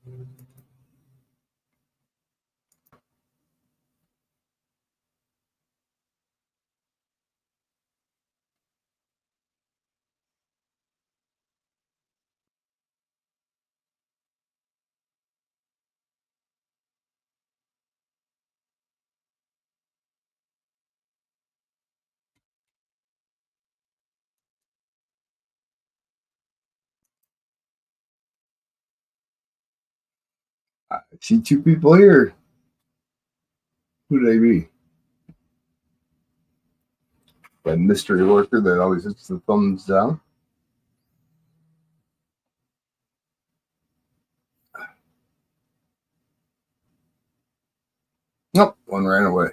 I see two people here. Who they be? That mystery worker that always hits the thumbs down. Nope, one ran away.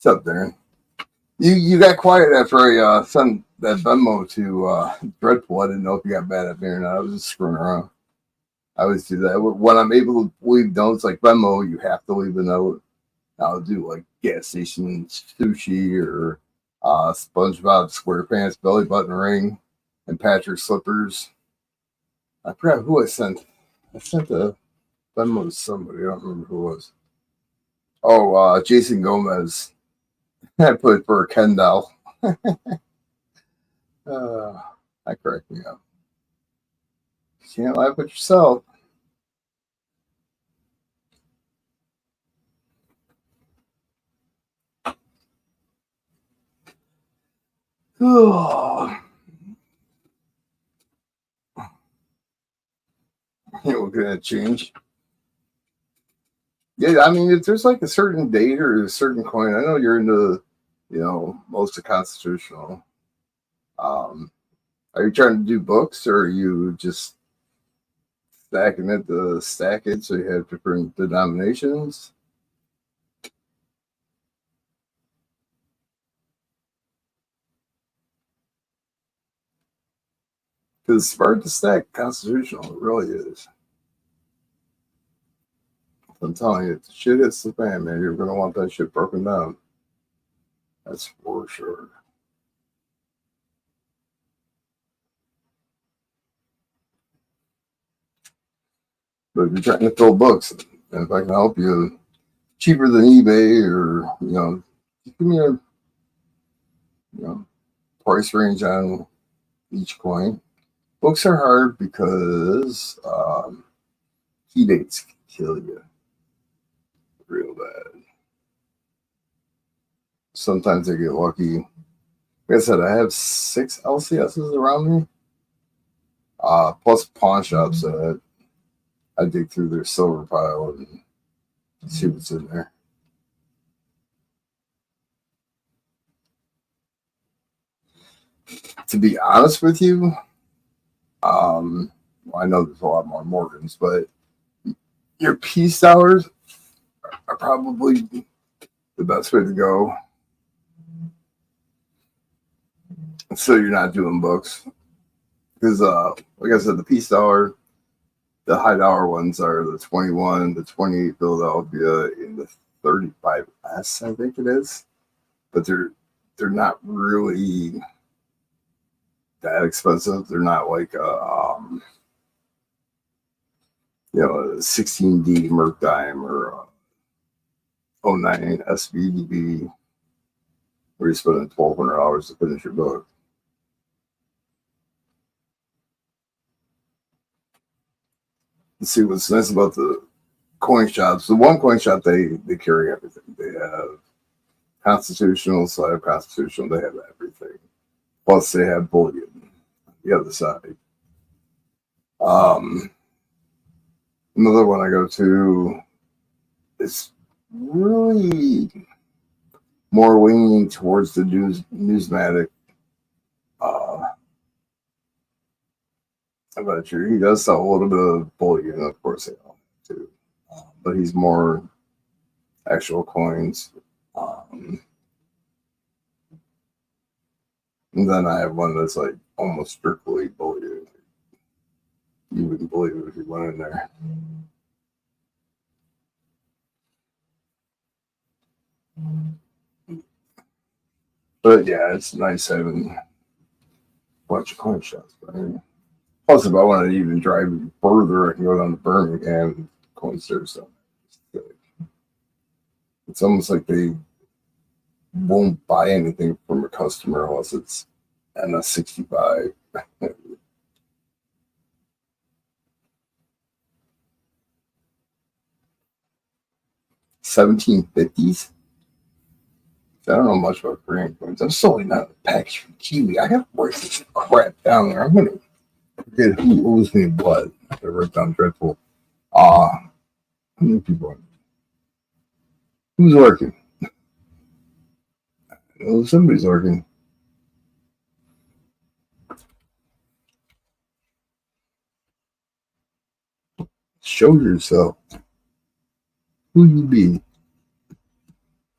What's up, Darren? You got quiet after I sent that Venmo to Dreadpool. I didn't know if you got mad at me or not. I was just screwing around. I always do that. When I'm able to leave notes like Venmo, you have to leave a note. I'll do like gas station sushi or SpongeBob SquarePants belly button ring and Patrick slippers. I forgot who I sent. I sent a Venmo to somebody. I don't remember who it was. Oh, Jason Gomez. I put it for a Ken doll. That cracked me up. You can't laugh at yourself. Oh. We're gonna change. Yeah, I mean, if there's like a certain date or a certain coin, I know you're into, most of constitutional. Are you trying to do books, or are you just stacking it to stack it so you have different denominations? Because it's hard to stack constitutional, it really is. I'm telling you, if the shit hits the fan, man, you're gonna want that shit broken down. That's for sure. But if you're trying to fill books, and if I can help you cheaper than eBay, or give me a price range on each coin. Books are hard because key dates can kill you real bad. Sometimes I get lucky. Like I said, I have 6 LCSs around me, plus pawn shops that I dig through their silver pile and see what's in there. To be honest with you, I know there's a lot more Morgans, but your peace hours are probably the best way to go. So you're not doing books. Because, like I said, the peace dollar, the high dollar ones are the 21, the 28 Philadelphia, and the 35S, I think it is. But they're not really that expensive. They're not like a 16D Merc Dime or 09 SVDB where you're spending $1,200 to finish your book. Let's see what's nice about the coin shops. The one coin shop, they carry everything. They have constitutional, so I have constitutional. They have everything. Plus, they have bullion on the other side. Another one I go to is really more leaning towards the newsmatic. About you, he does sell a little bit of bullion, of course, too, but he's more actual coins. And then I have one that's like almost strictly bullion. You wouldn't believe it if you went in there. But yeah, it's nice having a bunch of coin shops. Plus, if I wanted to even drive further, I can go down to Birmingham, coin store stuff. It's almost like they won't buy anything from a customer unless it's MS65. 1750s. I don't know much about Korean coins. I'm solely not a package from Kiwi. I got to write this crap down there. I'm gonna forget who owes me what. I wrote down dreadful. How many people are who's working? Well, somebody's working. Show yourself. Who you be?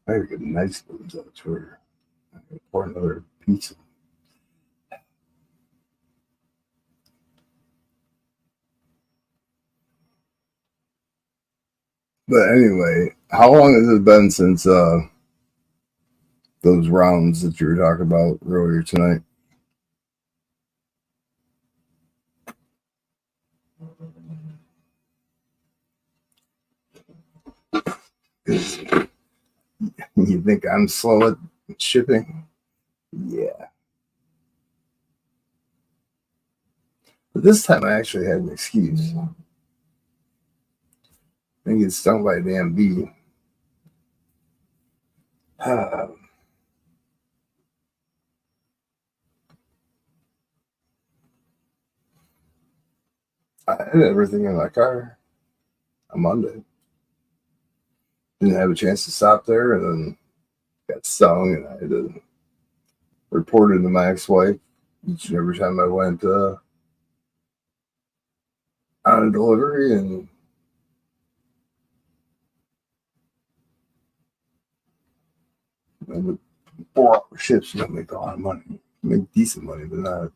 I gotta get nice ones on Twitter. I gotta pour another pizza. But anyway, how long has it been since those rounds that you were talking about earlier tonight? You think I'm slow at shipping? Yeah. But this time I actually had an excuse. I think it's stung by a damn bee. I had everything in my car on Monday. Didn't have a chance to stop there, and then got stung, and I had to report it to my ex-wife each and every time I went on a delivery, and with 4-hour shifts, you don't make a lot of money. You make decent money, but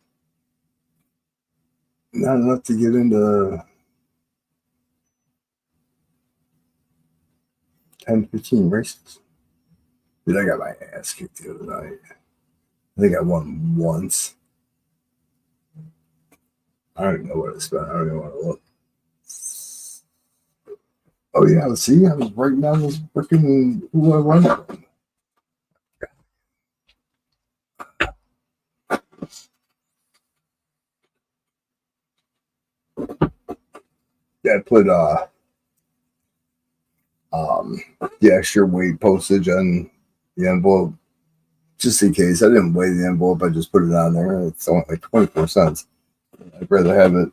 not enough to get into 10, 15 races. Dude, I got my ass kicked the other night. I think I won once. I don't even know what I spent. I don't even want to look. Oh yeah, see, I was writing down this freaking who I won from. Yeah, I put the extra weight postage on the envelope just in case. I didn't weigh the envelope, I just put it on there. It's only like 24 cents. I'd rather have it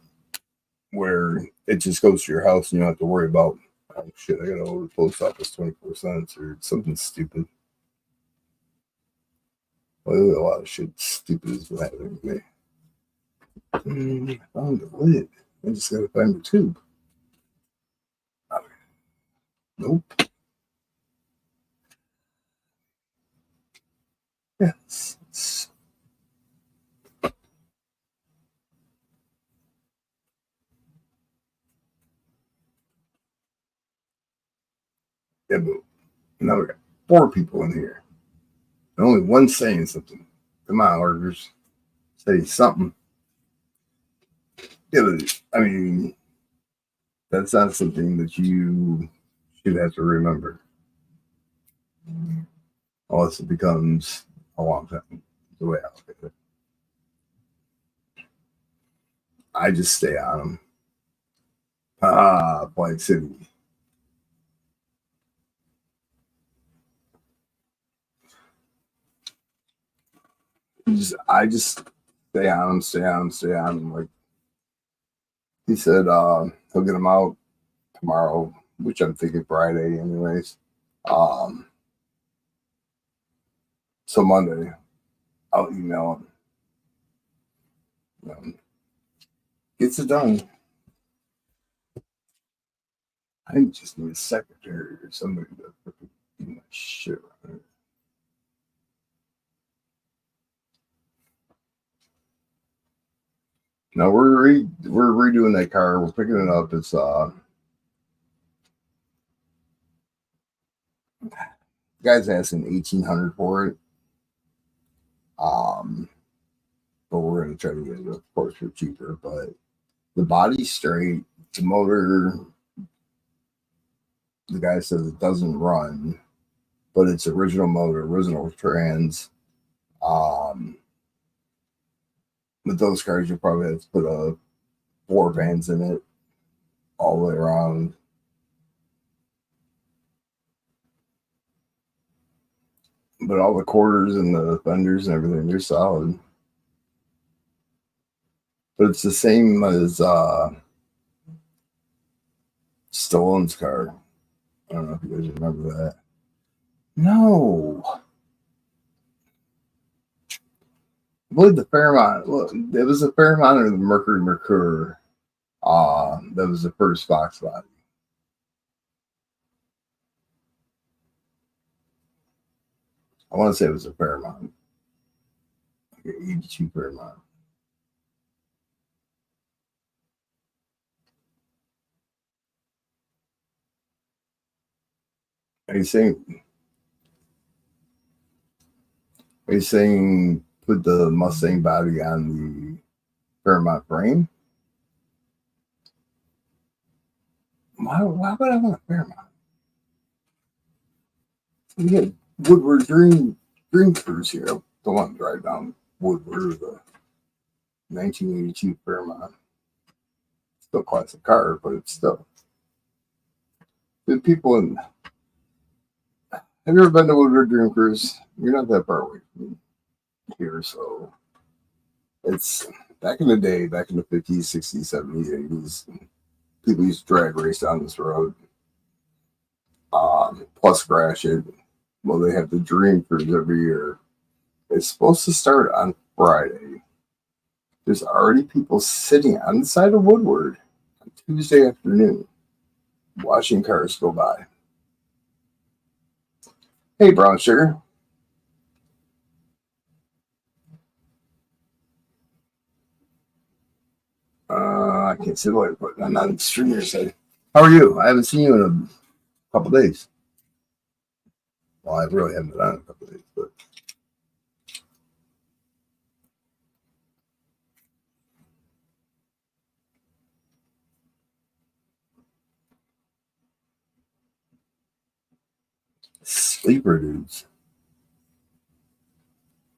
where it just goes to your house and you don't have to worry about, oh shit, I gotta order the post office 24 cents or something stupid. Well, a lot of shit stupid is happening to me. I found the lid. I just gotta find the tube. Nope. Yes. Yeah, but now we got 4 people in here. And only one saying something. Come on, orders. Say something. Yeah, but, I mean, that's not something that you should have to remember. Unless it becomes a long time. The way I look at it. I just stay on them. Black City. I just stay on them, stay on them, stay on them. Like he said, he'll get them out tomorrow, which I'm thinking Friday, anyways. Um, so Monday, I'll email him. Gets it done. I just need a secretary or somebody to do my shit right. Now we're redoing that car. We're picking it up. It's guy's asking 1,800 for it. But we're going to try to get it, of course, for cheaper. But the body's straight. The motor, the guy says it doesn't run, but it's original motor, original trans. With those cars, you probably have to put a 4 fans in it all the way around. But all the quarters and the fenders and everything, they're solid. But it's the same as Stallone's car. I don't know if you guys remember that. No. I believe the Fairmont. Well, it was the Fairmont or the Mercury. That was the first Fox body. I want to say it was a Fairmont. Like an 82 Fairmont. Are you saying put the Mustang body on the Fairmont frame? Why would I want a Fairmont? You get Woodward Dream Cruise here. I don't want to drive down Woodward or the 1982 Fairmont. Still a classic car, but it's still. The people in. Have you ever been to Woodward Dream Cruise? You're not that far away from here, so it's back in the day, back in the 50s, 60s, 70s, 80s. People used to drag race down this road. Plus crash it. Well, they have the Dream Cruise every year. It's supposed to start on Friday. There's already people sitting on the side of Woodward on Tuesday afternoon watching cars go by. Hey, Brown Sugar. I can't see the light, but I'm not extremely excited. How are you? I haven't seen you in a couple days. Well, I really haven't been on in a couple days, but sleeper dudes.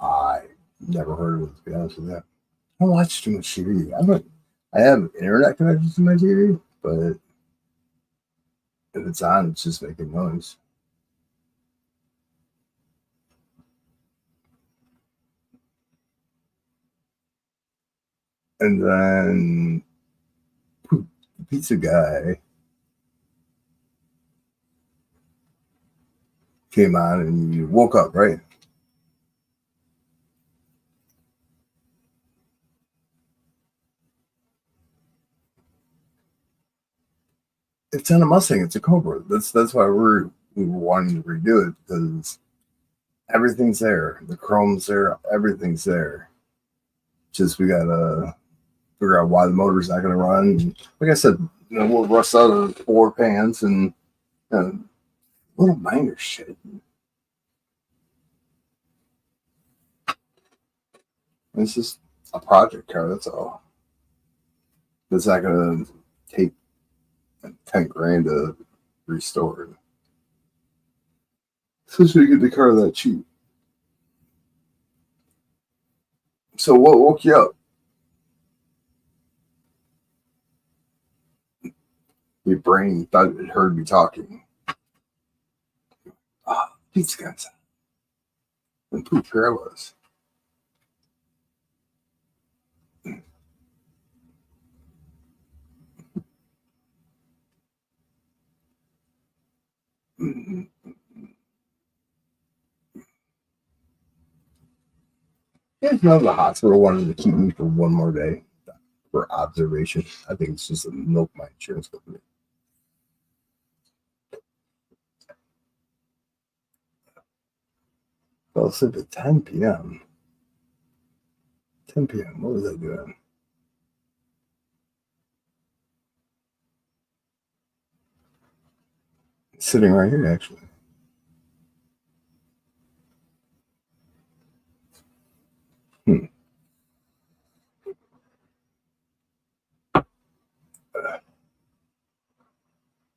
I never heard of it, to be honest with you. I don't watch too much TV. I have internet connections to my TV, but if it's on, it's just making noise. And then the pizza guy came on and you woke up, right? It's on a Mustang. It's a Cobra. That's why we were wanting to redo it because everything's there. The chrome's there. Everything's there. Just we gotta figure out why the motor's not gonna run. Like I said, we'll rust out of 4 fans and little minor shit. It's just a project car. That's all. It's not gonna take 10 grand to restore it. Especially you get the car that cheap. So what woke you up? Your brain thought it heard me talking. Pizza guys. And poop, here I was. Yeah, the hospital wanted to keep me for one more day for observation. I think it's just to milk my insurance company. Fell asleep at 10 p.m. 10 p.m. What was I doing? Sitting right here, actually.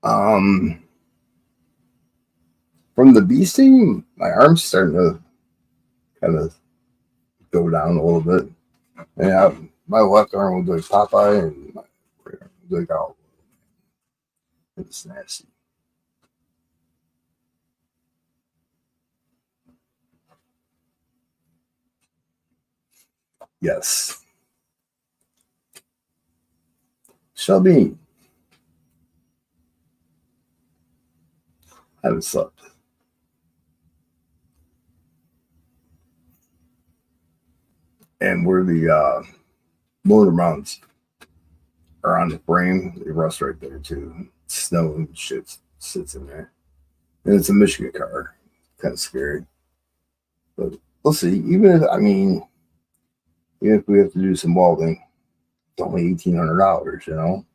Um, from the bee sting, my arm's starting to kind of go down a little bit. Yeah, my left arm was like Popeye, and my right arm was like, oh, it's nasty. Yes. Shelby, I haven't slept. And where the motor mounts are on the frame, they rust right there too. Snow and shit sits in there. And it's a Michigan car. Kind of scary. But we'll see. Even if we have to do some welding, it's only $1,800, you know?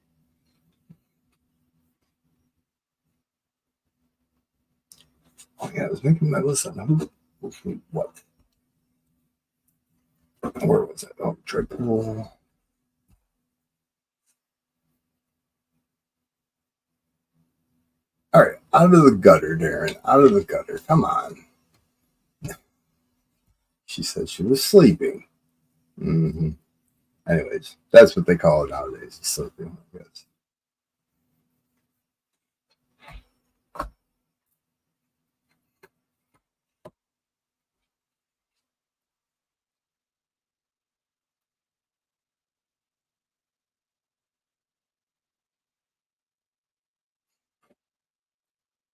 Oh, yeah, I was making my list on what? Where was it? Oh, triple. All right, out of the gutter, Darren. Out of the gutter. Come on. She said she was sleeping. Mm-hmm. Anyways, that's what they call it nowadays. Sleeping, I guess.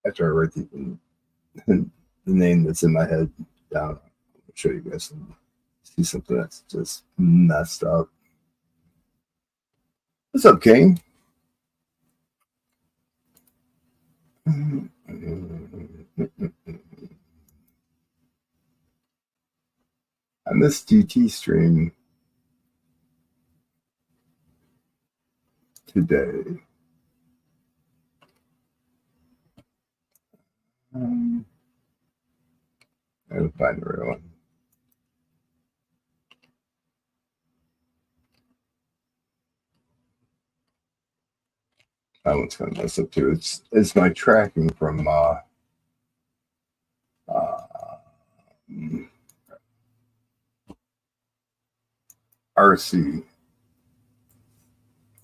After I write the name that's in my head down, I'll show you guys some, see something that's just messed up. What's up, King? I missed GT stream today. I gotta find the real one. That one's kind of messed up too. It's my tracking from RC.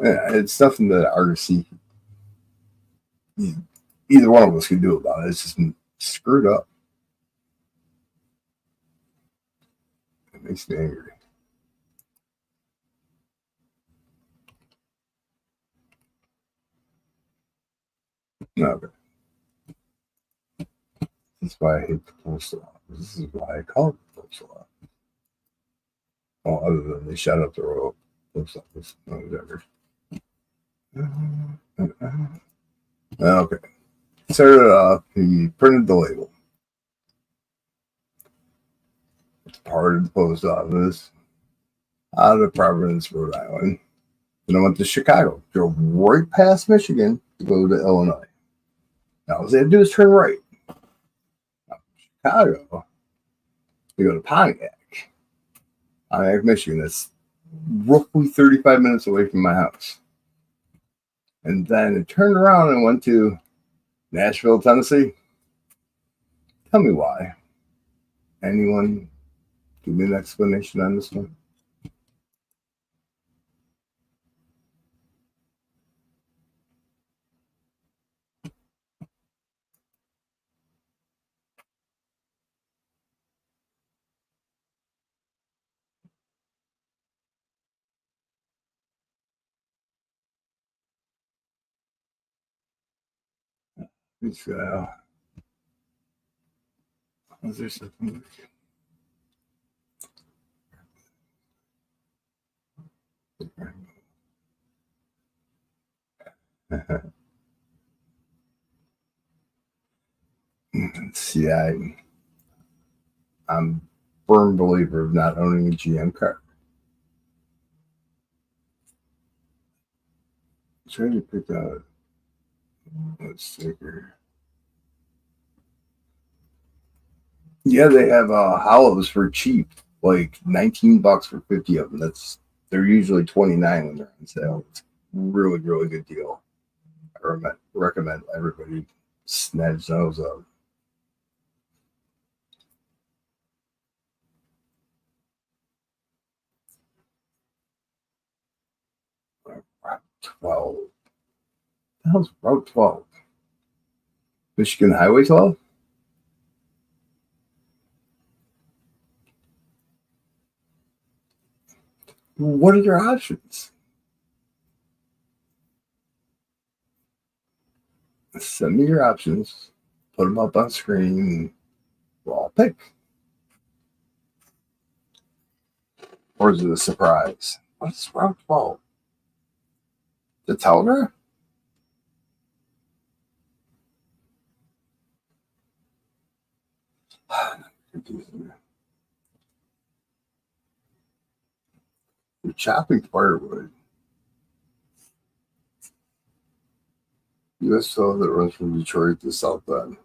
Yeah, it's nothing that RC, either one of us can do about it. It's just screwed up. It makes me angry. Okay. This is why I hate the postal office. This is why I call it the postal office. Well, other than they shut up the royal post office. No, whatever. Okay. Started off, he printed the label. It's part of the post office out of Providence, Rhode Island. Then I went to Chicago, drove right past Michigan to go to Illinois. Now, all they had to do is turn right. Now, Chicago, to go to Pontiac, Michigan. That's roughly 35 minutes away from my house. And then it turned around and went to Nashville, Tennessee. Tell me why. Anyone give me an explanation on this one? It's, was there something? See, I'm a firm believer of not owning a GM car. Trying to pick out a sticker. Yeah, they have hollows for cheap, like $19 for 50 of them. They're usually $29 when they're on sale. Really, really good deal. Recommend everybody snatch those up. Route 12. The hell's Route 12? Michigan Highway 12? What are your options? Send me your options. Put them up on screen. We'll all pick. Or is it a surprise? What's Route 12? The Telegraph? Confusing me. You're chopping firewood. U.S. Road that runs from Detroit to South Bend.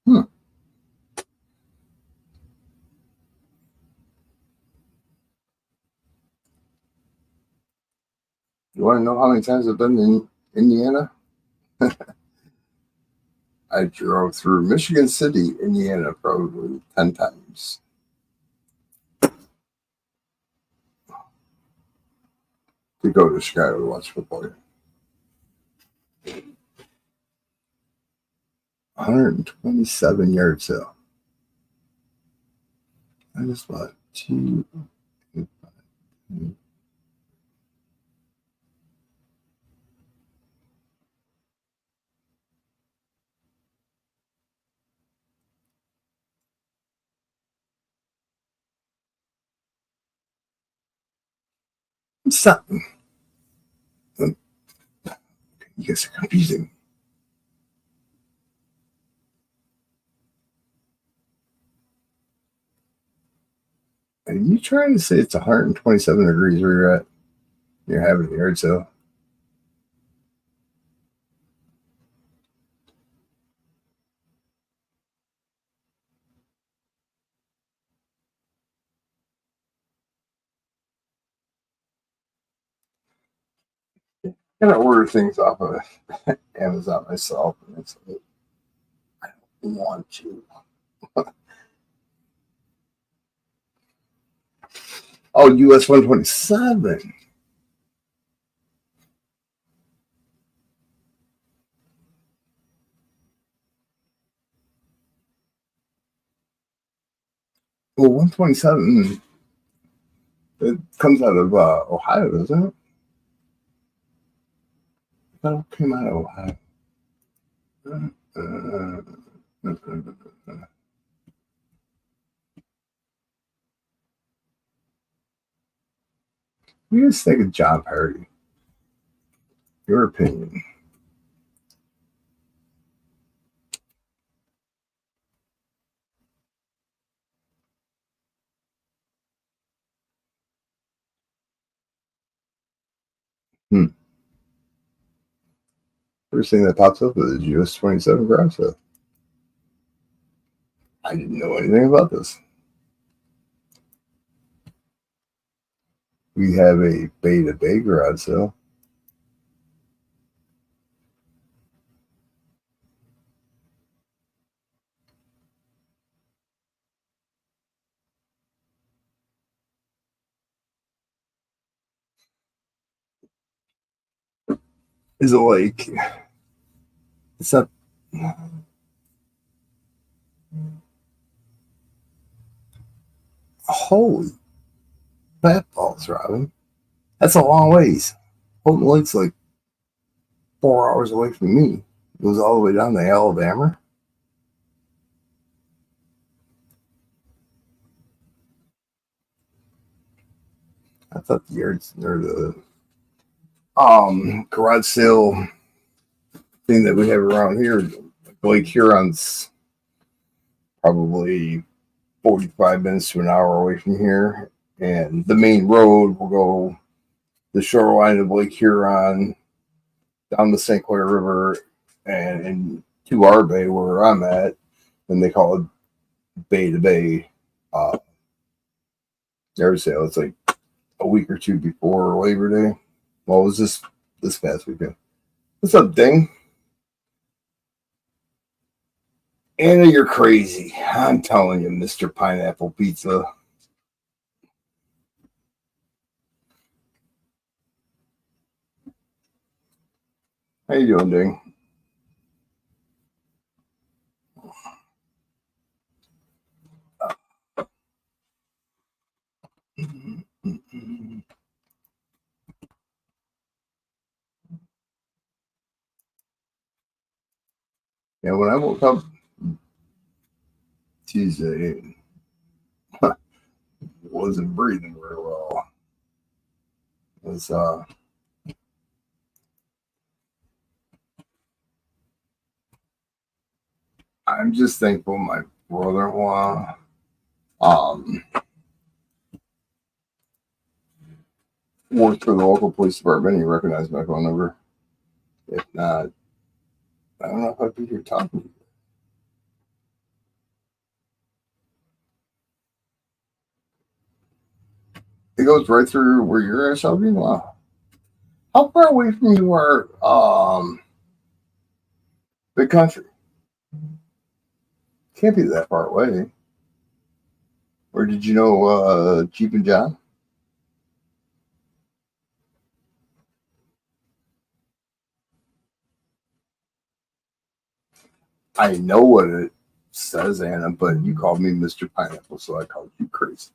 Hmm. You want to know how many times I've been in Indiana? I drove through Michigan City, Indiana, probably 10 times. To go to Chicago to watch football. 127 yard sale. I just bought two. Stop. You guys are confusing. Are you trying to say it's 127 degrees where you're at? You're having a yard sale. I gotta order things off of Amazon myself, and it's like, I don't want to. Oh, US 127. Well, 127, it comes out of Ohio, doesn't it? That came out of Ohio. You just think of John Party. Your opinion. Hmm. First thing that pops up is US 27 garage sale. I didn't know anything about this. We have a Bay to Bay garage sale. Is it like it's not holy bat balls, Robin? That's a long ways. Holton Lake's like 4 hours away from me. It goes all the way down to Alabama. I thought the yards or the garage sale thing that we have around here, Lake Huron's probably 45 minutes to an hour away from here. And the main road will go the shoreline of Lake Huron down the St. Clair River and to our bay where I'm at, and they call it Bay to Bay. Yard sale. It's like a week or two before Labor Day. Well, it was this past weekend. What's up, Ding? Anna, you're crazy. I'm telling you, Mr. Pineapple Pizza. How you doing, Ding? Yeah, when I woke up Tuesday, wasn't breathing very well. It was I'm just thankful my brother-in-law worked for the local police department. He recognized my phone number. If not, I don't know if I'd be here talking to you. It goes right through where you're at, Shelby. Wow. How far away from you are big country? Can't be that far away. Or did you know Jeep and John? I know what it says, Anna, but you called me Mr. Pineapple, so I called you crazy.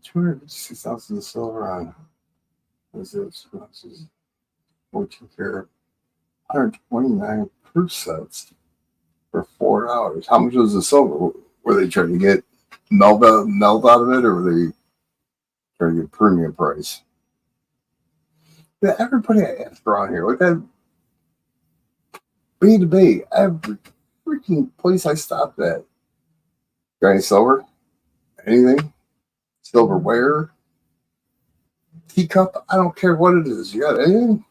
256 ounces of silver on was it 14 karat, 129 proof sets for $4. How much was the silver? Were they trying to get melt out of it, or were they trying to get premium price? Yeah, everybody I asked around here, like that B to B, every freaking place I stopped at. Got any silver? Anything? Silverware? Teacup? I don't care what it is. You got anything?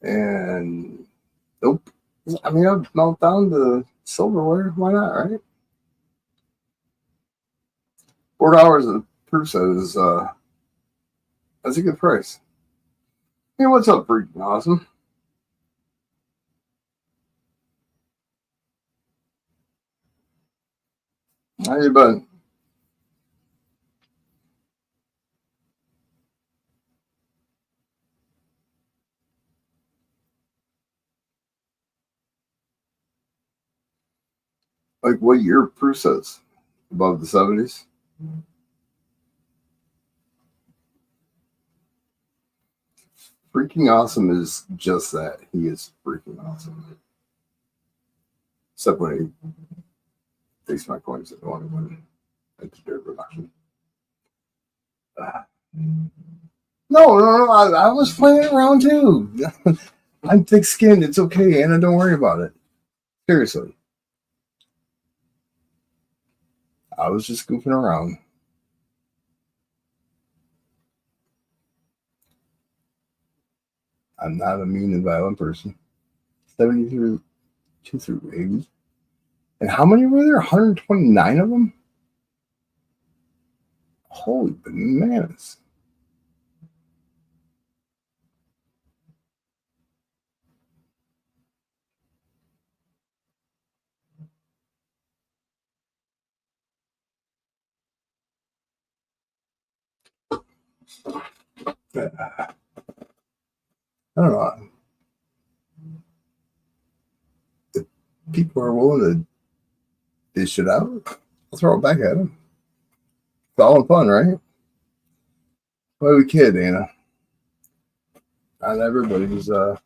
And nope. I mean, I'll melt down the silverware. Why not, right? $4 a proof set is that's a good price. Hey, what's up, freaking awesome? How you been? Like what year proof sets? Above the 70s? Freaking awesome is just that. He is freaking awesome. Except when he takes my coins at the one when it's dirt production. No. I was playing around too. I'm thick skinned. It's okay, Anna. Don't worry about it. Seriously. I was just goofing around. I'm not a mean and violent person. 70 through 2 through 80. And how many were there? 129 of them? Holy bananas. I don't know. If people are willing to dish it out, I'll throw it back at them. It's all in fun, right? Why we kid, Anna? Not everybody's gonna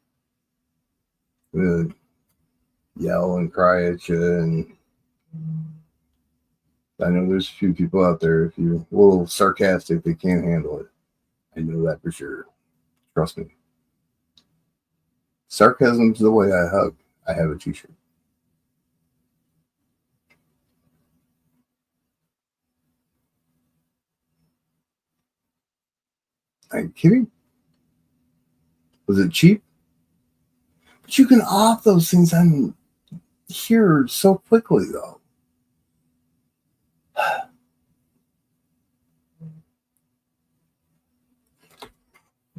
yell and cry at you. And I know there's a few people out there, if you're a little sarcastic, they can't handle it. I know that for sure. Trust me. Sarcasm's the way I hug. I have a t-shirt. Are you kidding? Was it cheap? But you can off those things on here so quickly, though.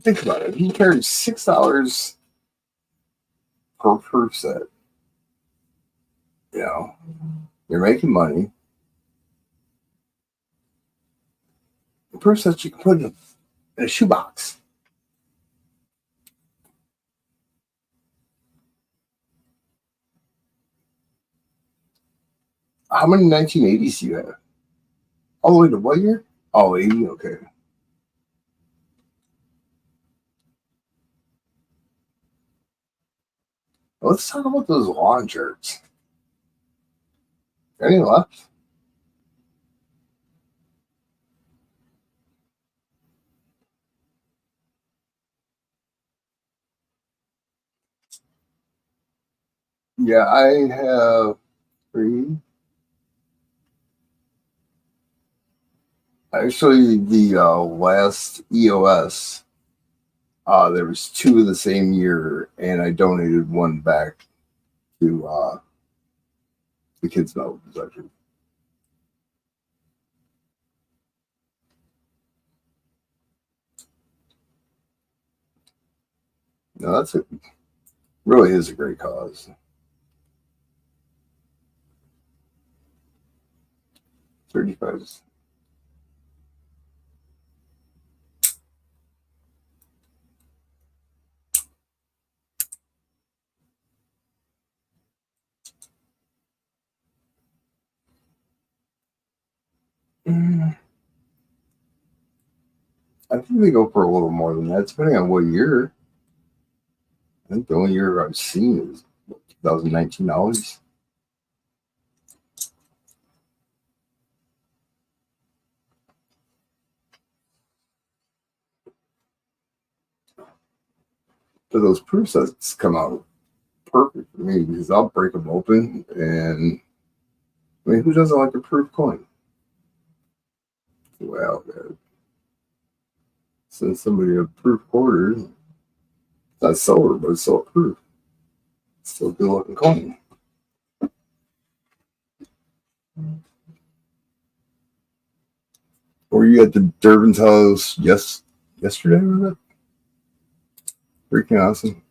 Think about it. He carries $6 per proof set. You know, you're making money. The proof sets you can put in a shoebox. How many 1980s do you have? All the way to what year? Oh, 80? Okay. Well, let's talk about those lawn shirts. Any left? Yeah, I have three. Actually, the last EOS, there was two of the same year, and I donated one back to the kids' medical section. No, that's it. Really is a great cause. 35. I think they go for a little more than that, depending on what year. I think the only year I've seen is 2019 always. But those proof sets come out perfect for me because I'll break them open. And I mean, who doesn't like a proof coin? Well, send somebody a proof quarter. It's not silver, but it's still proof. It's still a good looking coin. Were you at the Durbin's house yesterday, was it? Freaking awesome.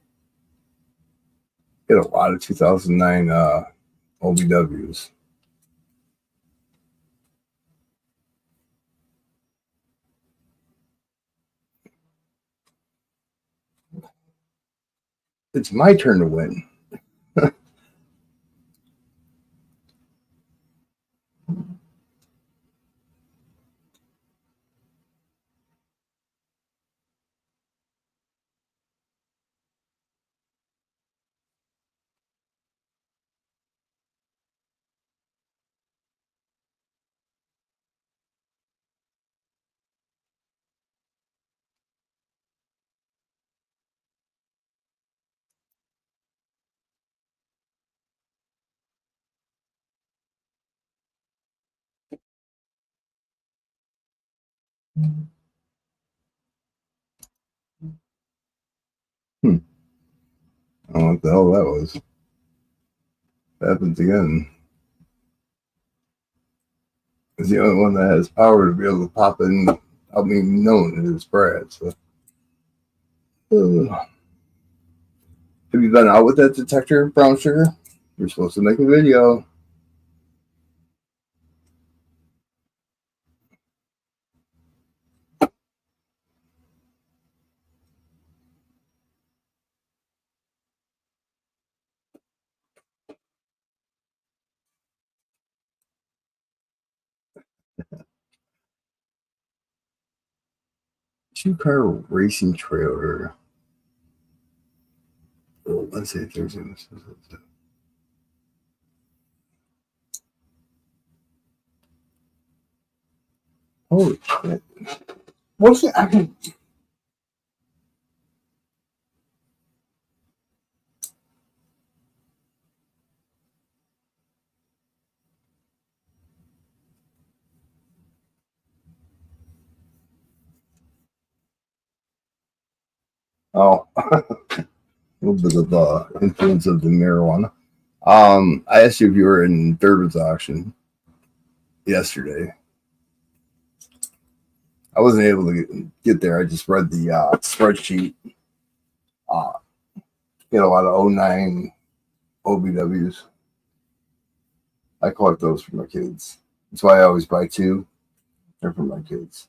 Get a lot of 2009 OBWs. It's my turn to win. Hmm. I don't know what the hell that was. Happens again. It's the only one that has power to be able to pop in without being known it is Brad. So, have you been out with that detector, brown sugar? You're supposed to make a video. Two-car racing trailer. Oh, let's see if there's any. Holy shit. What's it? I mean, oh, a little bit of influence of the marijuana. I asked you if you were in Durbin's auction yesterday. I wasn't able to get there. I just read the spreadsheet. Uh, Get a lot of '09 OBWs. I collect those for my kids. That's why I always buy two. They're for my kids.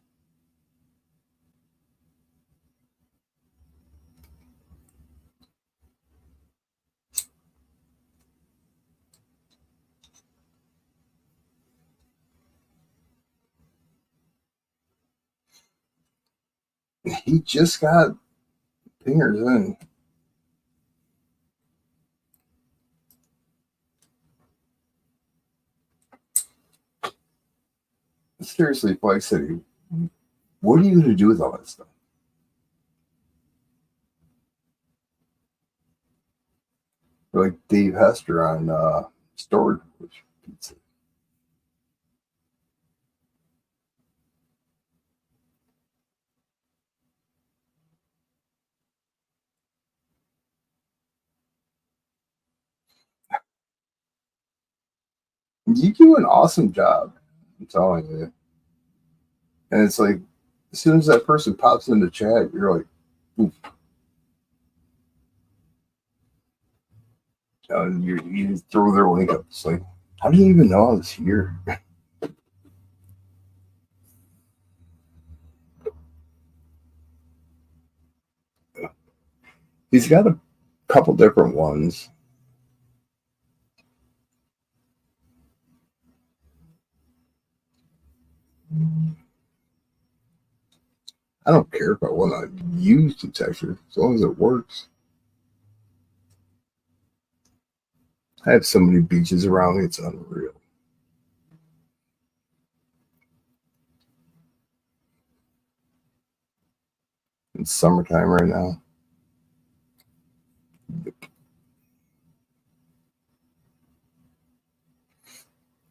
He just got pingers in. Seriously, Flag City, what are you going to do with all that stuff? Like Dave Hester on Storage Pizza. You do an awesome job. I'm telling you. And it's like, as soon as that person pops in the chat, you're like, oof. You throw their link up. It's like, how do you even know I was here? He's got a couple different ones. I don't care if I want to use detector as long as it works. I have so many beaches around me, it's unreal. It's summertime right now.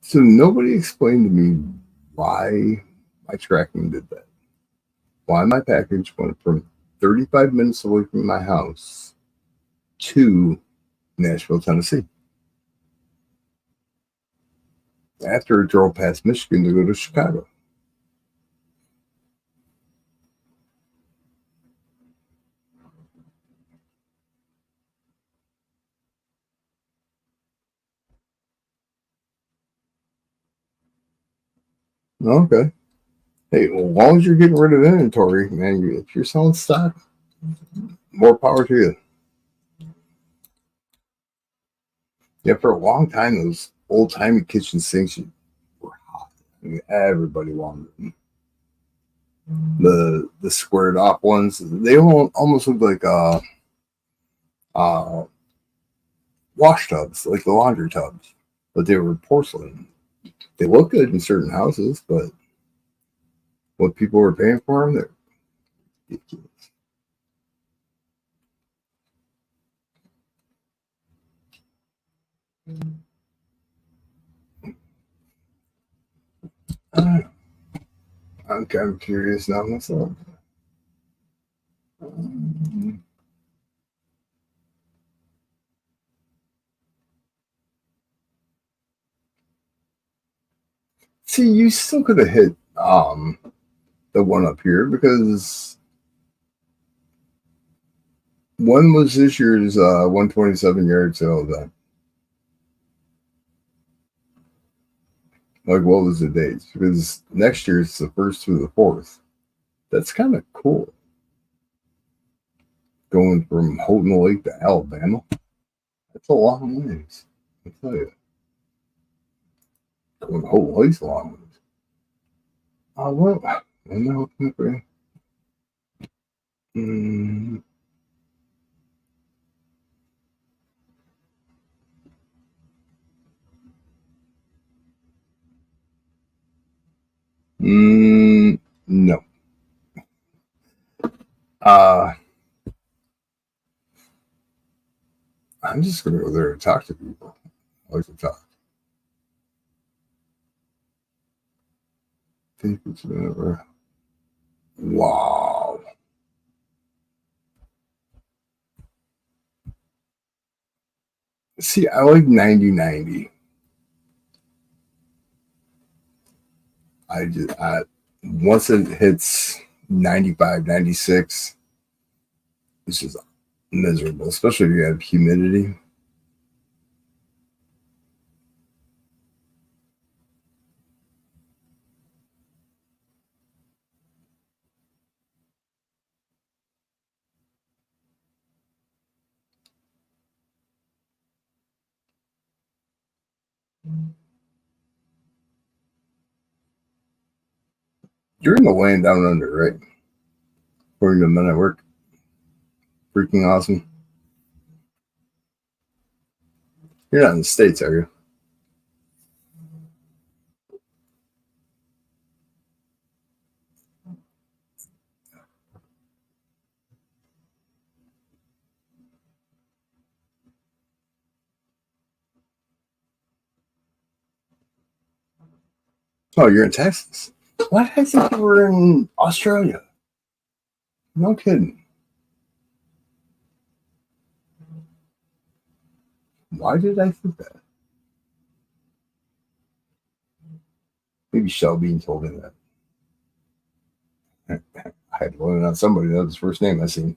So nobody explained to me why my tracking did that. Why my package went from 35 minutes away from my house to Nashville, Tennessee. After it drove past Michigan to go to Chicago. Okay. Hey, well, as long as you're getting rid of inventory, man, if you're selling stock, more power to you. Yeah, for a long time, those old timey kitchen sinks were hot. I mean, everybody wanted them. The squared off ones, they almost look like uh, wash tubs, like the laundry tubs, but they were porcelain. They look good in certain houses, but what people were paying for them, they're ridiculous. Uh, I'm kind of curious now myself. Um, See, you still could have hit the one up here because when was this year's 127 yard sale event? Like, what was the dates? Because next year it's the first through the fourth. That's kind of cool. Going from Houghton Lake to Alabama, that's a long ways. I tell you, going to Houghton Lake's a long ways. Oh well, I know. Mm, no. Uh, I'm just gonna go there and talk to people. I like to talk. Wow. See, I like 90-90. Once it hits 95, 96, it's just miserable, especially if you have humidity. You're in the land down under, right? According to the men at work. Freaking awesome. You're not in the States, are you? Oh, you're in Texas. Why did I think you were in Australia? No kidding. Why did I think that? Maybe Shelby told me that. I had to learn on somebody that was his first name I seen.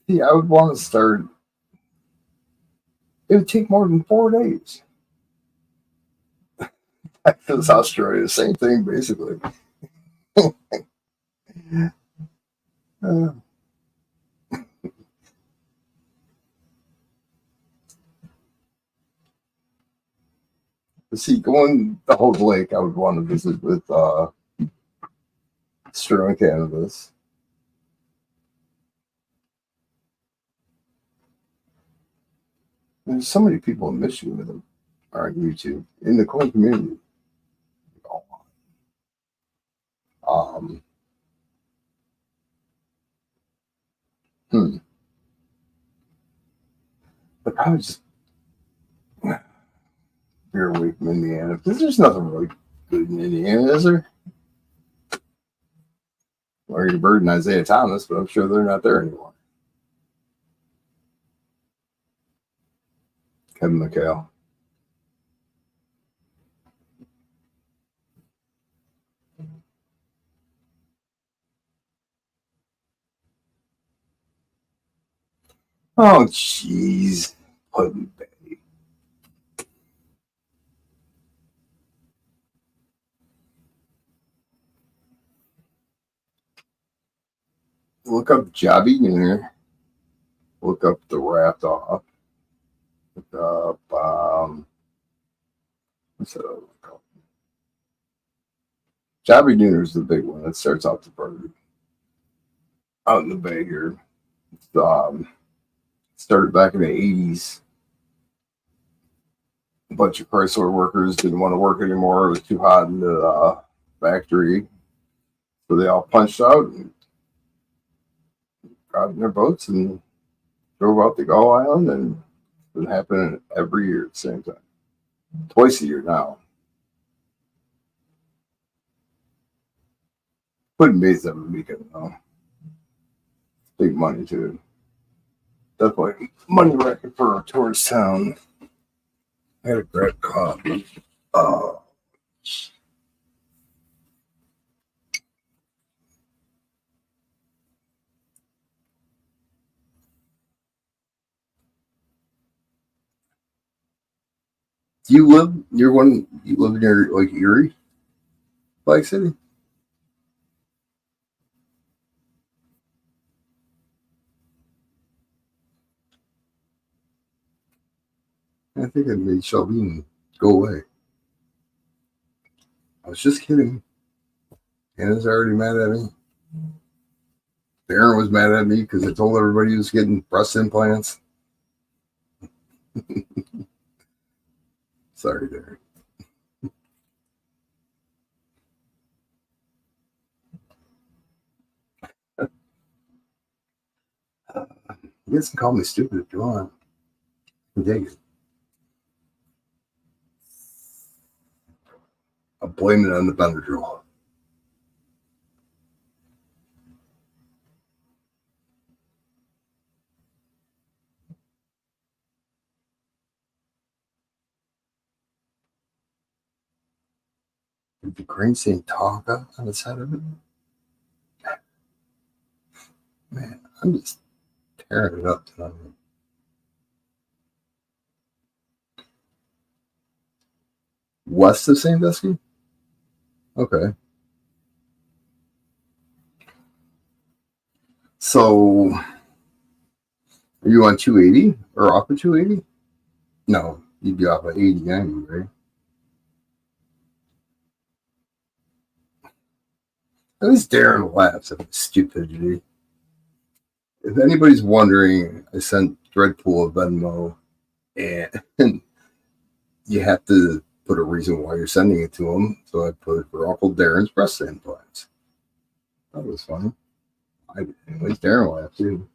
Yeah, I would want to start. It would take more than 4 days. Because Australia, same thing basically. Uh, but see, going the whole lake, I would want to visit with Sterling cannabis. There's so many people in Michigan that are on YouTube in the coin community. Um, hmm. But probably just beer away from Indiana because there's nothing really good in Indiana, is there? Larry Bird and Isaiah Thomas, but I'm sure they're not there anymore. Kevin McHale. Oh, jeez. Puddin' Bay. Look up Jobby Nooner. Look up the Wrapped Off. Look up, what's that other one called? Jobby Nooner is the big one that starts off the bird out in the bay here. Um, Started back in the 80s. A bunch of Chrysler workers didn't want to work anymore. It was too hot in the factory. So they all punched out and got in their boats and drove out to Gull Island. And it's been happening every year at the same time. Twice a year now. Couldn't base every weekend though. Big money too. Definitely money racket for a tourist town. I had a grab coffee. Uh, do you live? You're one. You live near like Erie, Black City. I think I made Shelby go away. I was just kidding. Anna's already mad at me. Darren was mad at me because I told everybody he was getting breast implants. Sorry, Darren. You guys can call me stupid if you want. I can take it. blame it on the Benadryl. Did the grain say Tonga on the side of it? Man, I'm just tearing it up tonight. West of Sandusky? Okay. So, are you on 280 or off of 280? No, you'd be off of 80, 90, right? At least Darren laughs at the stupidity. If anybody's wondering, I sent Dreadpool a Venmo, and you have to put a reason why you're sending it to him. So I put for Uncle Darren's breast implants. That was funny. At least Darren laughed too.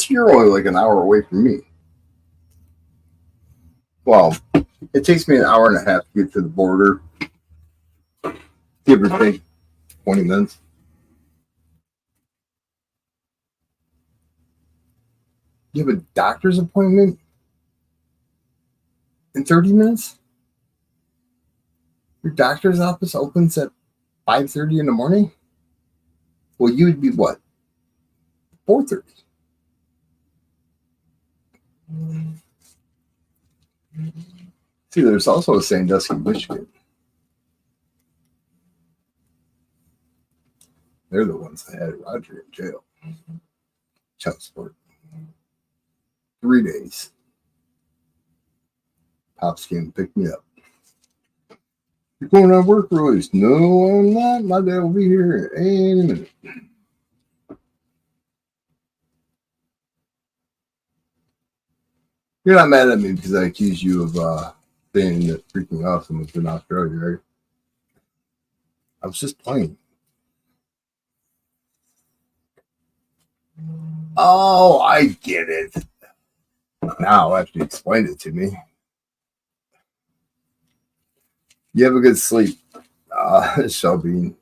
You're only like an hour away from me. Well, it takes me an hour and a half to get to the border, give or take 20 minutes. You have a doctor's appointment in 30 minutes? Your doctor's office opens at 5:30 in the morning? Well, you would be what? 4:30. See, there's also a Sandusky, Michigan. They're the ones that had Roger in jail. Child support. 3 days. Pops came and picked me up. You're going on work release? No, I'm not. My dad will be here in a minute. You're not mad at me because I accused you of saying that freaking awesome was in Australia, right? I was just playing. Oh, I get it. Now, after you explained it to me. You have a good sleep, Shelby.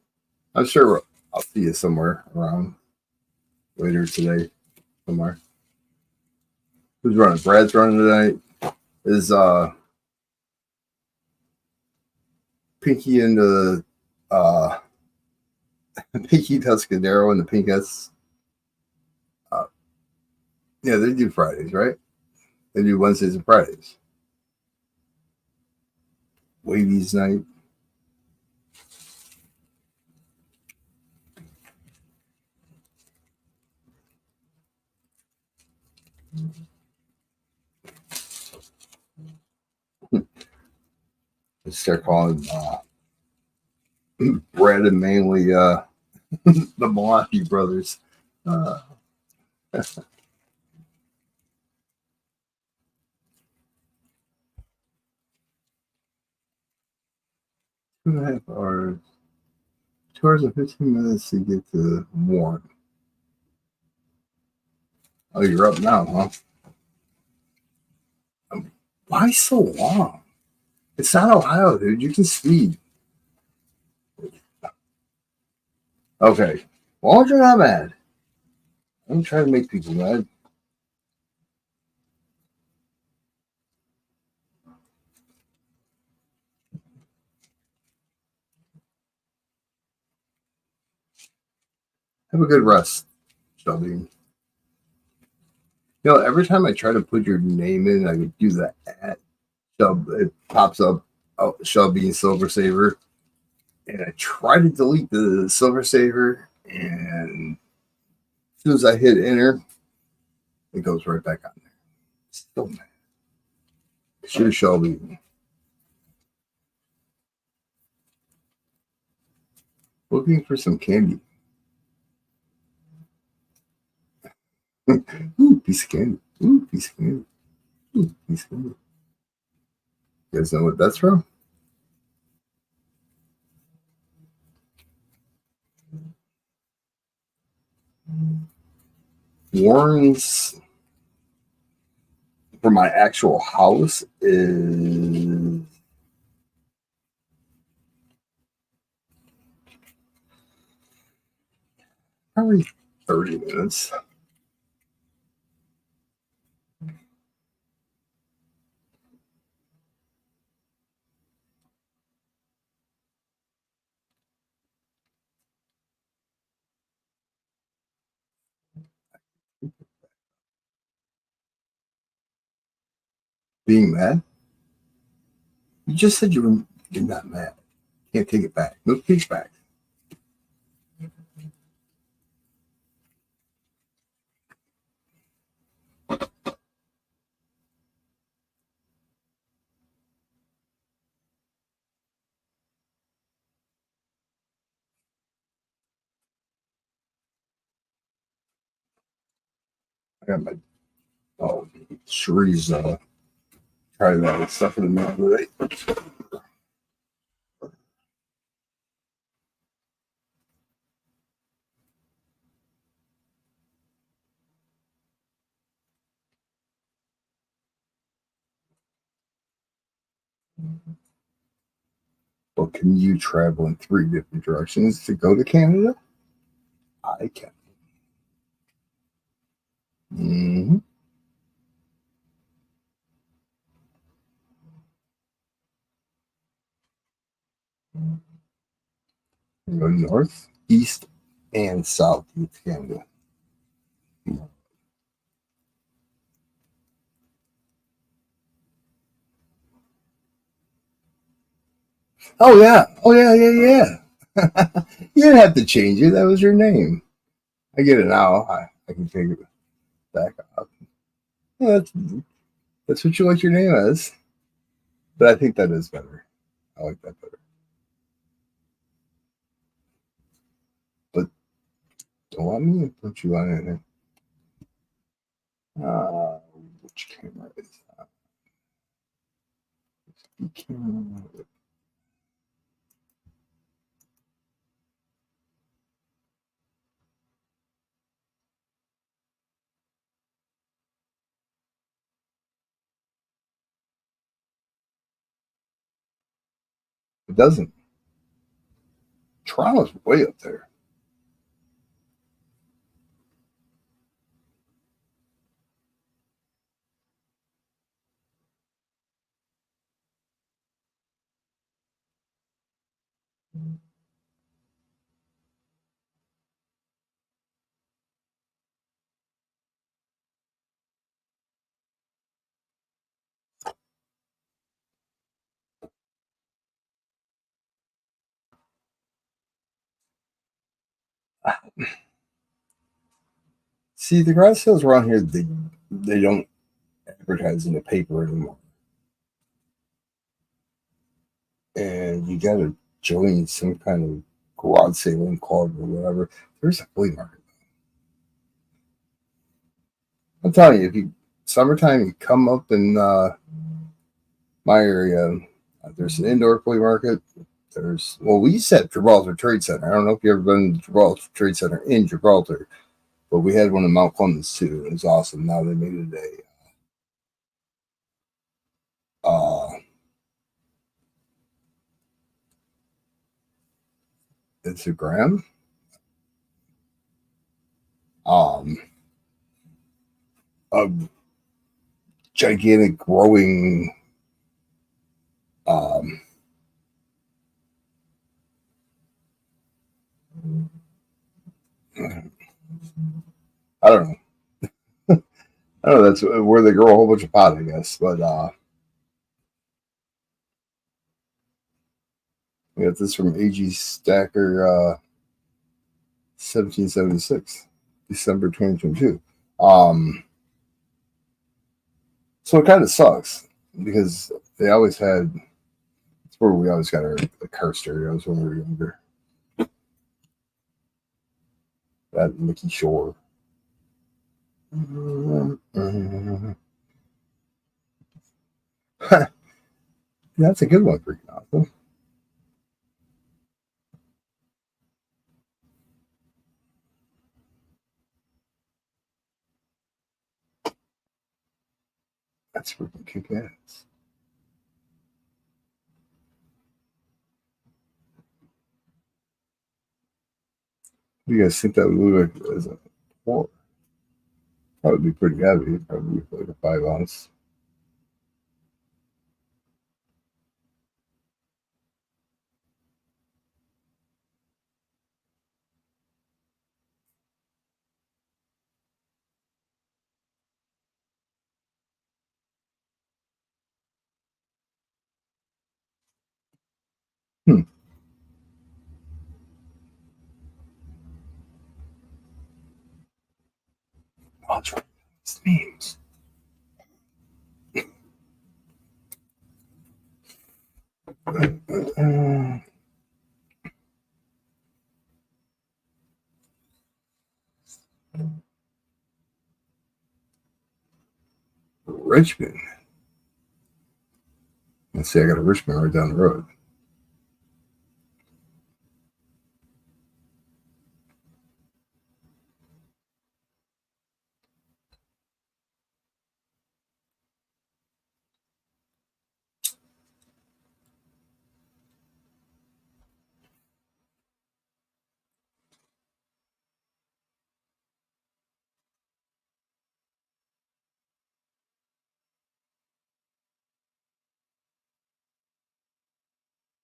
I'm sure I'll see you somewhere around later today, somewhere. Who's running? Brad's running tonight. Is Pinky and the uh Pinky Tuscadero and the Pinkus? Uh, yeah, they do Fridays, right? They do Wednesdays and Fridays. Ladies' night. They start calling Brad and mainly the Milwaukee brothers. Uh, 2.5 hours, 2 hours and 15 minutes to get to Warren. Oh, you're up now, huh? Why so long? It's not Ohio, dude. You can speed. Okay. Well, you're not mad. I'm trying to make people mad. Have a good rest, Shelby. Every time I try to put your name in, I would do that at it pops up Shelby and Silver Saver. And I try to delete the Silver Saver, and as soon as I hit enter, it goes right back on there. Still mad. Sure, Shelby. Looking for some candy. Ooh, piece of candy. Ooh, piece of candy. Ooh, piece of candy. You guys know what that's from? Warren's for my actual house is probably 30 minutes. Being mad? You just said you're not mad. Can't take it back. No take back. I got my Cherie's trying that stuff in the middle of the day. But can you travel in 3 different directions to go to Canada? I can. Mm-hmm. Go north, east, and south to Canada. Oh yeah. Oh yeah, yeah. You didn't have to change it. That was your name. I get it now. I can take it back up. Well, that's what you like your name as. But I think that is better. I like that better. But don't want me to put you on anything. Uh, which camera is that? Camera. It doesn't. Toronto's way up there. See, the garage sales around here, they don't advertise in the paper anymore. And you got to join some kind of garage sailing club or whatever. There's a flea market. I'm telling you, if you summertime, you come up in my area. There's an indoor flea market. We used to have Gibraltar Trade Center. I don't know if you've ever been to Gibraltar Trade Center in Gibraltar, but we had one in Mount Clemens too. It was awesome. Now they made it uh, Instagram, um, a gigantic growing, um, I don't know. I don't know. That's where they grow a whole bunch of pot, I guess. But we got this from AG Stacker, 1776, December 2022. So it kind of sucks because they always had. It's where we always got our car stereos when we were younger. That Mickey Shore. That's a good one for you, Nathan. That's freaking kick ass. What do you guys think that would look like as a pour? Probably be pretty heavy. Probably like a 5 ounce. Hmm. I'll try these memes. Richmond. Let's see, I got a Richmond right down the road.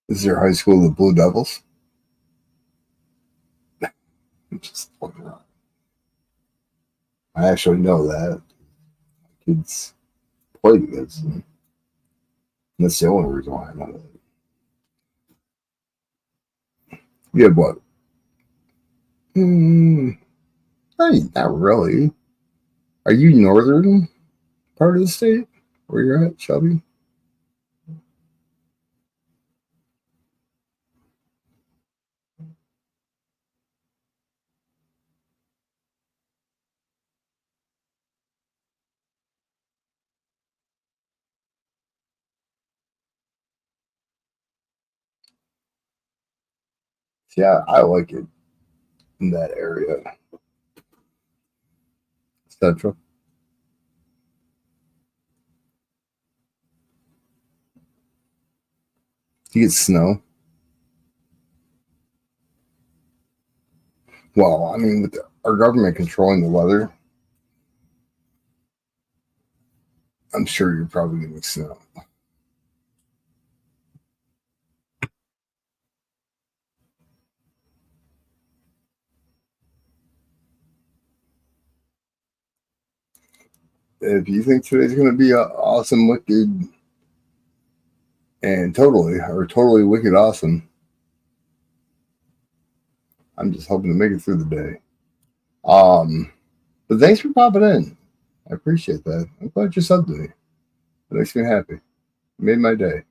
Is there high school the Blue Devils? Just I actually know that. Kids played against them. That's the only reason why I know that. You had what? Mm, not really. Are you northern part of the state where you're at, Shelby? Yeah, I like it in that area. Central. Do you get snow? Well, I mean, with our government controlling the weather, I'm sure you're probably getting snow. If you think today's going to be awesome, wicked, and totally wicked awesome, I'm just hoping to make it through the day. But thanks for popping in. I appreciate that. I'm glad you subbed to me. It makes me happy. It made my day.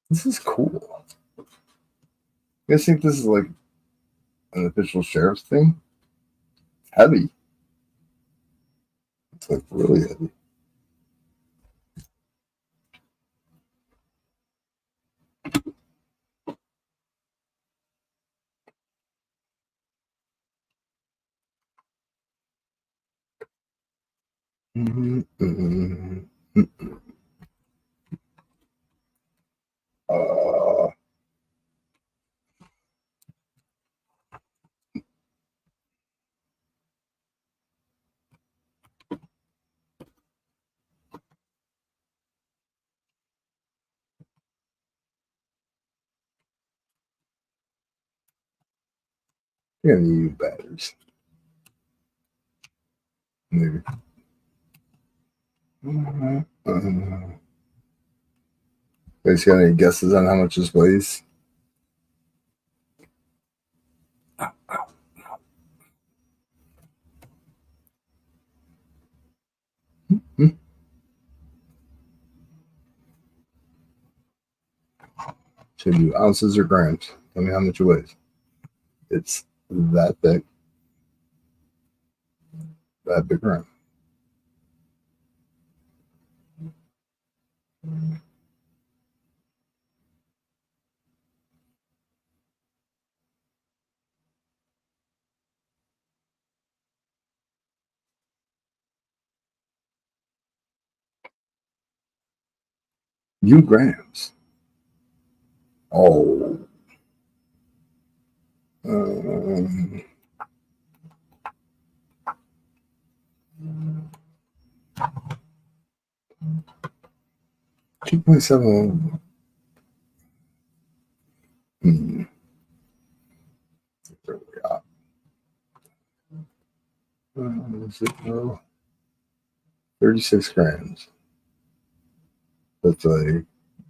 This is cool. You guys think this is like an official sheriff's thing? Heavy. It's like really heavy. Mm-hmm, mm-hmm. Uh, yeah, you batteries. Maybe. Guys got any guesses on how much this weighs? Hmm? Should you ounces or grams? Tell me how much it weighs. It's that thick, that big around. You grams. Oh. Um, 2.7. Hmm. There we are. 36 grams. That's like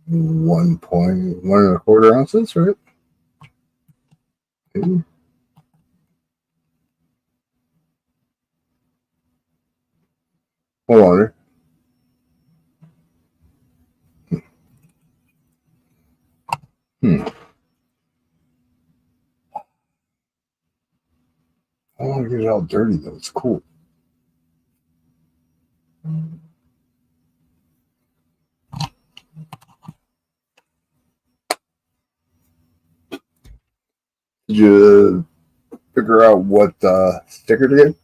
1 and a quarter ounces, right? Maybe. Hold on. Hmm. I don't want to get it all dirty though. It's cool. Did you figure out what sticker to get?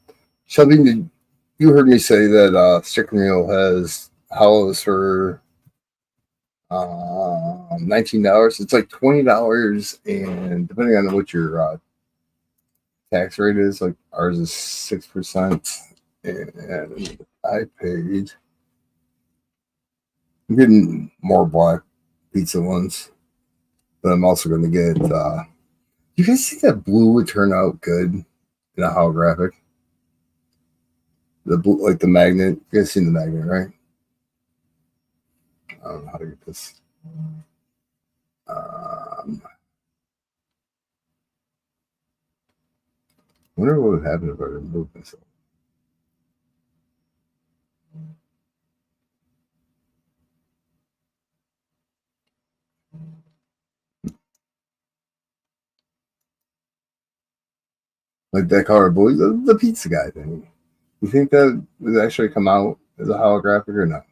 Something that you heard me say that Sticker Meal has hollows for $19. It's like $20, and depending on what your tax rate is, like ours is 6%, and I paid. I'm getting more black pizza ones, but I'm also going to get. You guys think that blue would turn out good in a holographic? The blue, like the magnet. You guys seen the magnet, right? I don't know how to get this. I wonder what would happen if I removed myself. Like that color blue, the pizza guy thing. You think that would actually come out as a holographic or not?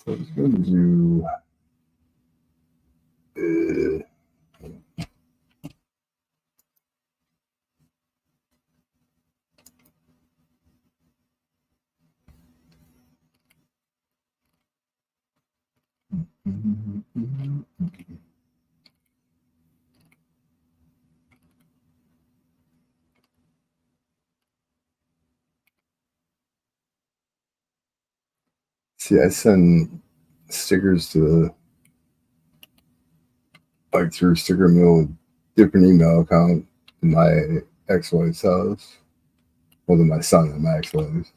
So it's going to see, I send stickers to like through Sticker Mill with different email account in my ex-wife's house. Well, to my son and my ex-wife's.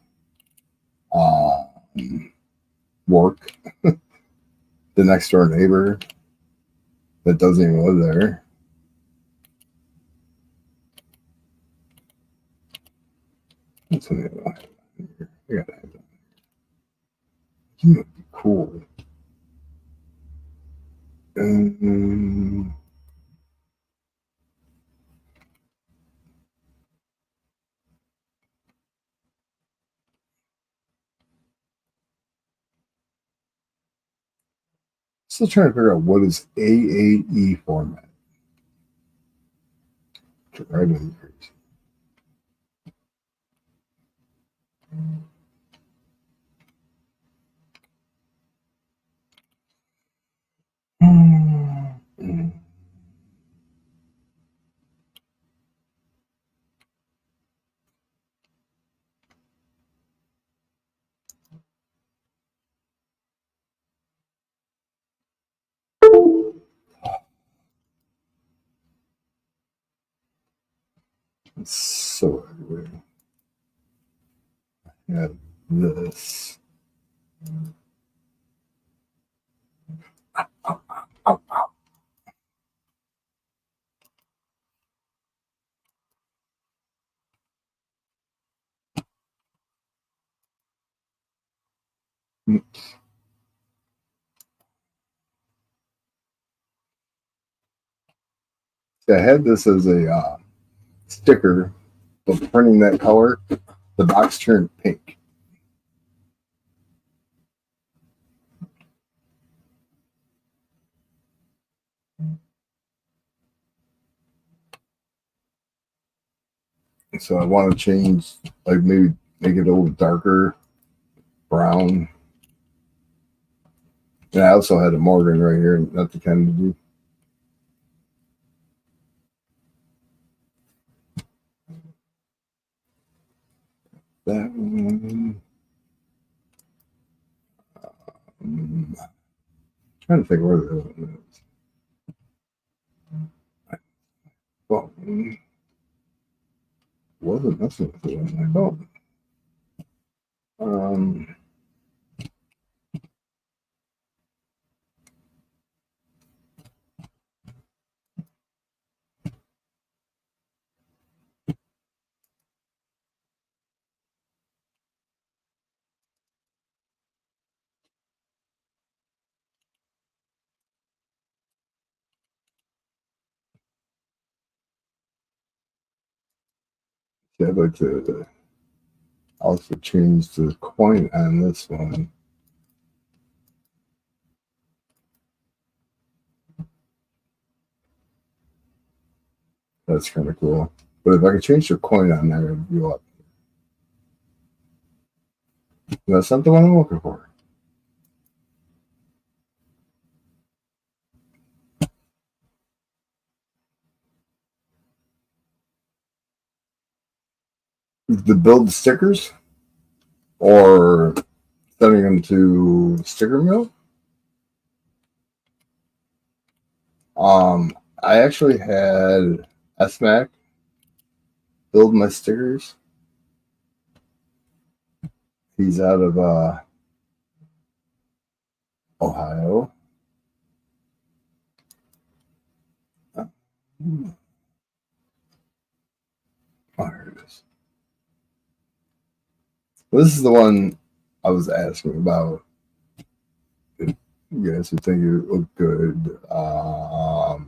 Work, the next door neighbor that doesn't even live there. That's something I have here. I gotta have that. You would be cool. Still trying to figure out what is AAE format. Right in here. So anyway, I have this. Ow, ow, ow. I had this as a sticker, but printing that color, the box turned pink. So I want to change, like maybe make it a little darker brown. And I also had a Morgan right here, not the Kennedy. That one. Trying to think where the other one is. Well, wasn't messing with the one I thought. Yeah, I'd like to also change the coin on this one. That's kind of cool. But if I could change the coin on there, it'd be a lot. That's not the one I'm looking for. To build the stickers or sending them to Sticker Mill. I actually had SMAC build my stickers. He's out of Ohio. Oh, here it is. Well, this is the one I was asking about. If you guys would think it looked good. Oh,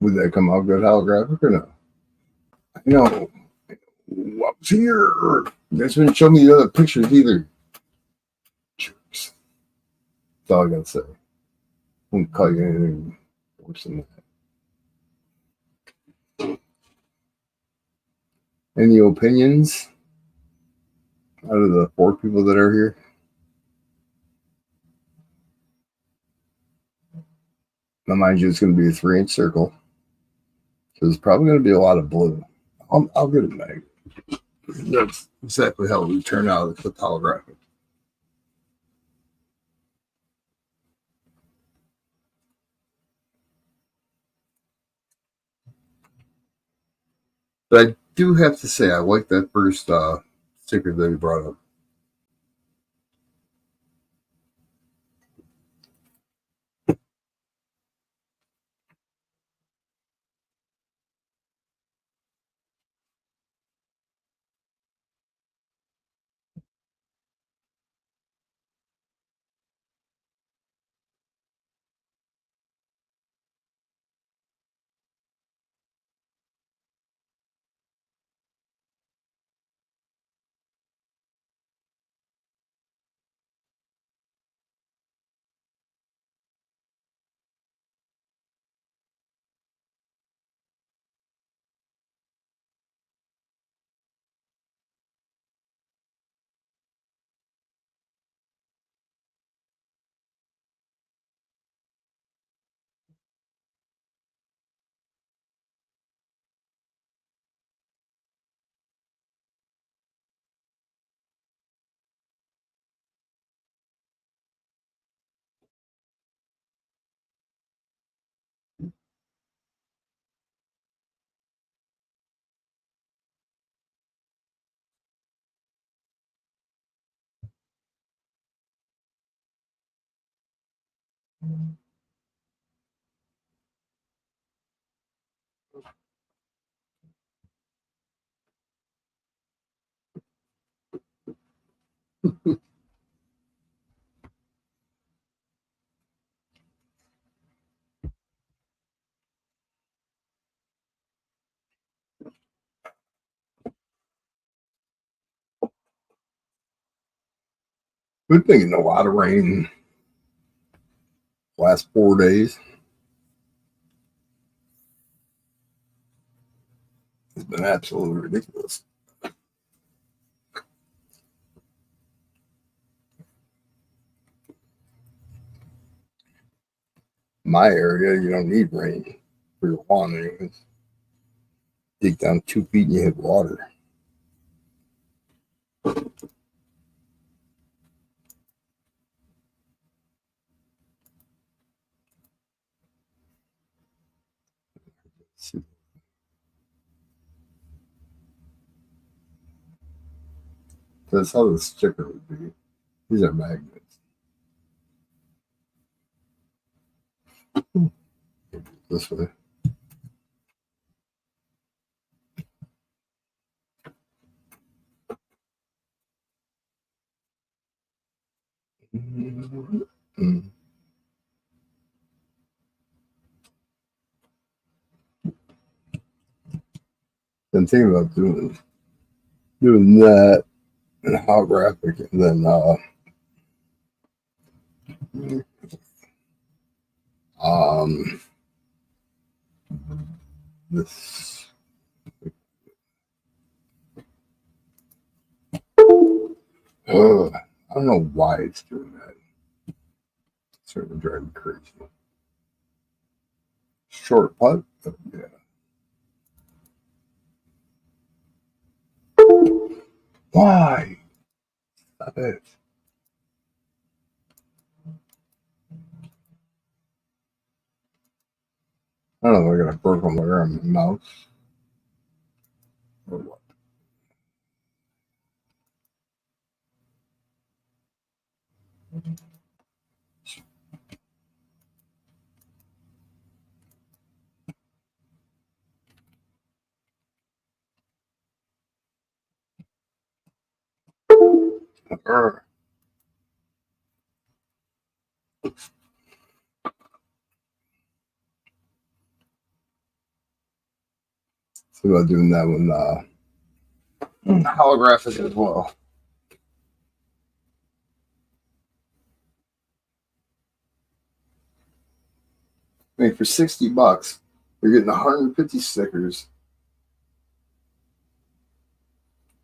Would that come out good holographic or no? I know. What was here? You guys didn't show me the other pictures either. Jerks. That's all I gotta say. I won't call you anything worse than that. Any opinions out of the 4 people that are here? Now, mind you, it's going to be a 3-inch circle. So there's probably going to be a lot of blue. I'll get it back. That's exactly how it would turn out with holographic. But I do have to say, I like that first sticker that he brought up. We've been getting a lot of rain last 4 days. It's been absolutely ridiculous. My area, you don't need rain for your lawn anyways. Dig down 2 feet and you hit water. That's how the sticker would be. These are magnets. This way. Mm-hmm. Been thinking about doing that and holographic, and then this. I don't know why it's doing that. It's starting to drive me crazy. Short putt, but yeah. Why? Stop it. I don't know if I got a broken wire on my mouse or what. Think about doing that one holographic as well. I mean, for $60, you're getting 150 stickers.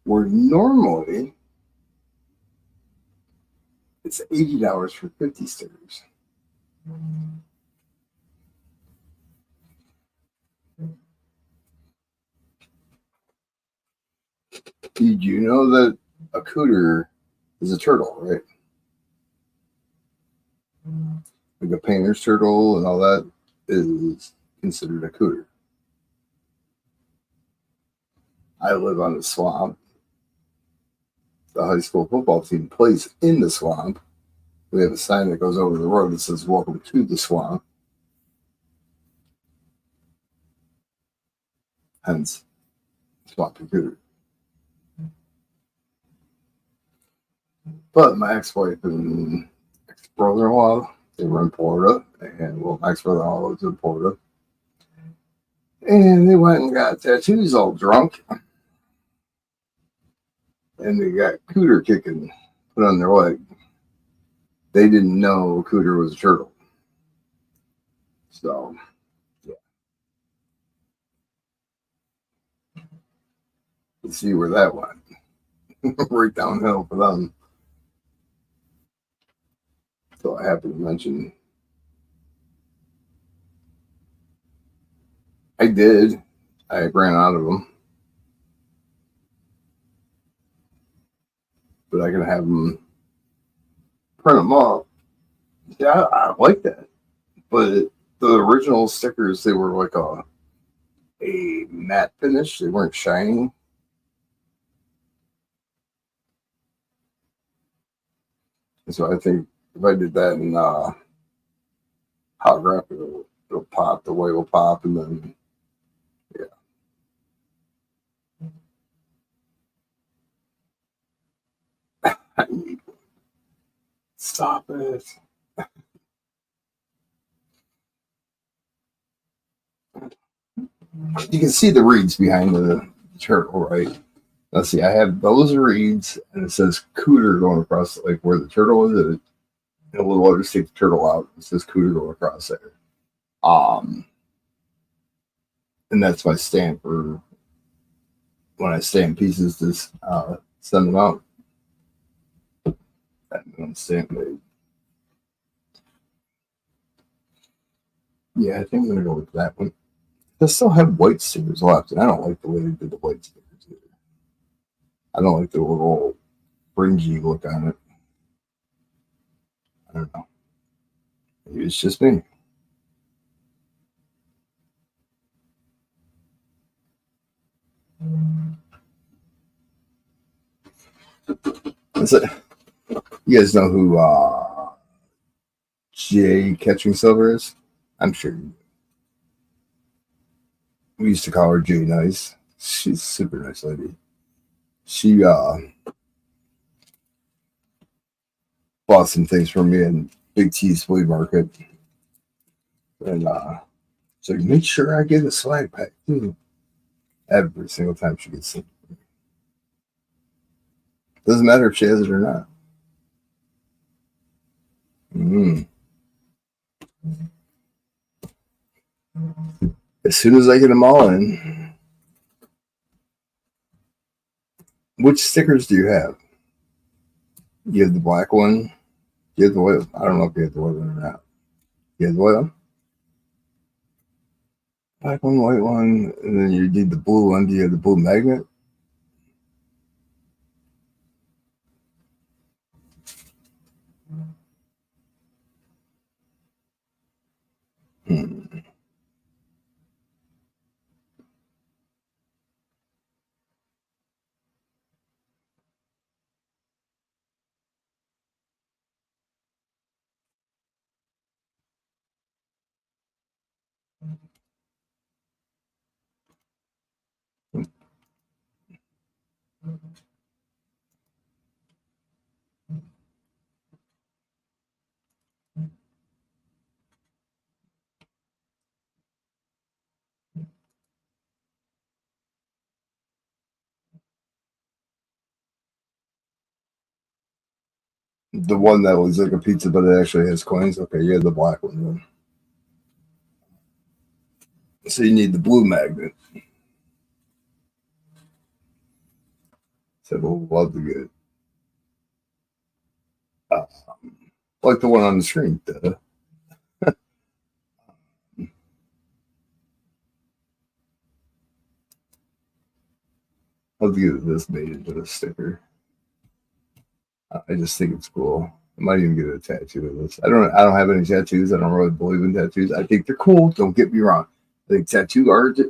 Where normally it's $80 for 50 stickers. Did you know that a cooter is a turtle, right? Like a painter's turtle and all that is considered a cooter. I live on the swamp. The high school football team plays in the swamp. We have a sign that goes over the road that says "Welcome to the swamp." Hence, swampy cooter. But my ex-wife and ex-brother-in-law, they were in Florida, and well, my ex-brother-in-law was in Florida, and they went and got tattoos all drunk, and they got cooter kicking put on their leg. They didn't know cooter was a turtle, so yeah, let's see where that went. Right downhill for them. So I have to mention, I did. I ran out of them, but I can have them print them up. Yeah, I like that. But the original stickers, they were like a matte finish. They weren't shiny. And so I think if I did that in holographic, it'll pop. The way will pop, and then yeah. Stop it. You can see the reeds behind the turtle, right? Let's see. I have those reeds, and it says cooter going across, like where the turtle is. And a little water to take the turtle out. It says cooter going across there. Um, and that's my stamp for when I stamp pieces to send them out. And stamp made. Yeah, I think I'm gonna go with that one. They still have white stickers left, and I don't like the way they did the white stickers either. I don't like the little fringy look on it. I don't know. Maybe it's just me. That's it. You guys know who Jay Catching Silver is? I'm sure we used to call her Jay Nice. She's a super nice lady. She bought some things from me in Big T's flea market, and so make sure I get a swag pack too. Every single time she gets it, doesn't matter if she has it or not. Mm. As soon as I get them all in, which stickers do you have? You have the black one. You have the white. I don't know if you have the white one or not. You have the white one, black one, white one, and then you need the blue one. Do you have the blue magnet? Hmm. The one that looks like a pizza, but it actually has coins. Okay, you have the black one then. So you need the blue magnet. So we'll love to get like the one on the screen. Love to get this made into a sticker. I just think it's cool. I might even get a tattoo of this. I don't have any tattoos. I don't really believe in tattoos. I think they're cool. Don't get me wrong. I think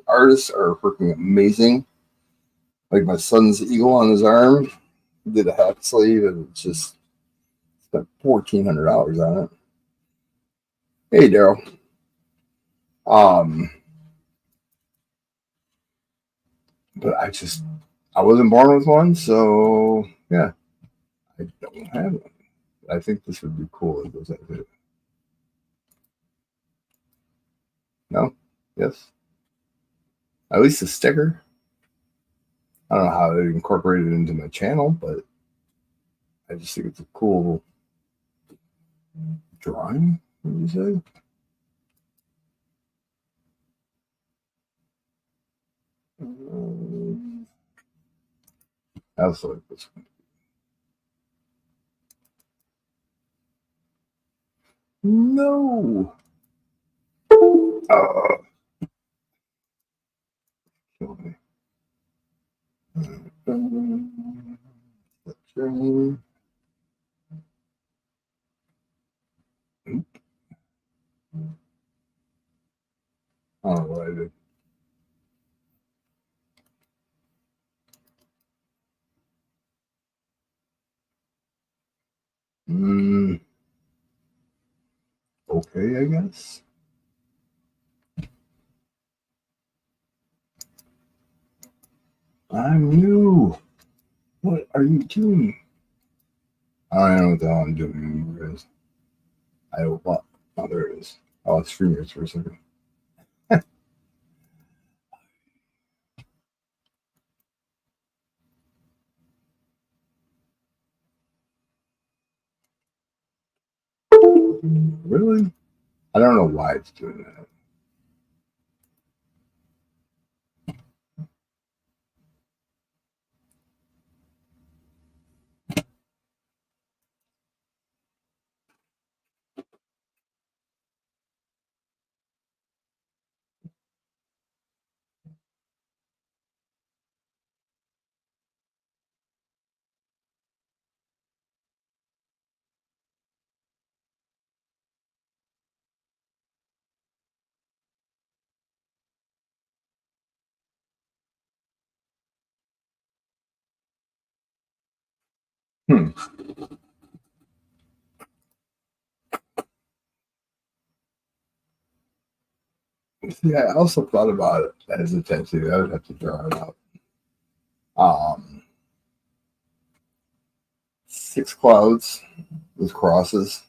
artists are freaking amazing. Like my son's eagle on his arm, did a half sleeve, and it's just spent $1,400 on it. Hey, Daryl. Um, but I wasn't born with one, so yeah, I don't have one. I think this would be cool if it was like it. No? Yes? At least a sticker. I don't know how to incorporate it into my channel, but I just think it's a cool drawing. What did you say? I also like this one. No. Kill me. I don't know what I did. Okay, I guess. I'm new. What are you doing? I don't know what the hell I'm doing anymore, guys. I don't what? Oh, there it is. Oh, it's streamers for a second. Really? I don't know why it's doing that. Hmm. Yeah, I also thought about it as a tattoo. I would have to draw it out. Um, 6 clouds with crosses,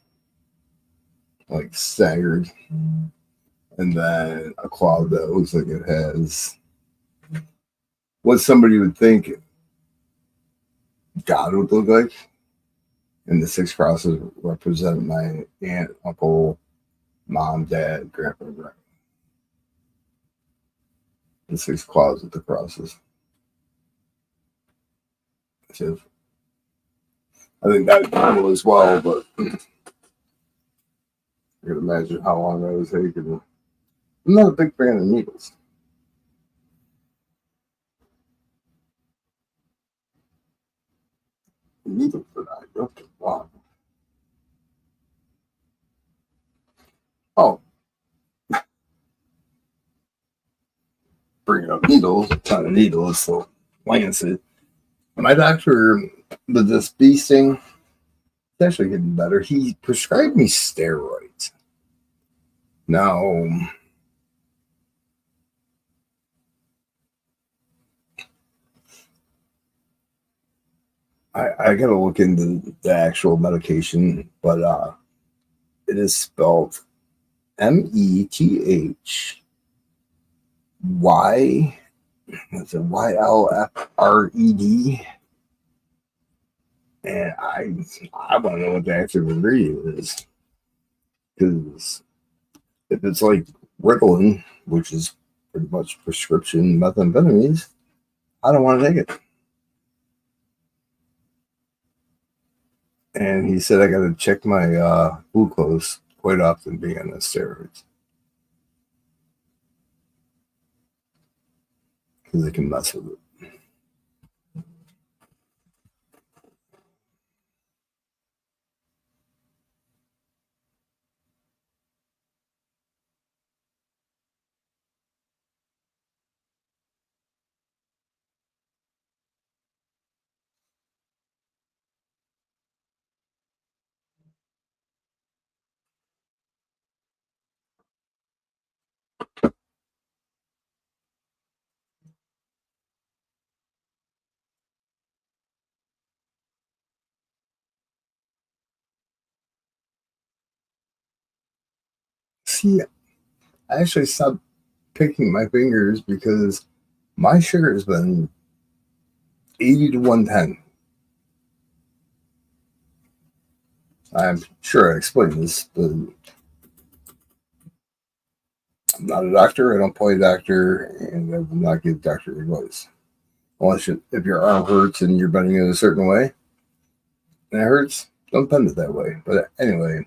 like staggered, and then a cloud that looks like it has what somebody would think God would look like. And the 6 crosses represent my aunt, uncle, mom, dad, grandpa, grandma. The 6 clouds with the crosses. So I think that's cool as well, but I can imagine how long that was taking. I'm not a big fan of needles. Needles are not good to walk. Oh, bringing up needles, a ton of needles, so Lancet. My doctor, with this bee sting, it's actually getting better. He prescribed me steroids. Now, I got to look into the actual medication, but it is spelled METHY. It's a YLFRED. And I want to know what the active ingredient is, because if it's like Ritalin, which is pretty much prescription methamphetamines, I don't want to take it. And he said I got to check my glucose quite often being on the steroids because it can mess with it. See, I actually stopped picking my fingers because my sugar has been 80 to 110. I'm sure I explained this, but I'm not a doctor. I don't play doctor, and I will not give doctor advice. Unless if your arm hurts and you're bending it a certain way and it hurts, don't bend it that way. But anyway,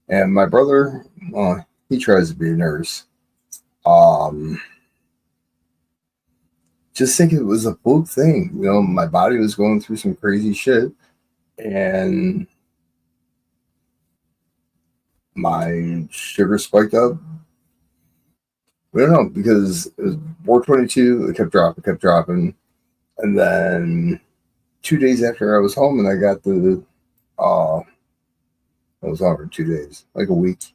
and my brother, well, he tries to be a nurse. Um, just think it was a fluke thing. My body was going through some crazy shit, and my sugar spiked up. We don't know because it was 422. It kept dropping, and then 2 days after I was home, and I got I was on for 2 days, like a week.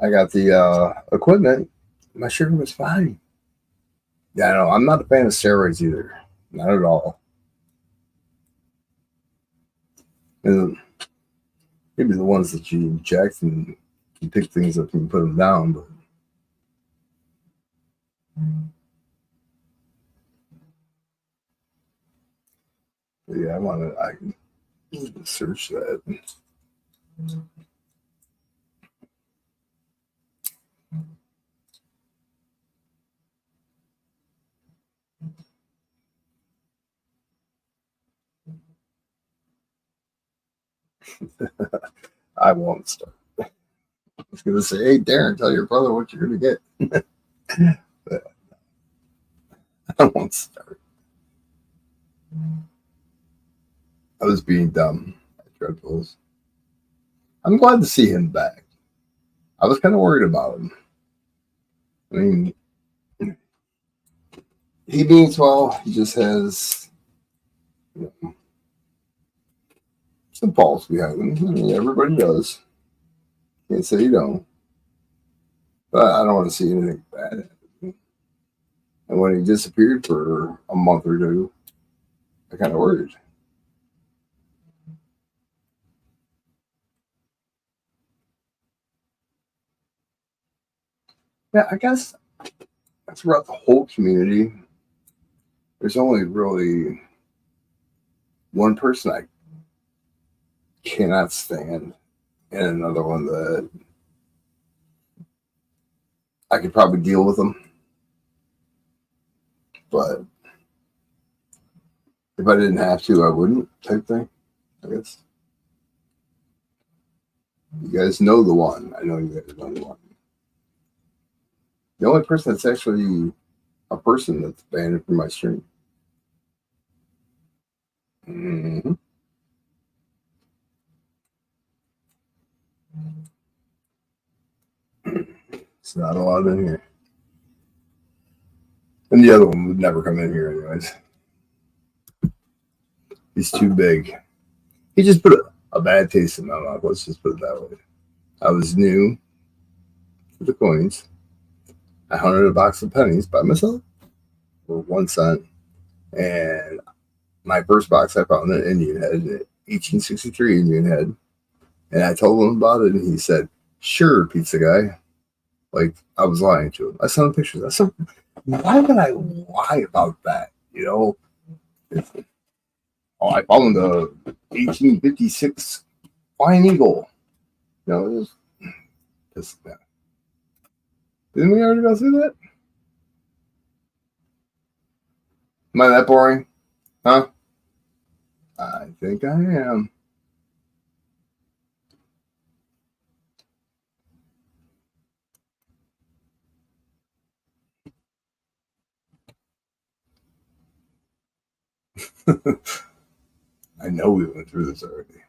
I got the equipment. My sugar was fine. Yeah, no, I'm not a fan of steroids either. Not at all. And maybe the ones that you inject and you pick things up and put them down, but yeah, I can search that. I won't start. I was gonna say, hey Darren, tell your brother what you're gonna get. But I won't start. I was being dumb at Red Bulls. I'm glad to see him back. I was kind of worried about him. I mean, he means well. He just has some faults behind him. I mean, everybody does. Can't say you don't. But I don't want to see anything bad happen. And when he disappeared for a month or two, I kind of worried. Yeah, I guess throughout the whole community, there's only really one person I cannot stand, and another one that I could probably deal with them. But if I didn't have to, I wouldn't, type thing. I guess you guys know the one. I know you guys know the one. The only person that's actually a person that's banned from my stream. Mm-hmm. It's not allowed in here. And the other one would never come in here, anyways. He's too big. He just put a bad taste in my mouth. Let's just put it that way. I was new to the coins. I hunted a box of pennies by myself for 1 cent. And my first box I found an Indian head, an 1863 Indian head. And I told him about it, and he said, "Sure, pizza guy." Like I was lying to him. I sent him pictures. I said, "Why would I lie about that?" Oh, I found the 1856 Flying Eagle. You know, it was just that. Didn't we already go through that? Am I that boring? Huh? I think I am. I know we went through this already.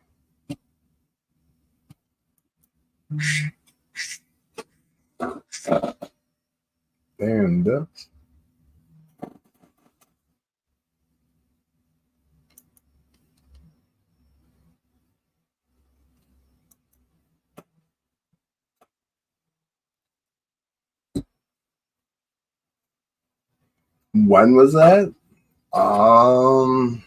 Damn ducks. When was that? Um,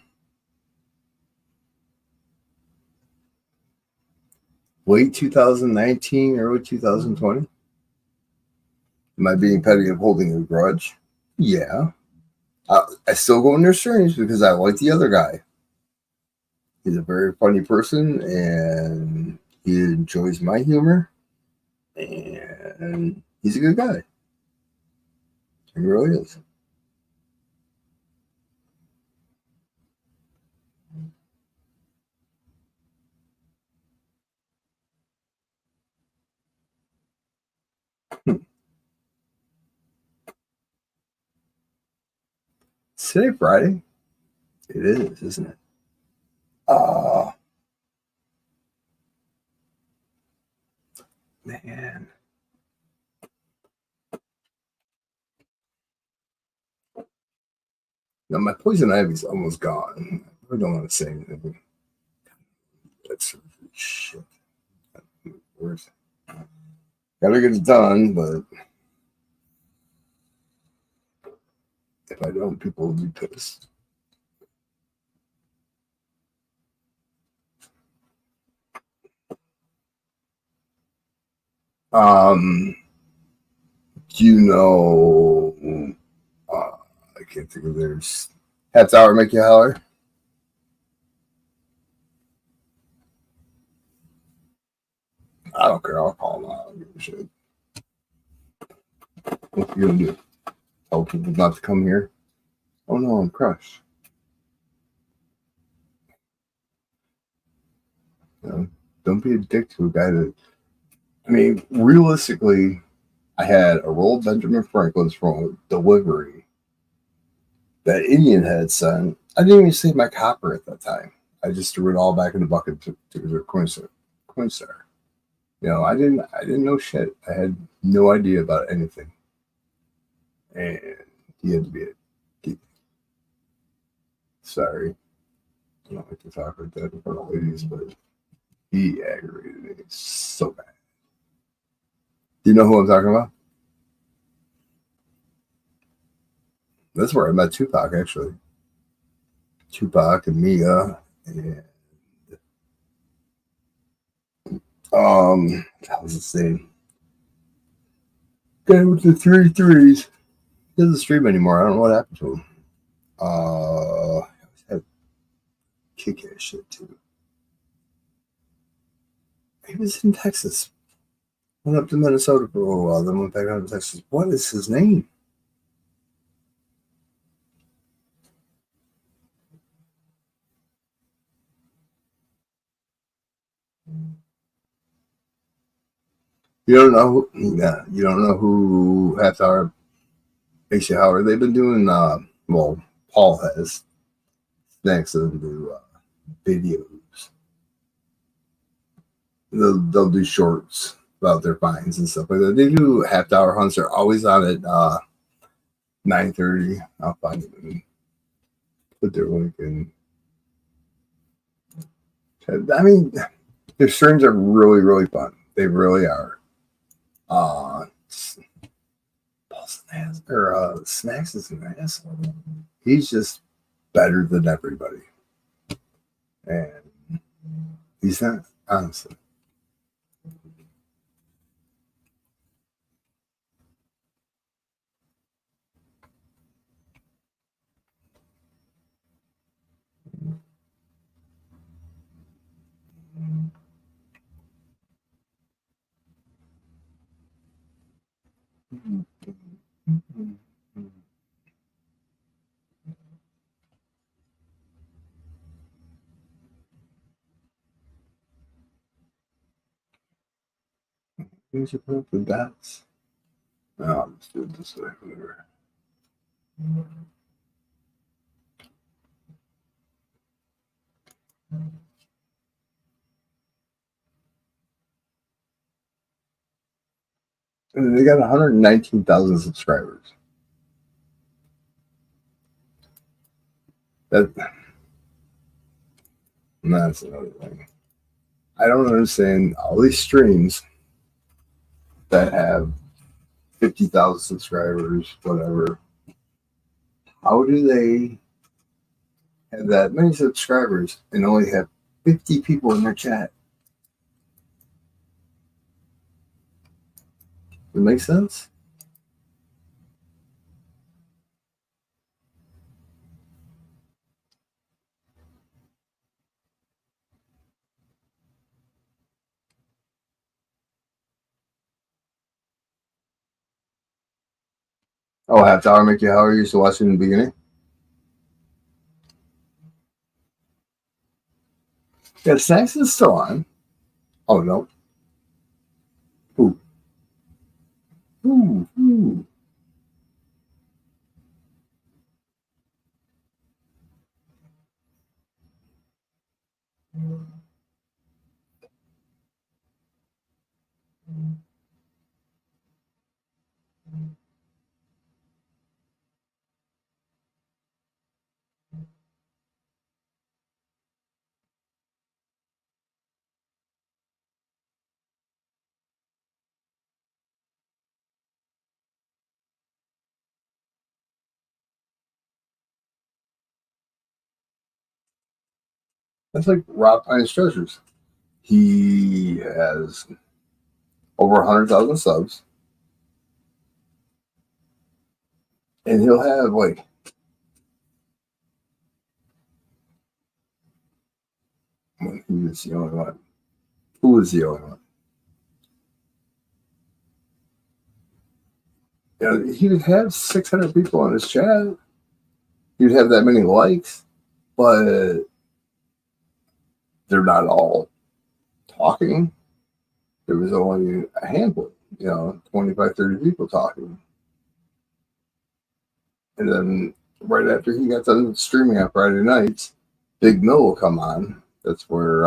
Late 2019, early 2020. Am I being petty of holding a grudge? Yeah. I still go in their streams because I like the other guy. He's a very funny person and he enjoys my humor and he's a good guy. He really is. Is today Friday? It is, isn't it? Uh, Man. Now my poison ivy's almost gone. I don't want to say anything. That's shit. Worse. Gotta get it done, but if I don't, people will be pissed. Um, do you know? I can't think of theirs. Half hour make you holler. I don't care. I'll call them out. I don't give a shit. What you gonna do? Tell people not to come here? Oh no, I'm crushed. You know, don't be a dick to a guy that. I mean, realistically, I had a roll of Benjamin Franklin's from delivery that Indian had sent. I didn't even save my copper at that time. I just threw it all back in the bucket to the Coinstar. You know, I didn't know shit. I had no idea about anything, and he had to be a sorry. I don't like to talk like that in front of ladies, but he aggravated me so bad. Do you know who I'm talking about? That's where I met Tupac, actually. Tupac and Mia, and that was his name. Guy with the three threes. He doesn't stream anymore. I don't know what happened to him. He had kick ass shit too. He was in Texas. Went up to Minnesota for a little while, then went back down to Texas. What is his name? You don't know who? Yeah, you don't know who Half Hour makes you holler. They've been doing. Well, Paul has. Next, they'll do videos. They'll do shorts about their finds and stuff like that. They do Half Hour hunts. They're always on at 9:30. I'll find them and put their link in. I mean, their streams are really, really fun. They really are. Uh, Paul Snacks is an asshole. He's just better than everybody, and he's not honestly. Where's your put the dots? No, I'll just do it this way. Whatever. And they got 119,000 subscribers. That's another thing. I don't understand all these streams that have 50,000 subscribers, whatever. How do they have that many subscribers and only have 50 people in their chat? Does it make sense? Oh, half hour make you how you used to watch it in the beginning? Yeah, Snacks is still on. Oh, no. Ooh. Ooh. Ooh. That's like Rob Pine's Treasures. He has over 100,000 subs, and he'll have like when he was the only one. Who was the only one? You know, he would have 600 people on his chat. He'd have that many likes, but they're not all talking. There was only a handful, 25, 30 people talking. And then right after he got done streaming on Friday nights, Big Mill will come on. That's where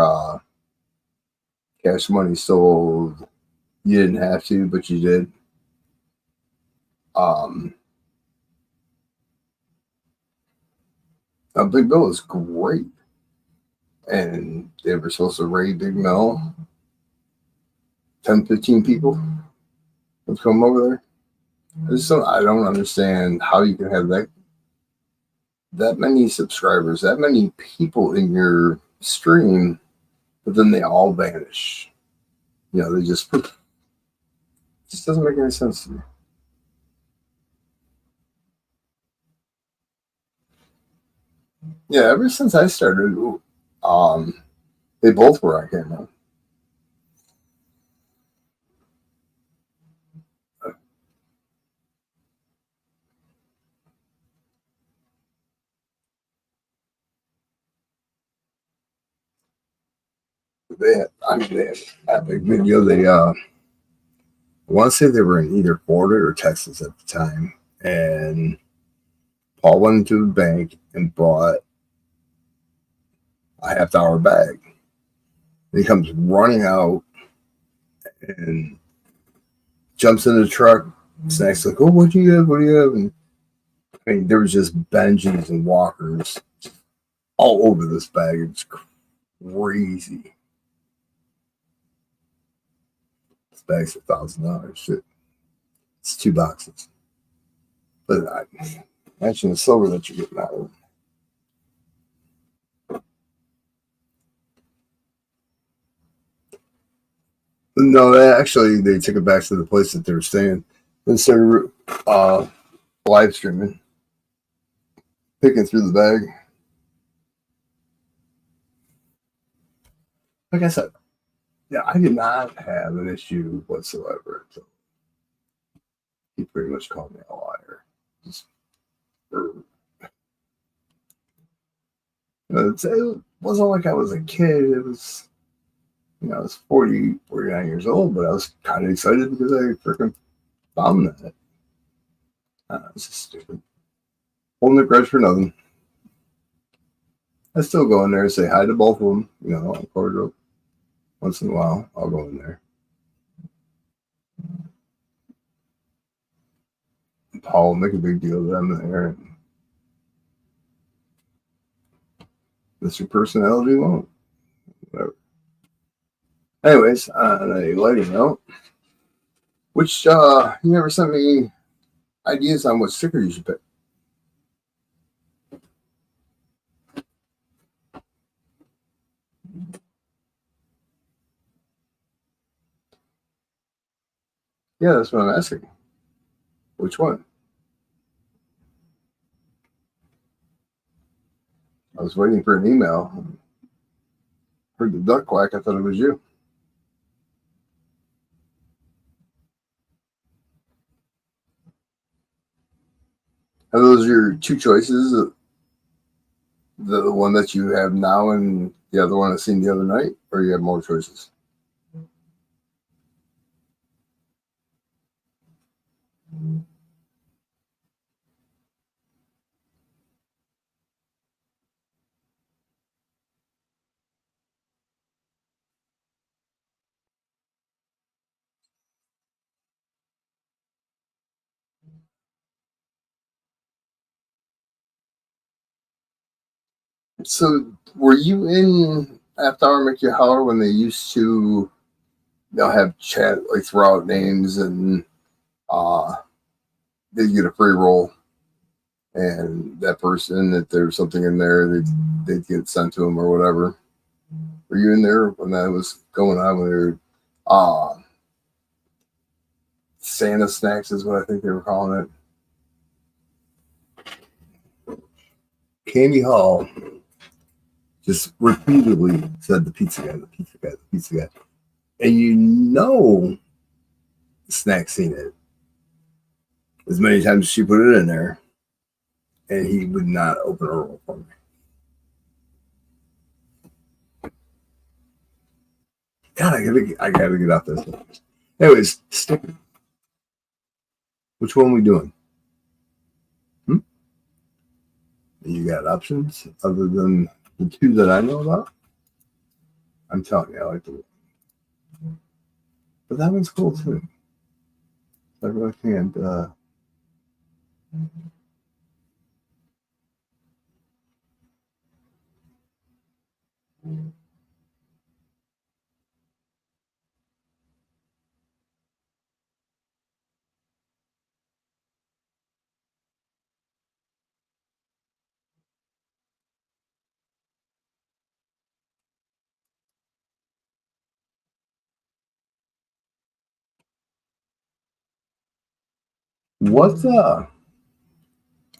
Cash Money sold. You didn't have to, but you did. Um, Big Mill is great. And they were supposed to raid Big Mill. 10, 15 people would come over there. I don't understand how you can have that many subscribers, that many people in your stream, but then they all vanish. They just doesn't make any sense to me. Yeah, ever since I started, they both were on camera. They had epic video. I want to say they were in either Florida or Texas at the time, and Paul went into the bank and bought a half-hour bag. And he comes running out and jumps in the truck. Snacks like, "Oh, what do you have? What do you have?" And I mean, there was just Benjis and Walkers all over this bag. It's crazy. This bag's $1,000. Shit, it's 2 boxes. But I imagine the silver that you're getting out of it. No, they took it back to the place that they were staying and started live streaming, picking through the bag. Like I said, yeah, I did not have an issue whatsoever. So he pretty much called me a liar. Just, it wasn't like I was a kid. It was, I was 49 years old, but I was kind of excited because I freaking found that. It's just stupid. Holding a grudge for nothing. I still go in there and say hi to both of them, on corridor. Once in a while, I'll go in there. Paul make a big deal of them there. And Mr. Personality won't. Whatever. Anyways, on a lighter note, which you never sent me ideas on what sticker you should pick. Yeah, that's what I'm asking. Which one? I was waiting for an email. Heard the duck quack. I thought it was you. Are those your two choices? The one that you have now and the other one I seen the other night, or you have more choices? So, were you in After Hour Make You Holler when they used to, have chat like throw out names and they get a free roll, and that person, if there's something in there, they'd get sent to them or whatever. Were you in there when that was going on? When they were, Santa snacks is what I think they were calling it. Candy Hall just repeatedly said the pizza guy, the pizza guy, the pizza guy. And Snack seen it as many times as she put it in there, and he would not open a roll for me. God, I gotta get out this one. Anyways, sticker. Which one are we doing? You got options other than the two that I know about? I'm telling you, I like the one. But that one's cool too. I really can't.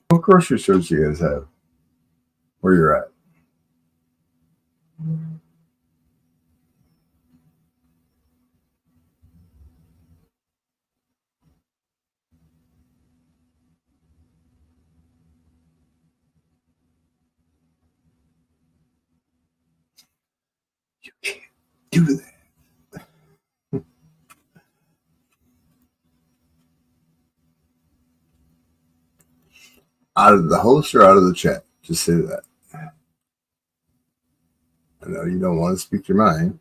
What grocery stores do you guys have where you're at? You can't do that. Out of the host or out of the chat? Just say that. I know you don't want to speak your mind.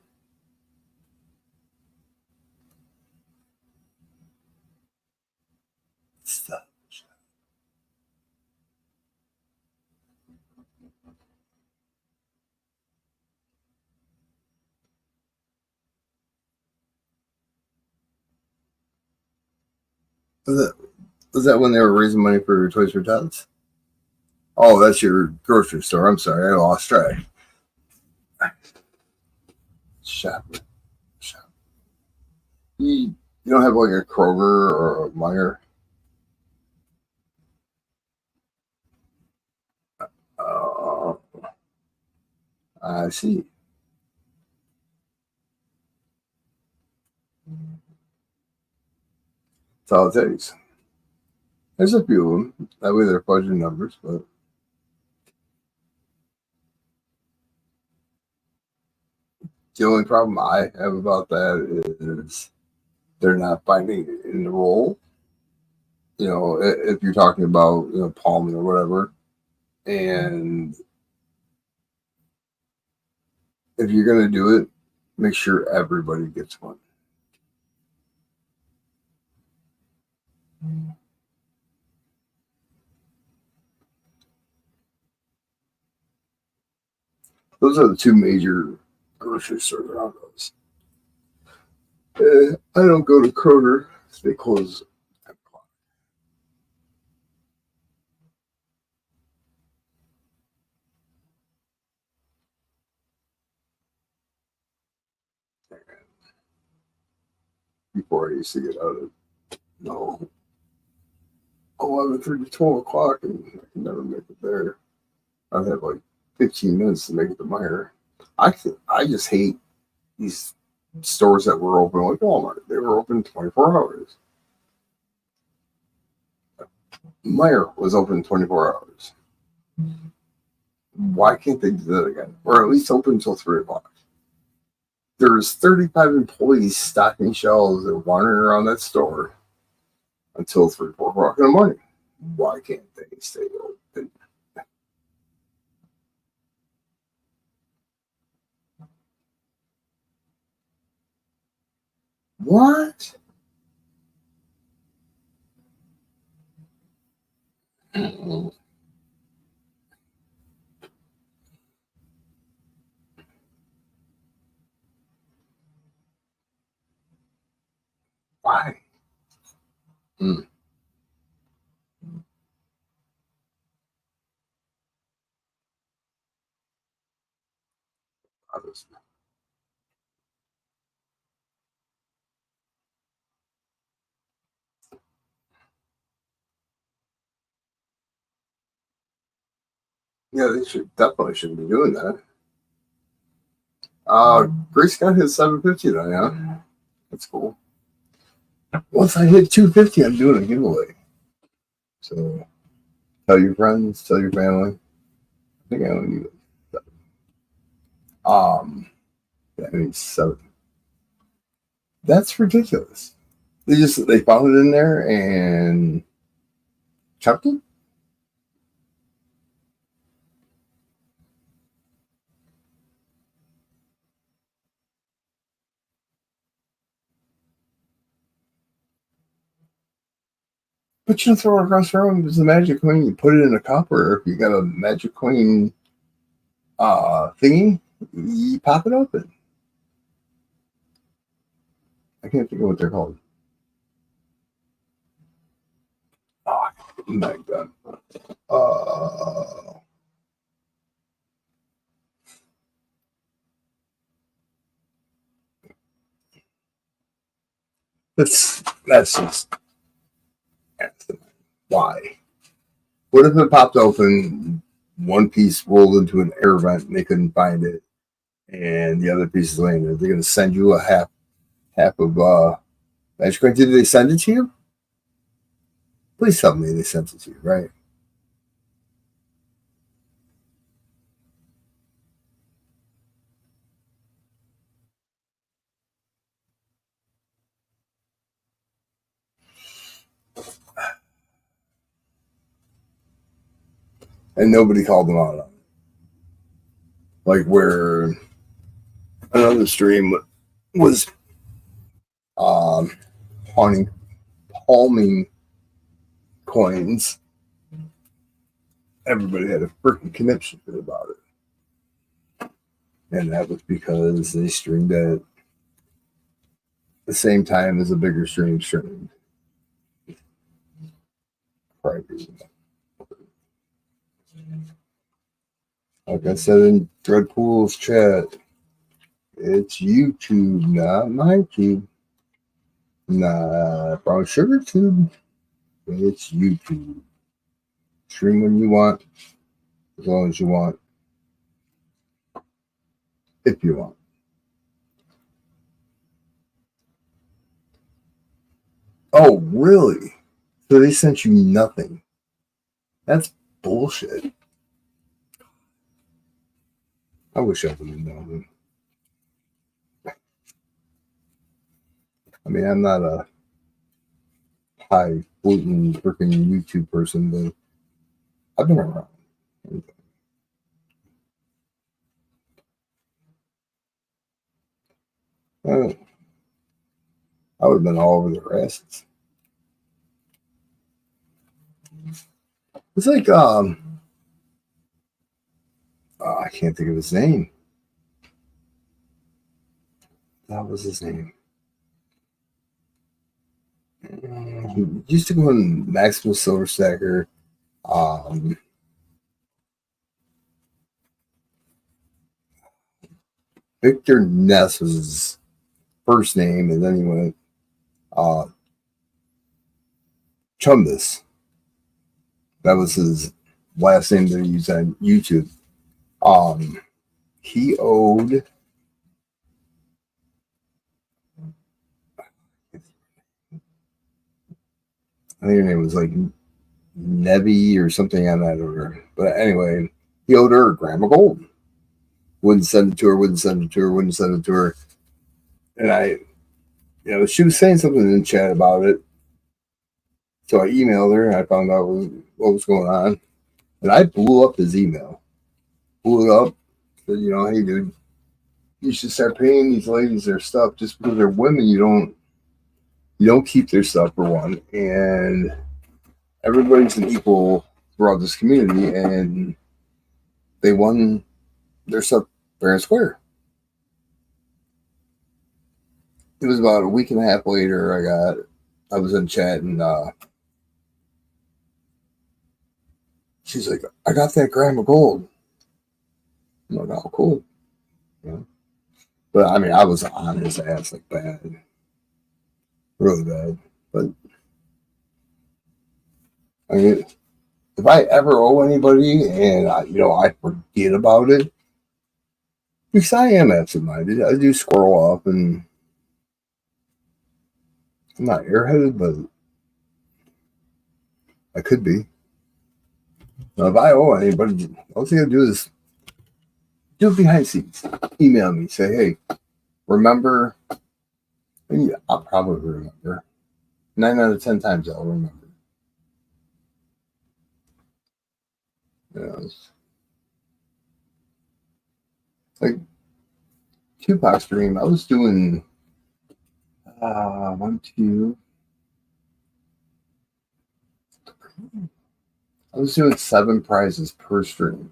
Stop. Was that when they were raising money for Toys for Tots? Oh, that's your grocery store. I'm sorry, I lost track. Shop. You don't have like a Kroger or a Meyer? Uh, I see. That's all it takes. There's a few of them. That way they're fudging numbers, but the only problem I have about that is they're not finding it in the role. You know, if you're talking about palming or whatever, and if you're gonna do it, make sure everybody gets one. Those are the two major grocery stores around us. I don't go to Kroger. They close at 10 o'clock. Before I used to get out at 11:30, 12 o'clock, and I can never make it there. I'd have like 15 minutes to make it to Meyer. I just hate these stores that were open like Walmart. They were open 24 hours. Meyer was open 24 hours. Why can't they do that again? Or at least open until 3 o'clock. There's 35 employees stocking shelves and wandering around that store until 3, 4 o'clock in the morning. Why can't they stay open? What? Why? Hmm. Yeah, they shouldn't be doing that. Grace got his 750 now, yeah. That's cool. Once I hit 250, I'm doing a giveaway. So tell your friends, tell your family. I think I only need 7. Yeah, I need 7. That's ridiculous. They found it in there and chucked it. But you don't throw it across the room. It's a magic queen. You put it in a cup, or if you got a magic queen thingy, you pop it open. I can't think of what they're called. Oh my god. Uh, that's just why. What if it popped open, one piece rolled into an air vent and they couldn't find it, and the other piece is laying there? They're gonna send you a half of magic queen. Did they send it to you? Please tell me they sent it to you, right? And nobody called them out on it. Like where another stream was um haunting palming coins. Everybody had a freaking connection about it. And that was because they streamed at the same time as a bigger stream streamed. Crazy. Like I said in Dreadpool's chat, it's YouTube, not my tube. Not Brown Sugar Tube. It's YouTube. Stream when you want, as long as you want, if you want. Oh, really? So they sent you nothing. That's bullshit. I wish I would have known. I mean, I'm not a highfalutin freaking YouTube person, but I've been around. I would have been all over their asses. It's like I can't think of his name. That was his name. He used to go in Maxwell Silver Stacker. Um, Victor Ness was his first name, and then he went uh, Chumbus. That was his last name that he used on YouTube. He owed, I think her name was like Nevi or something on that order. But anyway, he owed her a gram of gold. Wouldn't send it to her, wouldn't send it to her, wouldn't send it to her. And she was saying something in the chat about it. So I emailed her and I found out what was going on. And I blew up his email. Blew it up. Said, hey, dude, you should start paying these ladies their stuff just because they're women. You don't keep their stuff for one. And everybody's an equal throughout this community. And they won their stuff fair and square. It was about a week and a half later. I was in chat and she's like, I got that gram of gold. I'm like, oh, cool. But I mean, I was on his ass like bad, really bad. But I mean, if I ever owe anybody and I forget about it, because I am absent-minded, I do squirrel up, and I'm not airheaded, but I could be. Now, if I owe anybody, all you gotta do is do it behind the scenes. Email me, say, hey, remember? And I'll probably remember. 9 out of 10 times I'll remember. It's like Tupac stream. I was doing 1, 2. I was doing 7 prizes per stream,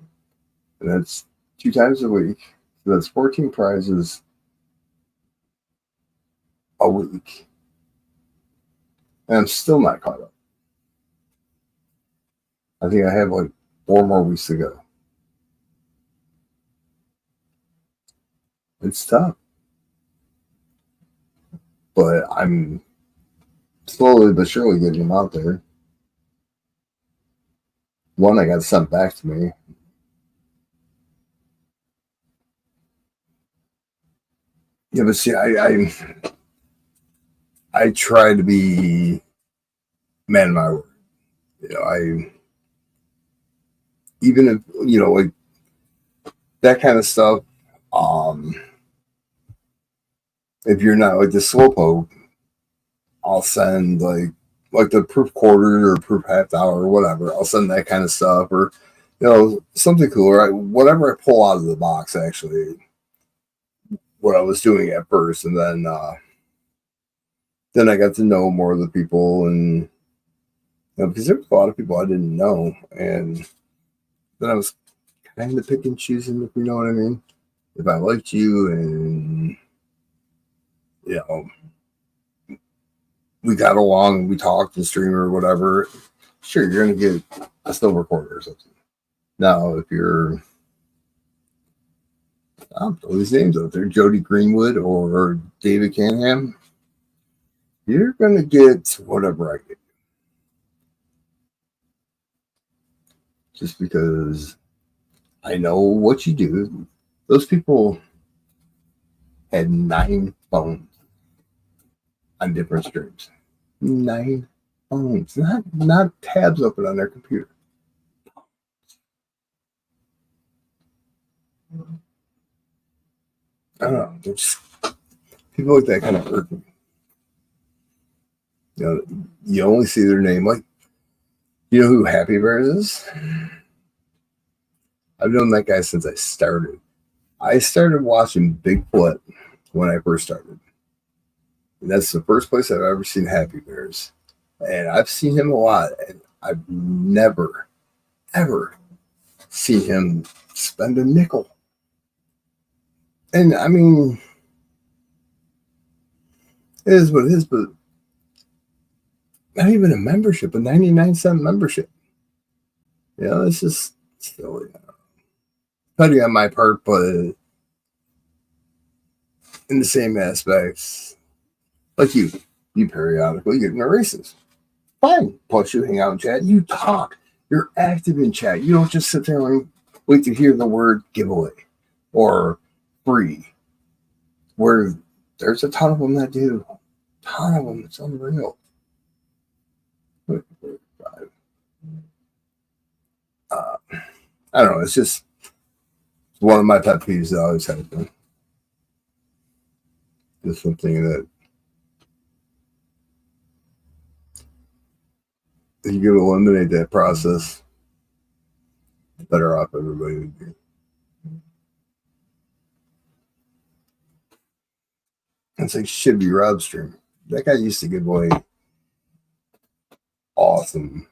and that's 2 times a week. So that's 14 prizes a week, and I'm still not caught up. I think I have like 4 more weeks to go. It's tough, but I'm slowly but surely getting them out there. One I got sent back to me. Yeah, but see, I try to be man of my word. Even if like that kind of stuff. If you're not like the slowpoke, I'll send like the proof quarter or proof half hour or whatever. I'll send that kind of stuff, or something cooler. Whatever I pull out of the box, actually, what I was doing at first, and then I got to know more of the people, and because there was a lot of people I didn't know, and then I was kind of picking and choosing, if you know what I mean. If I liked you, and we got along and we talked and streamed or whatever, sure, you're gonna get a silver quarter or something. Now, if you're, I'll throw these names out there, Jody Greenwood or David Canham, you're gonna get whatever I get. Just because I know what you do. Those people had 9 phones on different streams. 9 phones, not tabs open on their computer. I don't know. Just, people like that kind of irk me. You know, you only see their name. Like, you know who Happy Bears is? I've known that guy since I started. I started watching Bigfoot when I first started. And that's the first place I've ever seen Happy Bears. And I've seen him a lot. And I've never, ever seen him spend a nickel. And I mean, it is what it is, but not even a membership, a 99-cent membership. You know, it's just silly. Petty on my part, but in the same aspects, like you periodically get into races. Fine. Plus, you hang out in chat, you talk, you're active in chat. You don't just sit there and wait to hear the word giveaway or free, where there's a ton of them that do. A ton of them. It's unreal. I don't know. It's just one of my pet peeves that I always have been. Just something that if you could eliminate that process, the better off everybody would be. It's like should be Rob stream. That guy used to give away awesome,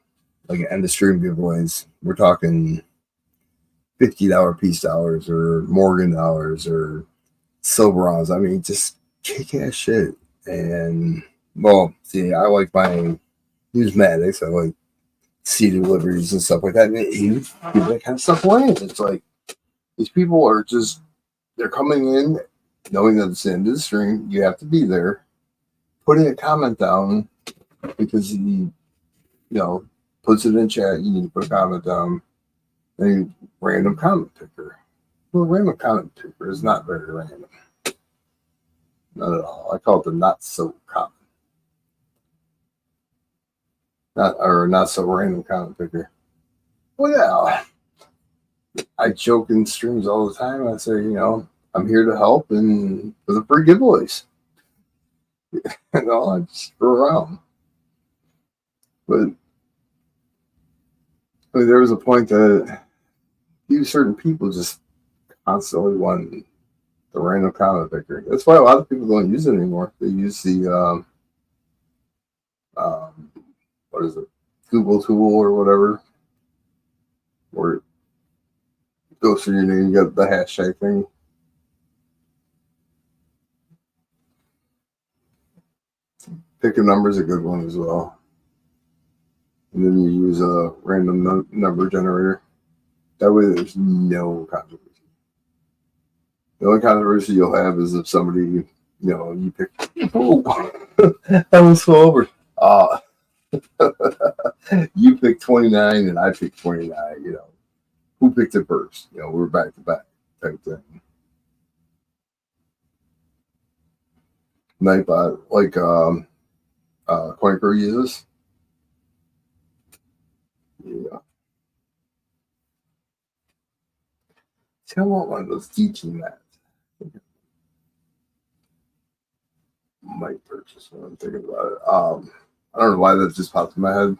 like end of stream giveaways. We're talking $50 piece dollars or Morgan dollars or Silverons. I mean, just kick ass shit. And well, see, I like buying numismatics. I like sea deliveries and stuff like that. And you give that kind of stuff away. It's like these people are just they're coming in knowing that it's the end of the stream. You have to be there, putting a comment down because he, puts it in chat. You need to put a comment down. A random comment picker. Well, random comment picker is not very random. Not at all. I call it the not so common. Not so random comment picker. Well, yeah. I joke in streams all the time. I say, I'm here to help and for the free giveaways. I just screw around. But there was a point that certain people just constantly want the random comment picker. That's why a lot of people don't use it anymore. They use the what is it, Google tool or whatever, where it goes through your name. You got the hashtag thing. Pick a number is a good one as well. And then you use a random number generator. That way there's no controversy. The only controversy you'll have is if somebody, you pick. Oh, I almost fell over. You picked 29 and I picked 29. Who picked it first? We're back to back type thing. Nightbot, like CoinPro uses. Yeah. See, I want one of those DT mats. Might purchase one. I'm thinking about it. I don't know why that just popped in my head.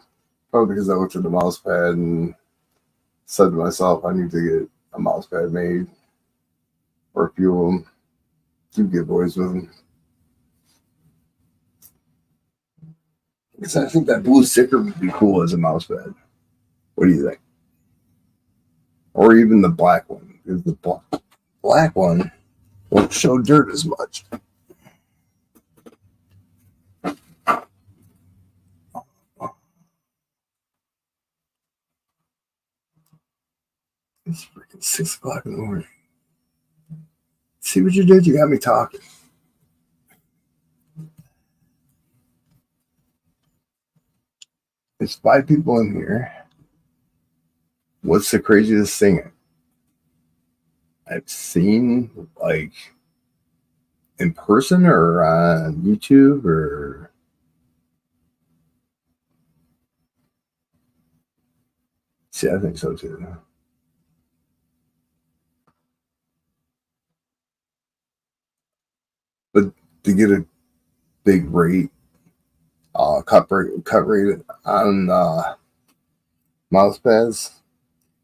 Probably because I looked at the mouse pad and said to myself, I need to get a mouse pad made or a few of them. Do giveaways with them. Because I think that blue sticker would be cool as a mouse pad. What do you think? Or even the black one. Because the black one won't show dirt as much. It's freaking 6 o'clock in the morning. See what you did? You got me talking. There's 5 people in here. What's the craziest thing I've seen, like, in person or on YouTube or See, I think so too. But to get a big rate, cut rate on mouse pads,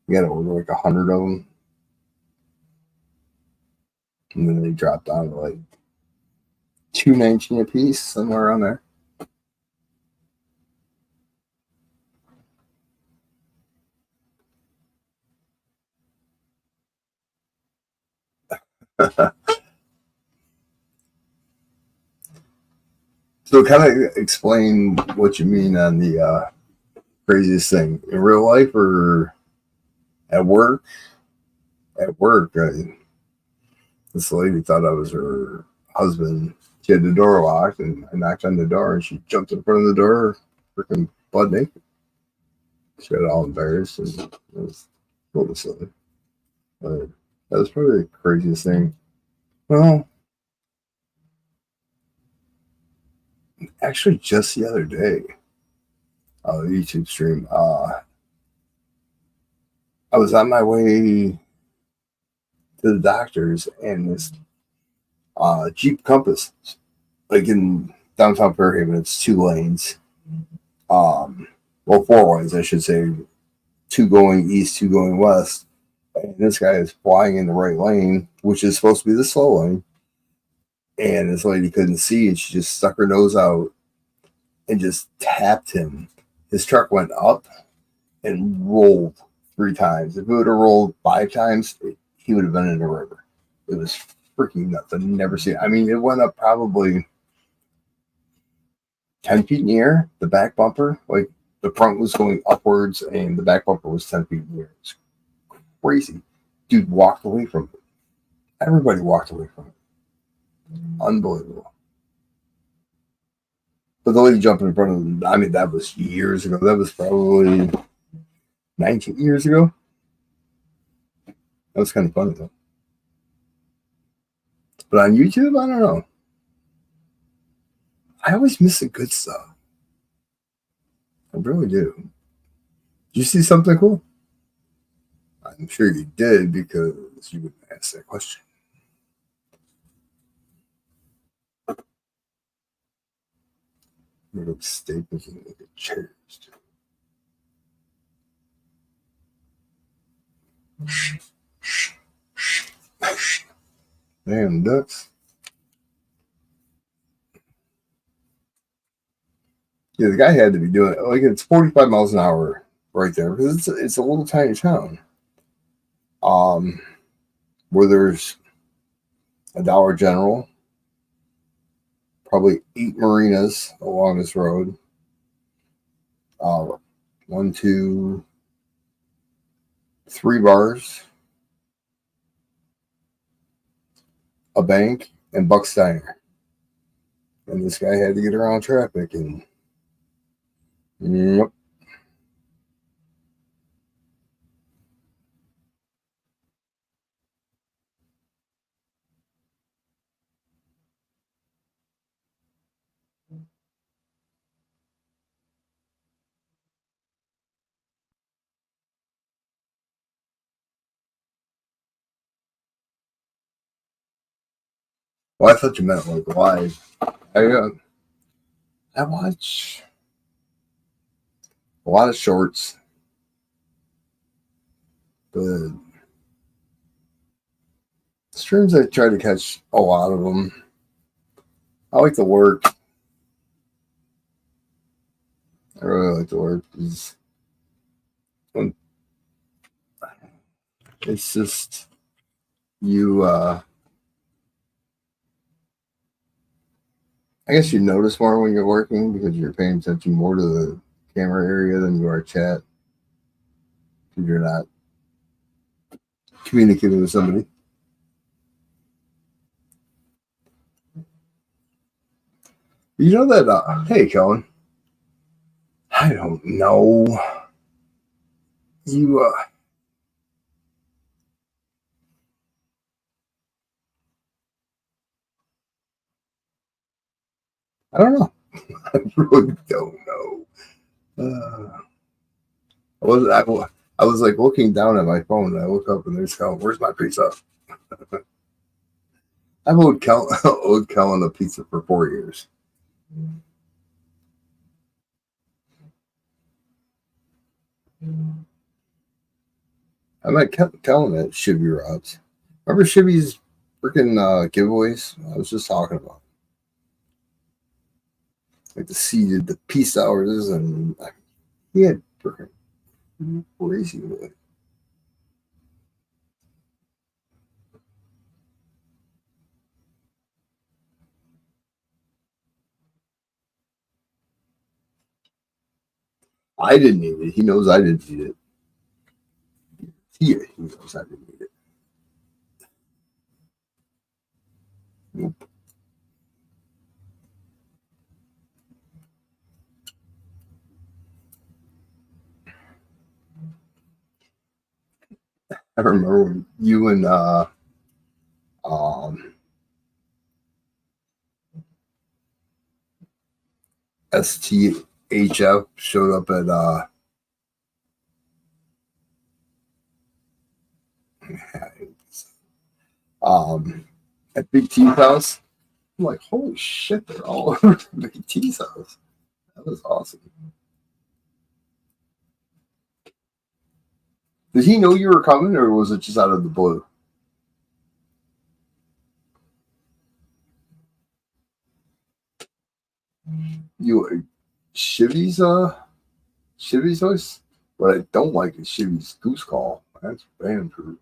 you got to order like 100 of them, and then they drop down to like 219 a piece, somewhere around there. So, kind of explain what you mean on the craziest thing in real life or at work. At work, this lady thought I was her husband. She had the door locked, and I knocked on the door, and she jumped in front of the door, freaking butt naked. She got all embarrassed, and it was a little silly. But that was probably the craziest thing. Well, actually, just the other day, on a YouTube stream, I was on my way to the doctor's, and this Jeep Compass, like in downtown Fairhaven, it's 2 lanes. Well, 4 lanes, I should say. 2 going east, 2 going west. And this guy is flying in the right lane, which is supposed to be the slow lane. And this lady couldn't see, and she just stuck her nose out and just tapped him. His truck went up and rolled 3 times. If it would have rolled 5 times, he would have been in the river. It was freaking nuts. I've never seen it. I mean, it went up probably 10 feet in the air, the back bumper. Like, the front was going upwards, and the back bumper was 10 feet in the air. It's crazy. Dude walked away from it. Everybody walked away from it. Unbelievable. But the lady jumping in front of them, I mean, that was years ago. That was probably 19 years ago. That was kind of funny, though. But on YouTube, I don't know. I always miss the good stuff. I really do. Did you see something cool? I'm sure you did, because you would ask that question. Look at staples and look at chairs, too. Damn ducks. Yeah, the guy had to be doing it. Like, it's 45 miles an hour right there, because it's a little tiny town. Where there's a Dollar General, probably 8 marinas along this road. 1, 2, 3 bars, a bank, and Buck's Diner. And this guy had to get around traffic, and yep. Well, I thought you meant like live. I watch a lot of shorts, but streams I try to catch a lot of them. I like to work. I really like to work because it's just you. I guess you notice more when you're working because you're paying attention more to the camera area than you are chat. Because you're not communicating with somebody. You know that? Hey, Kellen. I don't know. You. I don't know. I really don't know. I was. I was like looking down at my phone and I look up and there's Kellen. Where's my pizza? I've owed Kellen, owed Kellen a pizza for 4 years. I met Kellen at Shibby Rods. Remember Shibby's freaking giveaways I was just talking about? Like the seeded, the peace hours, and he had freaking crazy with it. I didn't need it. He knows I didn't need it. He knows I didn't need it. Nope. I remember when you and um, STHF showed up at Big T's house. I'm like, holy shit, they're all over Big T's house. That was awesome. Did he know you were coming, or was it just out of the blue? You Chivy's voice. What I don't like is Chivy's goose call. That's banned for.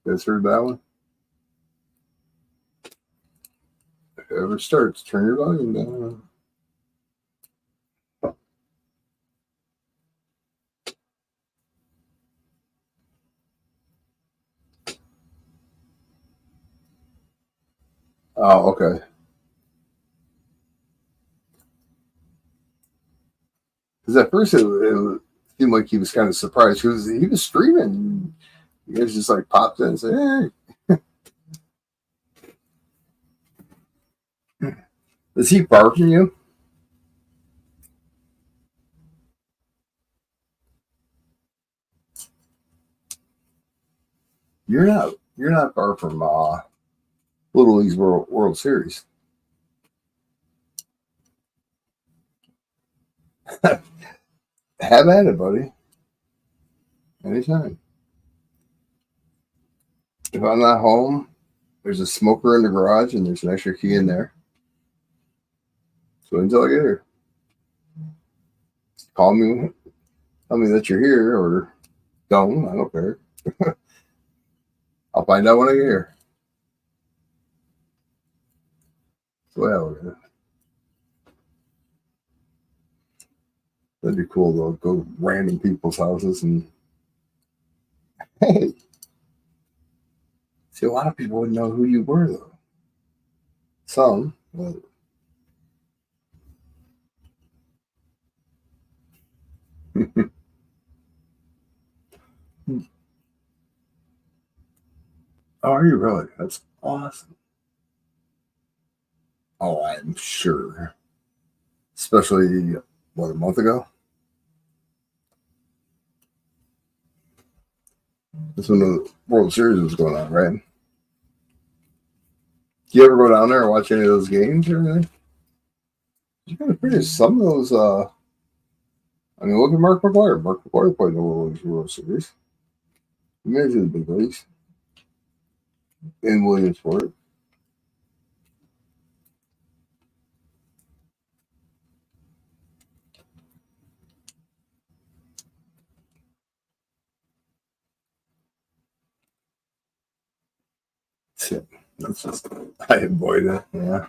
You guys heard that one? If it ever starts, turn your volume down. Oh, okay. Because at first it seemed like he was kind of surprised because he was streaming. You guys just like popped in and said, "Hey, is he far from you?" You're not far from Little League's World Series. Have at it, buddy. Anytime. If I'm not home, there's a smoker in the garage and there's an extra key in there. So until I get here, call me, tell me that you're here, or don't. I don't care. I'll find out when I get here. So yeah, that'd be cool though. Go random people's houses and hey, see, a lot of people wouldn't know who you were though. Some, but oh, are you really? That's awesome. Oh, I'm sure. Especially what, a month ago. That's when the World Series was going on, right? Do you ever go down there and watch any of those games or anything? You gotta figure some of those. I mean, look at Mark McGuire. Mark McGuire played in the World Series. He made it to the big leagues in Williamsport. Shit. That's just, I avoid it. Yeah.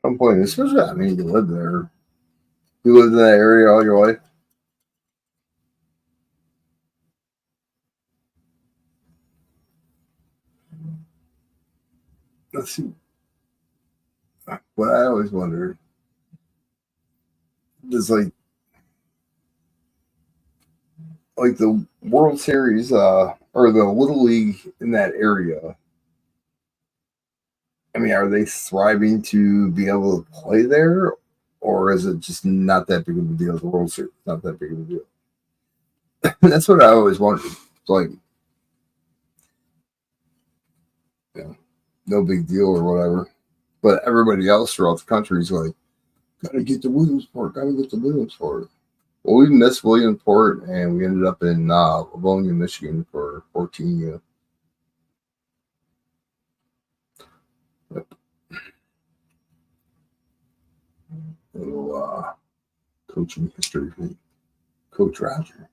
I'm playing, especially, I mean, you live there. You lived in that area all your life. Let's see. What I always wondered is like the World Series, or the Little League in that area. I mean, are they thriving to be able to play there, or is it just not that big of a deal? The World Series not that big of a deal. That's what I always wondered. It's like, you know, no big deal or whatever. But everybody else throughout the country is like, gotta get to Williamsport, gotta get to Williamsport. Well, we missed Williamsport, and we ended up in Livonia, Michigan for 14 years. Yep. A little coaching history for Coach Roger.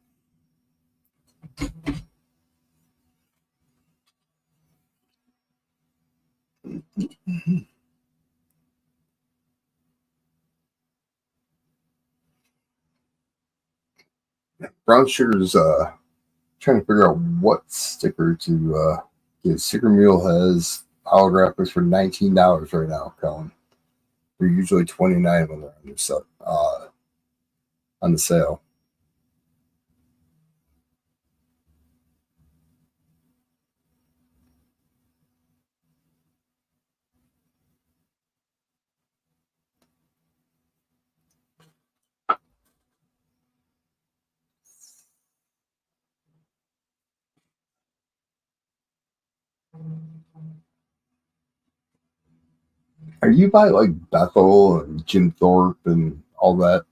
Brown Sugar's trying to figure out what sticker to get. Sticker Mule has holographics for $19 right now, Colin. They're usually 29 when they're on the sale. Are you by like Bethel and Jim Thorpe and all that?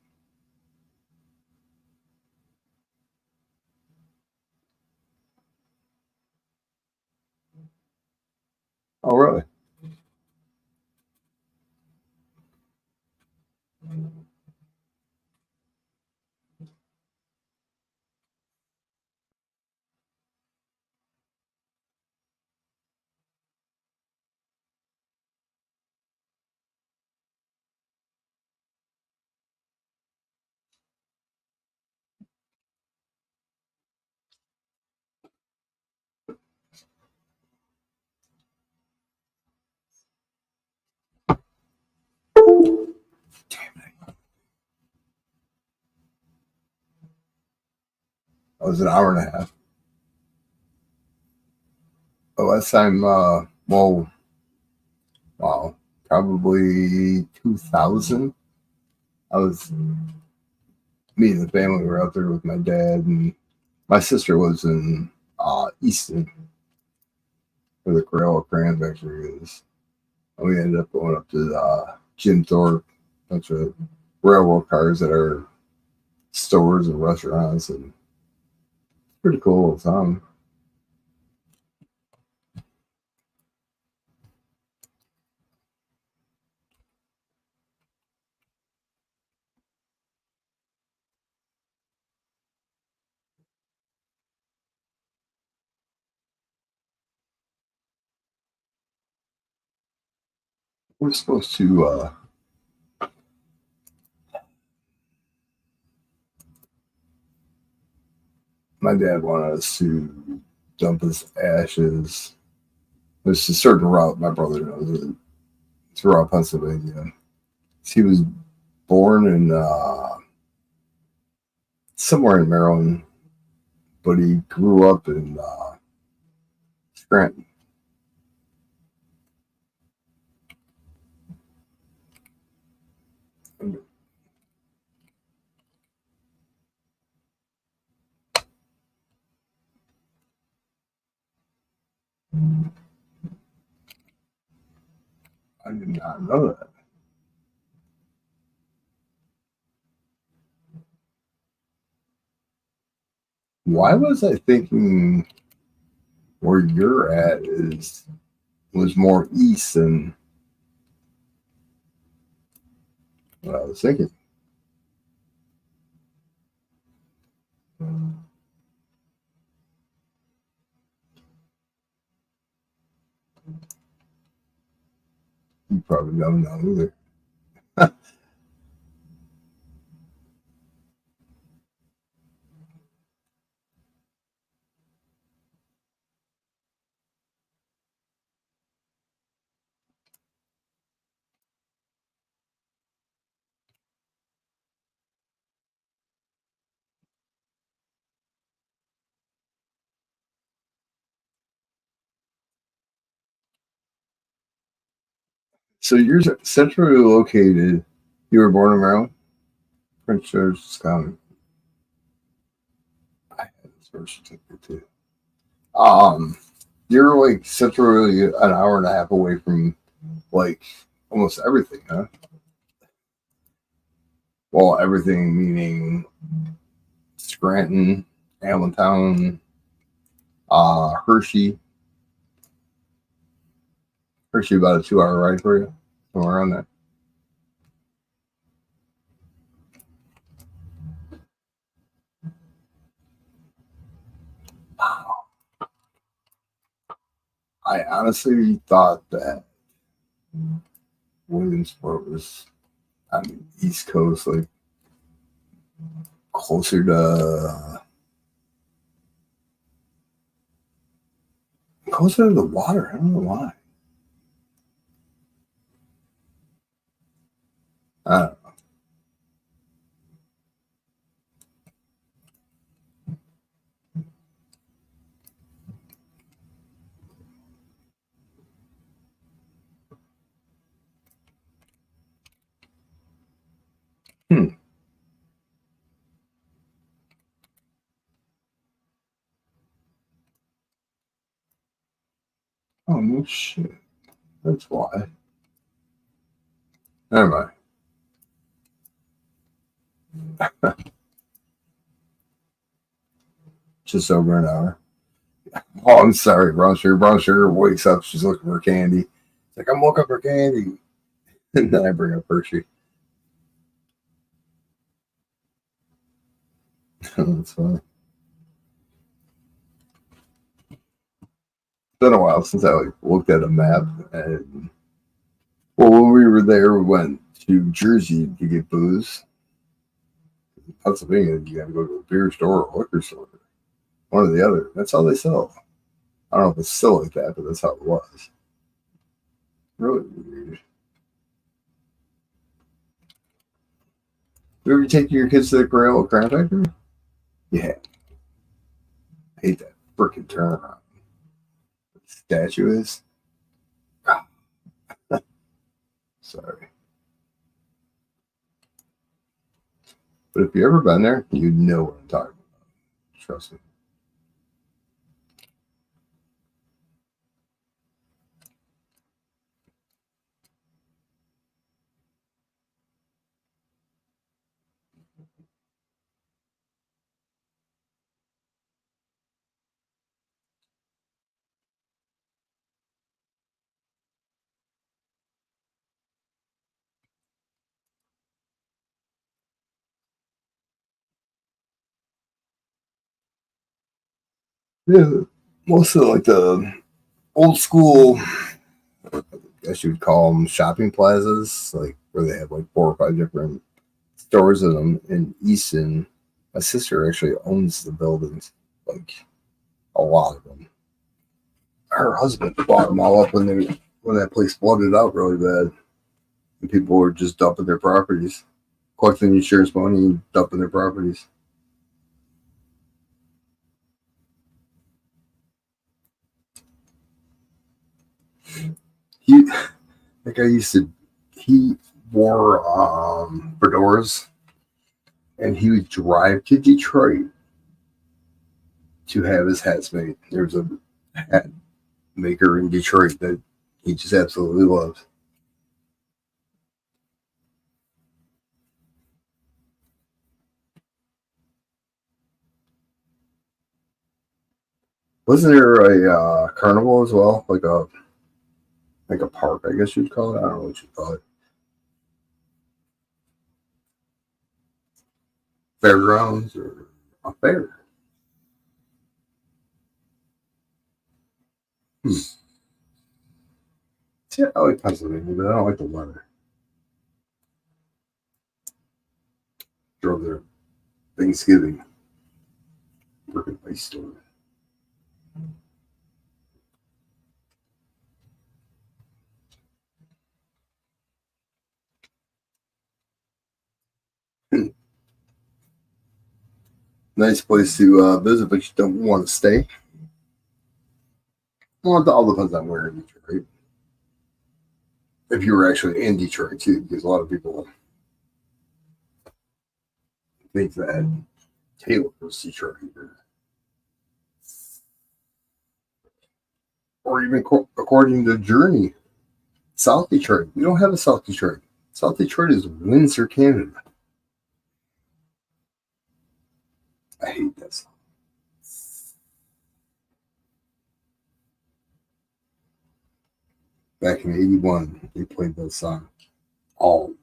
Oh, really? It was an hour and a half. The last time, well, wow, probably 2000. I was Me and the family were out there with my dad, and my sister was in Easton, where the Crayola Crayon Factory is. And we ended up going up to Jim Thorpe, a bunch of railroad cars that are stores and restaurants, and it's pretty cool time. We're supposed to. My dad wanted us to dump his ashes. There's a certain route my brother knows it, throughout Pennsylvania. He was born in somewhere in Maryland, but he grew up in Scranton. I did not know that. Why was I thinking where you're at is was more east than what I was thinking? You probably don't know either. So you're centrally located. You were born in Maryland, Prince George's County. I had this birth certificate too. Um, you're like centrally an hour and a half away from like almost everything, huh? Well, everything meaning Scranton, Allentown, Hershey. Hershey about a 2 hour ride for you, somewhere around there. I honestly thought that Williamsport was on the East Coast, like closer to the water. I don't know why. Uh, hmm. Oh no shit. That's why. Never mind. Just over an hour. Oh, I'm sorry, brown sugar. Brown sugar wakes up. She's looking for candy. It's like I'm looking for candy, and then I bring up Hershey. That's funny. It's been a while since I like looked at a map. And well, when we were there, we went to Jersey to get booze. Pennsylvania, you got to go to a beer store or a liquor store, one or the other. That's how they sell. I don't know if it's still like that, but that's how it was. Really weird. You ever take your kids to the Corral Crown Factory? Yeah. I hate that freaking turnaround. The statue is. Ah, sorry. But if you've ever been there, you know what I'm talking about. Trust me. Yeah, most of like the old school, I guess you would call them shopping plazas, like where they have like 4 or 5 different stores in them in Easton. My sister actually owns the buildings, like a lot of them. Her husband bought them all up when that place flooded out really bad, and people were just dumping their properties, collecting insurance money and dumping their properties. He, that guy used to, he wore fedoras, and he would drive to Detroit to have his hats made. There was a hat maker in Detroit that he just absolutely loves. Wasn't there a carnival as well, like a park? I guess you'd call it. I don't know what you call it. Fairgrounds or a fair. Hmm. See, I like Pennsylvania, but I don't like the weather. Drove there Thanksgiving, freaking ice storm. Nice place to visit, but you don't want to stay. Well, it all depends on where in Detroit. if you were actually in Detroit too, because a lot of people think that Taylor was Detroit, or even according to Journey, South Detroit. We don't have a South Detroit. South Detroit is Windsor, Canada. I hate that song. Back in '81, they played that song all over.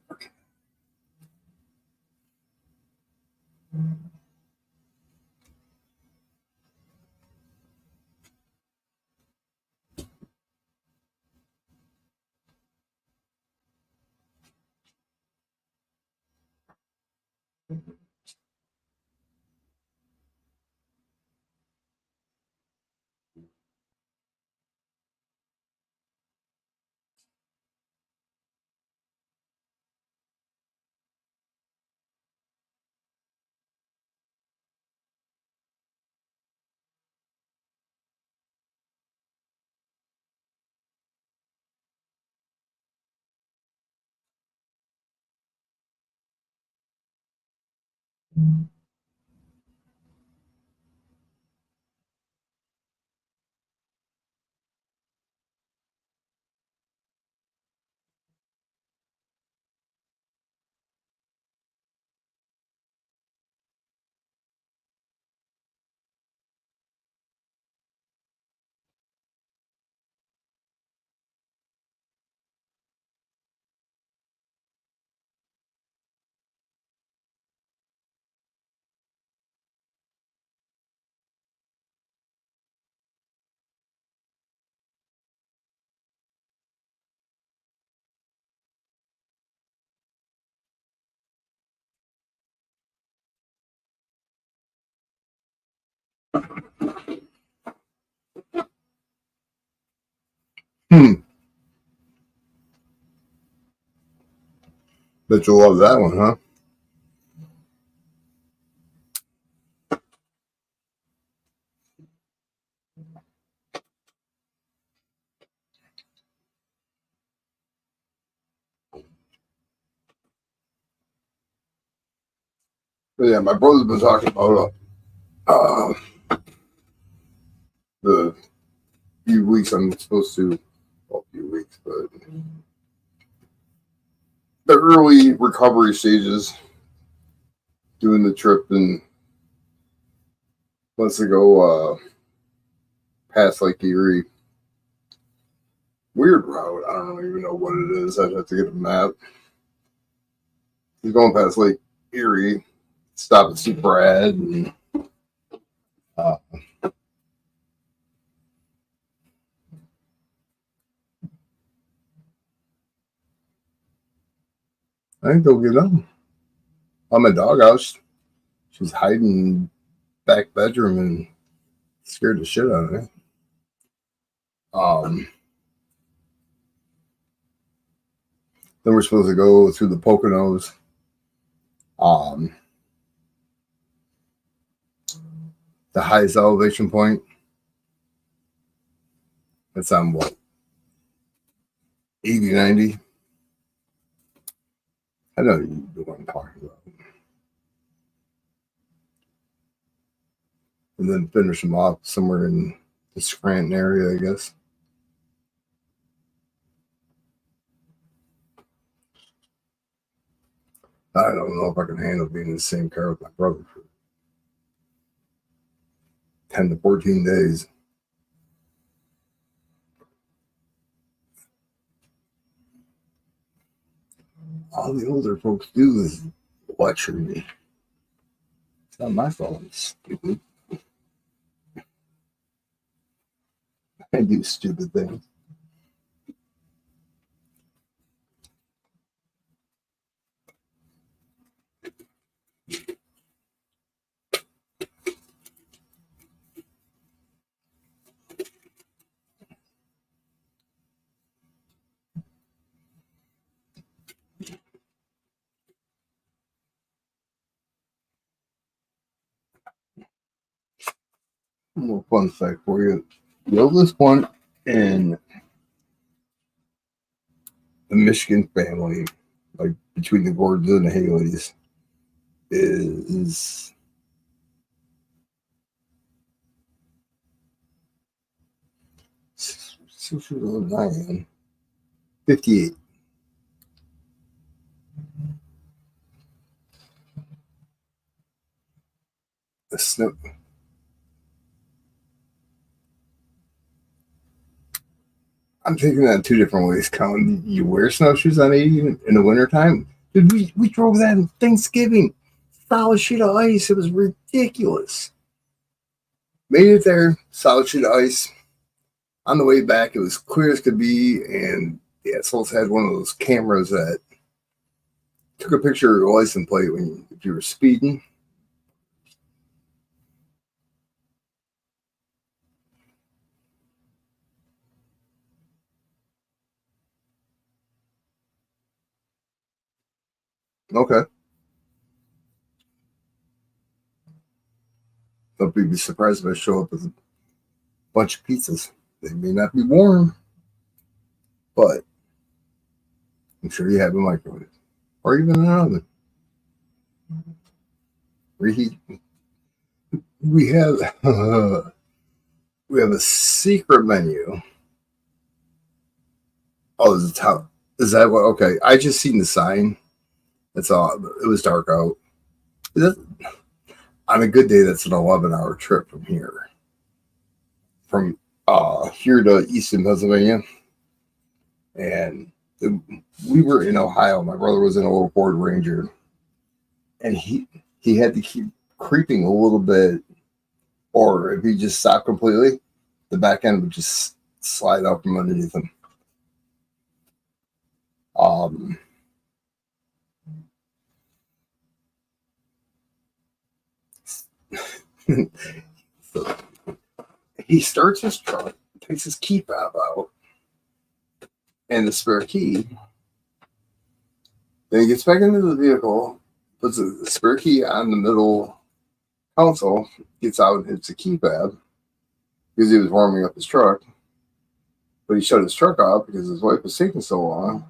Bet you'll love that one, huh? But yeah, my brother's been talking about the few weeks I'm supposed to, well, a few weeks, but the early recovery stages, doing the trip and once to go past Lake Erie. Weird route. I don't even know what it is. I'd have to get a map. He's going past Lake Erie, stop and see Brad. And, I think they'll get them. On my doghouse, she's hiding in the back bedroom and scared the shit out of me. Then we're supposed to go through the Poconos. The highest elevation point. It's on what? 80, 90? I know you know what I'm talking about. And then finish them off somewhere in the Scranton area, I guess. I don't know if I can handle being in the same car with my brother for 10 to 14 days. All the older folks do is lecture me. It's not my fault. It's stupid. I do stupid things. A little fun fact for you. The oldest one in the Michigan family, like between the Gordons and the Haleys, is 58. The snow. I'm taking that in two different ways, Colin. You wear snowshoes on 80 in the wintertime? Dude, we drove that on Thanksgiving. Solid sheet of ice. It was ridiculous. Made it there, solid sheet of ice. On the way back, it was clear as could be, and the assholes had one of those cameras that took a picture of your license plate if you were speeding. Okay. Don't be surprised if I show up with a bunch of pizzas. They may not be warm, but I'm sure you have a microwave or even an oven. Reheat. We have we have a secret menu. Oh, is it how? Is that what? Okay, I just seen the sign. That's all. It was dark out. That, on a good day, that's an 11-hour trip from here. From here to Easton, Pennsylvania, and we were in Ohio. My brother was in a little Ford Ranger, and he had to keep creeping a little bit, or if he just stopped completely, the back end would just slide out from underneath him. Um, so he starts his truck, takes his key fob out and the spare key. Then he gets back into the vehicle, puts the spare key on the middle console, gets out and hits the key fob because he was warming up his truck. But he shut his truck off because his wife was taking so long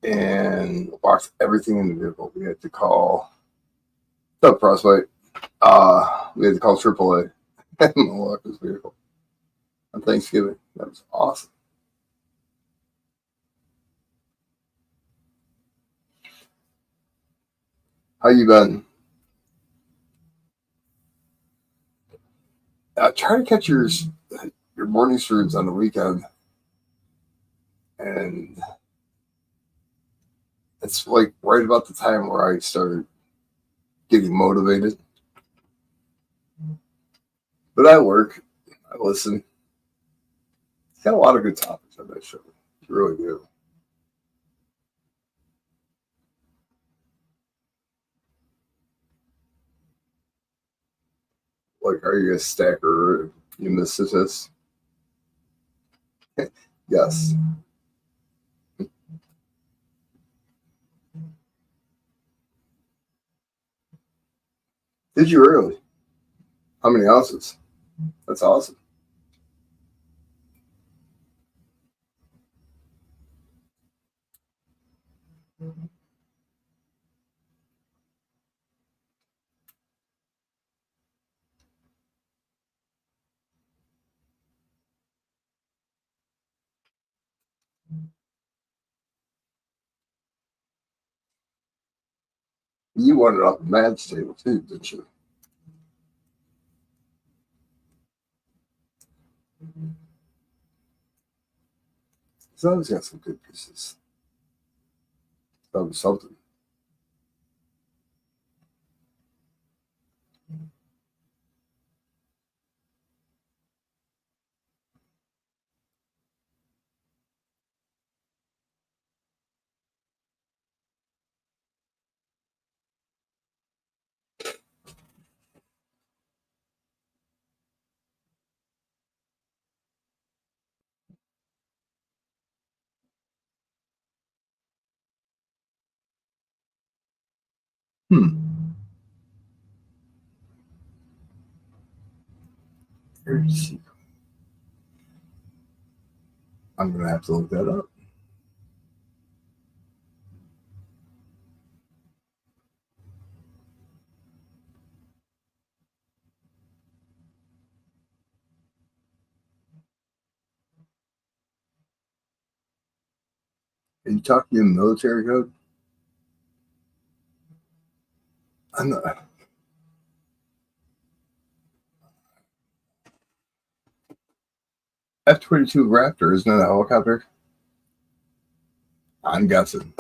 and locked everything in the vehicle. We had to call the Frostbite. We had to call AAA and lock his vehicle on Thanksgiving. That was awesome. How you been? Try to catch your morning streams on the weekend, and it's like right about the time where I started getting motivated. But I work, I listen. It's got a lot of good topics on that show. You really do. Like, are you a stacker? You miss this? Yes. Did you really? How many ounces? That's awesome. You wanted off the match table too, didn't you? He's always got some good pieces. That was something. Hmm. I'm gonna have to look that up. Are you talking in military code? I'm not. F-22 Raptor, isn't that a helicopter? I'm guessing.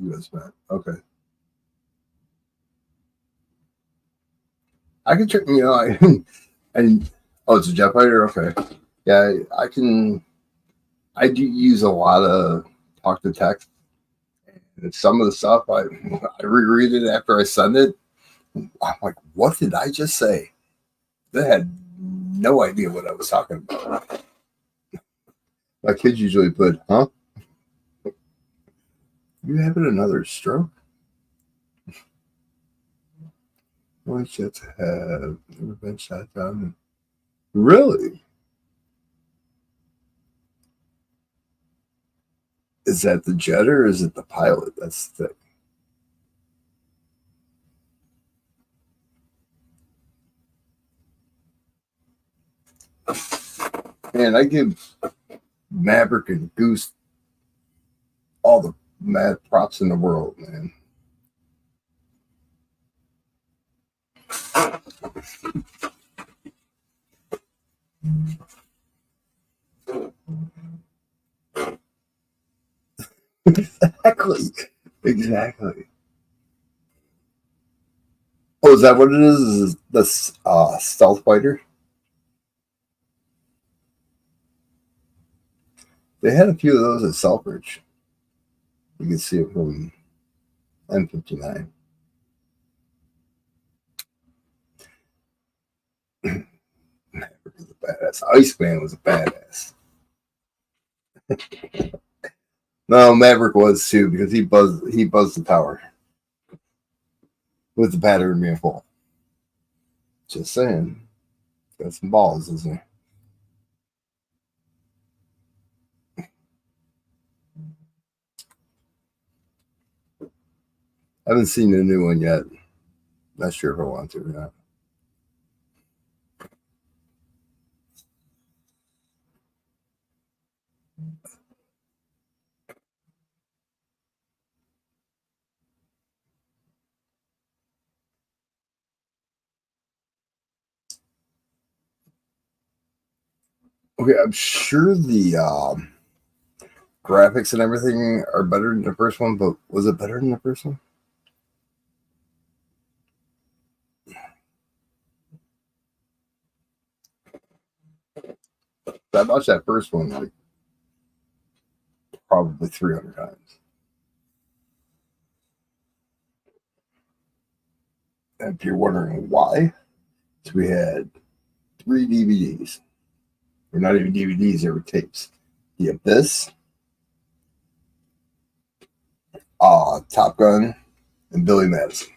U.S. map. Okay. I can check, and oh, it's a jet fighter? Okay. Yeah, I can, I do use a lot of talk to text. And some of the stuff I reread it after I send it. I'm like, what did I just say? They had no idea what I was talking about. My kids usually put, huh? You having another stroke? What jets have never been shot down? Really? Is that the jet or is it the pilot? That's the man. I give Maverick and Goose all the mad props in the world, man. Exactly. Exactly. Oh, is that what it is? Is this stealth fighter? They had a few of those at Selfridge. You can see it from M59. Maverick was a badass. Iceman was a badass. No, Maverick was too because he buzzed the tower with the battery being full. Just saying, got some balls, isn't he? I haven't seen the new one yet. Not sure if I want to or not. Okay, I'm sure the graphics and everything are better than the first one, but was it better than the first one? I watched that first one like probably 300 times. And if you're wondering why, so we had three DVDs. Or not even DVDs, they were tapes. The Abyss, Top Gun, and Billy Madison.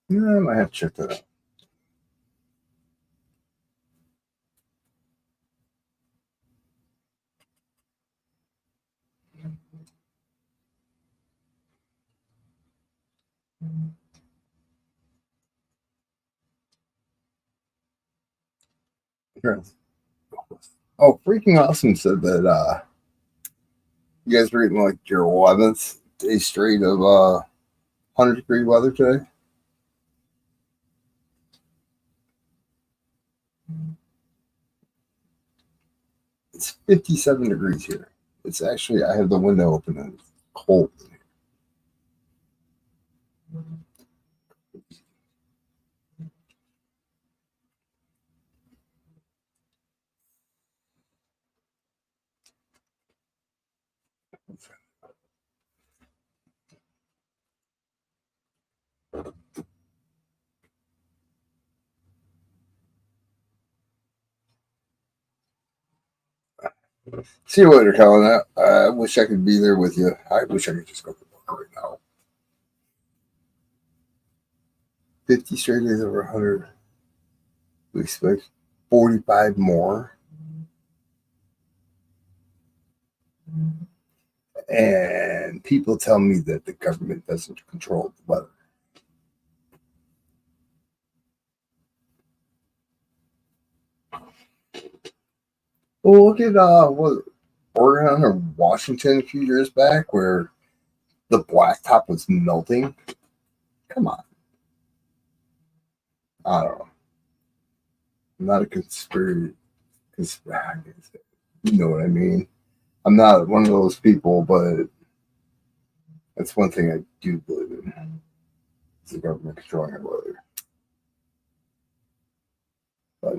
Yeah, I might have to check that out. Sure. Oh, freaking awesome said that you guys were eating like your 11th day straight of 100-degree weather today. It's 57 degrees here. It's actually, I have the window open and it's cold. See you later, Colin. I wish I could be there with you. I wish I could just go to work right now. 50 straight days over 100. We expect 45 more. And people tell me that the government doesn't control the weather. Well, look at what Oregon or Washington a few years back, where the blacktop was melting. Come on, I don't know. I'm not a conspiracy. You know what I mean? I'm not one of those people, but that's one thing I do believe in. It's the government controlling our weather. But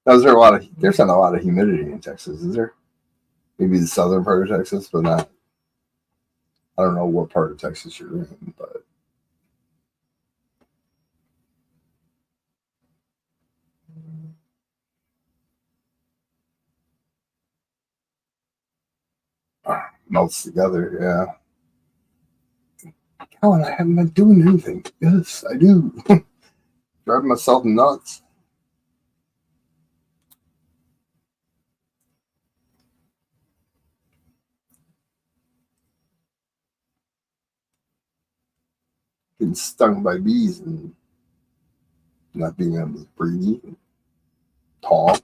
now, is there a lot of there's not a lot of humidity in Texas, is there? Maybe the southern part of Texas, but not. I don't know what part of Texas you're in, but melts together. Yeah. Oh, and I haven't been doing anything. Yes, I do. Driving myself nuts. Getting stung by bees and not being able to breathe and talk.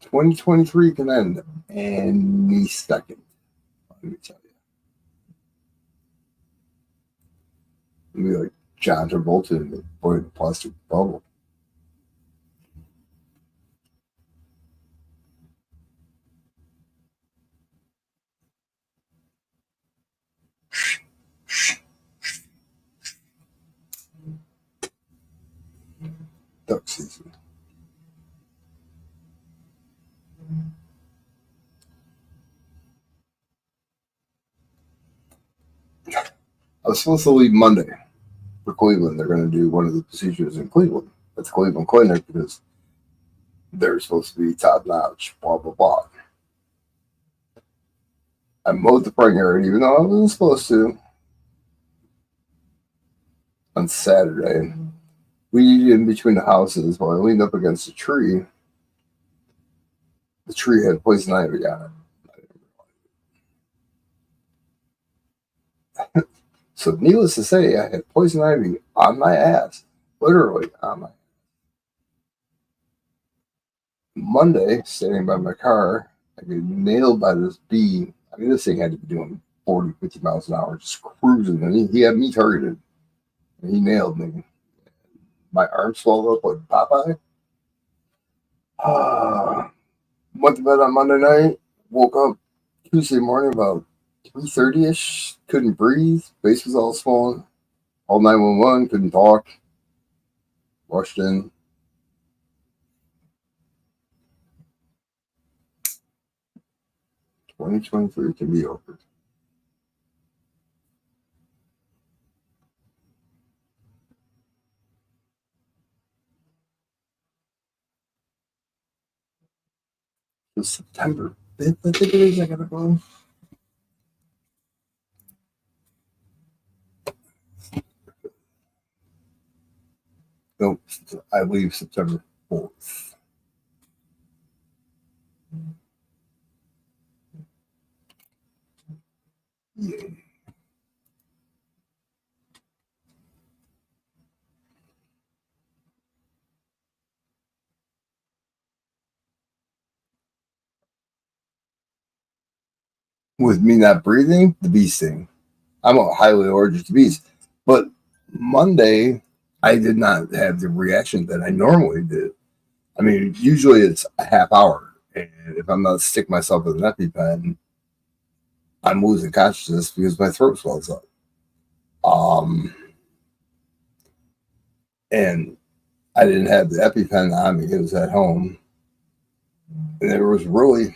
2023 can end any second. Let me tell you. It'll be like John Travolta in the boy in the plastic bubble. Duck season. I was supposed to leave Monday for Cleveland. They're going to do one of the procedures in Cleveland. That's Cleveland Clinic because they're supposed to be top notch, blah, blah, blah. I mowed the front yard, even though I wasn't supposed to, on Saturday. We in between the houses, while I leaned up against a tree, the tree had poison ivy on it. So, needless to say, I had poison ivy on my ass, literally on my Monday, standing by my car, I get nailed by this bee. I mean, this thing had to be doing 40, 50 miles an hour, just cruising. And he had me targeted. And he nailed me. My arm swelled up like Popeye. Went to bed on Monday night. Woke up Tuesday morning about 3:30 ish. Couldn't breathe. Face was all swollen. All 911. Couldn't talk. Rushed in. 2023 can be over. It's September 5th, I think it is. I gotta go. No, I leave September 4th. Yeah. With me not breathing, the bee sting. I'm highly allergic to bees. But Monday, I did not have the reaction that I normally did. I mean, usually it's a half hour. And if I'm not stick myself with an EpiPen, I'm losing consciousness because my throat swells up. Um, and I didn't have the EpiPen on me. It was at home. And there was really,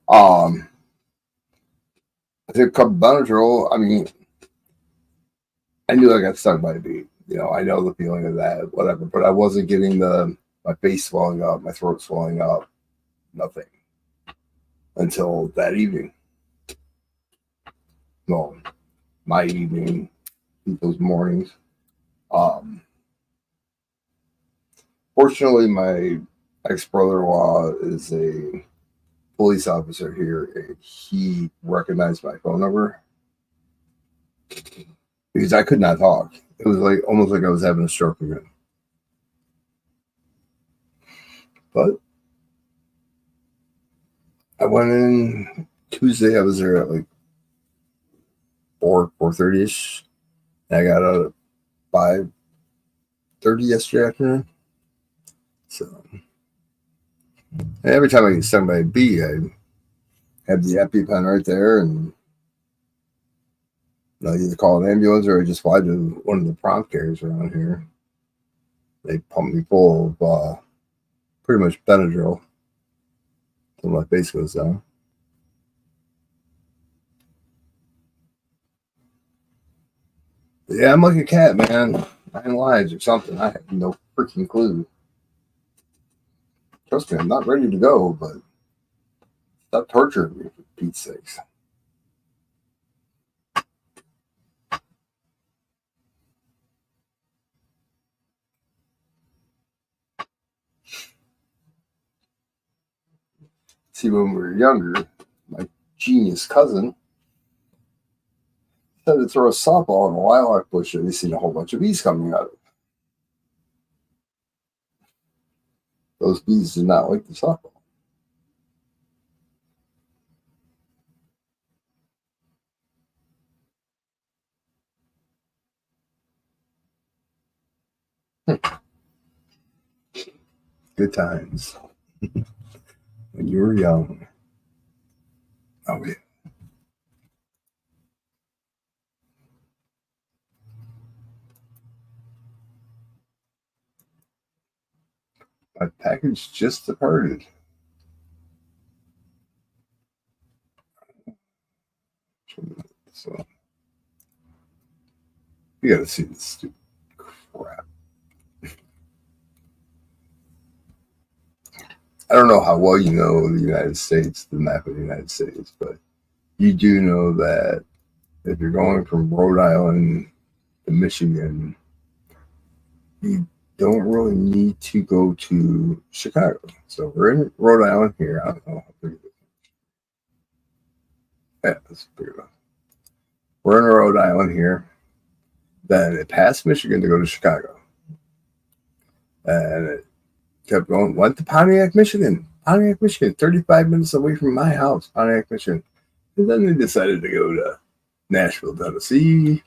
I took a couple Benadryl. I mean, I knew I got stung by a bee. You know, I know the feeling of that, whatever. But I wasn't getting my face swelling up, my throat swelling up, nothing until that evening. Well, my evening, those mornings. Um, Fortunately, my ex brother-in-law is a police officer here, and he recognized my phone number because I could not talk. It was like almost like I was having a stroke again. But I went in Tuesday. I was there at like 4:30 ish. I got out at 5:30 yesterday afternoon. So every time I get stung by a bee, I have the EpiPen right there, and I either call an ambulance or I just fly to one of the prompt cares around here. They pump me full of pretty much Benadryl till my face goes down. But yeah, I'm like a cat, man. 9 lives or something. I have no freaking clue. Trust me, I'm not ready to go, but stop torturing me for Pete's sakes. See, when we were younger, my genius cousin said to throw a softball in a lilac bush and he seen a whole bunch of bees coming out of it. Those bees did not like the softball. Good times when you were young. Oh, yeah. My package just departed. So you got to see this stupid crap. I don't know how well you know the United States, the map of the United States, but you do know that if you're going from Rhode Island to Michigan, you don't really need to go to Chicago. So we're in Rhode Island here. I don't know how big it is. Yeah, that's big enough. We're in Rhode Island here. Then it passed Michigan to go to Chicago. And it kept going, went to Pontiac, Michigan. Pontiac, Michigan, 35 minutes away from my house, Pontiac, Michigan. And then they decided to go to Nashville, Tennessee.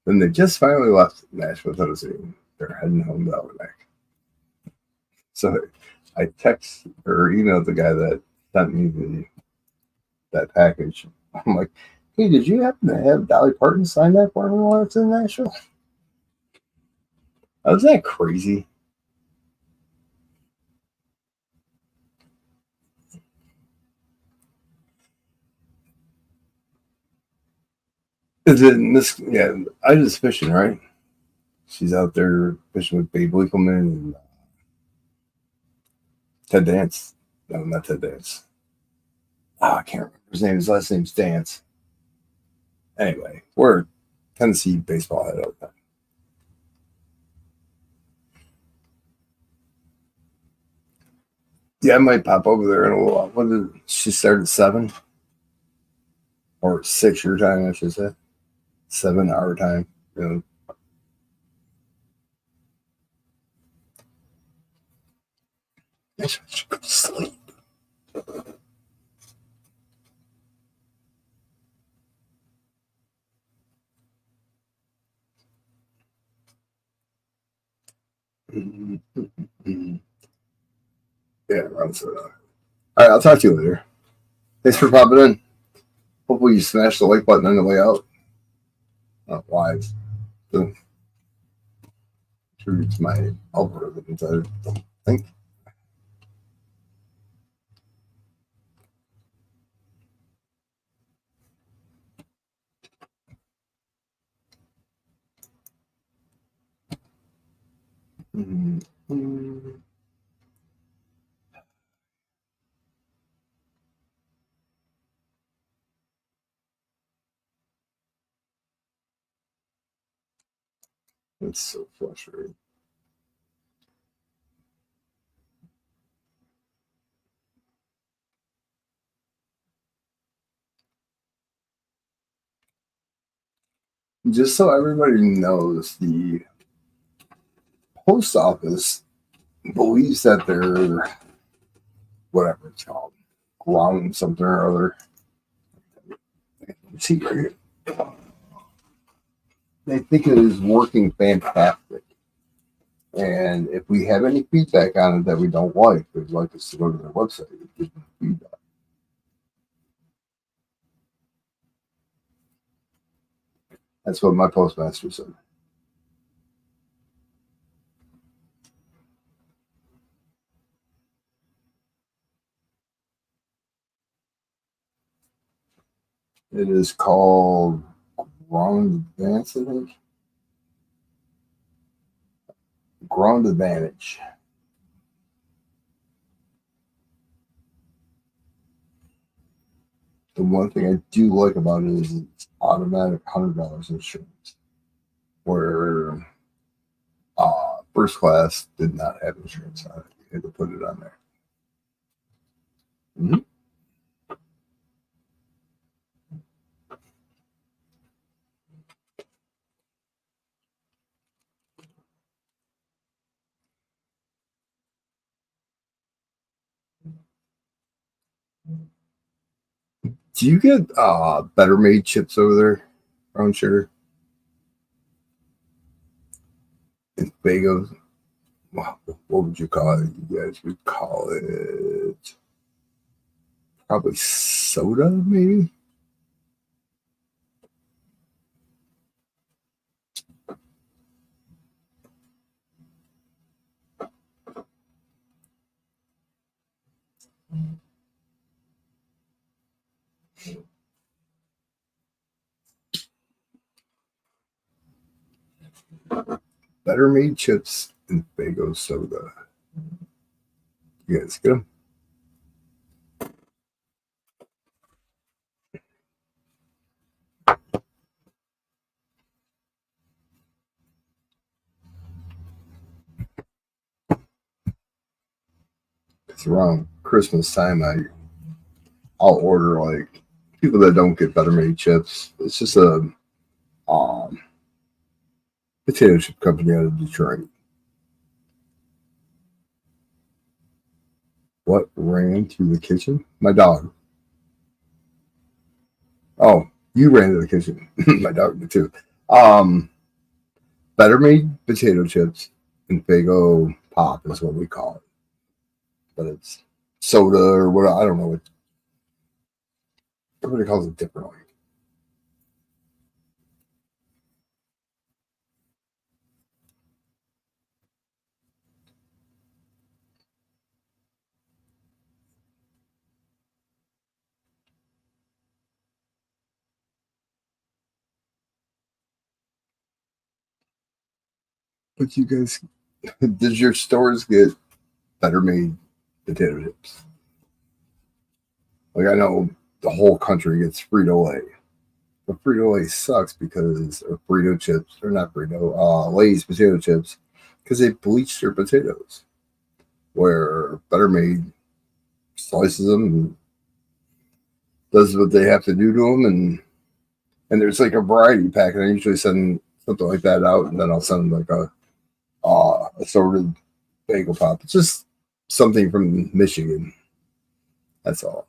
Then they just finally left Nashville, Tennessee. They're heading home to Alabama. So I text or emailed the guy that sent me that package. I'm like, hey, did you happen to have Dolly Parton sign that for me while it's in Nashville? Was that crazy? Is it Miss? Yeah, I was fishing, right? She's out there fishing with Babe Lekelman and Ted Dance. No, not Ted Dance. Oh, I can't remember his name. His last name's Dance. Anyway, we're Tennessee baseball head out there. Yeah, I might pop over there in a little while. What did she start at 7 or 6 your time? I should say 7 our time. You know, I should go to sleep. Yeah, around 7. All right, I'll talk to you later. Thanks for popping in. Hopefully, you smash the like button on the way out. Live. So, true to my algorithms, I don't think. Mm-hmm. It's so frustrating. Just so everybody knows, the post office believes that they're whatever it's called, ground something or other. See right here. They think it is working fantastic. And if we have any feedback on it that we don't like, they'd like us to go to their website and give them feedback. That's what my postmaster said. It is called Ground Advance, I think. Ground Advantage. The one thing I do like about it is it's automatic $100 insurance, where first class did not have insurance on it. You had to put it on there. Mm-hmm. Do you get better made chips over there, brown sugar and bagels? Wow, what would you call it? You guys would call it probably soda, maybe. Better made chips and bagel soda. You guys get them? It's around Christmas time. I'll order like people that don't get better made chips. It's just a um, potato chip company out of Detroit. What ran through the kitchen? My dog. Oh, you ran to the kitchen. My dog did too. Um, Better made potato chips and Fago pop is what we call it, but it's soda or what I don't know what everybody calls it differently. But you guys, does your stores get better made potato chips? Like I know the whole country gets Frito Lay, but Frito Lay sucks because or Frito chips or not Frito, Lay's potato chips because they bleach their potatoes. Where Better Made slices them and does what they have to do to them, and there's like a variety pack, and I usually send something like that out, and then I'll send like a assorted bagel pop. It's just something from Michigan. That's all.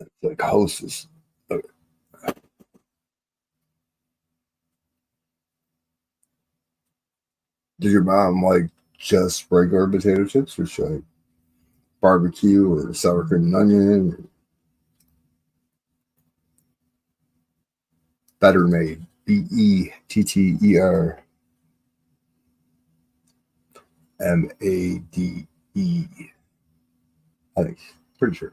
It's like hostess. Okay. Did your mom like just regular potato chips, or she like barbecue or sour cream and onion? Better Made. BETTERMADE. I think. Pretty sure.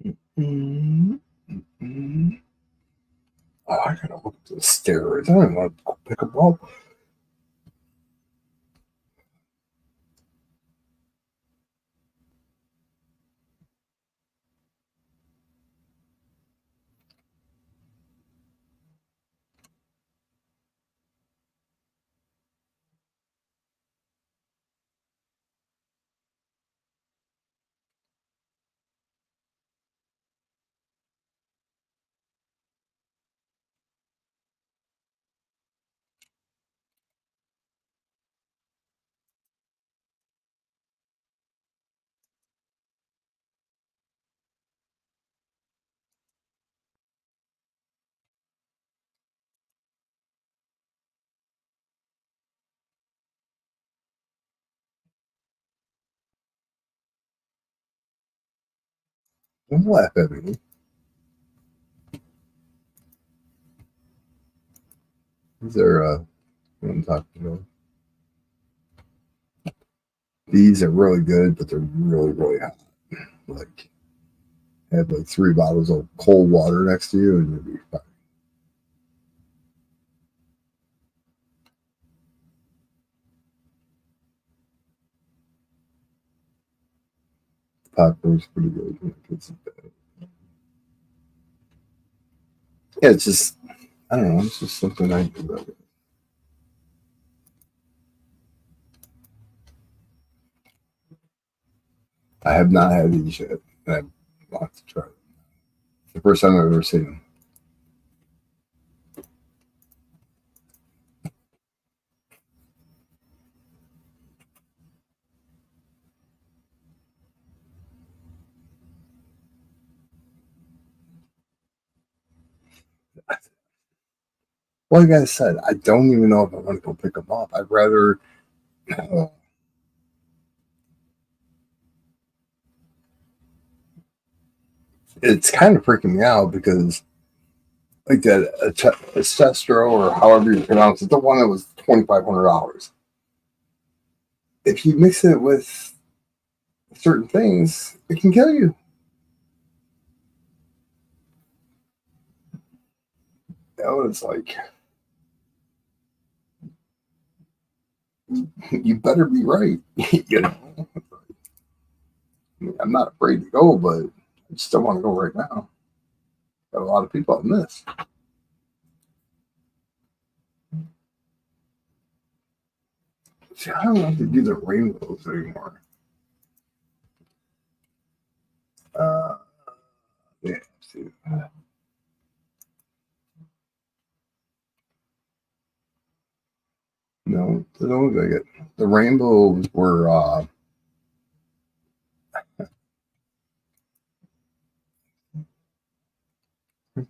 Mm, mm. Oh, I gotta look up the steroids. I don't want to go pick them up. Don't laugh at me. These are what I'm talking about. These are really good, but they're really, really hot. Like have like 3 bottles of cold water next to you, and you'll be fine. Popcorn's pretty good. Yeah, it's just I don't know. It's just something I do. About it. I have not had these yet, and I want to try. It. It's the first time I've ever seen them. Like I said, I don't even know if I want to go pick them up. I'd rather. Uh, it's kind of freaking me out because like that Acestro or however you pronounce it, the one that was $2,500. If you mix it with certain things, it can kill you. You know, it's like you better be right. You know, I mean, I'm not afraid to go, but I just don't want to go right now. Got a lot of people on this. See, I don't want to do the rainbows anymore. Uh, yeah, see. No, they don't look like it. The rainbows were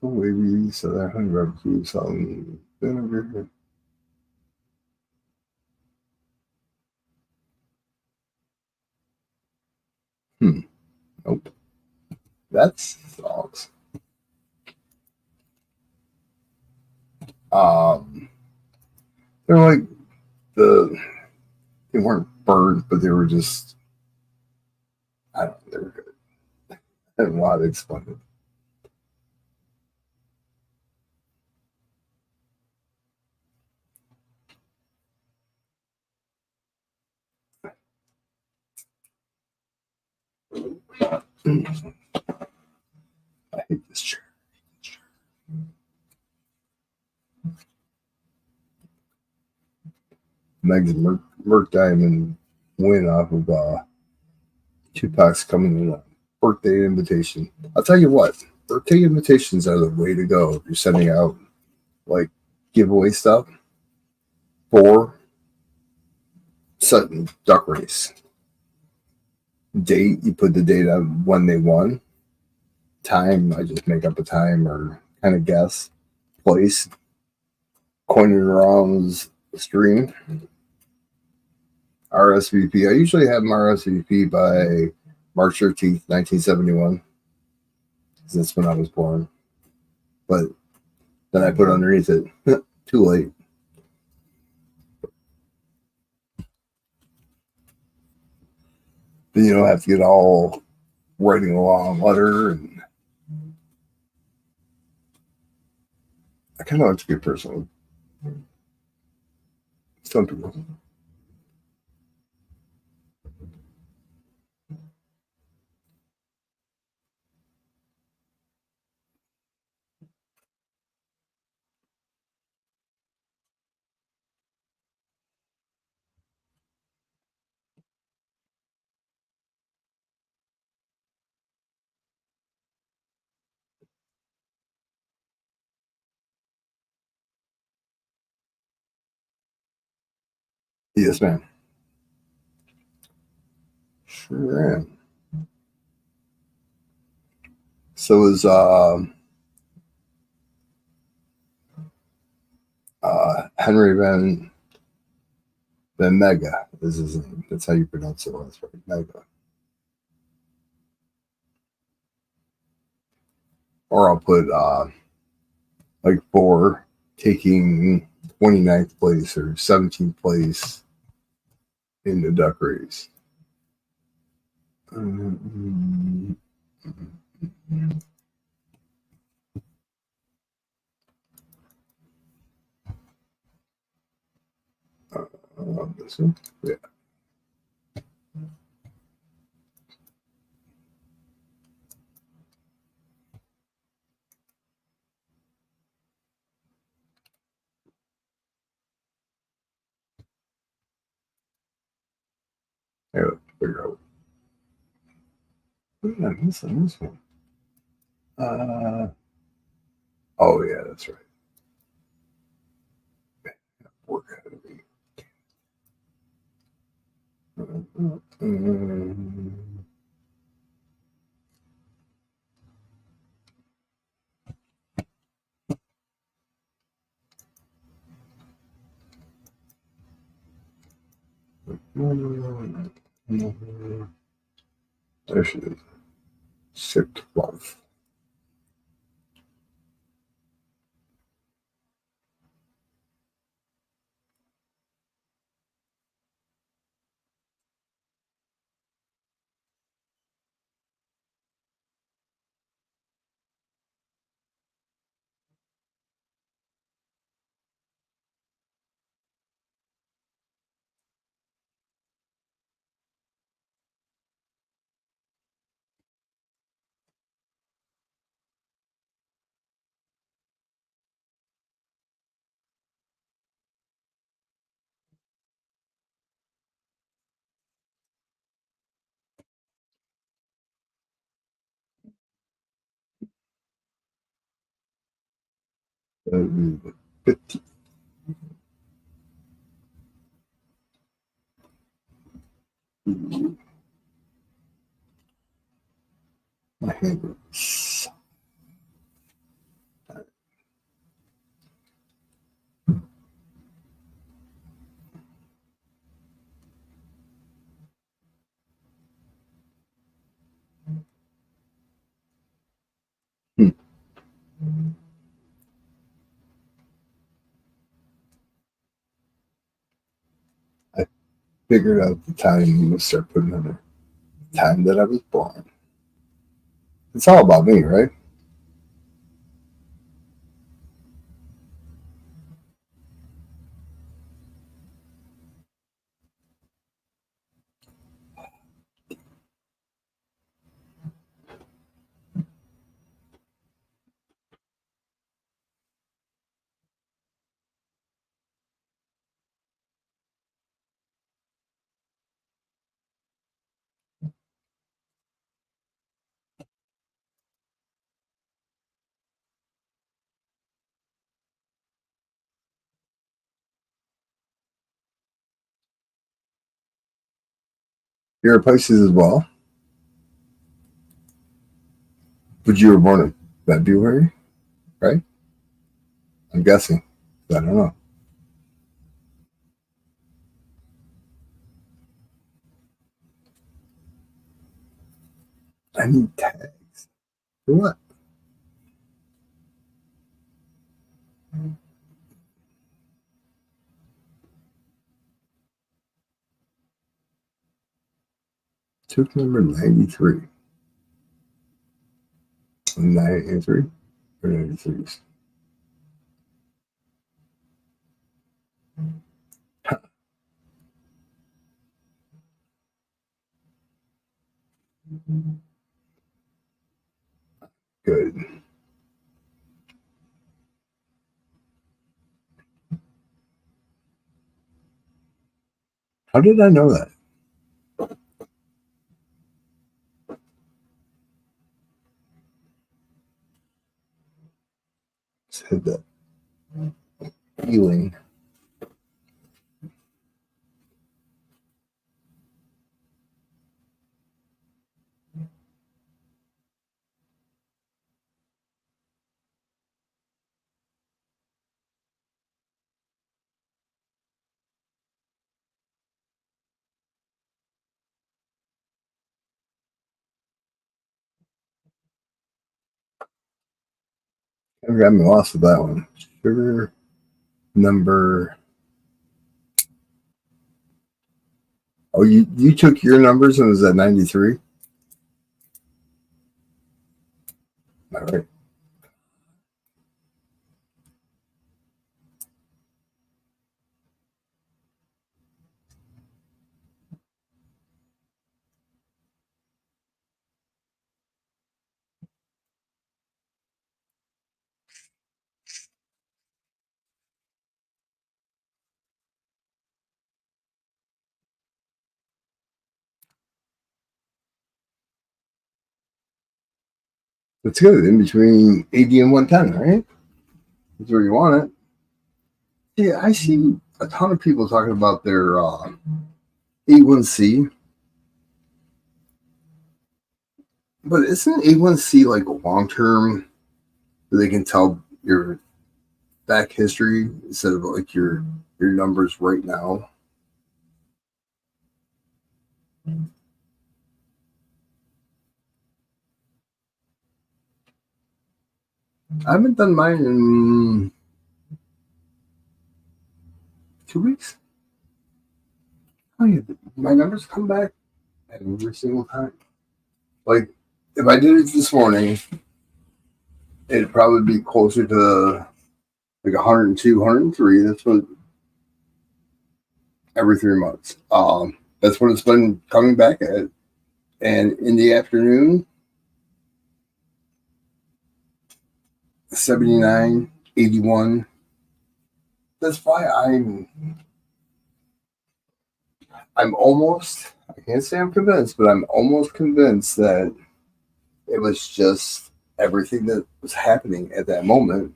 wavy, so that honey barbecue something vinegar. Hmm. Nope. That's dogs. Um, they're like the they weren't birds, but they were just I don't know, they were good. I don't know how to explain it. I hate this chair. Meg's Merc Diamond win off of Tupac's coming in a birthday invitation. I'll tell you what, birthday invitations are the way to go if you're sending out like giveaway stuff for sudden duck race. Date, you put the date on when they won. Time, I just make up a time or kind of guess. Place, coin it around the stream. RSVP. I usually have my RSVP by March 13th, 1971. That's when I was born. But then I put underneath it, too late. Then you don't have to get all writing a long letter, and I kind of like to be personal. Some people. Yes, ma'am. Sure am. So is Henry Van Mega is his name. That's how you pronounce it. That's right, Mega. Or I'll put like for taking 29th place or 17th place in the duck race. This one? Yeah. Yeah, figure out. What did I miss on this one? Oh yeah, that's right. Work out of me. There she is. 6th. That would be 50. My hand hurts. Hmm. I figured out the time you must start putting in there. The time that I was born. It's all about me, right? You're a Pisces as well, but you were born in February, right? I'm guessing. I don't know. I need tags. For what? Took number 93. 93 or 93s. Good. How did I know that? Said that feeling. I got me lost with that one. Sugar number. Oh, you took your numbers and was that 93? All right. That's good. In between 80 and 110, right? That's where you want it. Yeah, I see a ton of people talking about their A1C, but isn't A1C like a long term that they can tell your back history instead of like your numbers right now? I haven't done mine in 2 weeks. Oh, yeah, my numbers come back every single time. Like if I did it this morning, it'd probably be closer to like 102, 103. That's what every 3 months. That's what it's been coming back at. And in the afternoon, 79, 81. That's why I'm almost, I can't say I'm convinced, but I'm almost convinced that it was just everything that was happening at that moment.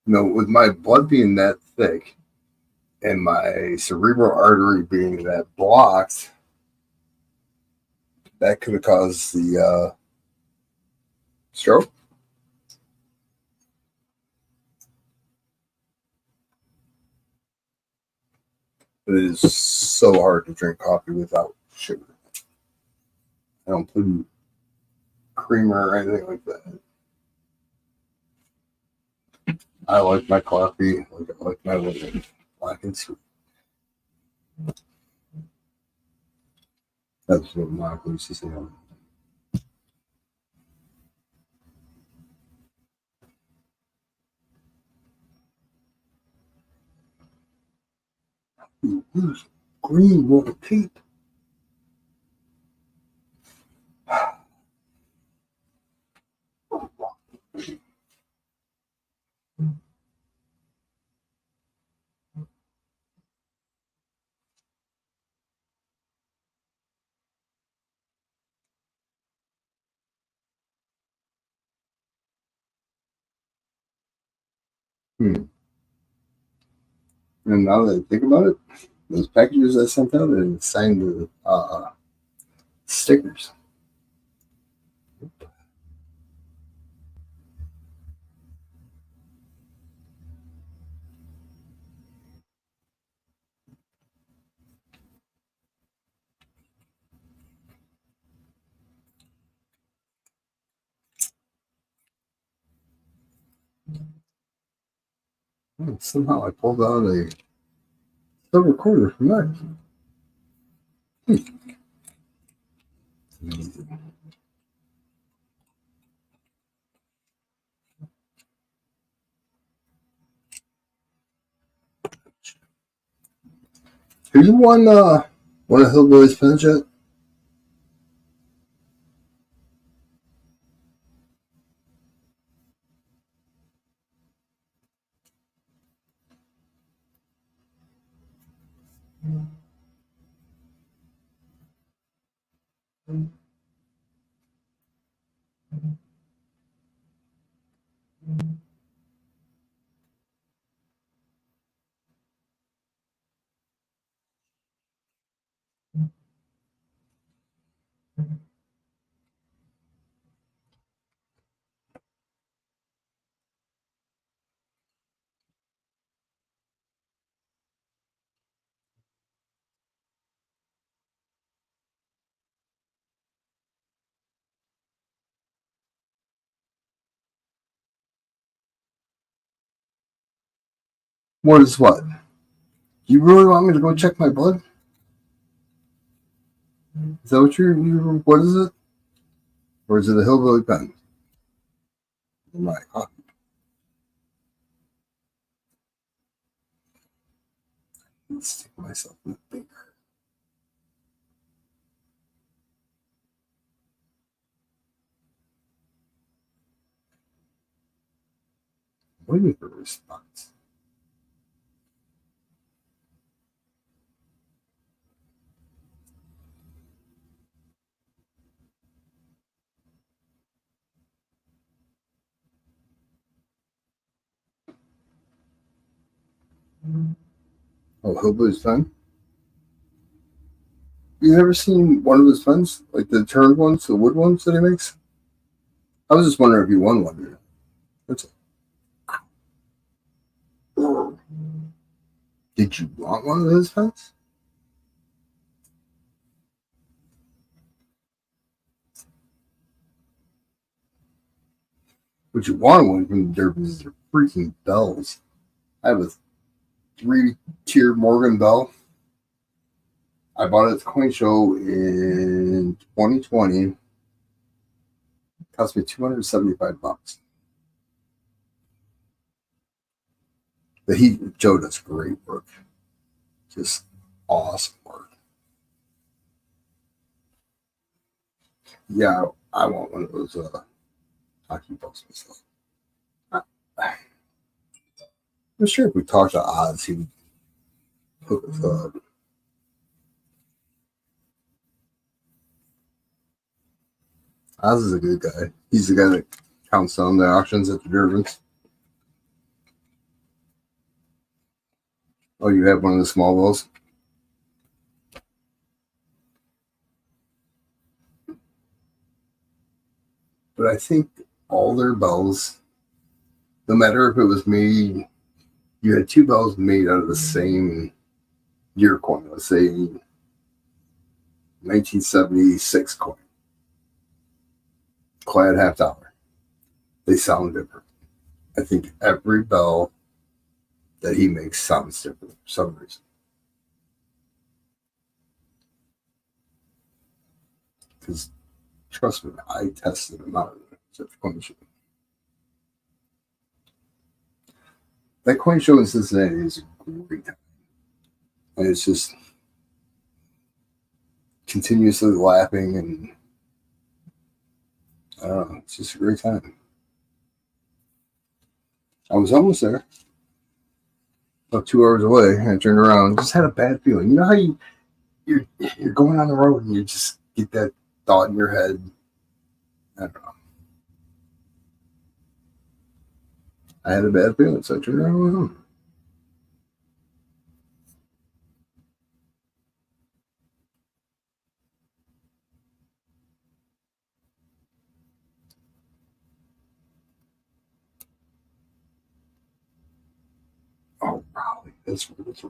You know, with my blood being that thick and my cerebral artery being that blocked, that could have caused the stroke. It is so hard to drink coffee without sugar. I don't put creamer or anything like that. I like my coffee like I like my living black and sweet. That's what Michael used to say. Use green will tape. Hmm. And now that I think about it, those packages I sent out and signed the stickers. Somehow I pulled out a The recorder from that. Have you won one of Hillbilly's pens yet? What is what? Do you really want me to go check my blood? Is that what what is it? Or is it a Hillbilly pen? My coffee. Let's stick myself in the finger. Waiting for a response. Oh, Hillbilly's pen? You ever seen one of his pens? Like the turned ones, the wood ones that he makes? I was just wondering if you won one. That's it. Did you want one of his pens? Would you want one from the Derbies? They're freaking bells. I have a 3-tier Morgan Bell. I bought it at the coin show in 2020. It cost me $275. But Joe does great work. Just awesome work. Yeah, I want one of those hockey balls myself. I'm sure if we talked to Oz, he would hook us up. Oz is a good guy. He's the guy that counts down the auctions at the Durbans. Oh, you have one of the small balls? But I think all their bells, no matter if it was made, you had two bells made out of the same year coin, let's say 1976 coin, clad half dollar. They sound different. I think every bell that he makes sounds different for some reason. Because trust me, I tested them out at the coin show. That coin show in Cincinnati is a great time. And it's just continuously laughing and I don't know, it's just a great time. I was almost there, about 2 hours away, and I turned around, just had a bad feeling. You know how you're going on the road and you just get that thought in your head. I don't know. I had a bad feeling, so I turned around and went home. Oh, probably. That's what it was.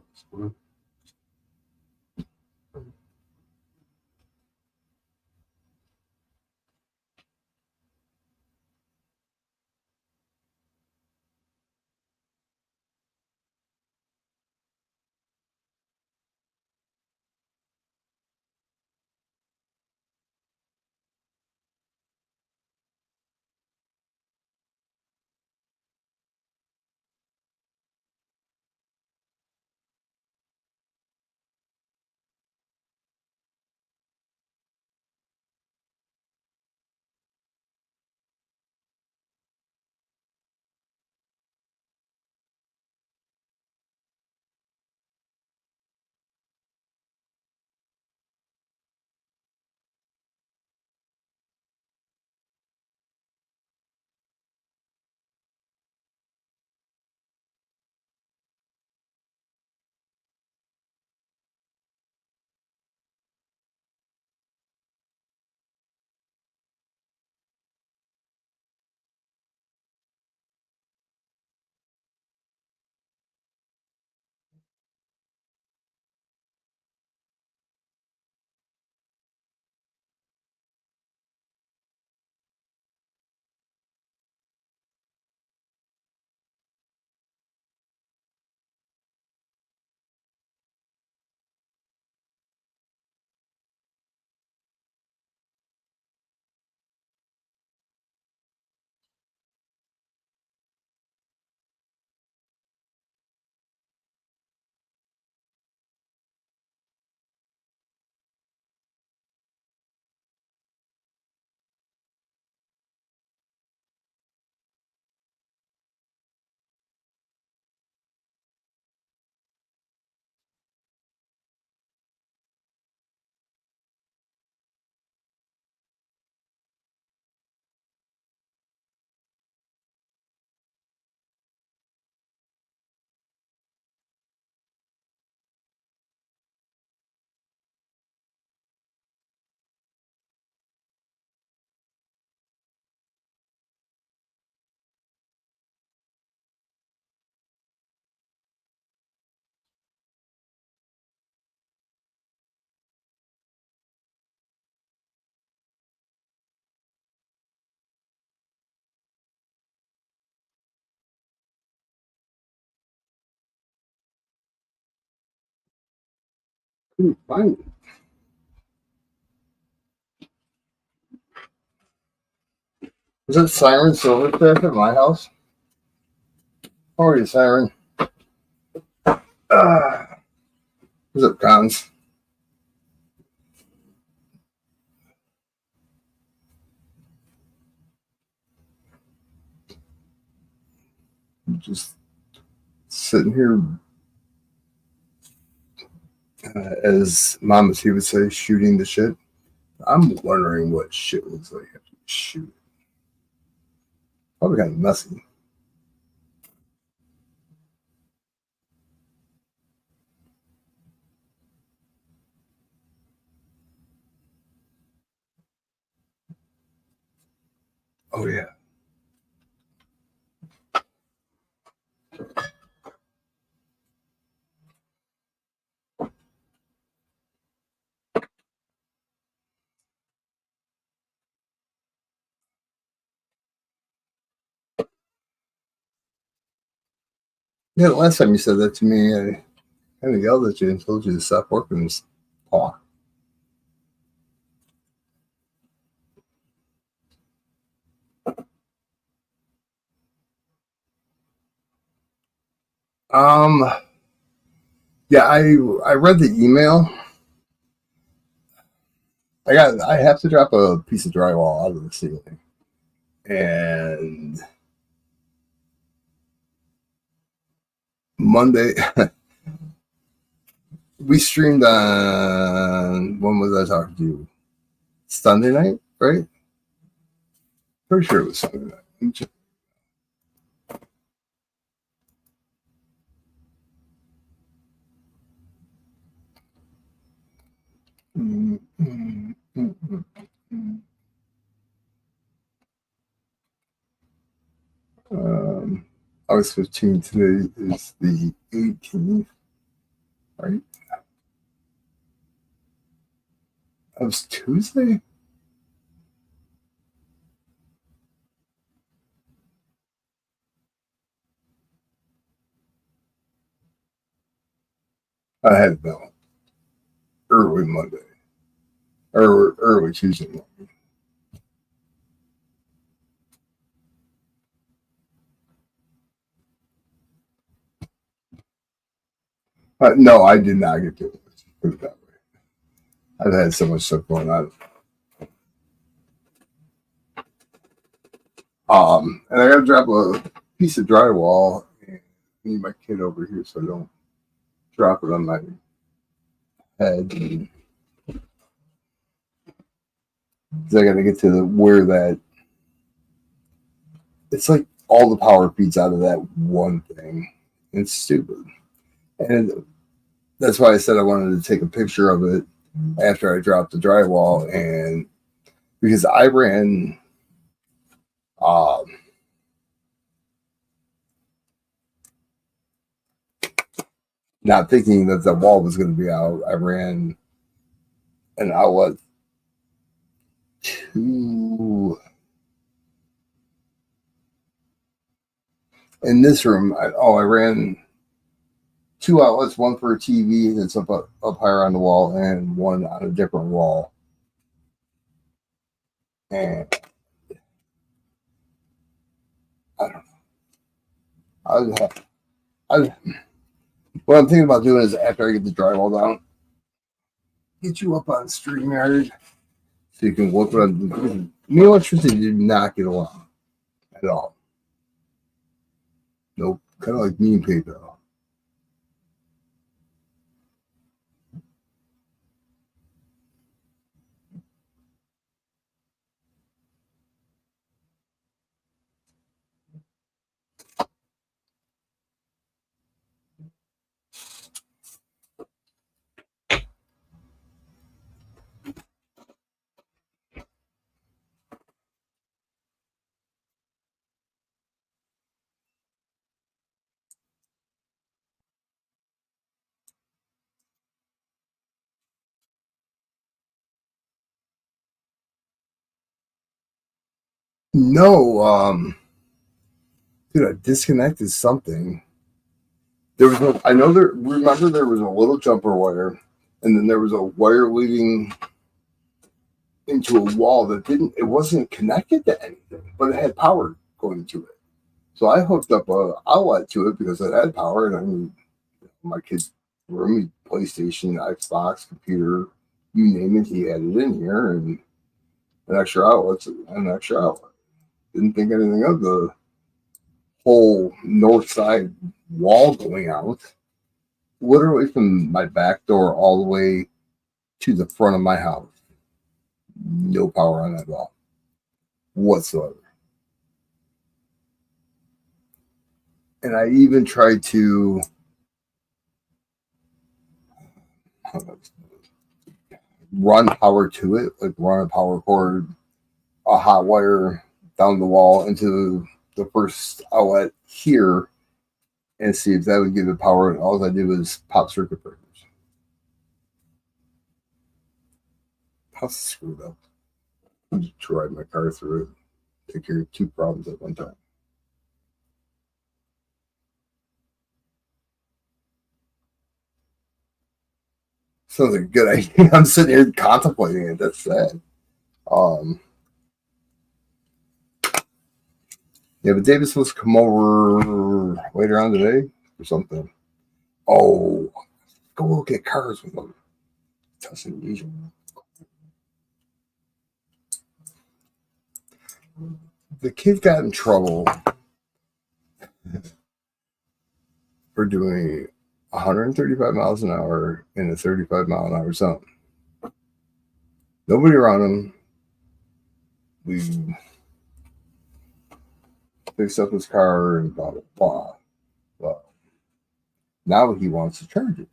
Fine. Is that Siren Silvercraft at my house? How are you, Siren? What's up, Cons? Just sitting here, as Mama T would say, shooting the shit. I'm wondering what shit looks like after you shoot. Probably kind of messy. Oh yeah. Yeah, the last time you said that to me, I kind of yelled at you and told you to stop working this paw. Um, yeah, I read the email. I have to drop a piece of drywall out of the ceiling, and Monday we streamed on, when was I talking to you? Sunday night, right? Pretty sure it was Sunday night. Um, August 15th. Today is the 18th, right? That was Tuesday? I had it been early Monday or early Tuesday morning. No, I did not get to it. Let's put it that way. I've had so much stuff going on. And I got to drop a piece of drywall. And I need my kid over here so I don't drop it on my head. I got to get to where that. It's like all the power feeds out of that one thing. It's stupid, and that's why I said I wanted to take a picture of it after I dropped the drywall, and because I ran, um, not thinking that the wall was going to be out. I ran an outlet to in this room. I ran two outlets, one for a TV that's up higher on the wall, and one on a different wall. And I don't know. I what I'm thinking about doing is after I get the drywall down, get you up on StreamYard so you can look at me and electricity did not get along at all. Nope. Kind of like me and PayPal. No, dude, I disconnected something. There was no, I know there, remember there was a little jumper wire and then there was a wire leading into a wall that it wasn't connected to anything, but it had power going to it. So I hooked up a outlet to it because it had power, and I mean, my kid's room, PlayStation, Xbox, computer, you name it, he had it in here, and an extra outlet. Didn't think anything of the whole north side wall going out, literally from my back door all the way to the front of my house. No power on that wall whatsoever. And I even tried to run power to it, like run a power cord, a hot wire down the wall into the first outlet here and see if that would give it power. And all I did was pop circuit breakers. House screwed up. I just drive my car through it, take care of two problems at one time. Sounds like a good idea. I'm sitting here contemplating it. That's sad. Um, yeah, but David's supposed to come over later on today or something. Oh, go look at cars with him. That's unusual. The kid got in trouble for doing 135 miles an hour in a 35-mile-an-hour zone. Nobody around him. We fixed up his car and blah, blah, blah. Well, now he wants to charge it.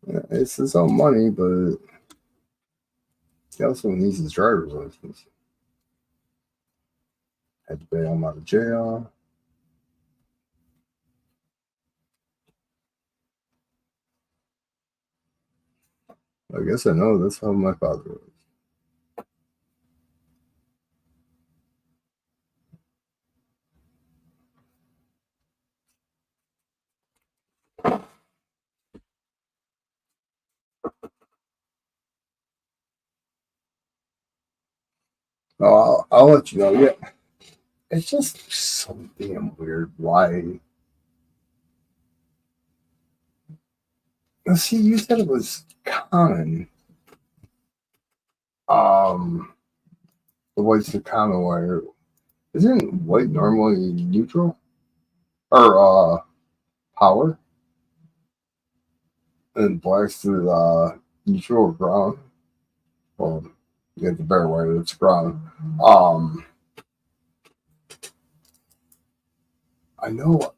Yeah, it's his own money, but he also needs his driver's license. Had to bail him out of jail. I guess I know that's how my father was. Oh, I'll let you know. Yeah, it's just so damn weird. Why? See, you said it was common. Um, the white's the common wire. Isn't white normally neutral or power? And black's the neutral or ground. Well, you get the bare wire that's ground. Um, I know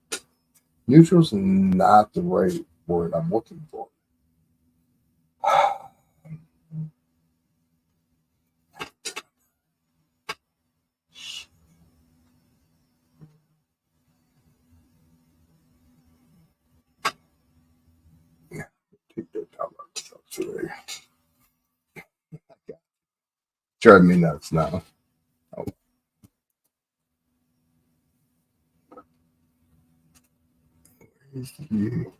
neutral's not the right word I'm looking for. Take that time on myself today. Driving me nuts now. Oh. Mm.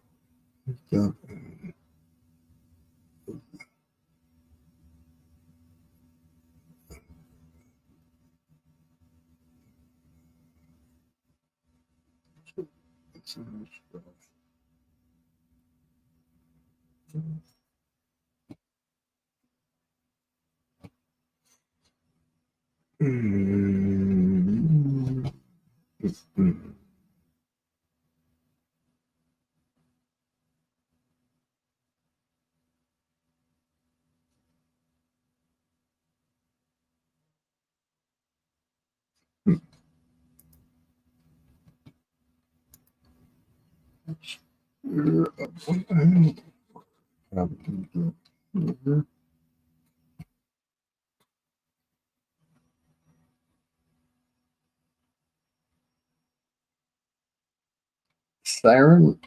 Siren,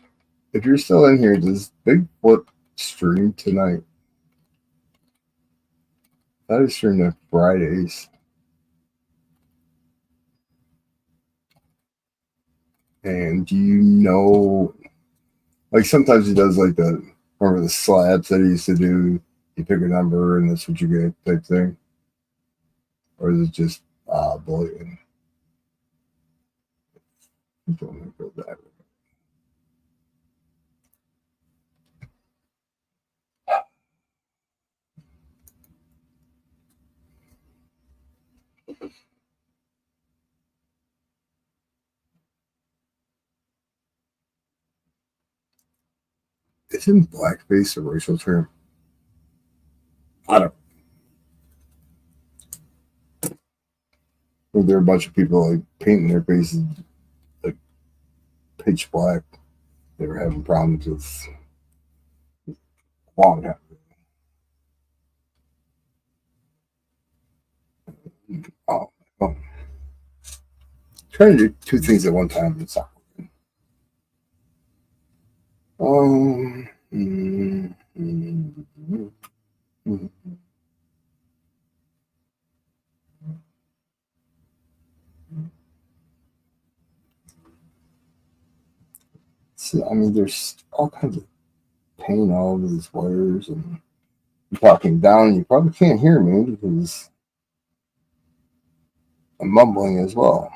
if you're still in here, does Bigfoot stream tonight? That is streamed on Fridays. And do you know, like sometimes he does like remember the slabs that he used to do? You pick a number and that's what you get type thing? Or is it just bullying? Don't go that way. Isn't blackface a racial term? I don't. Were there a bunch of people like painting their faces like pitch black? They were having problems with long hair. Oh, oh. Trying to do two things at one time. It's not. Mm, mm, mm. See, I mean, there's all kinds of paint all over these wires, and you're talking down. You probably can't hear me because I'm mumbling as well.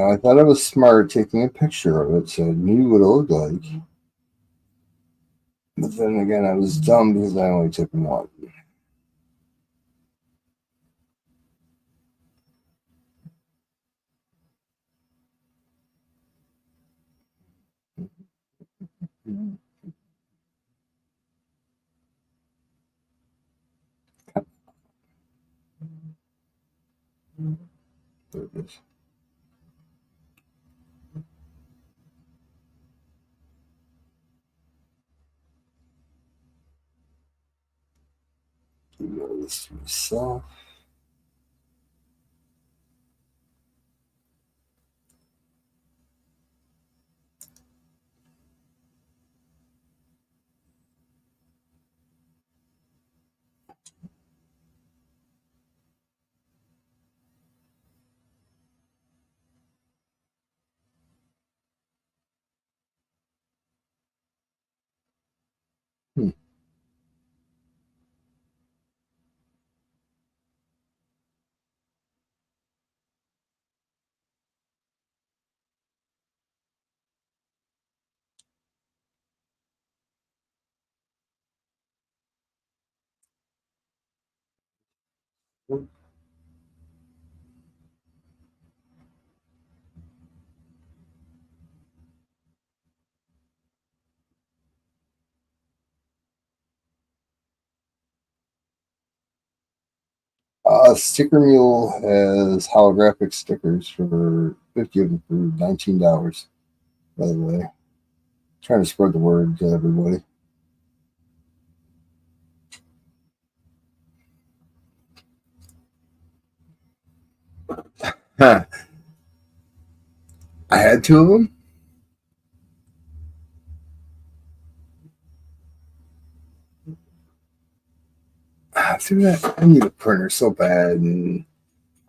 I thought I was smart taking a picture of it so I knew what it looked like. But then again, I was dumb because I only took one. There it is. Do this to myself. Hmm. Sticker Mule has holographic stickers for 50 of them for $19. By the way, trying to spread the word to everybody. Huh. I had two of them. After that, I need a printer so bad, and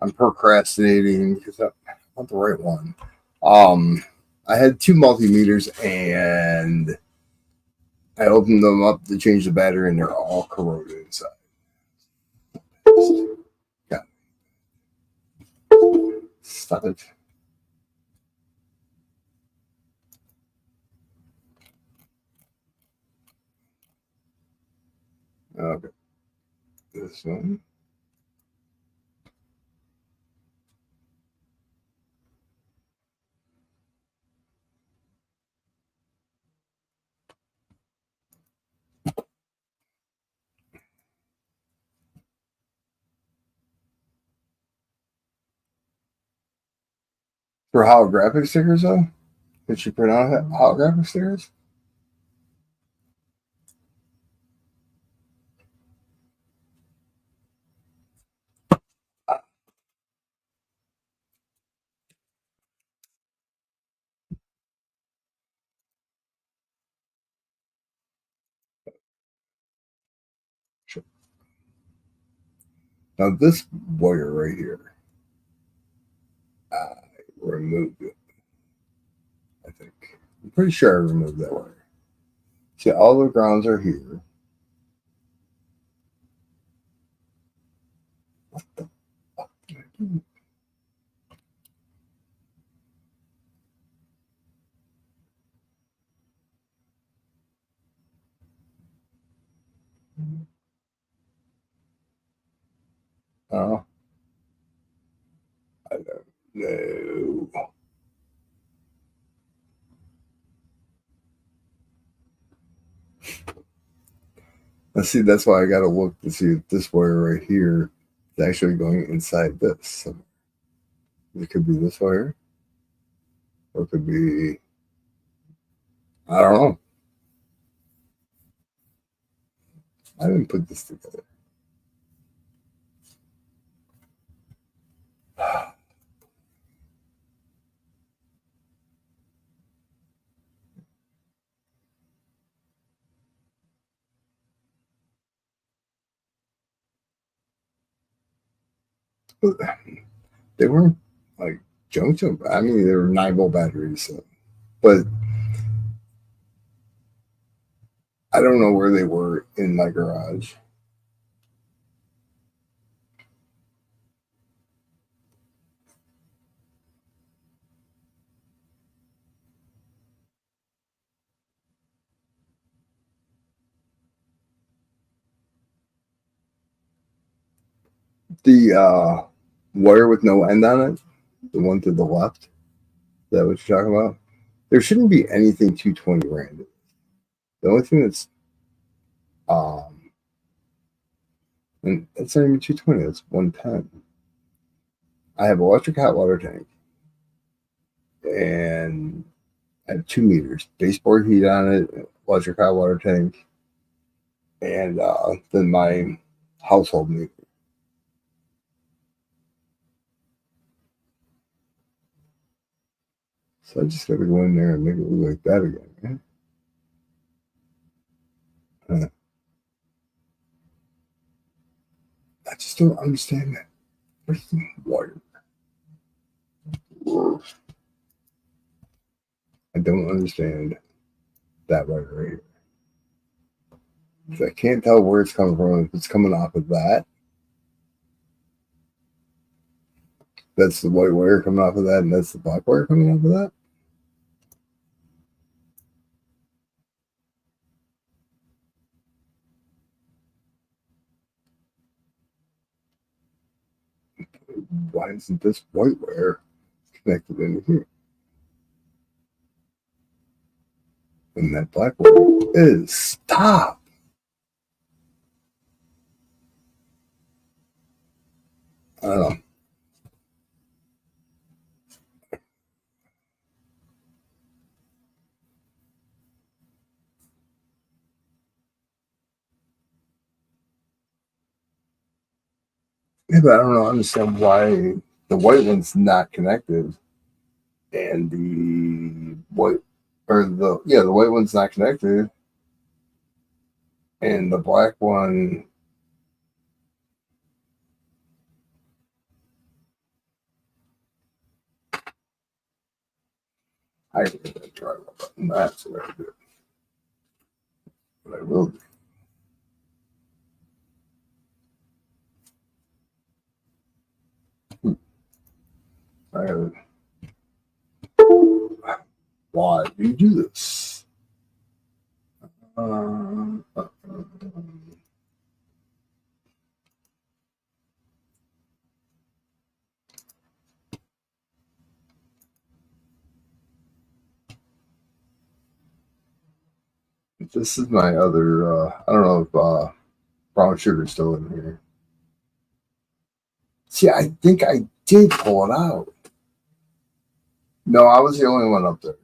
I'm procrastinating because I want the right one. Um, I had two multimeters, and I opened them up to change the battery, and they're all corroded inside. God, stop it. Okay, this one. For holographic stickers, though, Could you print out holographic stickers? Sure. Now this wire right here, I removed it. I think I'm pretty sure I removed that wire. See, all the grounds are here. What the fuck did I do? Oh, I don't know. Let's see. That's why I got to look to see if this wire right here is actually going inside this. So it could be this wire, or it could be, I don't know. I didn't put this together. They weren't like junk. I mean, they were 9-volt batteries, so, but I don't know where they were in my garage. The wire with no end on it, the one to the left, is that what you're talking about? There shouldn't be anything 220 random. The only thing that's and that's not even 220, that's 110. I have electric hot water tank and I have 2 meters, baseboard heat on it, electric hot water tank, and then my household meter. So I just got to go in there and make it look like that again. Right? I just don't understand that freaking wire. I don't understand that wire right here. So I can't tell where it's coming from. If it's coming off of that, that's the white wire coming off of that, and that's the black wire coming off of that. Why isn't this white wire connected into here? And that black wire is stop. I don't know. Yeah, but I don't know. Understand why the white one's not connected, and the white or the white one's not connected, and the black one. I can hit that drywall button. That's what I do. But I will do. I gotta, why do you do this? This is my other. I don't know if brown sugar's still in here. See, I think I did pull it out. No, I was the only one up there.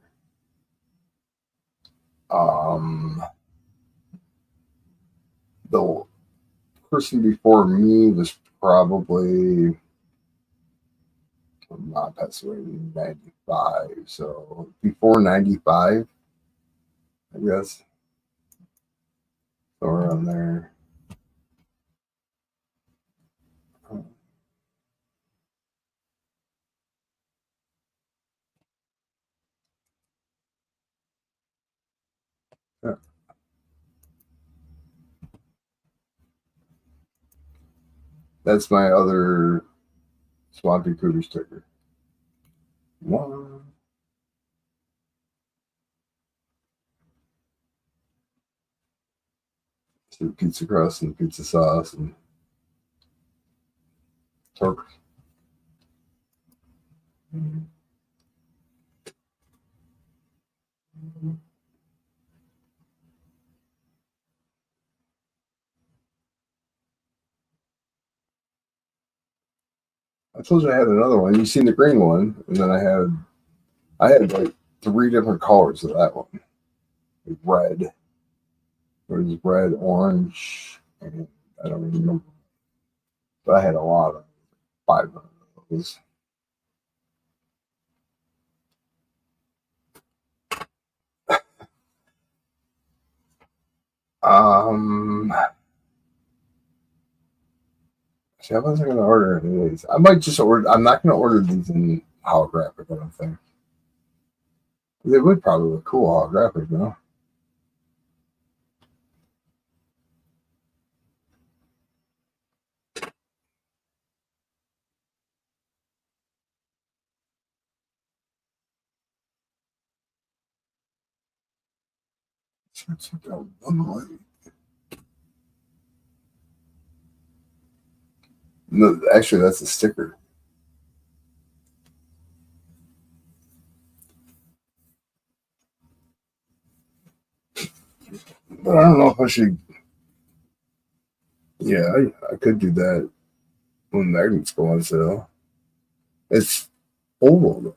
Um, the person before me was probably not passed away in 95. So before 95, I guess. So around there. Yeah, that's my other Swampy Cooter sticker. One, two pizza crust and pizza sauce and torque. I told you I had another one. You've seen the green one, and then I had like three different colors of that one. Red. There was red, orange, and I don't even remember. But I had a lot of 500 of those. Um, see, I wasn't gonna order any of these. I might just order. I'm not gonna order these in holographic. I don't think they would probably look cool holographic, though. No, actually, that's a sticker. But I don't know if I should. Yeah, I could do that when magnets go on sale. It's oval though.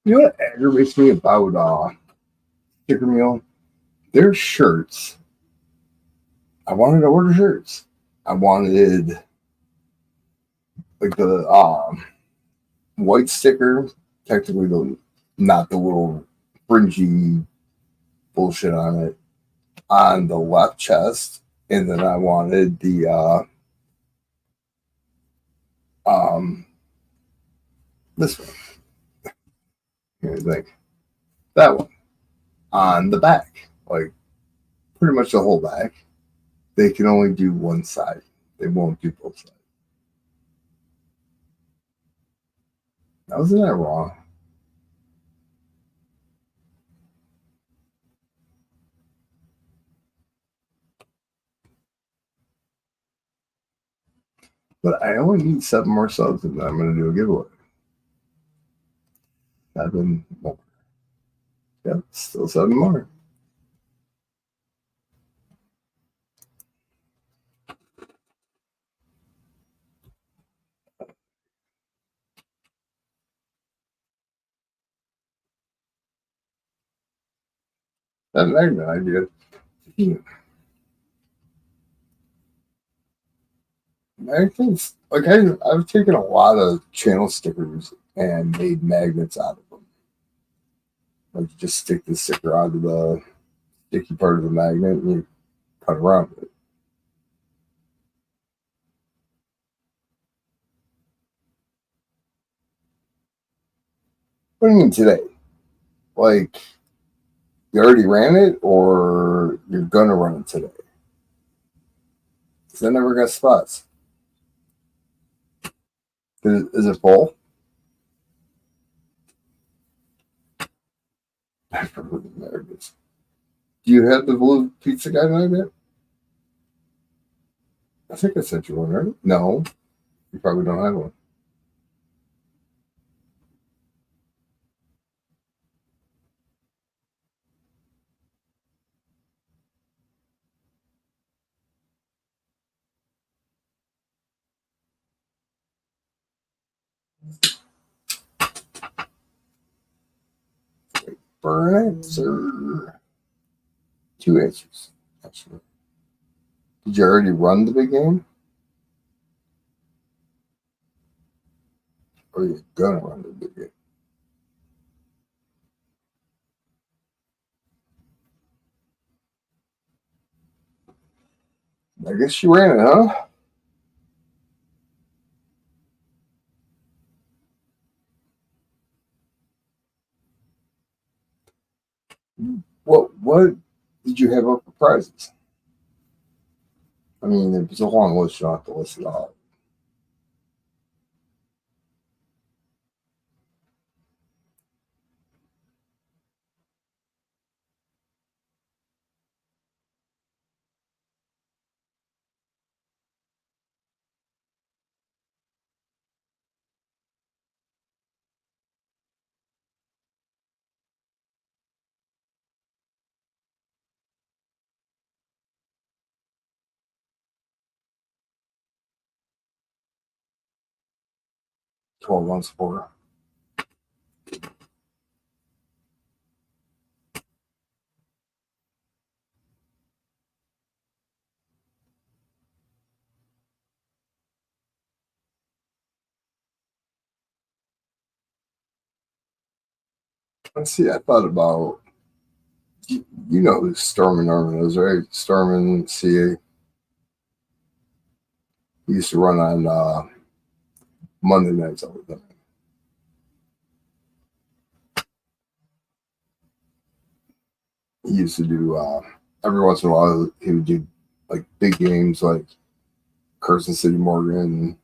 You know what aggravates me about sticker meal? Their shirts. I wanted to order shirts. I wanted like the white sticker, technically the not the little fringy bullshit on it on the left chest, and then I wanted the um this one. Here, like that one on the back, like pretty much the whole back. They can only do one side. They won't do both sides. Now, wasn't that wrong? But I only need 7 more subs, and I'm going to do a giveaway. 7 more. Yep, still 7 more. That magnet idea. Magnets, like I've taken a lot of channel stickers and made magnets out of them. Like you just stick the sticker onto the sticky part of the magnet and you cut around it. What do you mean today? Like you already ran it or you're gonna run it today? Because I never got spots. Is it full? I forgot the magnets. Do you have the blue pizza guy magnet? I think I sent you one, right? No, you probably don't have one. For an answer. Two answers, actually. Did you already run the big game? Or are you gonna run the big game? I guess you ran it, huh? What did you have up for prizes? I mean, if it's a long list, you don't have to list it all. 12 months for. Let's see, I thought about, you know who Storm and Norman is, right? Storm and CA. He used to run on Monday nights all the time. He used to do, every once in a while, he would do like big games like Carson City Morgan.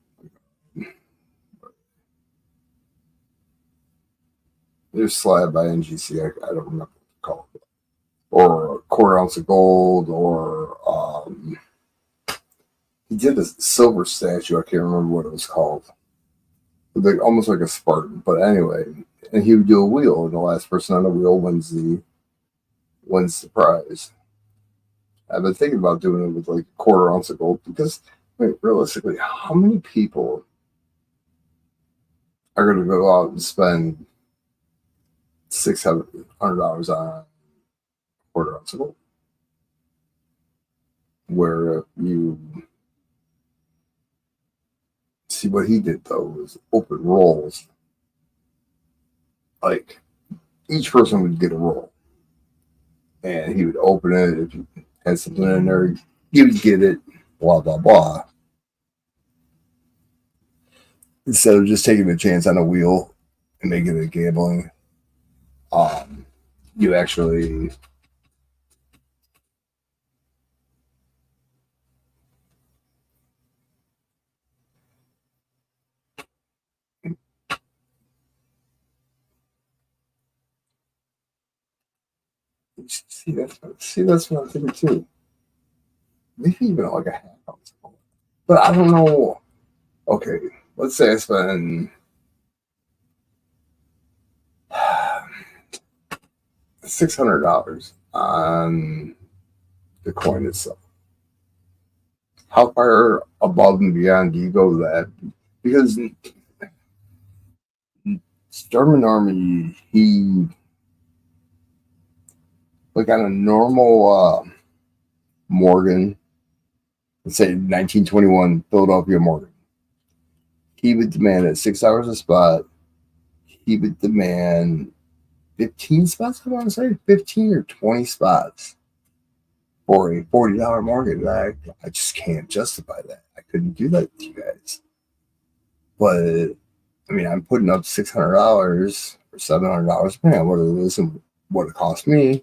There's Slab by NGC. I don't remember what it's called. Or a quarter ounce of gold, or he did a silver statue. I can't remember what it was called. Like, almost like a Spartan. But anyway, and he would do a wheel, and the last person on the wheel wins the prize. I've been thinking about doing it with like a quarter ounce of gold because, wait, realistically, how many people are going to go out and spend $600 on a quarter ounce of gold? Where you see what he did though was open rolls. Like each person would get a roll, and he would open it. If you had something in there, you would get it. Blah blah blah. Instead of just taking a chance on a wheel and making it gambling, um, you actually that's what I'm thinking too. Maybe even like a half ounce. But I don't know. Okay, let's say I spend $600 on the coin itself. How far above and beyond do you go that? Because Storm Army, he like on a normal Morgan, let's say 1921 Philadelphia Morgan, he would demand at 6 hours a spot. He would demand 15 spots. I want to say 15 or 20 spots for a $40 Morgan. I just can't justify that. I couldn't do that to you guys. But I mean, I'm putting up $600 or $700, depending on what it is and what it cost me.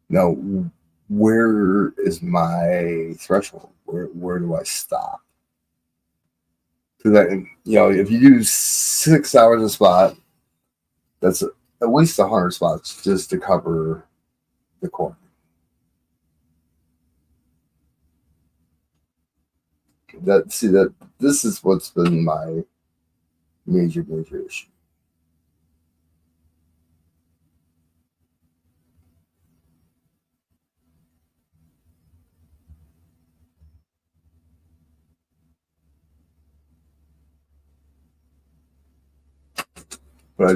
Now, where is my threshold? Where do I stop? Because if you do 6 hours a spot, that's at least 100 spots just to cover the coin. That this is what's been my major issue. but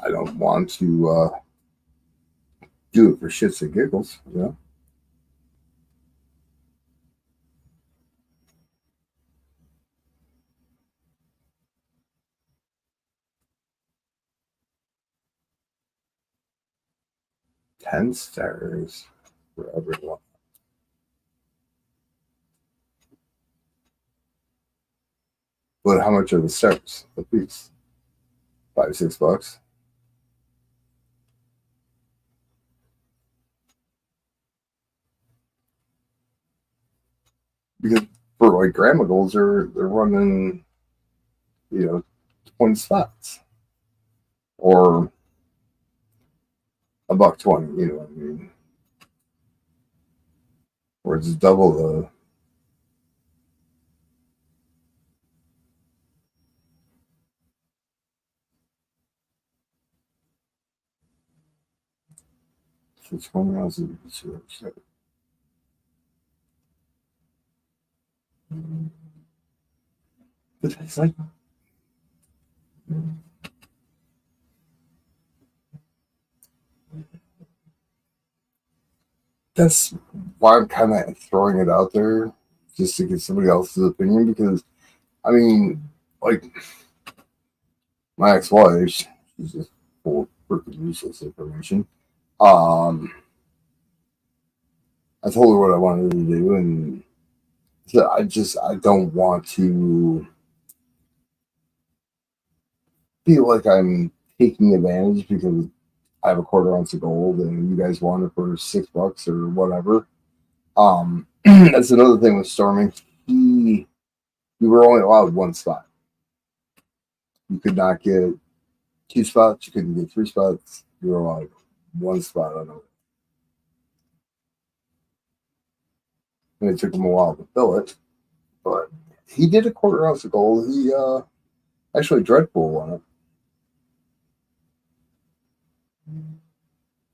I don't want to do it for shits and giggles, you know. 10 stars for everyone. But how much are the stars a piece? 5, $6. Because for like grandma goals, they're running, you know, 20 spots or $1.20. You know what I mean? Or it's double the. So 20 ounces. But it's like that's why I'm kind of throwing it out there just to get somebody else's opinion because I mean, like my ex-wife, she's just full of freaking useless information. Um, I told her what I wanted to do, and so I don't want to feel like I'm taking advantage because I have a quarter ounce of gold and you guys want it for $6 or whatever. That's another thing with Stormy. He, you were only allowed one spot. You could not get 2 spots. You couldn't get 3 spots. You were allowed one spot on it. And it took him a while to fill it, but he did a quarter ounce of gold. He actually Dreadpool won it.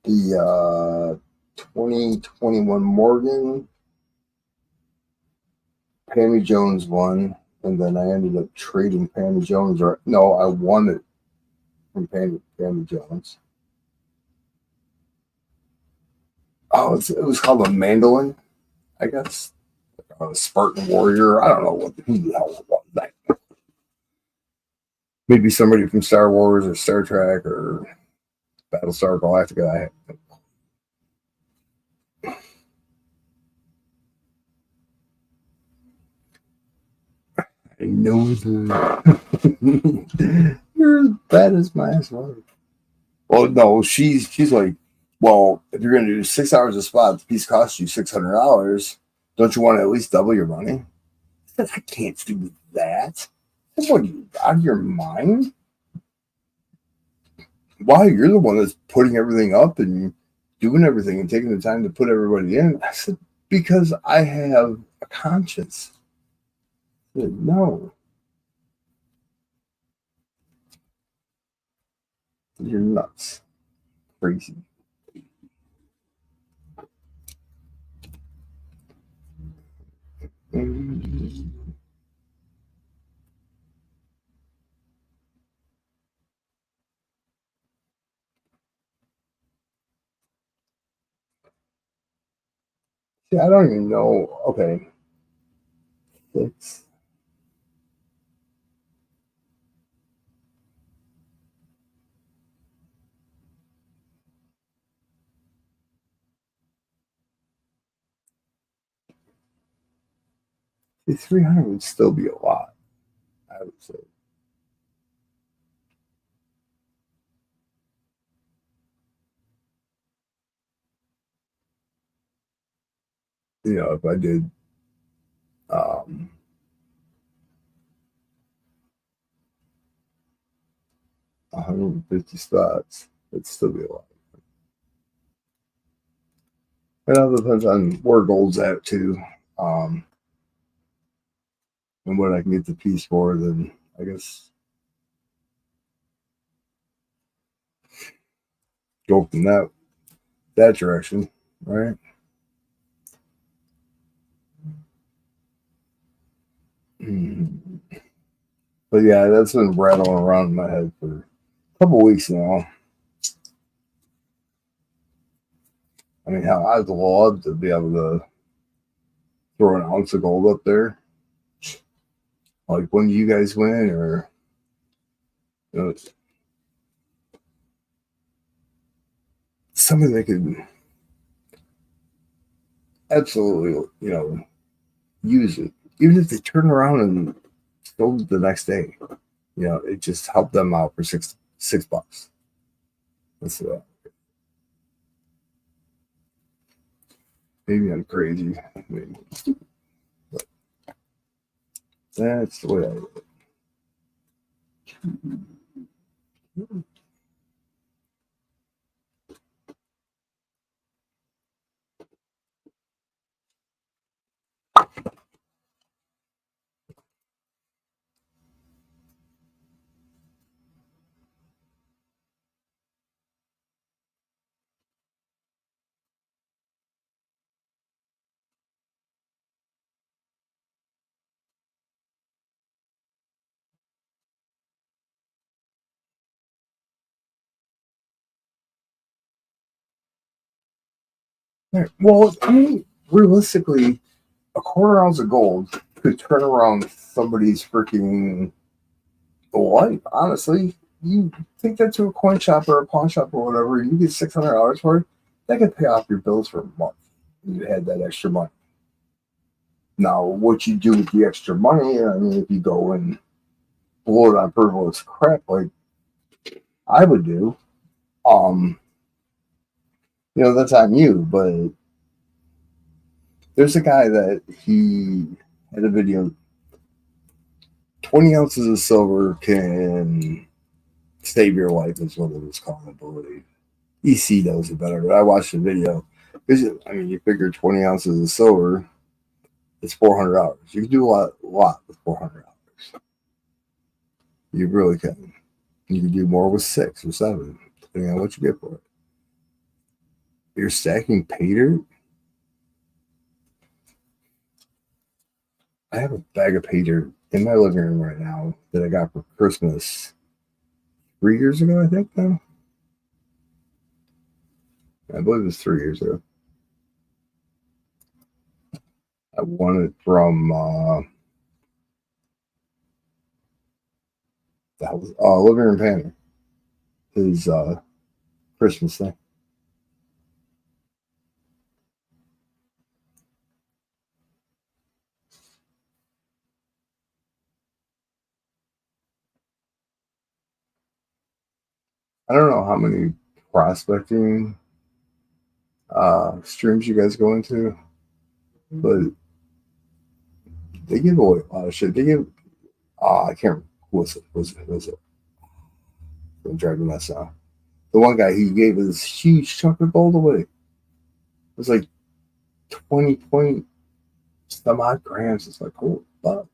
The 2021 Morgan, Pammy Jones won, and then I ended up trading Pammy Jones. Or no, I won it from Pammy Jones. Oh, it was called a mandolin, I guess. A Spartan warrior. I don't know who the hell it was. That. Maybe somebody from Star Wars or Star Trek or Battlestar Galactica. I know the. You're as bad as my ex-wife. Well, no, she's like, well, if you're gonna do 6 hours a spot, the piece costs you $600. Don't you want to at least double your money? I said, I can't do that. What are you out of your mind? Why you're the one that's putting everything up and doing everything and taking the time to put everybody in? I said, because I have a conscience. I said, no, you're nuts, crazy. Mm. See, I don't even know. Okay, it's see, 300 would still be a lot. I would say, if I did um, 150 spots, it'd still be a lot. It all depends on where gold's at too, um, and what I can get the piece for. Then I guess go from that direction, right? Mm. But yeah, that's been rattling around in my head for couple weeks now. I mean, how I'd love to be able to throw an ounce of gold up there. Like when you guys win, or you know, somebody that could absolutely, use it. Even if they turn around and sold it the next day, it just helped them out for $6. That's maybe I'm crazy. Maybe. But that's the way I do it. Right. Well, I mean, realistically, a quarter ounce of gold could turn around somebody's freaking life. Honestly, you take that to a coin shop or a pawn shop or whatever, and you get $600 for it. That could pay off your bills for a month. You had that extra money. Now, what you do with the extra money? I mean, if you go and blow it on frivolous crap like I would do, um, that's on you. But there's a guy that he had a video. 20 ounces of silver can save your life, is what it was called, I believe. EC knows it better, but I watched the video. I mean, you figure 20 ounces of silver, it's $400. You can do a lot with $400. You really can. You can do more with 6 or 7, depending on what you get for it. You're stacking pay dirt. I have a bag of pay dirt in my living room right now that I got for Christmas 3 years ago, I think now. I believe it was 3 years ago. I won it from Living Room Panther. His Christmas thing. I don't know how many prospecting streams you guys go into, but they give away a lot of shit. They give, I can't remember. Who was it? Was it? I'm driving that sound. The one guy, he gave this huge chunk of gold away. It was like 20 point some odd grams. It's like, holy fuck.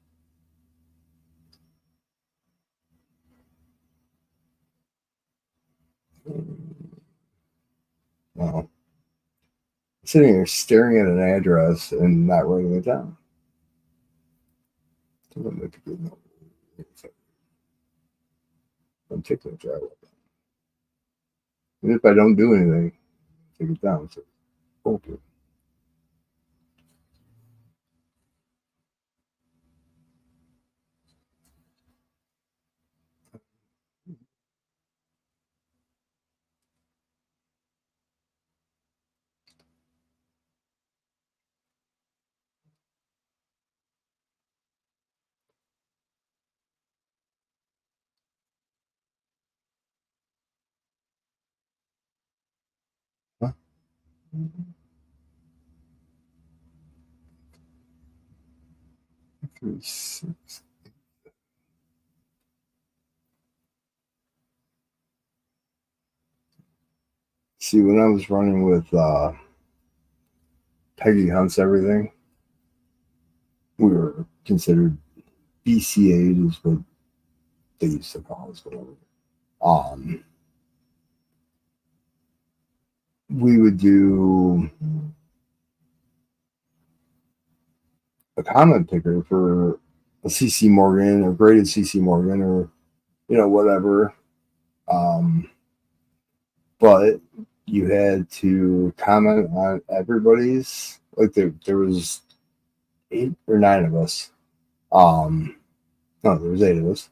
Wow. Sitting here staring at an address and not writing it down. So that might be good. No. I'm taking a drive. And if I don't do anything, take it down. So, okay. Huh? 3, 6. See, when I was running with Peggy Hunts Everything, we were considered BCA'd is what they used to call us, whatever. Um, we would do a comment picker for a CC Morgan or graded CC Morgan or whatever. Um, but you had to comment on everybody's. Like there was 8 or 9 of us. Um, no, there was 8 of us.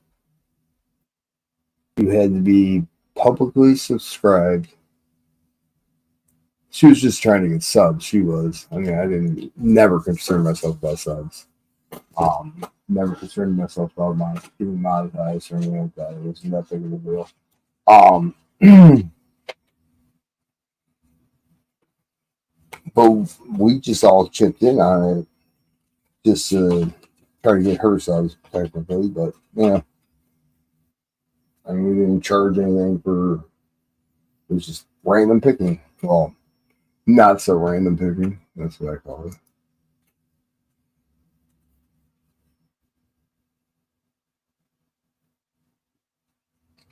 You had to be publicly subscribed. She was just trying to get subs. She was. I mean, I didn't never concern myself about subs. Never concerned myself about getting monetized or anything like that. It wasn't that big of a deal. Um, but we just all chipped in on it, just to try to get her subs technically. But yeah, I mean, we didn't charge anything for. It was just random picking. Well, not so random picking. That's what I call it.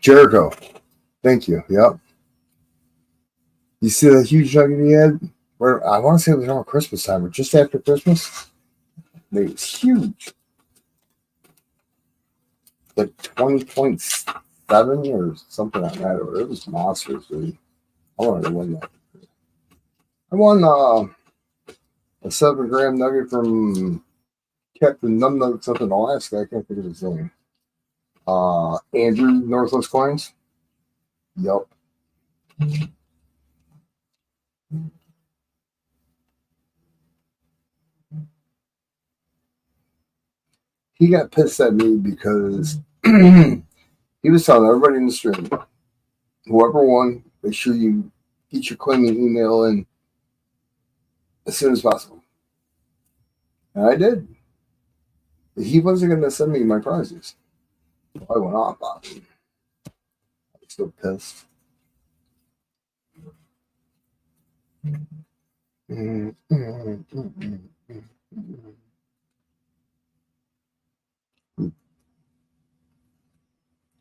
Jericho. Thank you. Yep. You see that huge nugget he had? Where I want to say it was around Christmas time or just after Christmas. It was huge. Like 20.7 or something like that. Or it was monsters, dude. I wanted to win that. I won a 7 gram nugget from Captain Numbnuts up in Alaska. I can't think of his name. Andrew Northwest Coins. Yup. He got pissed at me because he was telling everybody in the stream, whoever won, make sure you get your claiming email in as soon as possible. And I did. He wasn't going to send me my prizes. I went off on him. I was still pissed.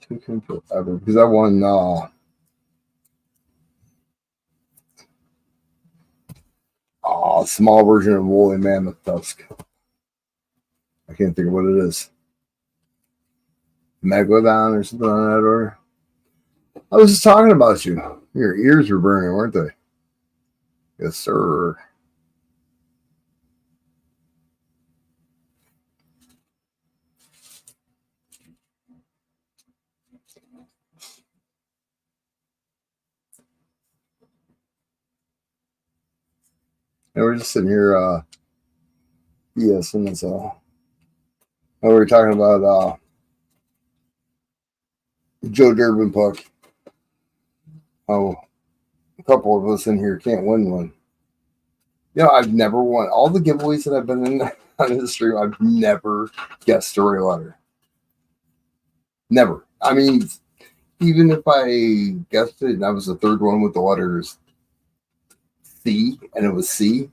Took him forever because I won a small version of Woolly Mammoth Tusk. I can't think of what it is. Megalodon or something on that order. I was just talking about you. Your ears were burning, weren't they? Yes, sir. And we're just sitting here yes, and that's all. And we were talking about Joe Durbin puck. Oh, a couple of us in here can't win one. You know, I've never won. All the giveaways that I've been in on this stream, I've never guessed a real letter. Never. I mean, even if I guessed it and I was the third one with the letters C and it was C,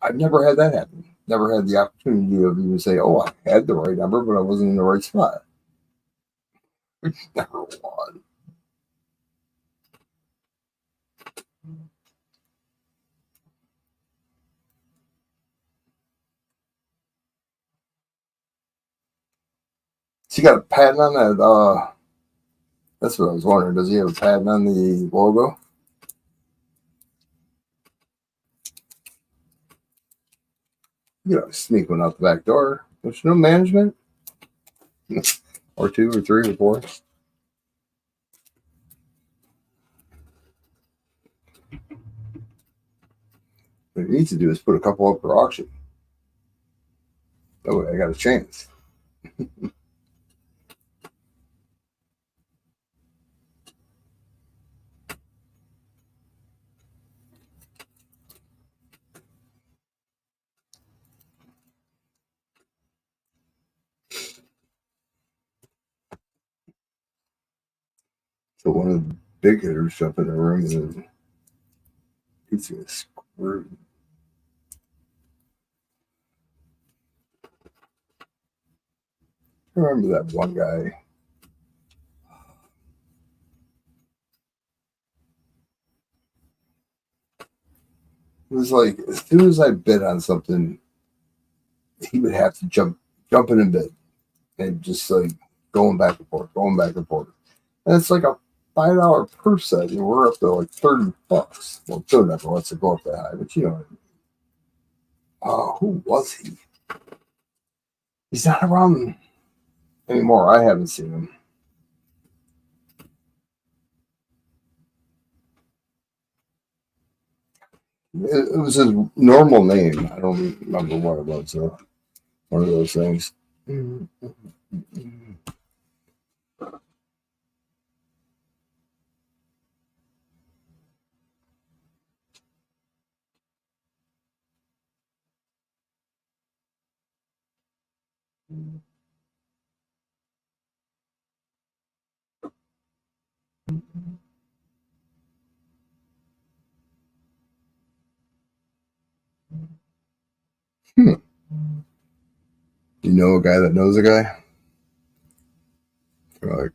I've never had that happen. Never had the opportunity of even say, oh, I had the right number, but I wasn't in the right spot. Never won. So you got a patent on that? That's what I was wondering. Does he have a patent on the logo? You know, sneak one out the back door. There's no management. Or 2 or 3 or 4. What he needs to do is put a couple up for auction. That way I got a chance. So one of the big hitters jump in the room and he's gonna screw. I remember that one guy. It was like as soon as I bid on something, he would have to jump in and bid, and just like going back and forth, going back and forth. And it's like a $5 per set, and we're up to like $30. Well, still never lets it go up that high, but you know what I mean. Who was he? He's not around anymore. I haven't seen him. It was his normal name. I don't remember what it was. So one of those things. Hmm. You know a guy that knows a guy? Like,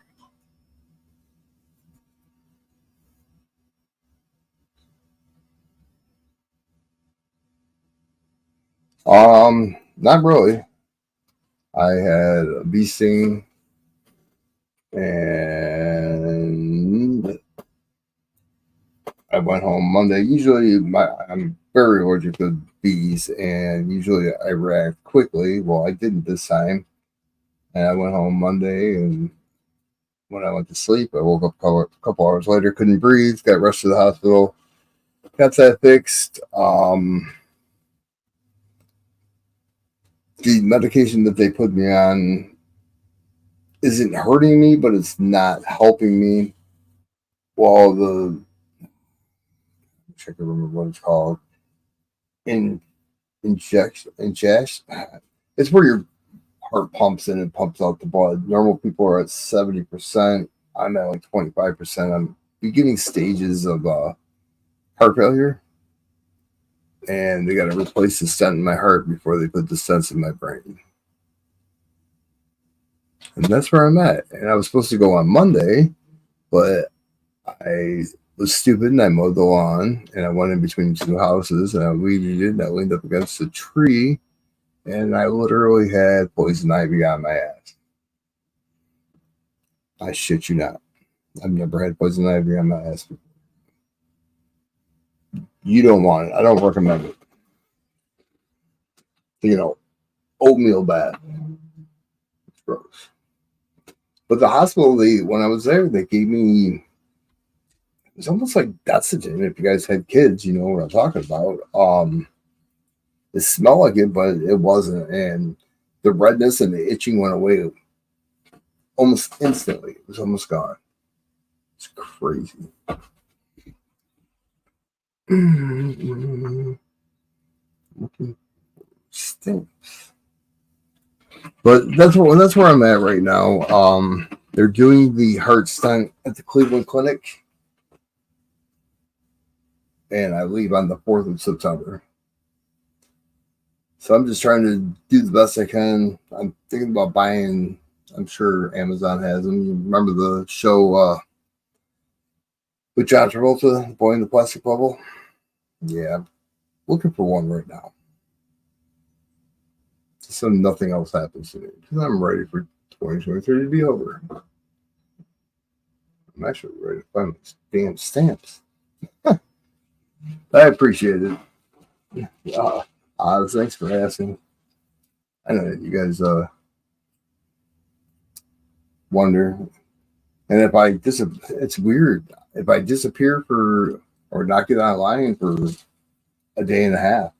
not really. I had a bee sting, and I went home Monday. Usually, I'm very allergic to bees, and usually I react quickly. Well, I didn't this time, and I went home Monday, and when I went to sleep, I woke up a couple hours later, couldn't breathe, got rushed to the hospital, got that fixed. The medication that they put me on isn't hurting me, but it's not helping me. Well, I wish I could remember what it's called. In injection. It's where your heart pumps in and pumps out the blood. Normal people are at 70%. I'm at like 25%. I'm beginning stages of heart failure, and they got to replace the stent in my heart before they put the stents in my brain. And that's where I'm at. And I was supposed to go on Monday, but I was stupid and I mowed the lawn and I went in between two houses and I weeded it and I leaned up against a tree and I literally had poison ivy on my ass. I shit you not. I've never had poison ivy on my ass before. You don't want it. I don't recommend it. You know, oatmeal bath. It's gross. But the hospital, when I was there, they gave me, it was almost like Desitin. If you guys had kids, you know what I'm talking about. It smelled like it, but it wasn't. And the redness and the itching went away almost instantly. It was almost gone. It's crazy. Stinks. But that's where I'm at right now. They're doing the heart stent at the Cleveland Clinic, and I leave on the 4th of September. So I'm just trying to do the best I can. I'm thinking about buying. I'm sure Amazon has them. You remember the show with John Travolta, the boy in the plastic bubble? Yeah, I'm looking for one right now. So nothing else happens to me because I'm ready for 2023 to be over. I'm actually ready to find these damn stamps. I appreciate it. Thanks for asking. I know you guys wonder. And if it's weird. If I disappear for or not get online for a day and a half,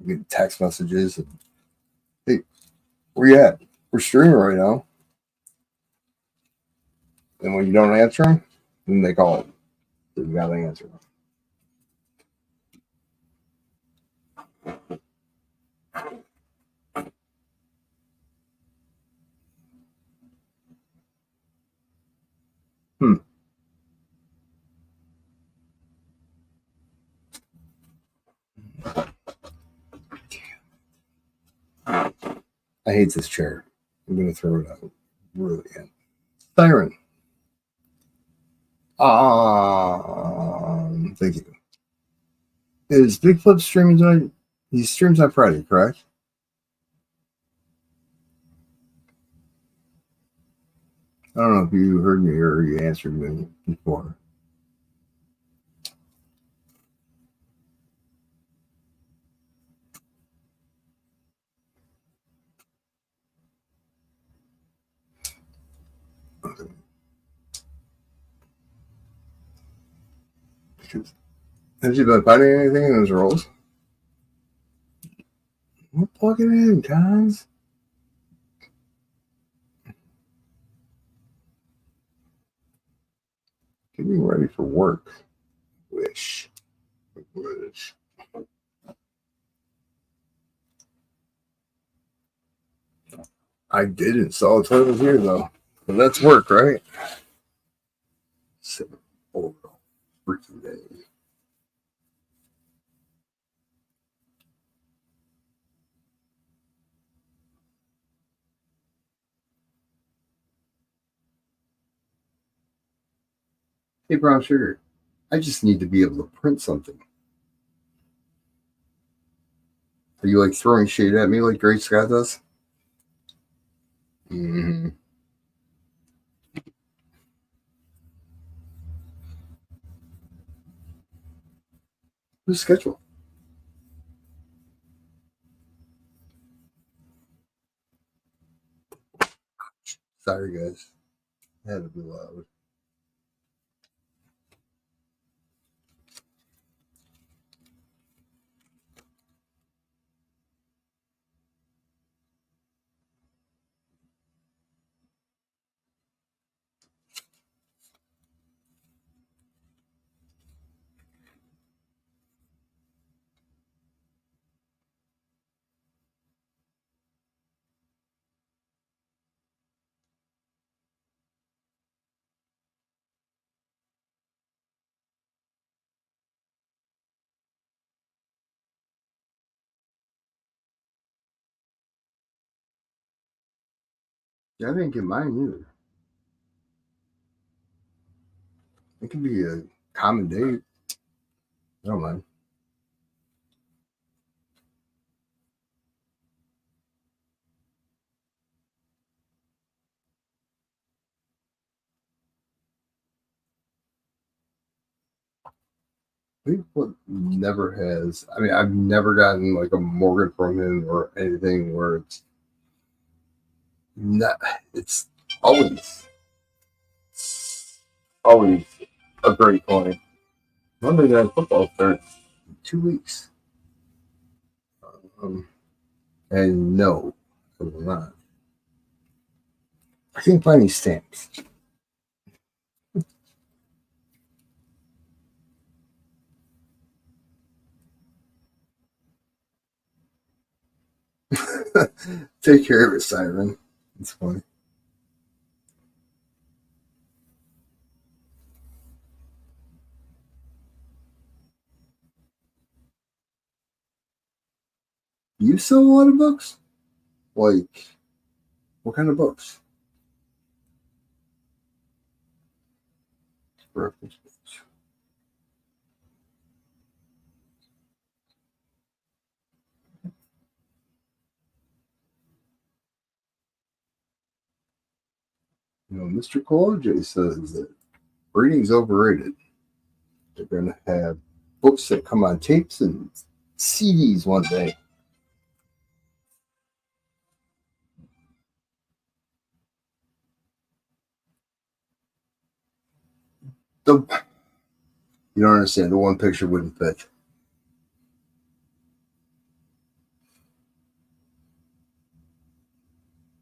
I'm getting text messages. And, hey, where you at? We're streaming right now. And when you don't answer them, then they call it. So you gotta answer them. I hate this chair. I'm gonna throw it out. Really am. Siren. Thank you. Is Big Flip streaming tonight? He streams on Friday, correct? I don't know if you heard me or you answered me before. Have you been finding anything in those rolls? We're plugging in, guys. Getting ready for work. Wish. Wish. I did install a toilet here though. But that's work, right? 7 freaking day. Hey, Brown Sugar. I just need to be able to print something. Are you like throwing shade at me like Great Scott does? Mm-hmm. Who's schedule? Sorry, guys. I had to be loud. Yeah, I didn't get mine either. It could be a common date. I don't mind. People never has. I mean, I've never gotten like a mortgage from him or anything where it's not. It's always, always a great coin. Monday Night Football starts in 2 weeks, um, and no, I will not. I can't find these stamps. Take care of it, Siren. It's funny. You sell a lot of books? Like, what kind of books? Reference books. You know, Mr. J says that reading's overrated. They're going to have books that come on tapes and CDs one day. The, you don't understand. The one picture wouldn't fit.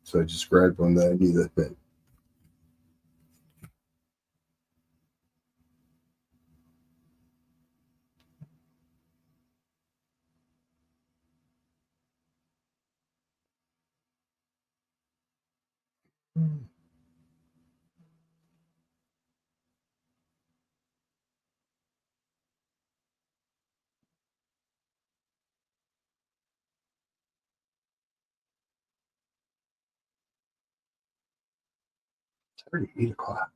So I just grabbed one that I knew that fit. It's already 8 o'clock.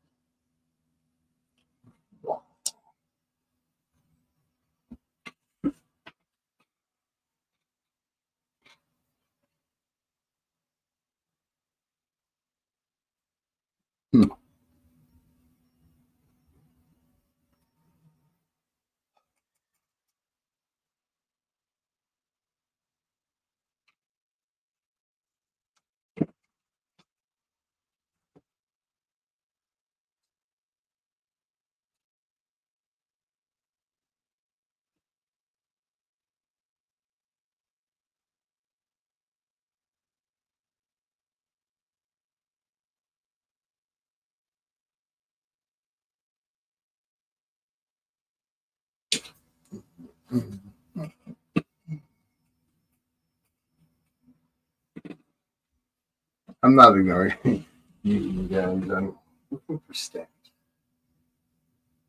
I'm not ignoring you guys. I'm looking for stamps.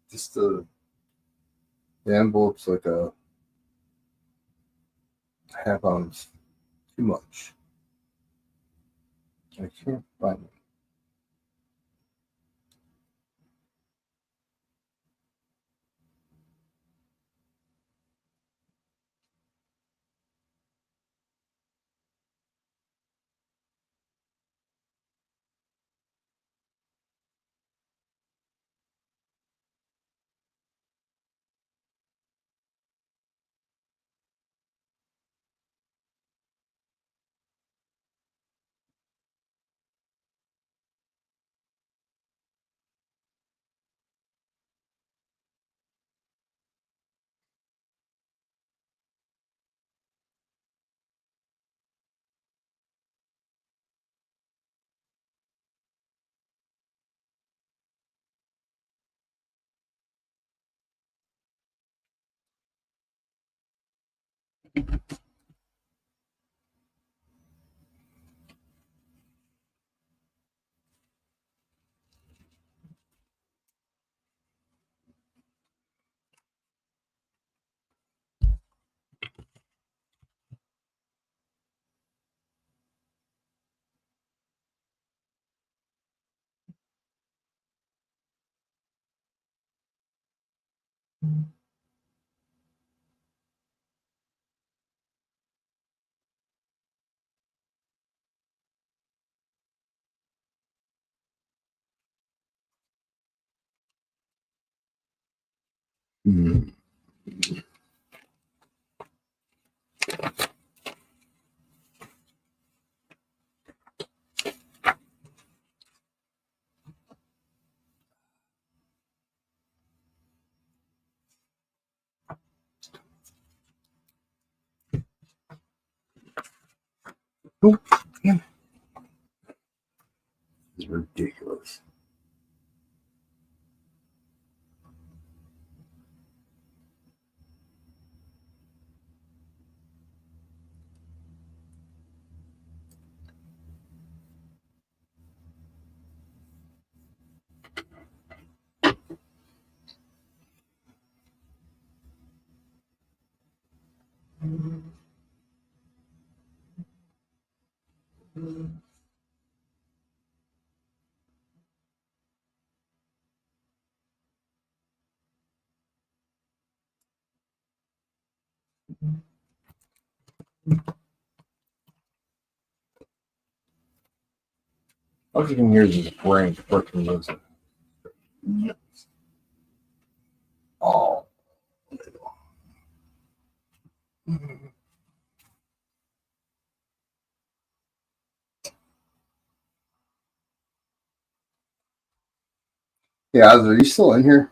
Just the envelope's like a half ounce too much. I can't find it. Hmm. Oh, damn. It's ridiculous. All you can hear is this brain freaking losing. Oh. Yeah, are you still in here?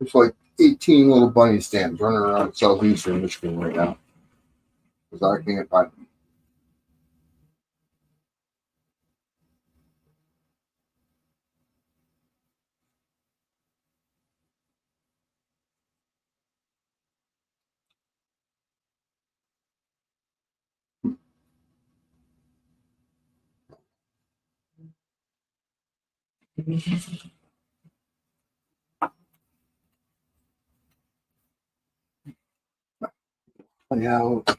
There's like 18 little bunny stands running around southeastern Michigan right now because I can't find them. Yeah,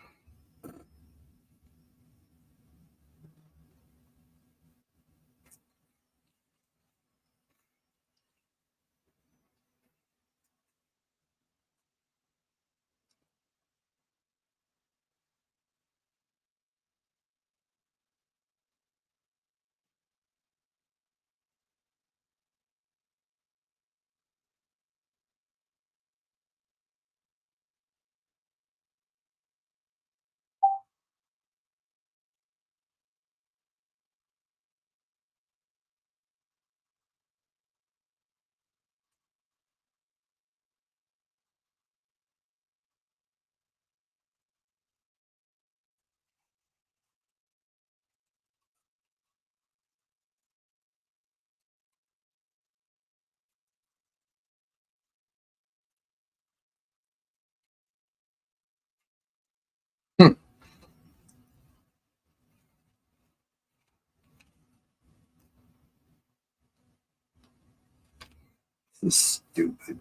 this is stupid.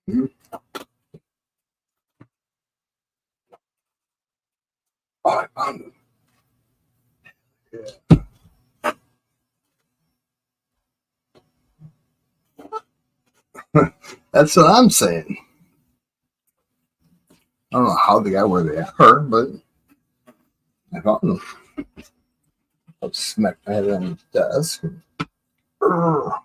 Mhm. Oh, I found it. Yeah. That's what I'm saying. I don't know how they got where they are, but I found them. I'll smack my head on the desk. Urgh.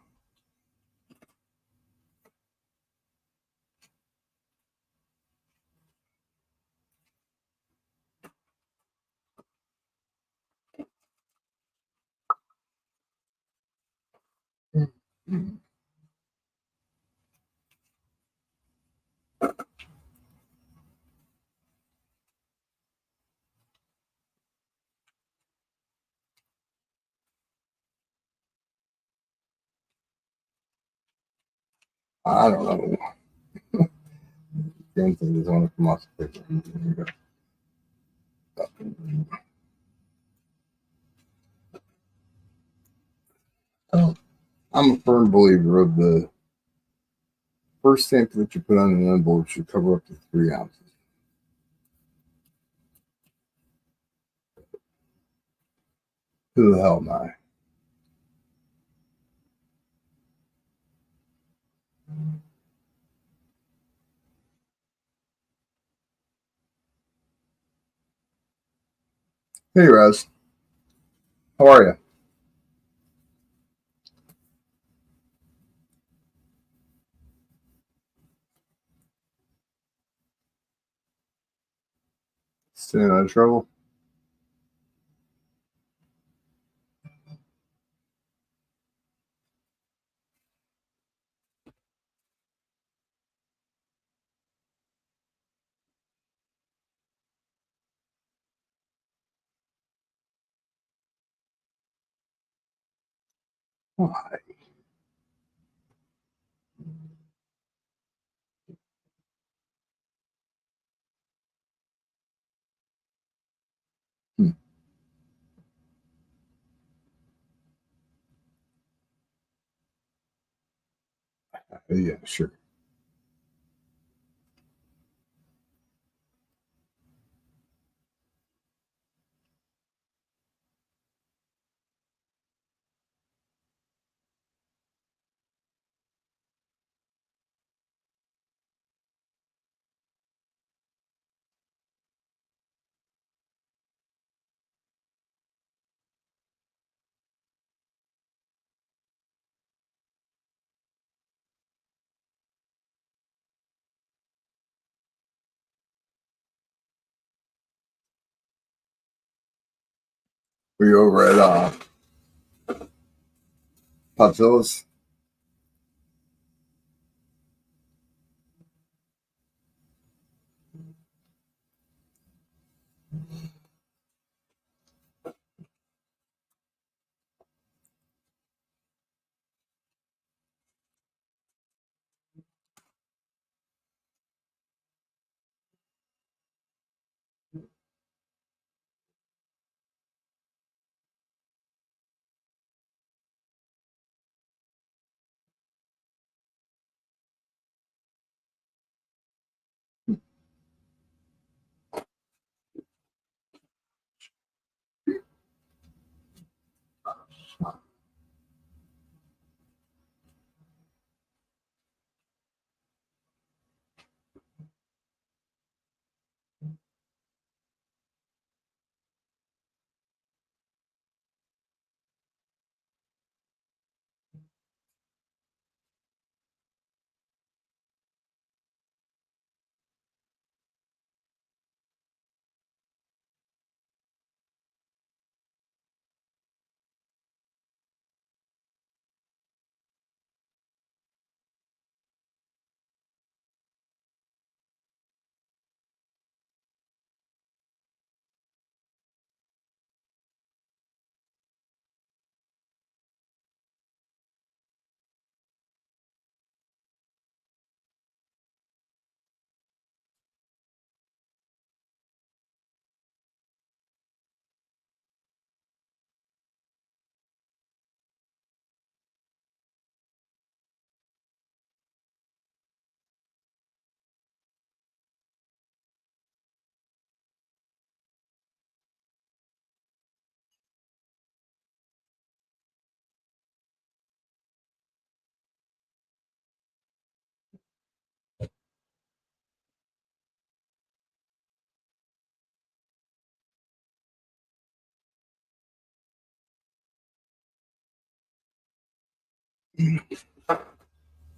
I don't know. Damn thing doesn't want to come off the paper. Oh, I'm a firm believer of the first stamp that you put on an envelope should cover up to 3 ounces. Who the hell am I? Hey, Russ. How are you? Staying out of trouble? Why? Hmm. Yeah, sure. Were you over at Popzillas?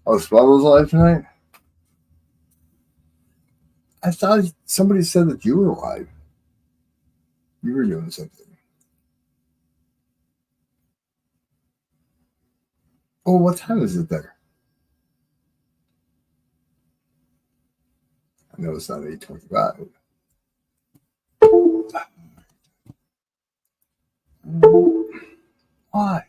Oh, Spell was alive tonight? I thought somebody said that you were alive. You were doing something. Oh, what time is it there? I know it's not 8:25. Why?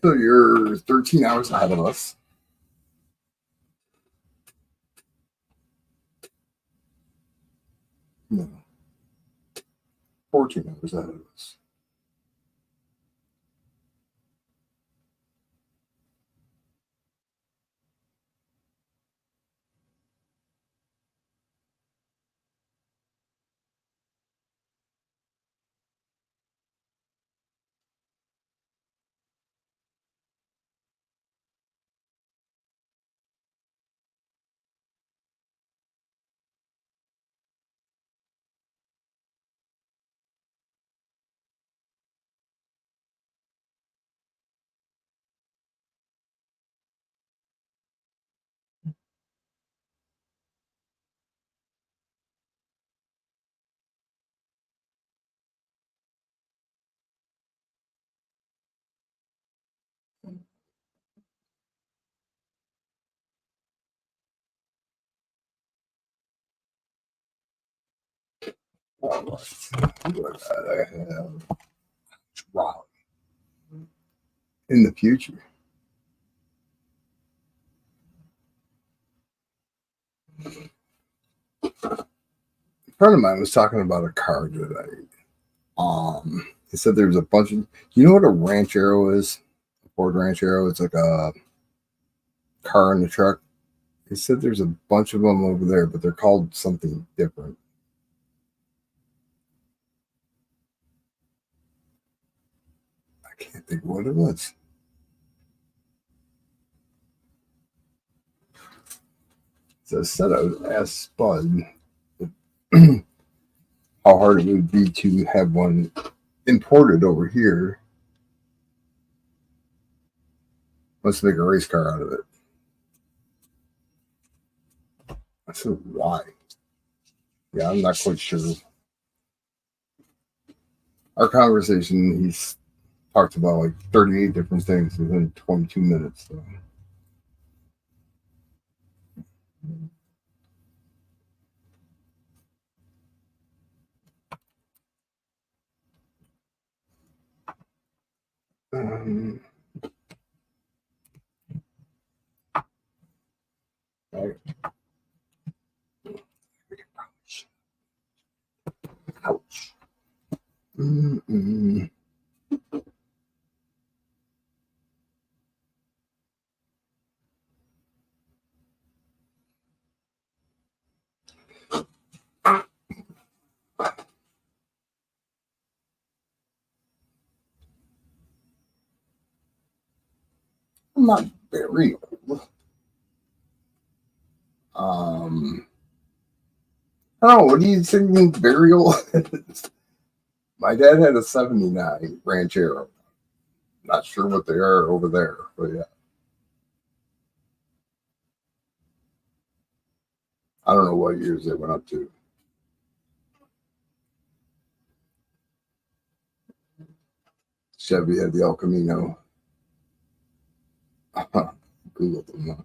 So you're 13 hours ahead of us. 14 hours ahead of us. All right. What I have Raleigh in the future. A friend of mine was talking about a car today. He said there's a bunch of. You know what a Ranchero is? A Ford Ranchero. It's like a car in the truck. He said there's a bunch of them over there, but they're called something different. I can't think of what it was. So I said I would ask Spud how hard it would be to have one imported over here. Let's make a race car out of it. I said, why? Yeah, I'm not quite sure. Our conversation, he's talked about like 38 different things within 22 minutes. So. Um, right. Ouch. Mm-mm. I'm not very old. I don't know. What do you think burial is? My dad had a 79 Ranchero. Not sure what they are over there, but yeah. I don't know what years they went up to. Chevy had the El Camino. Google them.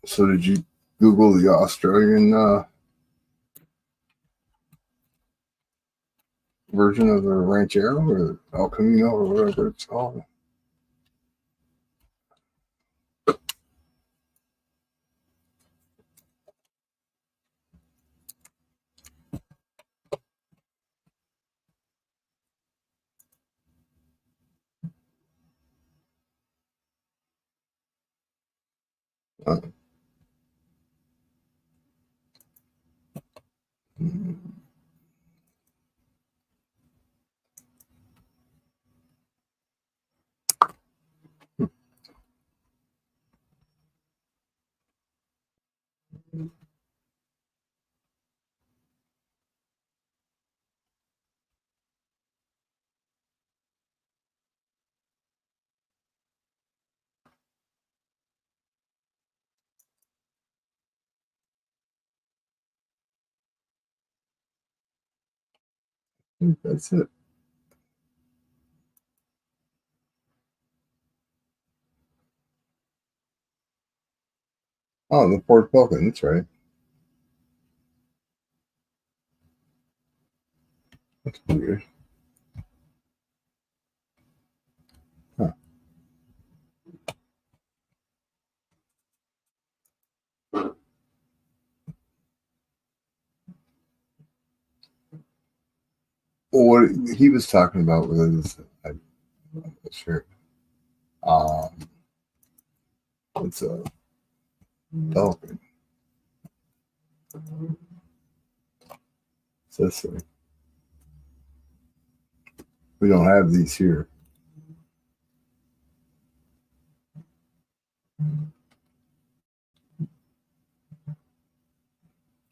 So did you Google the Australian version of the Ranchero or El Camino or whatever it's called? Uh, that's it. Oh, the Ford Falcon. That's right. That's weird. Huh. what he was talking about was, I'm not sure. Um, it's a dolphin. It's this thing. We don't have these here.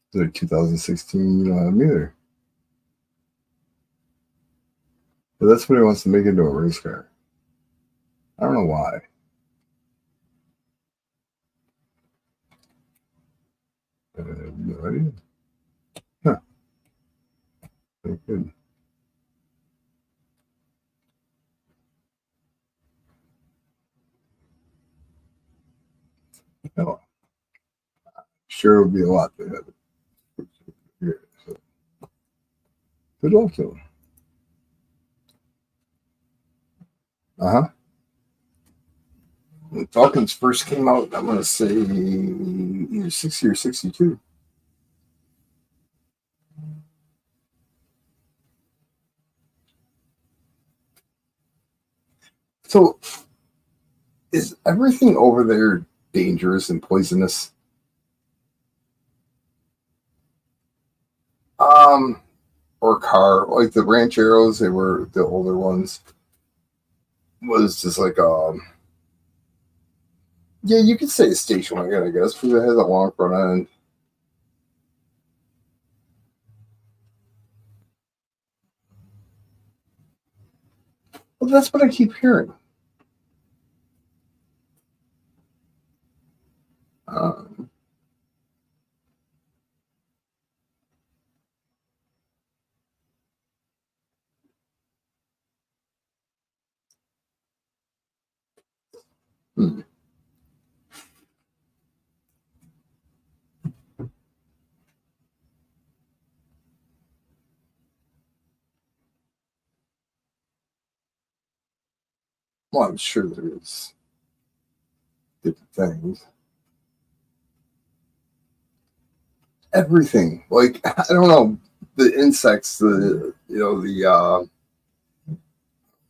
It's like 2016. You don't have them either. But that's what he wants to make into a race car. I don't know why. I have no idea. Huh. Very good. Oh, sure, it'll be a lot to have it here. So good luck to him. Uh huh. When Falcons first came out, I'm going to say either 60 or 62. So is everything over there dangerous and poisonous? Um, or car like the rancheros? They were the older ones. Was just like yeah, you could say a station wagon, I guess, because it has a long front end. Well, that's what I keep hearing. Um, hmm. Well, I'm sure there is different things. Everything, like I don't know, the insects, the the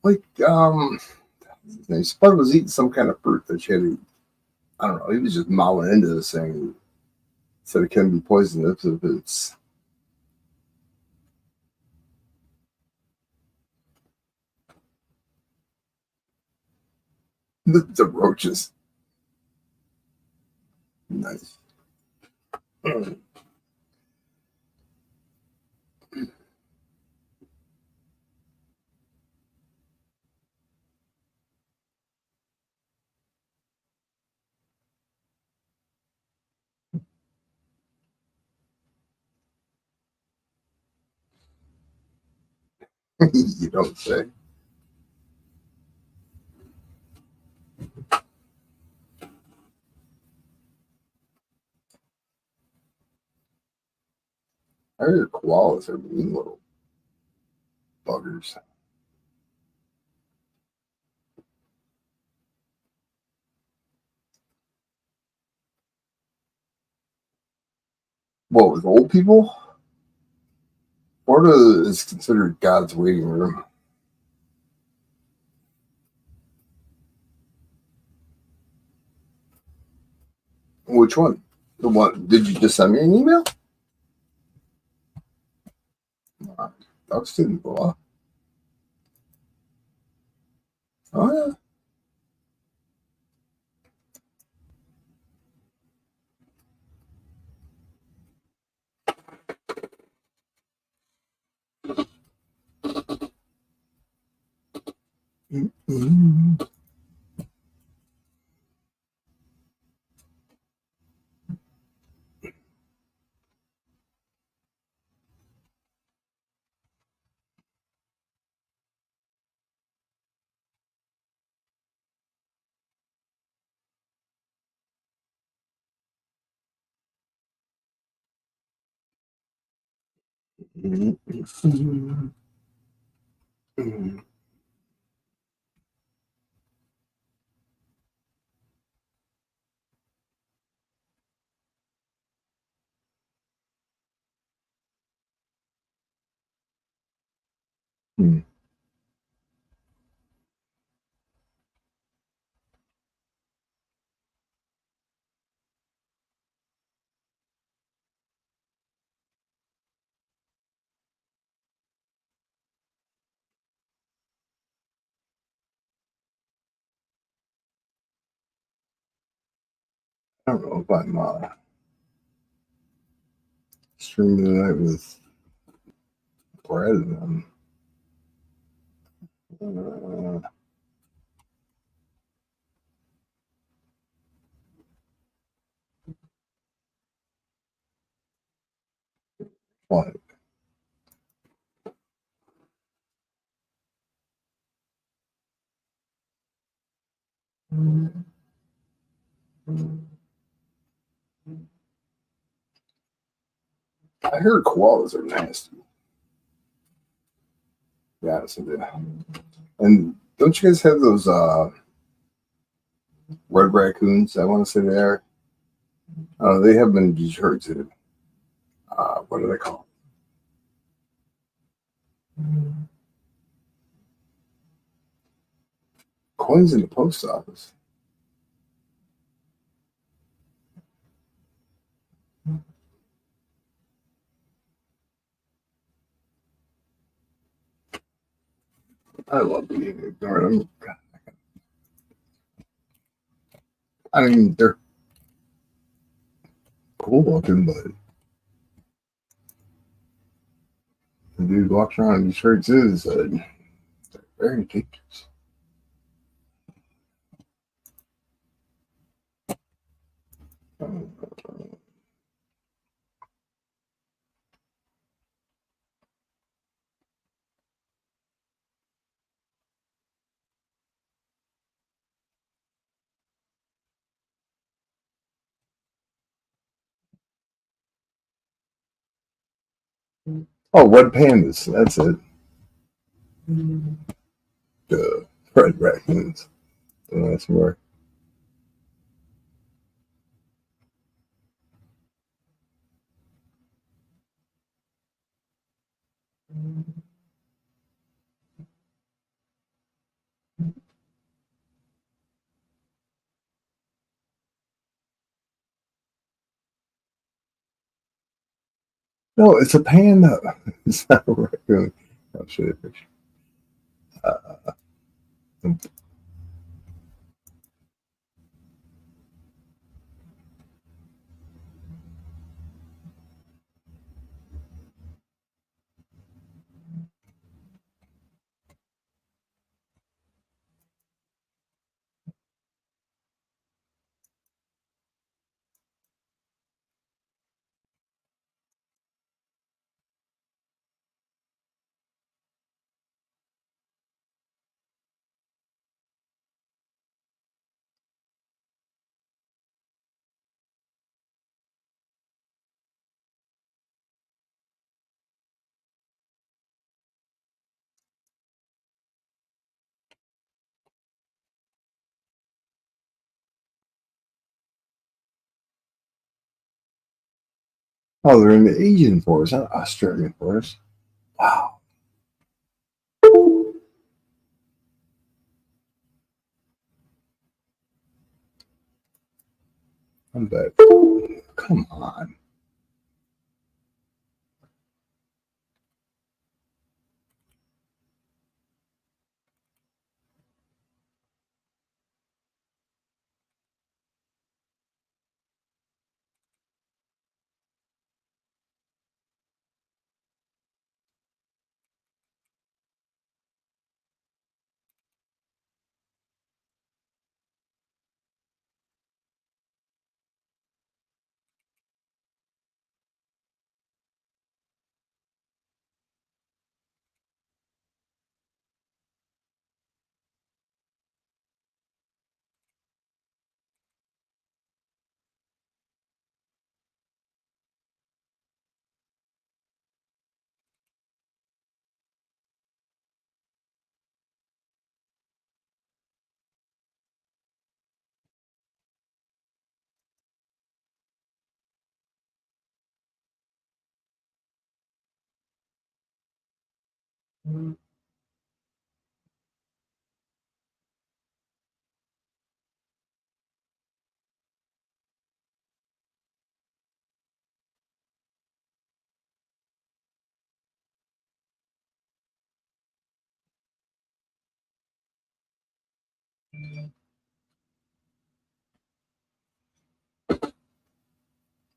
like Spud was eating some kind of fruit that she had to. I don't know. He was just mowing into this thing. Said it can be poisonous if it's the roaches. Nice. You don't say. I heard koalas are mean little buggers. What with old people? Florida is considered God's waiting room. Which one? The one? Did you just send me an email? Ducks didn't go off. Oh yeah. Mm-hmm. Hmm. I don't know if I'm streaming tonight with Brad. What? I heard koalas are nasty. Yeah, honest with you. And don't you guys have those red raccoons? I want to say they are. They have been in Detroit too. What are they called? Coins in the post office. I love being ignored. I mean, they're cool looking, but the dude walks around in these shirts is very dangerous. Oh, red pandas. That's it. Red raccoons. That's more. No, it's a panda. It's not a raccoon. I'll show you a picture. Uh, oh, they're in the Asian forest, not Australian forest. Wow. I'm back. Come on.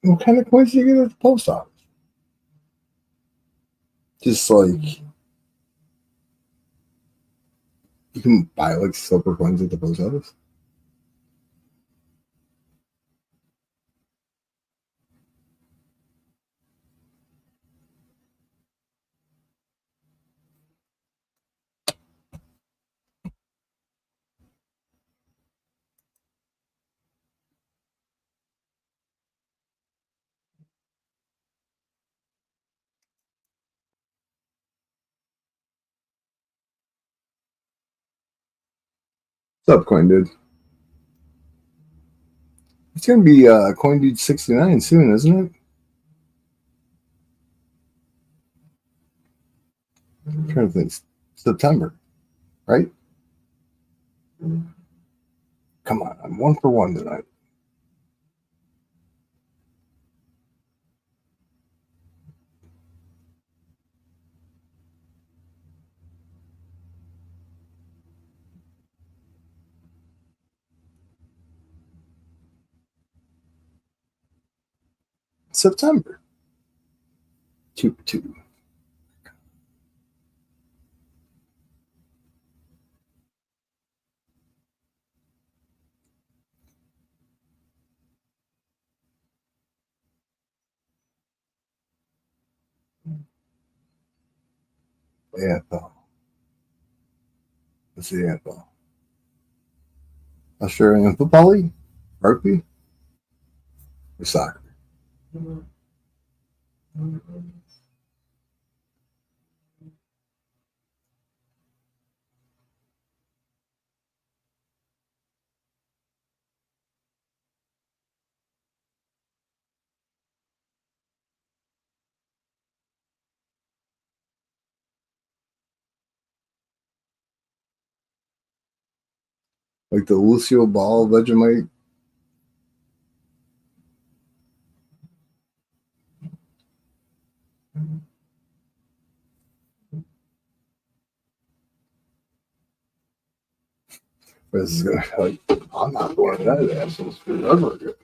What kind of coins do you get at the post office? Just like you can buy like silver coins at the post office. What's up, Coin Dude? It's gonna be Coin Dude 69 soon, isn't it? I'm trying to think. September, right? Come on, I'm 1 for 1 tonight. September. 2 for 2. AFL. What's the AFL? Australian Football League? Rugby? Or soccer? Like the Lucio Ball Vegemite? This is gonna be like, I'm not going to that asshole's food ever again.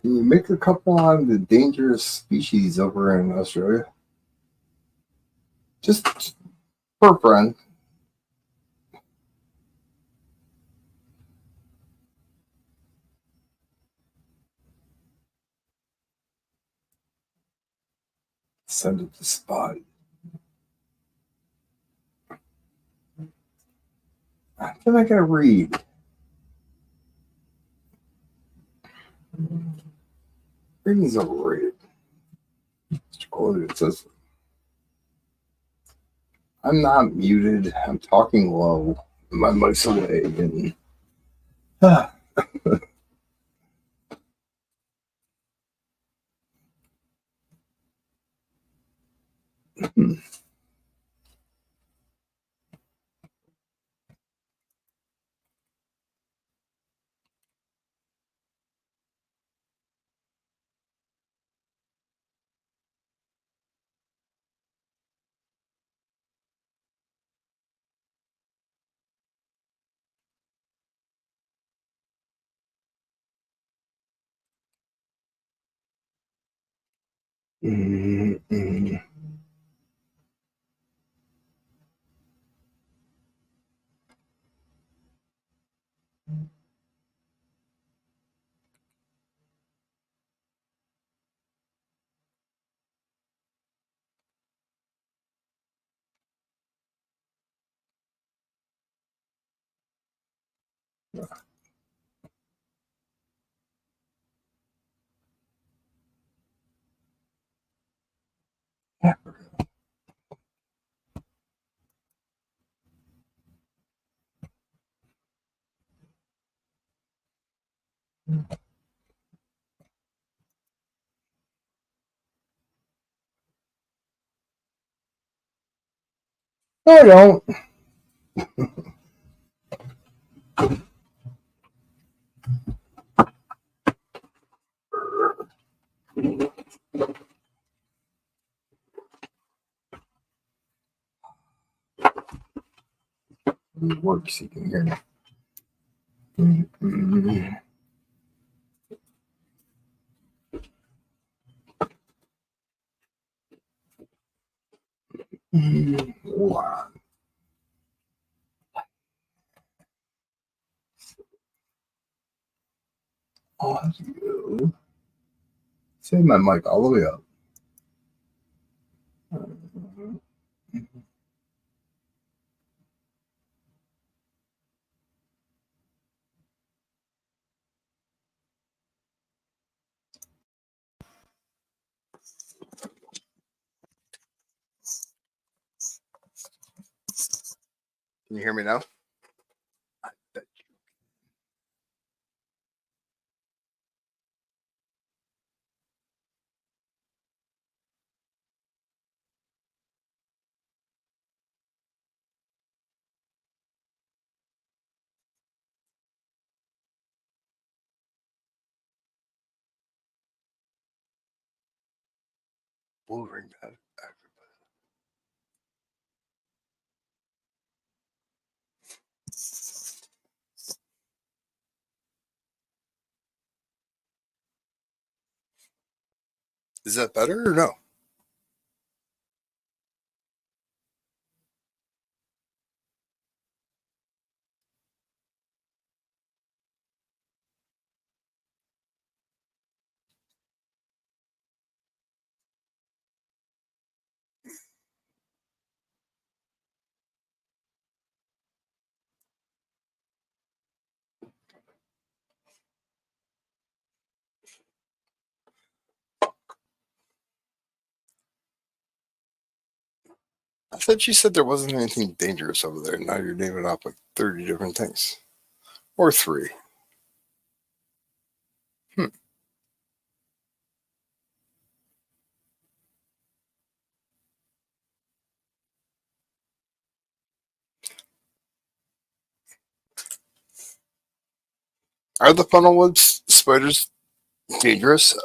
Can you make a couple on the dangerous species over in Australia? Just for a friend. Send it to Spot. Then I gotta read. Reading's overrated. It says I'm not muted. I'm talking low. My mic's away, and No, I don't. Work seeking here. Wow. Audio. Save my mic all the way up. Can you hear me now? Wolverine. Is that better or no? I thought you said there wasn't anything dangerous over there. Now you're naming off like 30 different things. Or three. Hmm. Are the funnelwood spiders dangerous?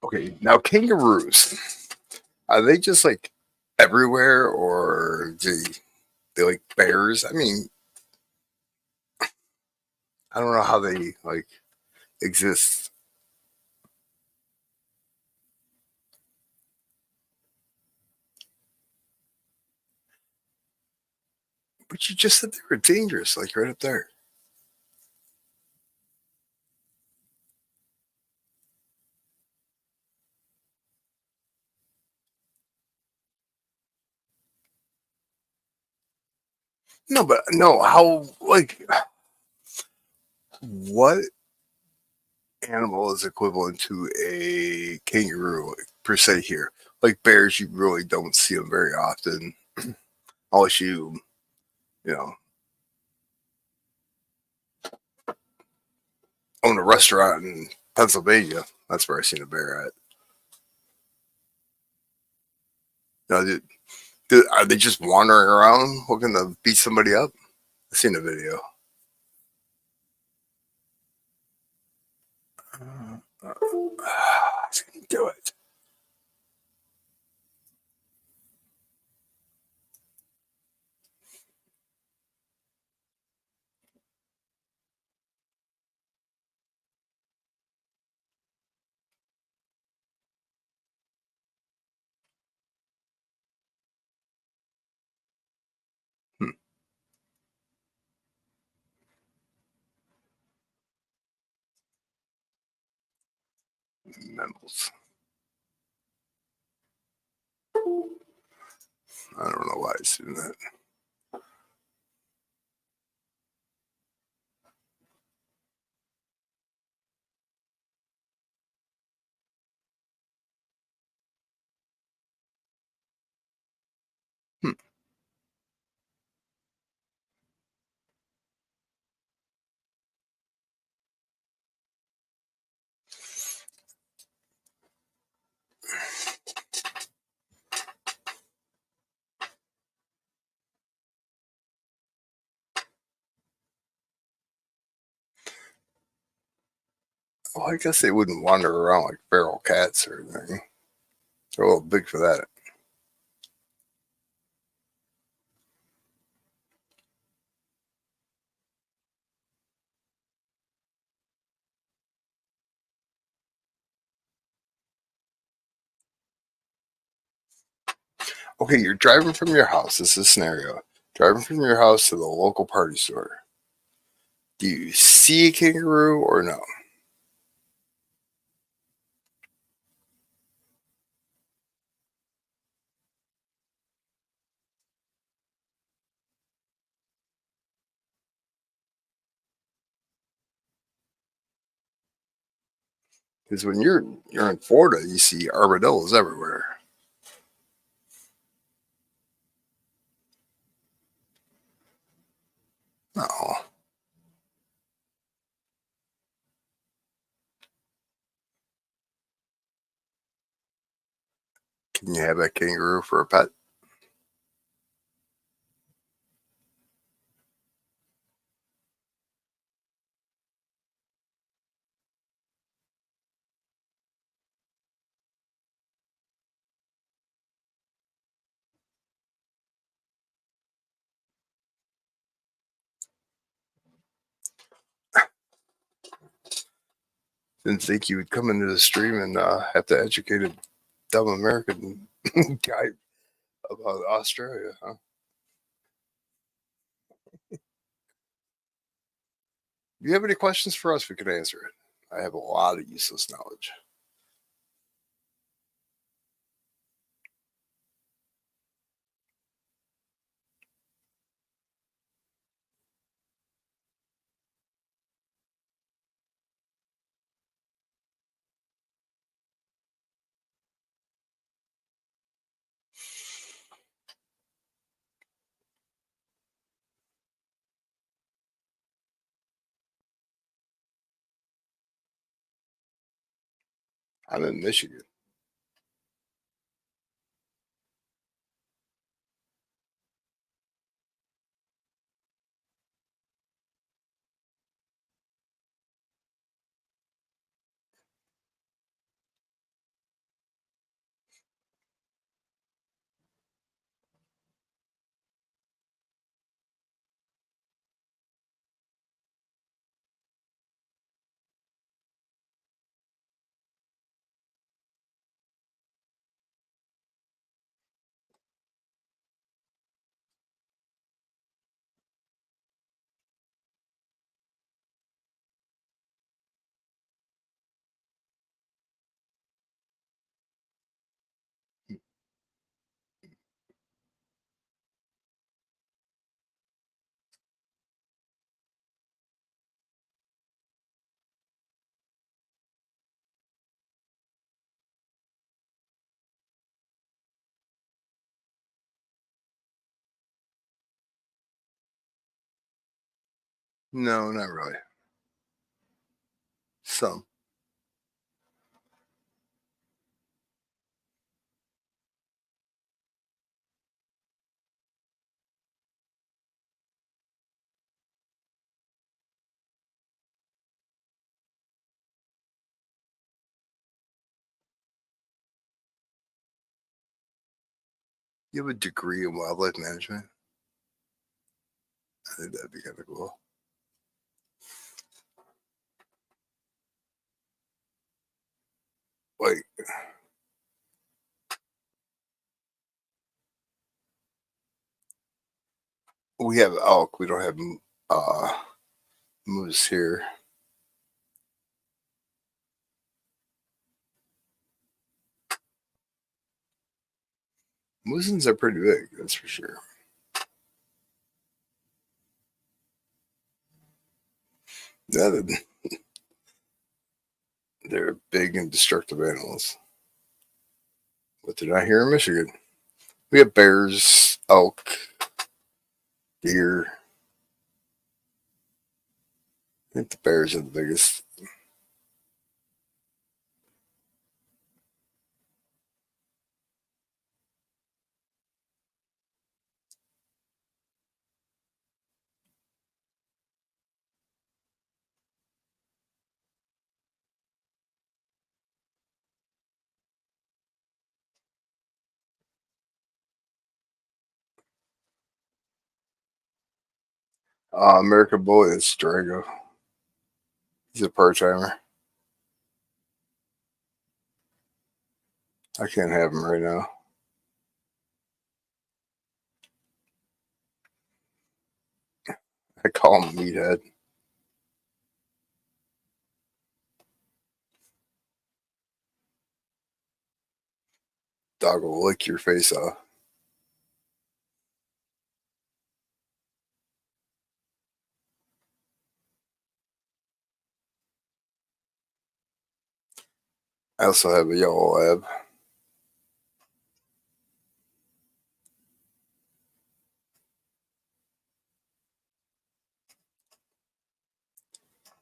Okay, now kangaroos. Are they just like everywhere or do they like bears? I mean, I don't know how they like exist. But you just said they were dangerous, like right up there. No, but no, how like what animal is equivalent to a kangaroo per se here? Like bears, you really don't see them very often, unless you know own a restaurant in Pennsylvania. That's where I seen a bear at. Are they just wandering around looking to beat somebody up? I seen a video. I didn't do it. Hmm. Mammals. I don't know why I seen that. Well, I guess they wouldn't wander around like feral cats or anything. They're a little big for that. Okay, you're driving from your house. This is a scenario. Driving from your house to the local party store. Do you see a kangaroo or no? Because when you're in Florida, you see armadillos everywhere. No, can you have a kangaroo for a pet? Didn't think you would come into the stream and have to educate a dumb American guy about Australia, huh? Do you have any questions for us? We can answer it. I have a lot of useless knowledge. I'm in Michigan. No, not really. Some. You have a degree in wildlife management. I think that'd be kind of cool. Like we have elk. We don't have uh, moose here. Moosins are pretty big, that's for sure. Yeah, they're big and destructive animals, but they're not here in Michigan. We have bears, elk, deer. I think the bears are the biggest. American Bully is Drago. He's a part timer. I can't have him right now. I call him Meathead. Dog will lick your face off. I also have a yellow lab.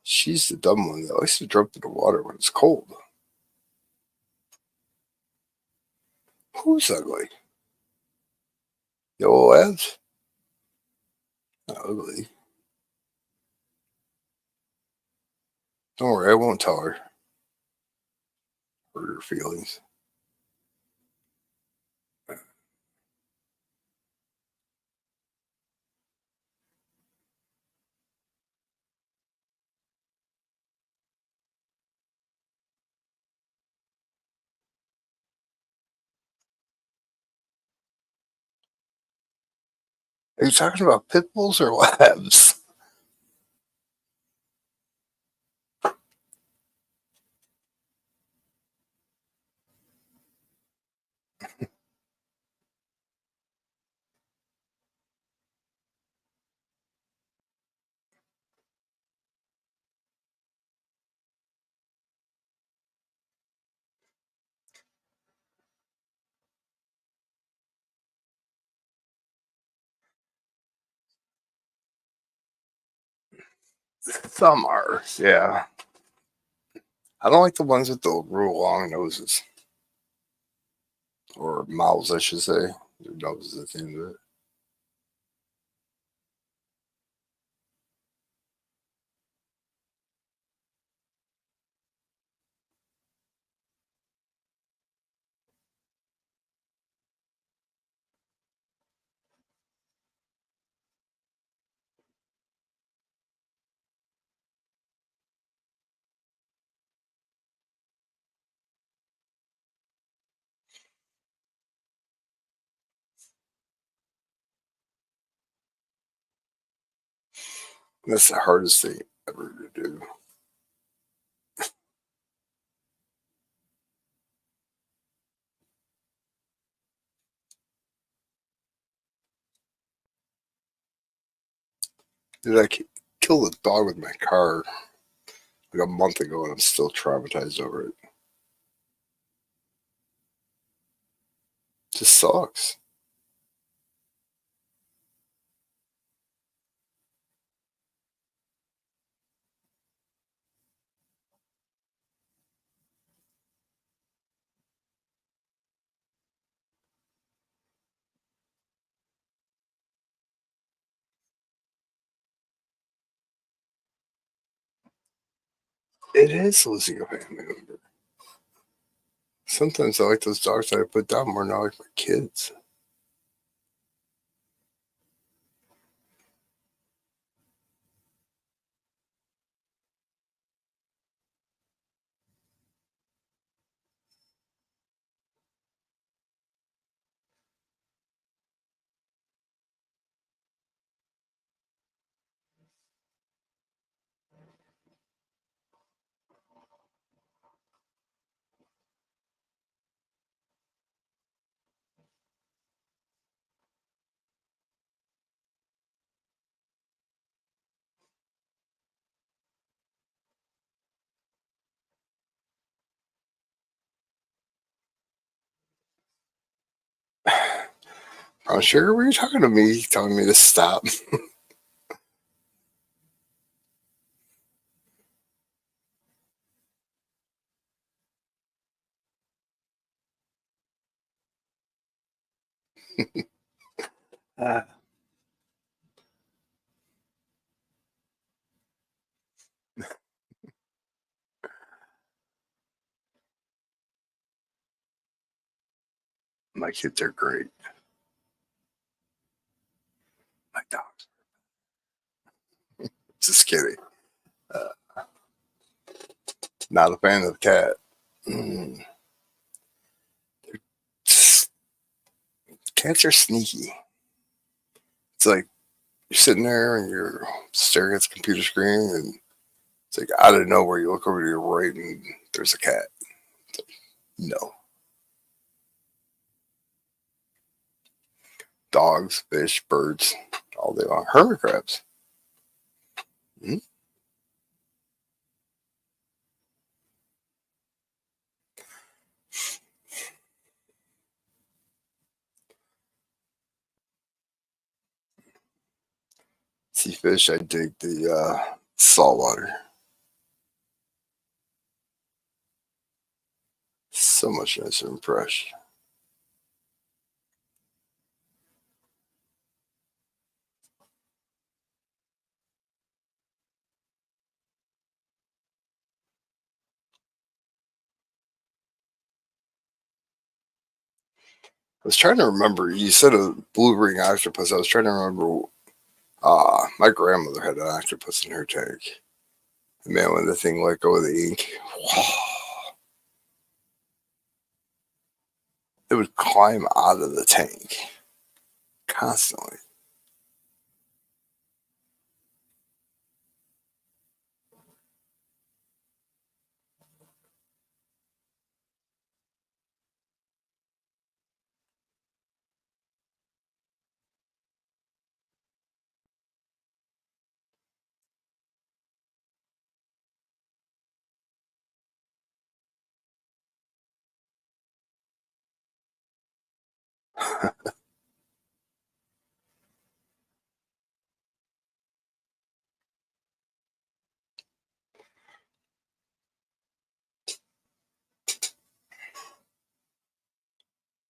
She's the dumb one that likes to jump in the water when it's cold. Who's ugly? Yellow labs? Not ugly. Don't worry, I won't tell her. Hurt her feelings. Are you talking about pit bulls or labs? Some are, yeah. I don't like the ones with the real long noses. Or mouths, I should say. Their noses at the end of it. That's the hardest thing ever to do. Did I kill the dog with my car like a month ago and I'm still traumatized over it? Just sucks. It is losing a family member. Sometimes I like those dogs that I put down more than I like my kids. Oh, sugar, were you talking to me, telling me to stop? Ah, my kids are great. My dogs. Just kidding. Uh, not a fan of the cat. Mm. Cats are sneaky. It's like you're sitting there and you're staring at the computer screen, and it's like out of nowhere you look over to your right and there's a cat. No. Dogs, fish, birds, all day long. Hermit crabs. Mm. Sea fish, I dig the saltwater. So much nicer and fresh. I was trying to remember. You said a blue ring octopus. I was trying to remember. My grandmother had an octopus in her tank. And man, when the thing let go of the ink, it would climb out of the tank constantly.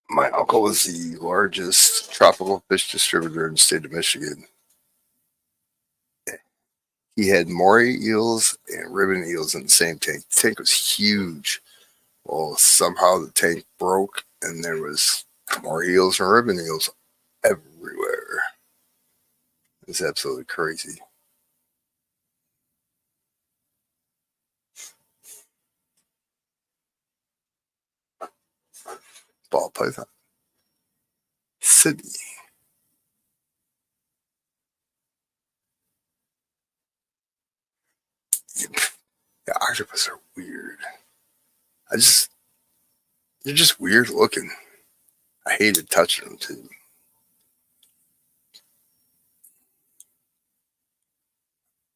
My uncle was the largest tropical fish distributor in the state of Michigan. He had moray eels and ribbon eels in the same tank. The tank was huge. Well, somehow the tank broke, and there was moray eels and ribbon eels everywhere. It's absolutely crazy. Ball python. Sydney. Yeah, octopus are weird. I just, they're just weird looking. I hated touching them too.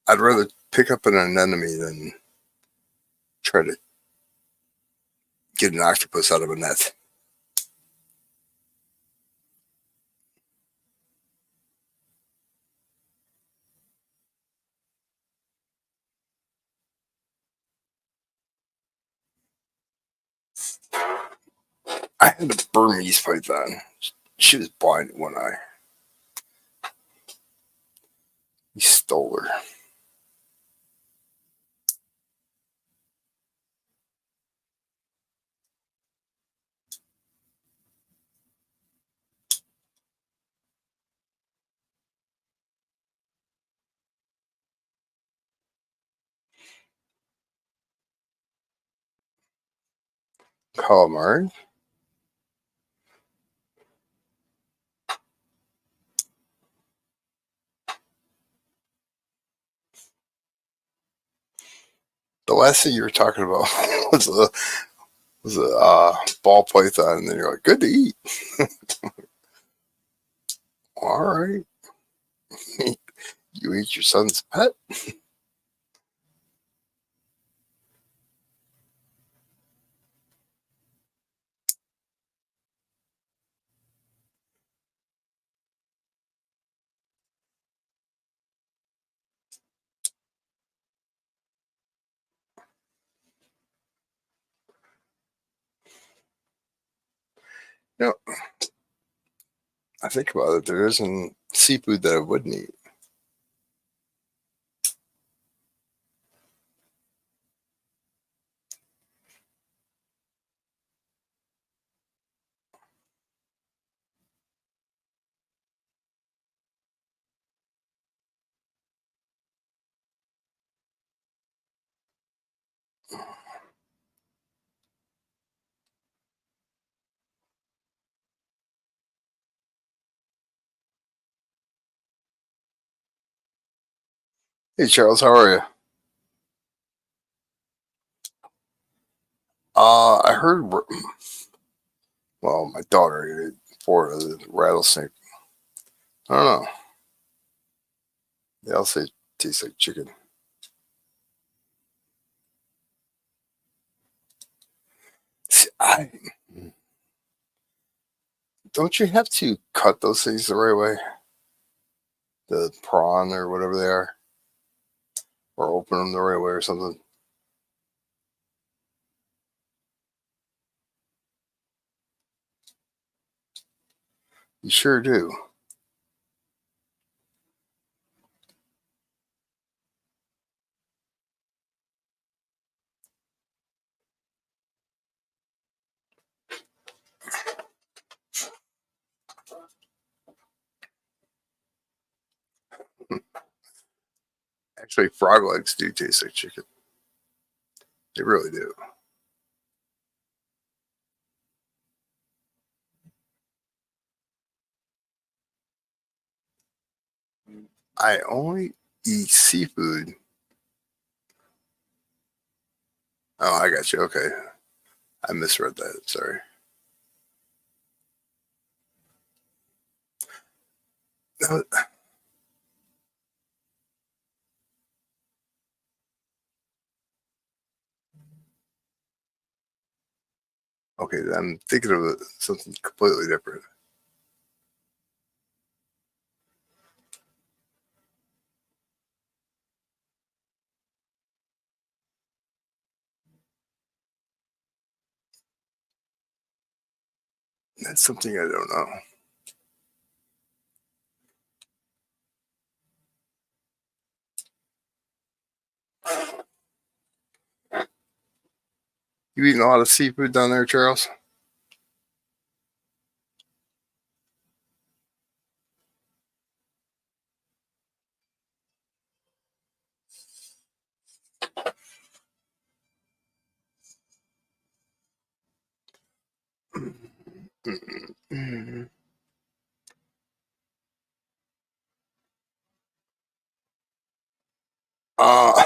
I'd rather pick up an anemone than try to get an octopus out of a net. I had a Burmese python. She was blind in one eye. He stole her. Calamari. The last thing you were talking about was a ball python, and then you're like, good to eat. All right, you eat your son's pet. You know, I think about it. There isn't seafood that I wouldn't eat. Hey Charles, how are you? I heard. Well, my daughter ate for the rattlesnake. I don't know. They all say it tastes like chicken. I don't you have to cut those things the right way, the prawn or whatever they are, or open them the right way or something. You sure do. Actually, frog legs do taste like chicken. They really do. I only eat seafood. Oh, I got you. Okay, I misread that. Sorry. No, okay, I'm thinking of something completely different. That's something I don't know. You eating a lot of seafood down there, Charles? Uh,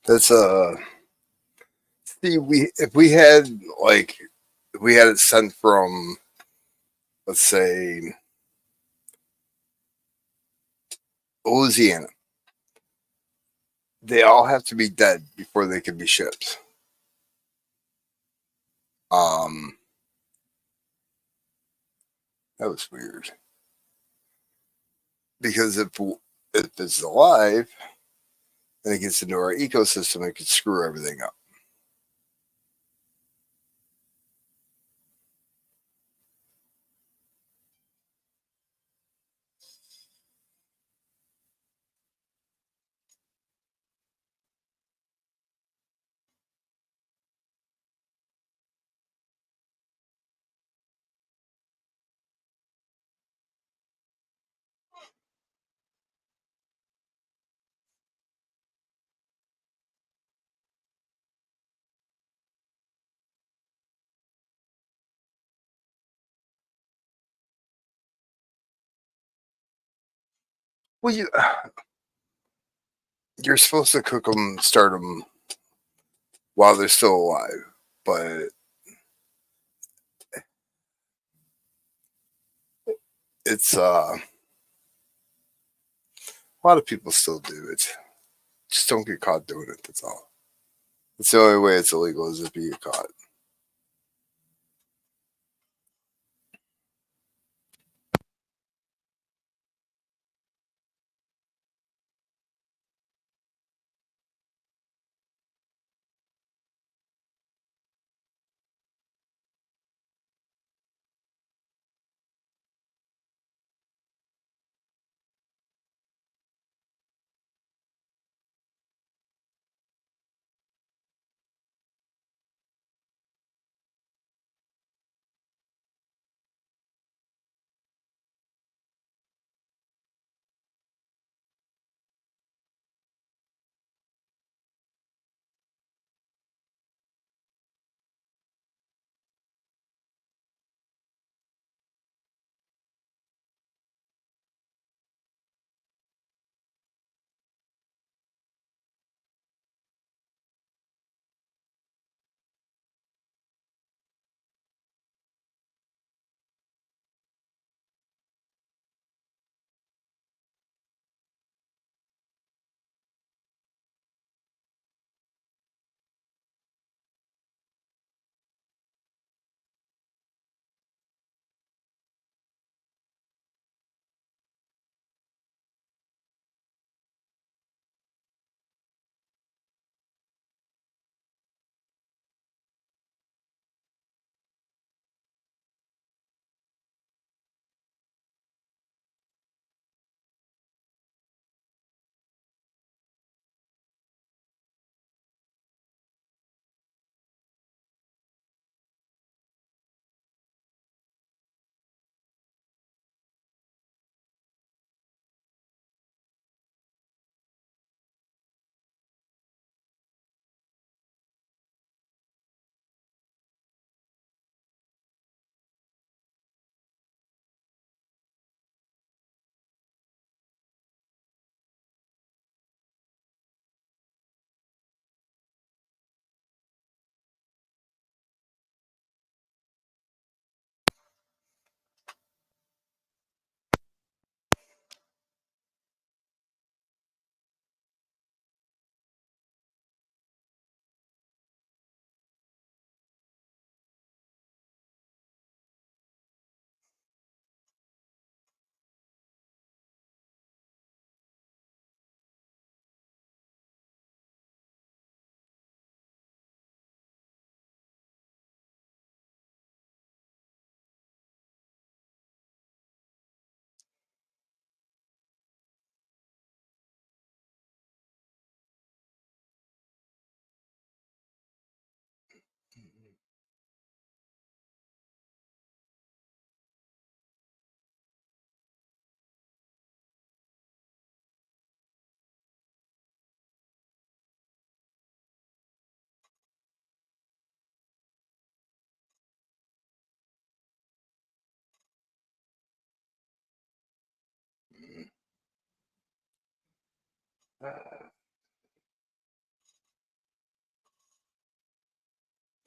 that's see, we if we had like if we had it sent from, let's say, Louisiana, they all have to be dead before they can be shipped. Um, that was weird because if it's alive and it gets into our ecosystem, it could screw everything up. Well, you're supposed to cook them, start them while they're still alive, but it's a lot of people still do it. Just don't get caught doing it. That's all. That's the only way it's illegal is if you get caught.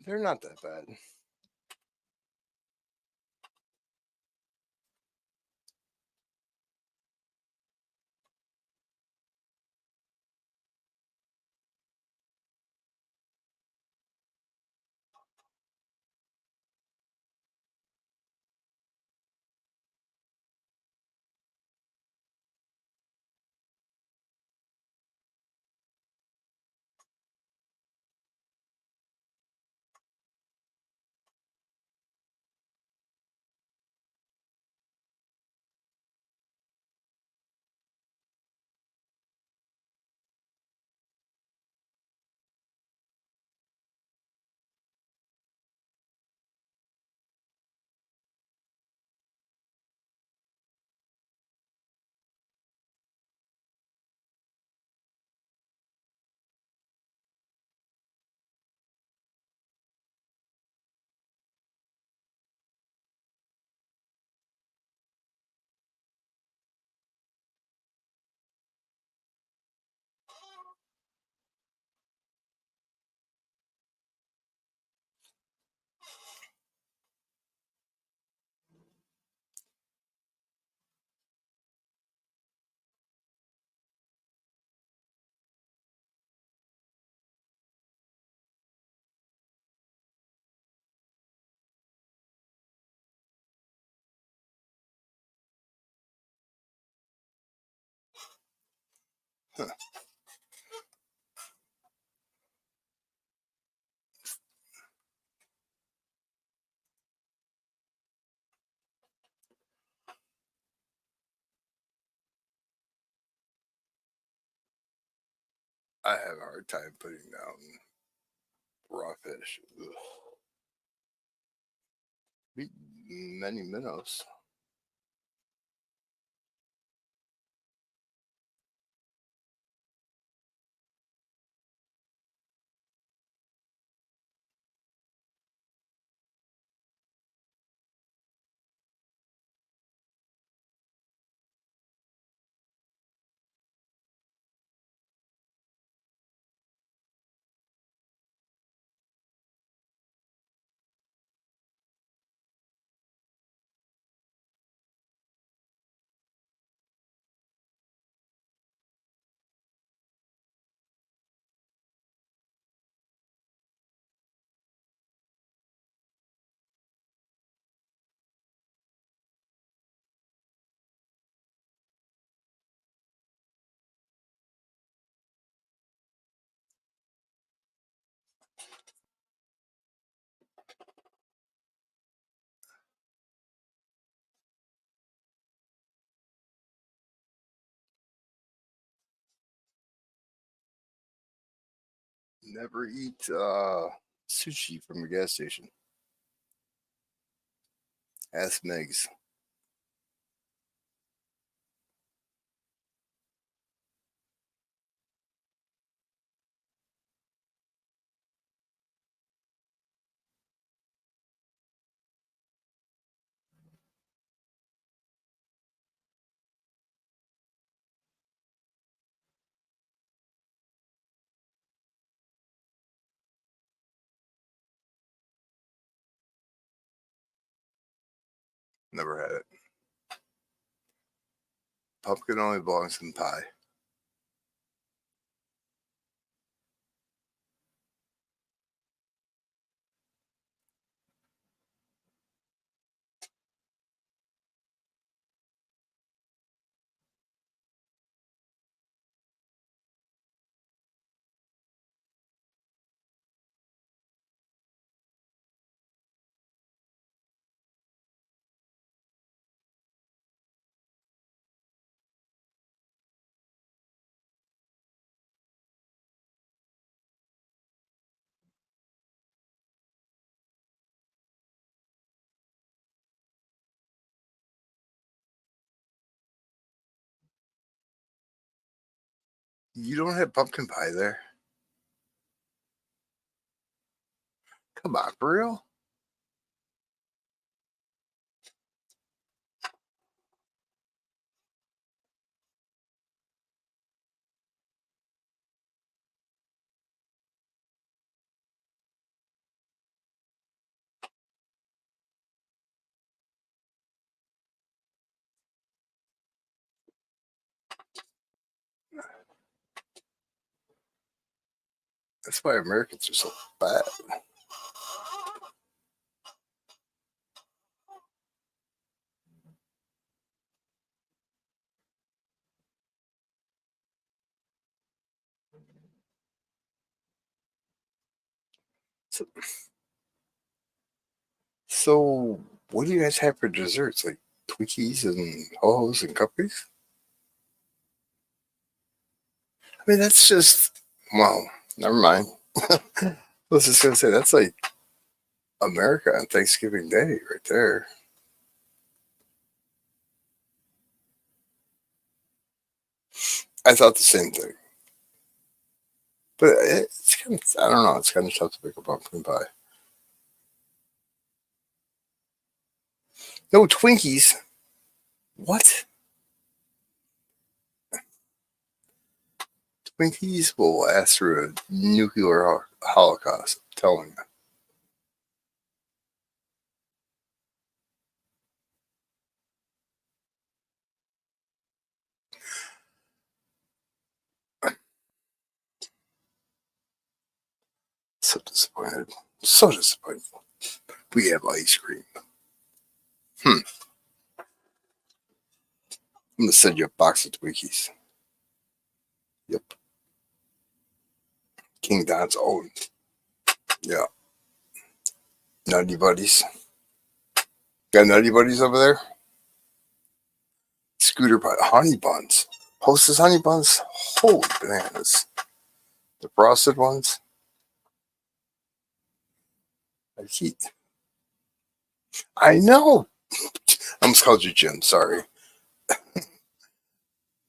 They're not that bad. Huh. I have a hard time putting down raw fish. Ugh. Beat many minnows. Never eat sushi from a gas station. Ask Megs. Never had it. Pumpkin only belongs in pie. You don't have pumpkin pie there? Come on, for real? That's why Americans are so bad. So, so what do you guys have for desserts? Like Twinkies and Ho-Hos and cupcakes? I mean, that's just, well, never mind. I was just going to say, that's like America on Thanksgiving Day right there. I thought the same thing. But it's kind of, I don't know, it's kind of tough to pick a pumpkin pie. No Twinkies. What? Twinkies will last through a nuclear holocaust. I'm telling you. So disappointed. So disappointed. We have ice cream. Hmm. I'm gonna send you a box of Twinkies. Yep. King Don's own. Yeah. Nutty Buddies. Got Nutty Buddies over there? Scooter Bun. Honey Buns. Hostess Honey Buns. Holy bananas. The frosted ones. I heat. I know. I almost called you Jim. Sorry.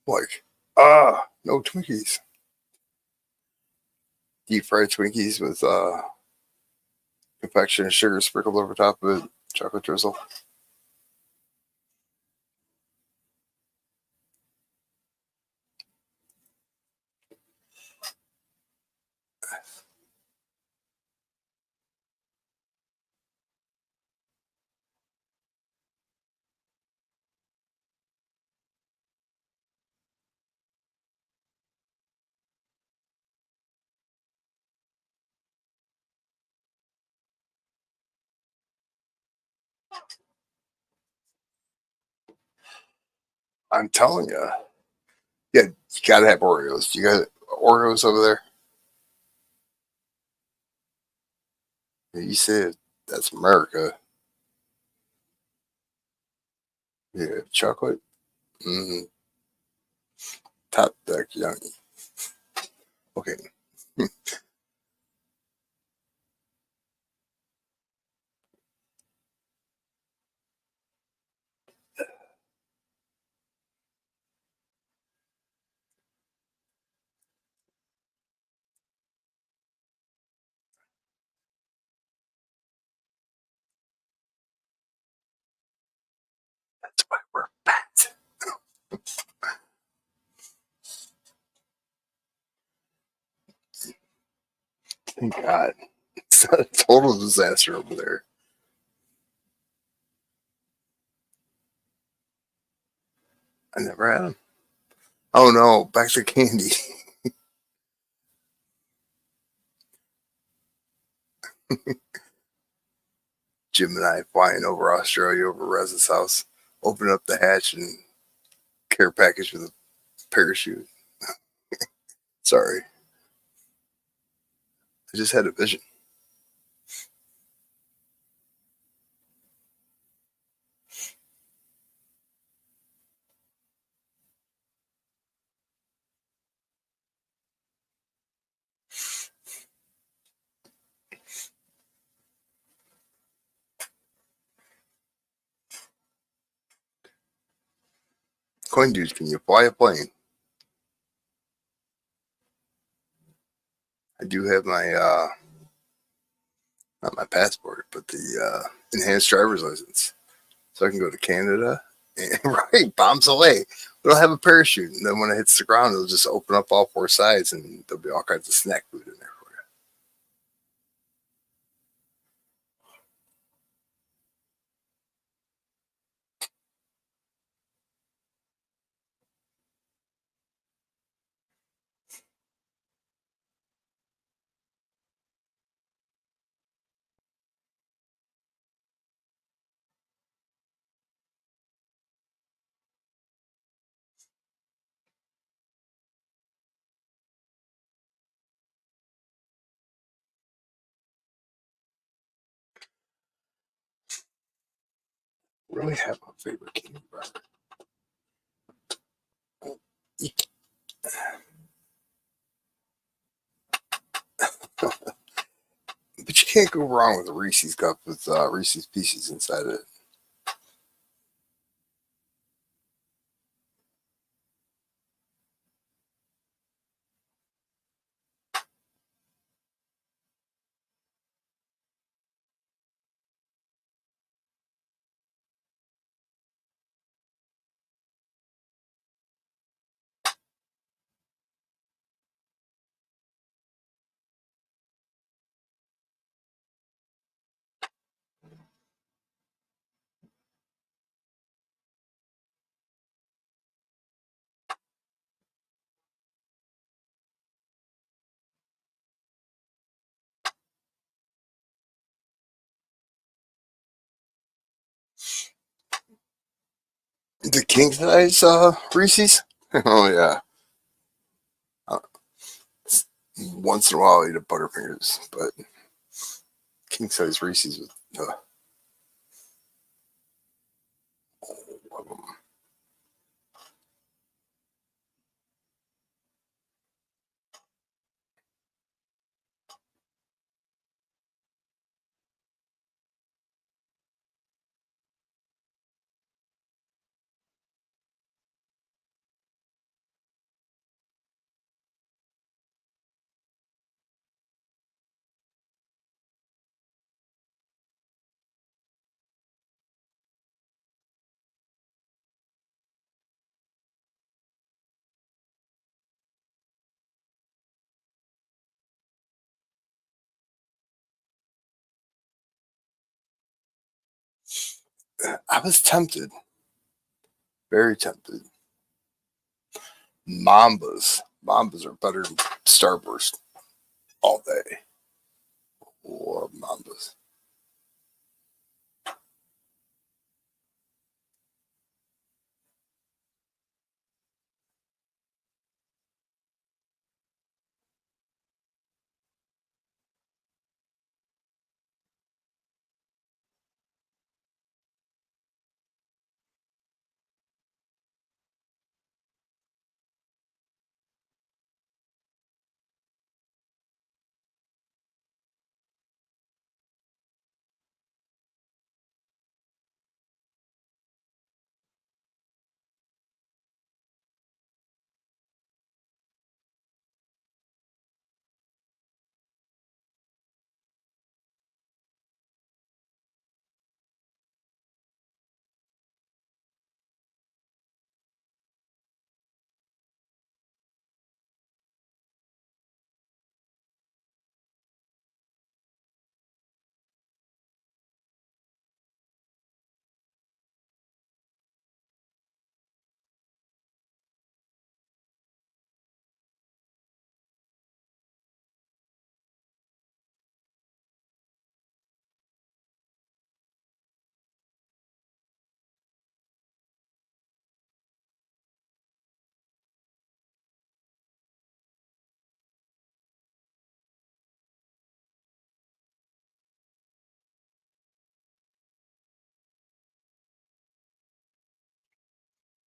Like, no Twinkies. Deep fried Twinkies with confection and sugar sprinkled over top of it. Chocolate drizzle. I'm telling you. Yeah, you gotta have Oreos. You got Oreos over there? Yeah, you said that's America. Yeah, chocolate. Mm, top deck, yummy. Okay, that's why we're fat. Thank God. It's a total disaster over there. I never had them. Oh no, back to candy. Jim and I flying over Australia, over Rez's house, open up the hatch and care package with a parachute. Sorry, I just had a vision. Coin dude, can you fly a plane? I do have my not my passport, but the enhanced driver's license, so I can go to Canada. And, right, bombs away. It'll have a parachute, and then when it hits the ground, it'll just open up all four sides, and there'll be all kinds of snack food in there for you. really have a favorite candy bar. But you can't go wrong with a Reese's cup with Reese's Pieces inside it. The king size Reese's? Oh, yeah. Uh, Once in a while, I eat a Butterfingers, but king size Reese's with love them. I was tempted, very tempted. Mambas are better than Starburst all day. Love Mambas.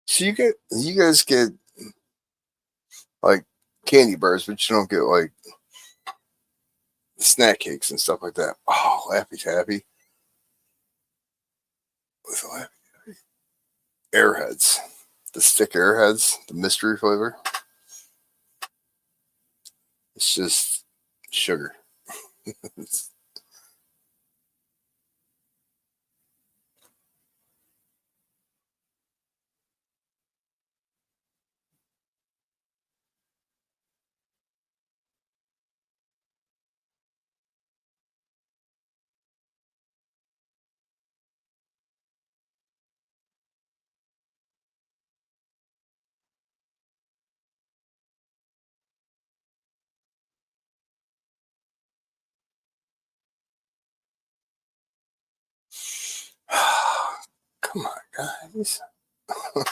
So you guys get like candy bars, but you don't get like snack cakes and stuff like that. Oh, Laffy Taffy with Laffy Airheads, the stick Airheads, the mystery flavor. It's just sugar. Come on, guys. I'm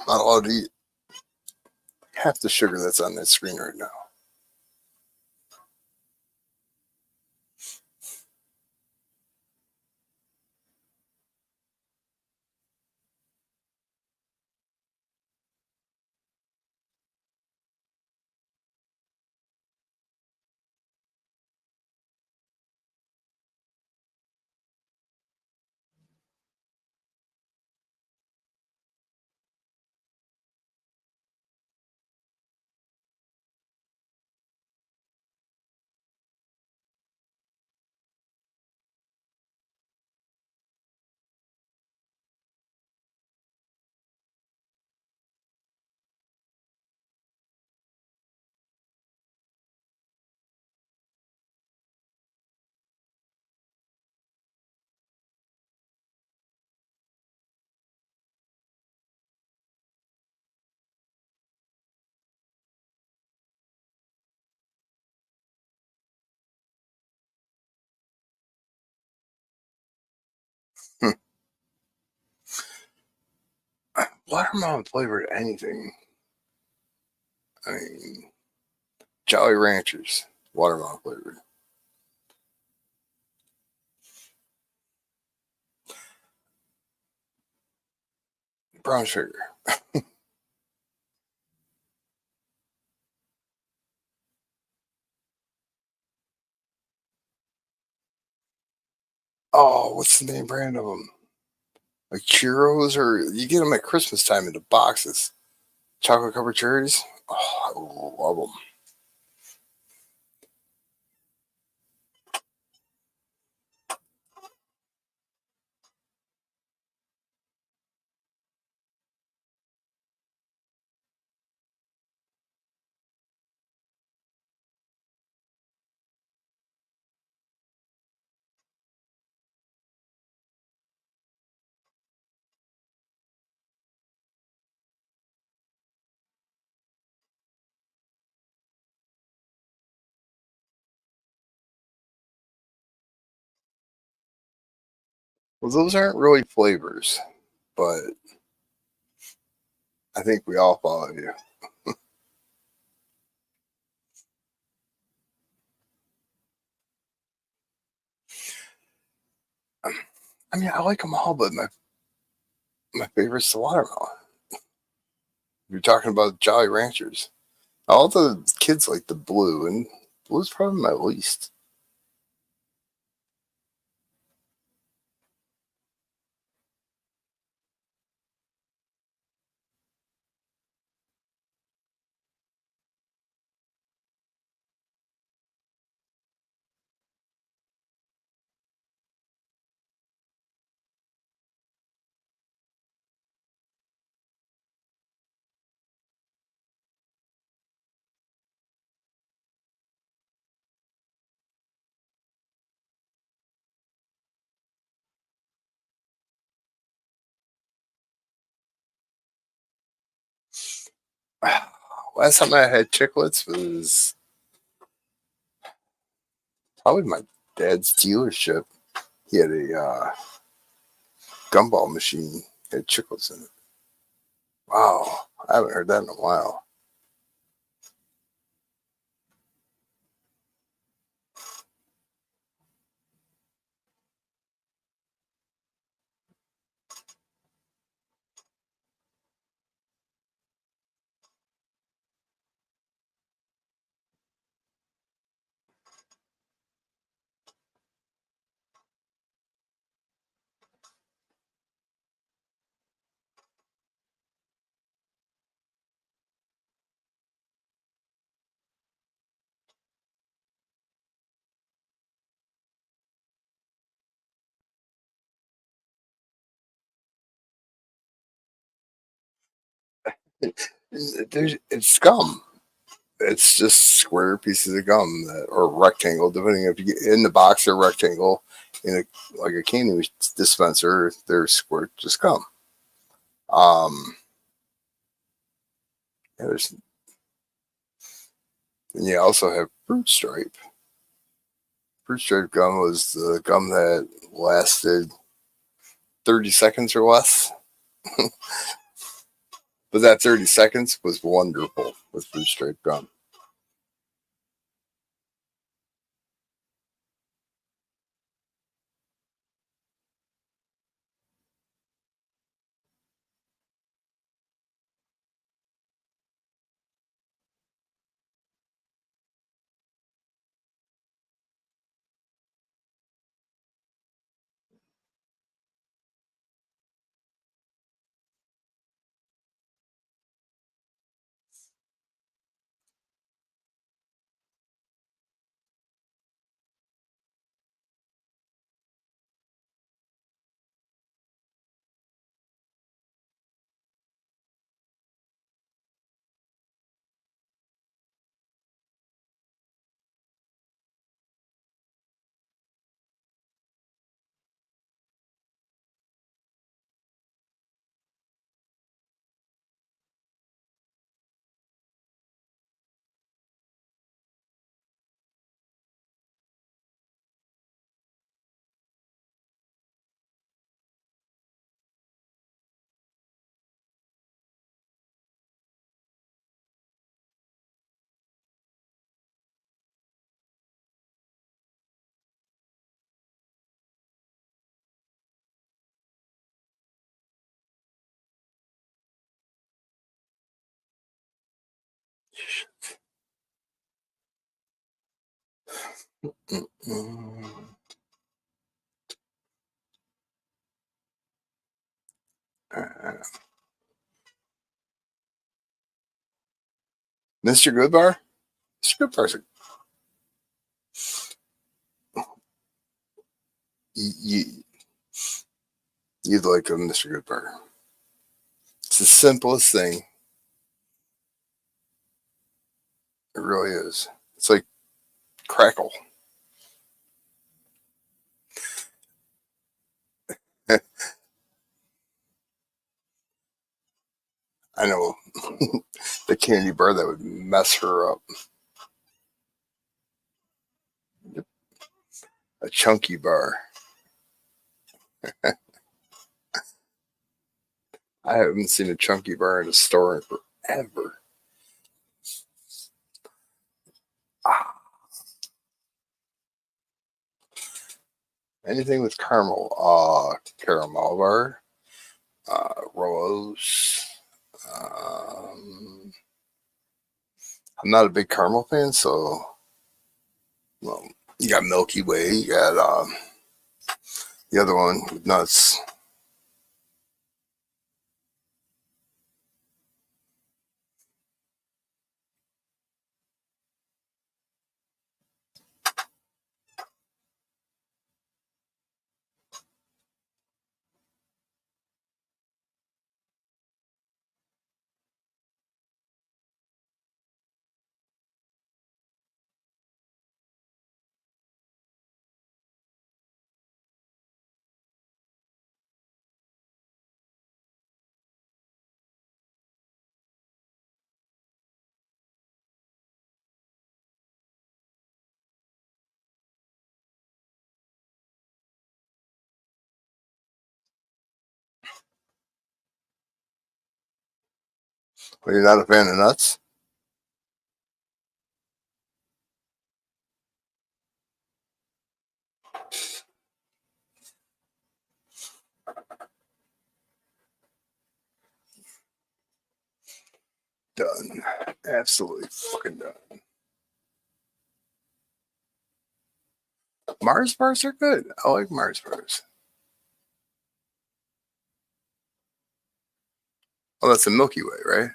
not allowed to eat half the sugar that's on that screen right now. Watermelon flavored anything. I mean, Jolly Ranchers, watermelon flavored. Brown sugar. Oh, what's the name brand of them? Like churros, or you get them at Christmas time in the boxes. Chocolate covered cherries. Oh, I love them. Well, those aren't really flavors, but I think we all follow you. I mean, I like them all, but my favorite's the watermelon. You're talking about Jolly Ranchers. All the kids like the blue, and blue's probably my least. Last time I had chiclets was probably my dad's dealership. He had a gumball machine, had chiclets in it. Wow, I haven't heard that in a while. It's gum. It's just square pieces of gum that, or rectangle, depending if you get in the box or rectangle. In a like a candy dispenser, they're square, just gum. Um, yeah, and you also have fruit stripe. Fruit stripe gum was the gum that lasted 30 seconds or less. But that 30 seconds was wonderful with fruit stripe gum. Mr. Goodbar? Mr. Goodbar's you, you'd like a Mr. Goodbar. It's the simplest thing. It really is. It's like crackle. I know the candy bar that would mess her up. A chunky bar. I haven't seen a chunky bar in a store in forever. Ah, anything with caramel. Caramel bar. Rose. Um, I'm not a big caramel fan, so well, you got Milky Way. You got the other one with nuts. Well, you're not a fan of nuts? Done. Absolutely fucking done. Mars bars are good. I like Mars bars. Oh, that's the Milky Way, right?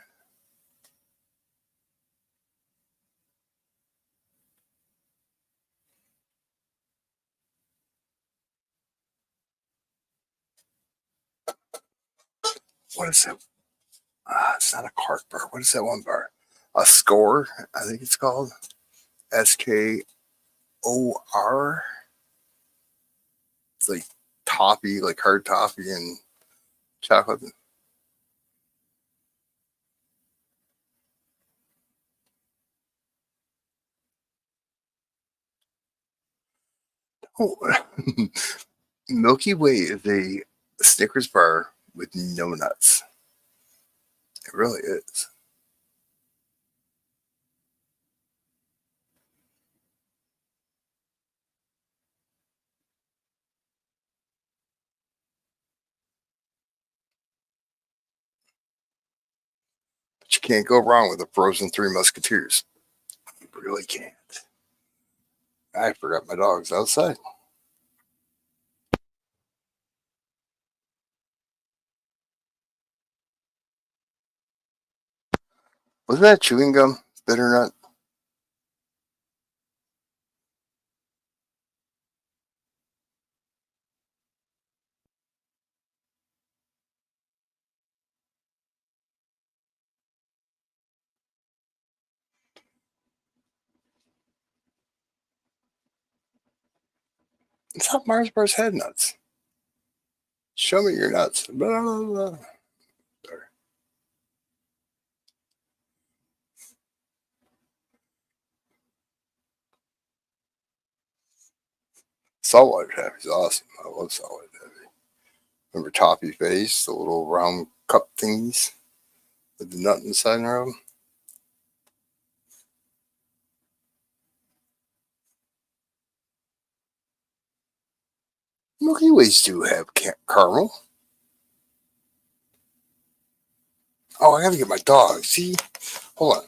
What is that? It's not a cart bar. What is that one bar? A score, I think it's called. SKOR. It's like toffee, like hard toffee and chocolate. Oh, Milky Way is a Snickers bar with no nuts. It really is. But you can't go wrong with a frozen Three Musketeers. You really can't. I forgot my dog's outside. Was that chewing gum? Bitter nut? It's not Mars bars had nuts. Show me your nuts. Blah, blah, blah. Sorry. Saltwater taffy is awesome. I love saltwater taffy. Remember Toffee Face, the little round cup thingies with the nut inside of them? Milky Ways do have caramel. Oh, I gotta get my dog. See? Hold on.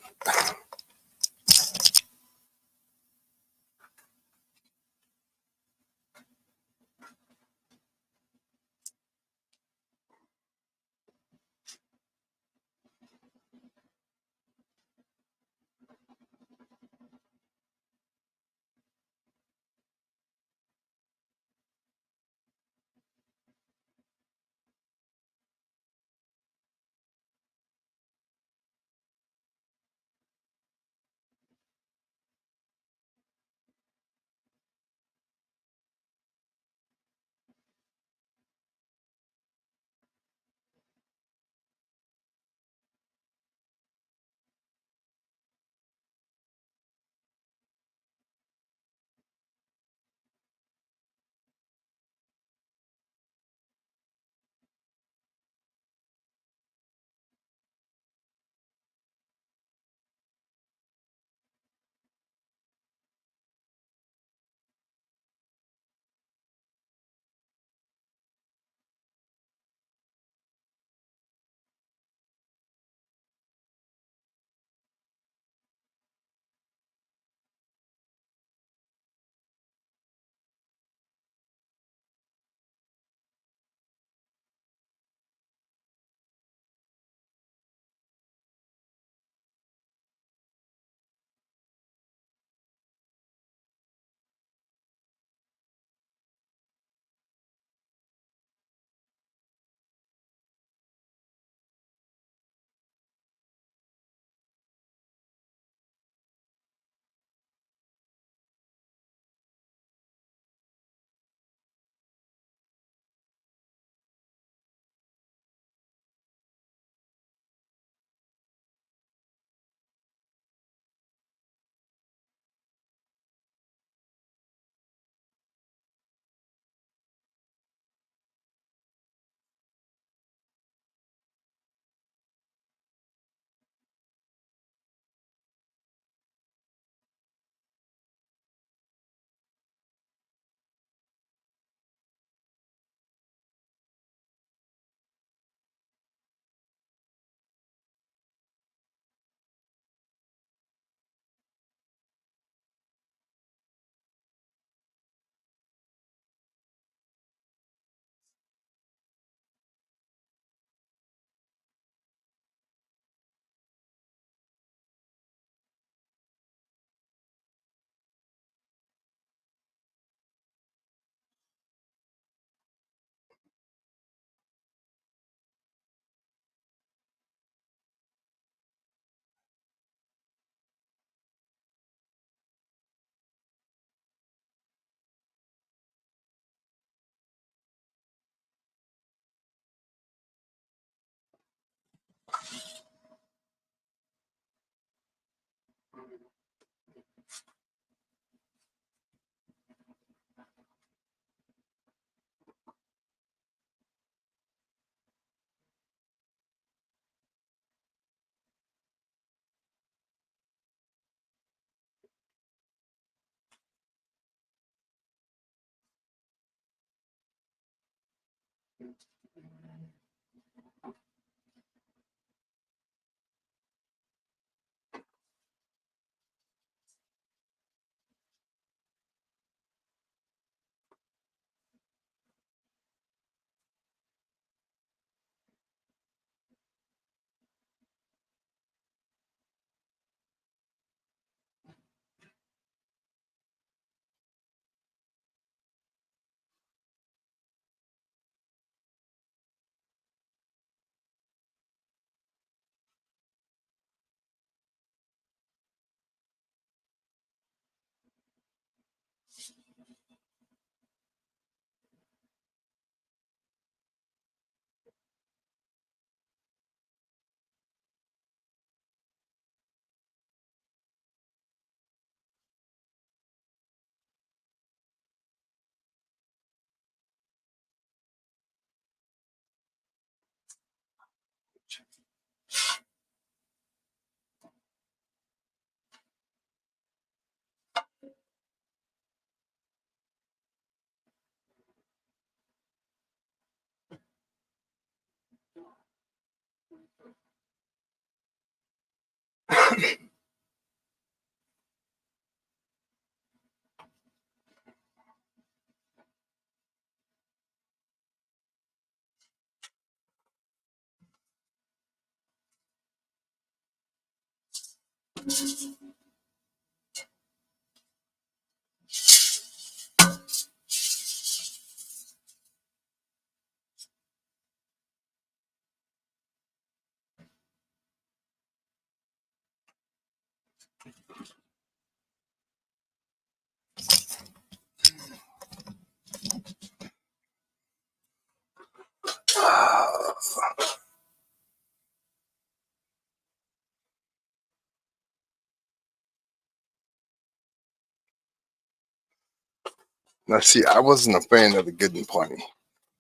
Now, see, I wasn't a fan of the good and plenty.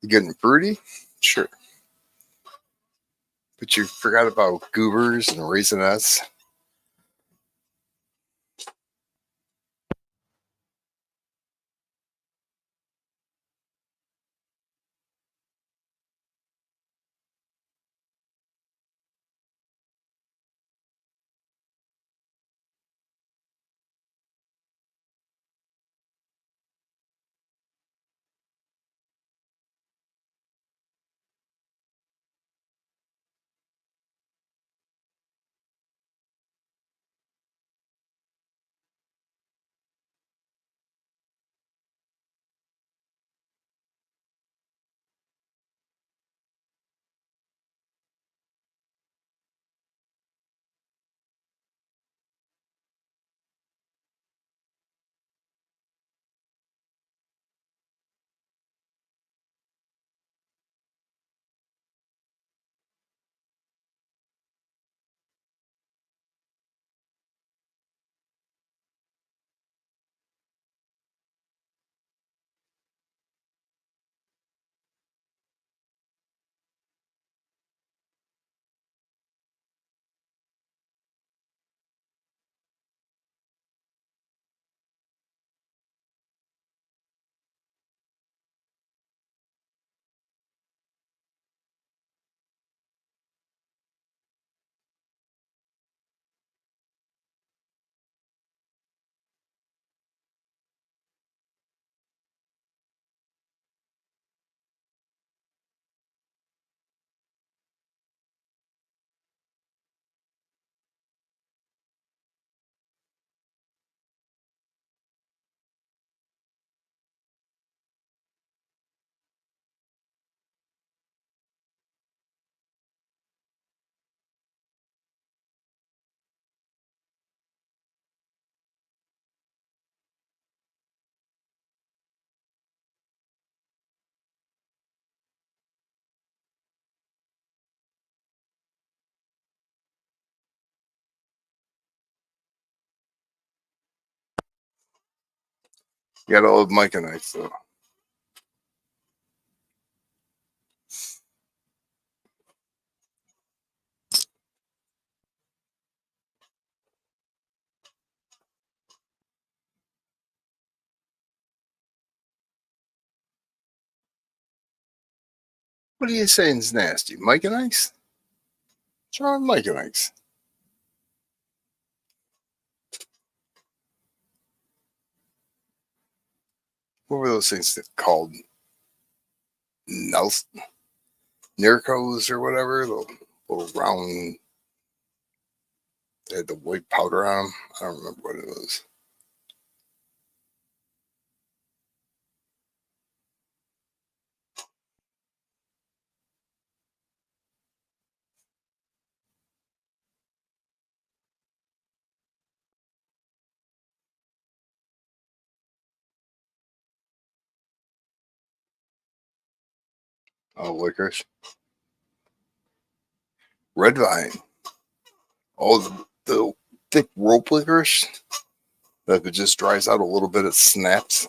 The good and fruity, sure, but you forgot about goobers and raisinets. You got to love Mike and Ice, though. What are you saying is nasty? Mike and Ike's? What's wrong with Mike and Ike's? What were those things called? Nelson, Nircos or whatever? The little round, they had the white powder on them. I don't remember what it was. Oh, licorice. Red vine. Oh, the thick rope licorice that if it just dries out a little bit, it snaps.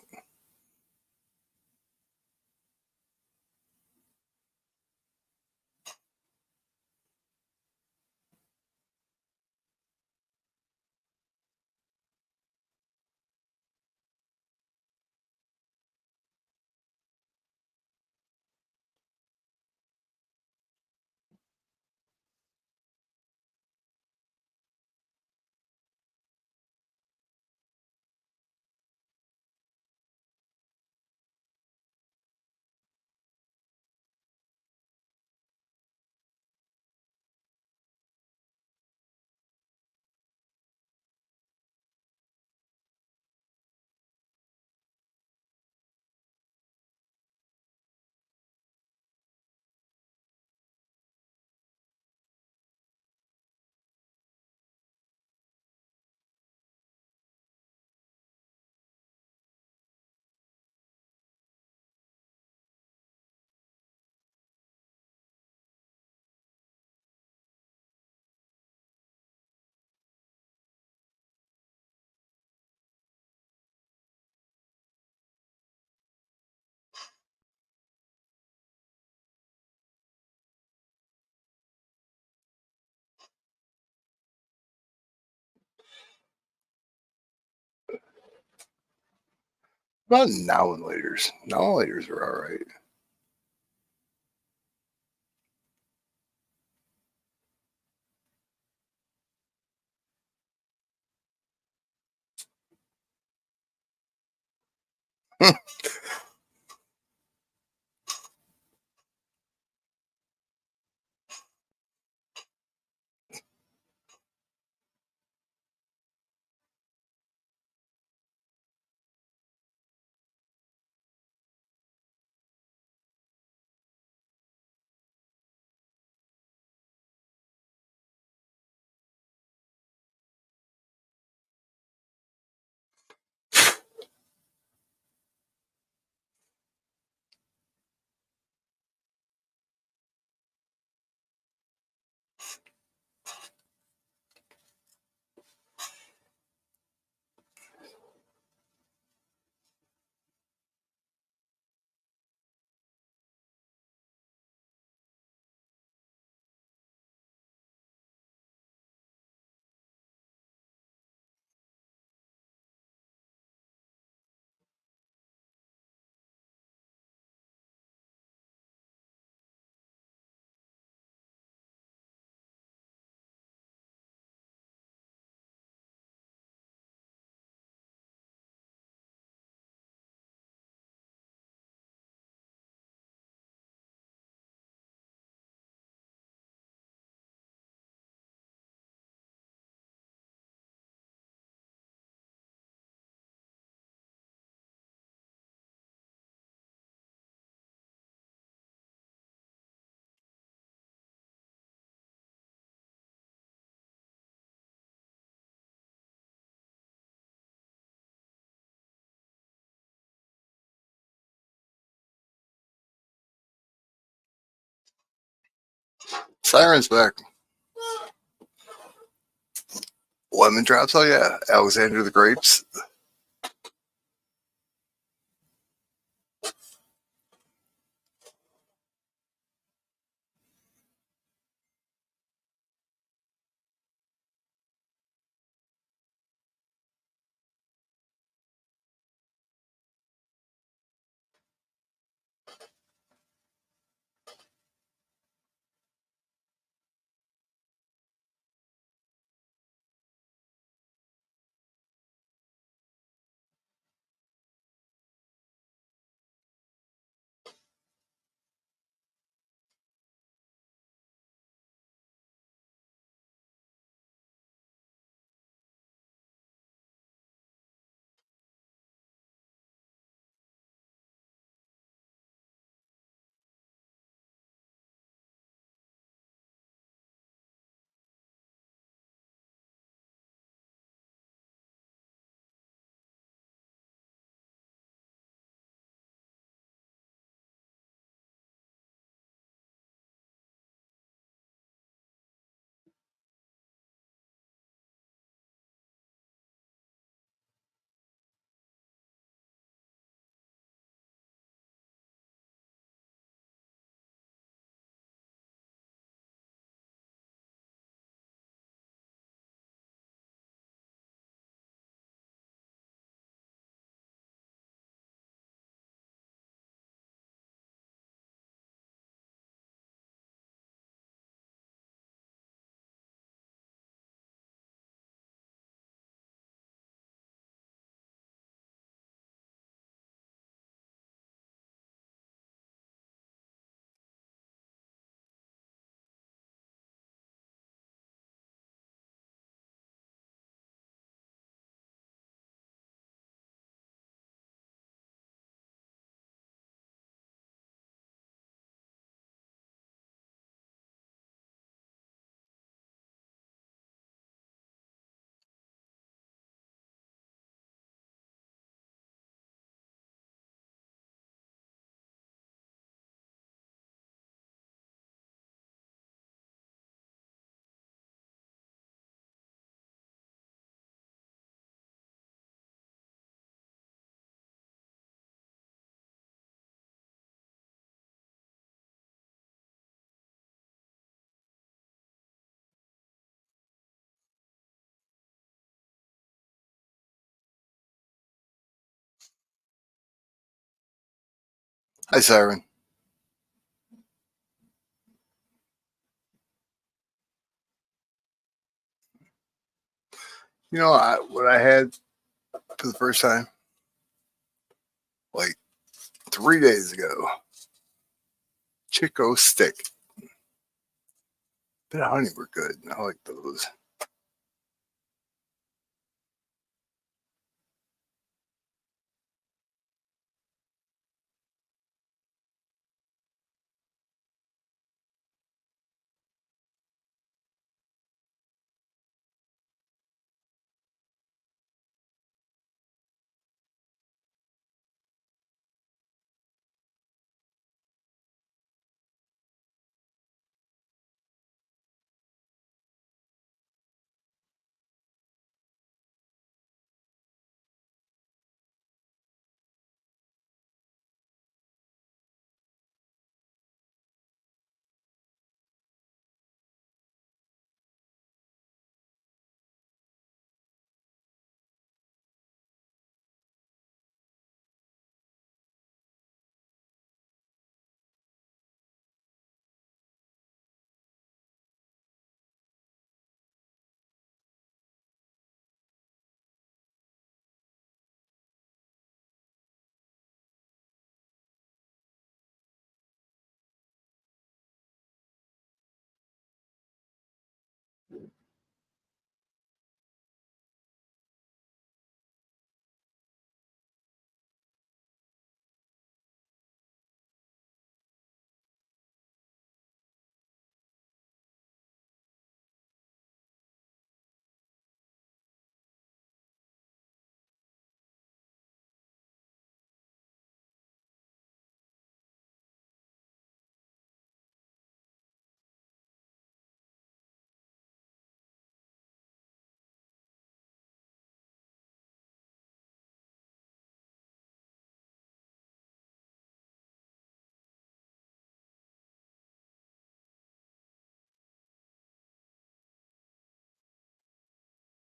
What about now and laters? Now and laters are all right. Sirens back. Lemon drops. Oh yeah, Alexander the Grapes. Hi, Siren. You know what I had for the first time? Like 3 days ago. Chico stick. Bit of honey were good. I like those.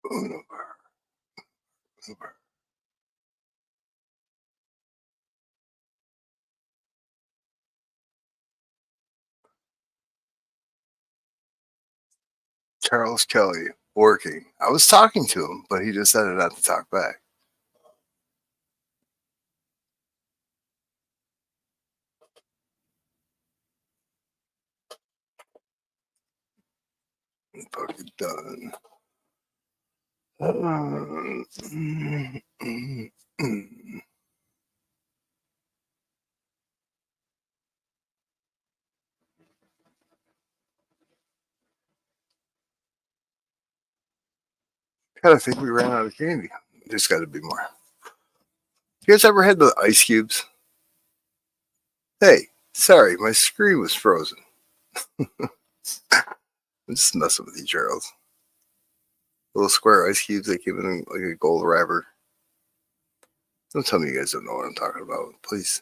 Uno, uno. Charles Kelly working. I was talking to him, but he decided not to talk back. Fucking done. Kind of think we ran out of candy. There's got to be more. You guys ever had the ice cubes? Hey, sorry, my screen was frozen. I'm just messing with you, Charles. Little square ice cubes that came in like a gold wrapper. Don't tell me you guys don't know what I'm talking about, please.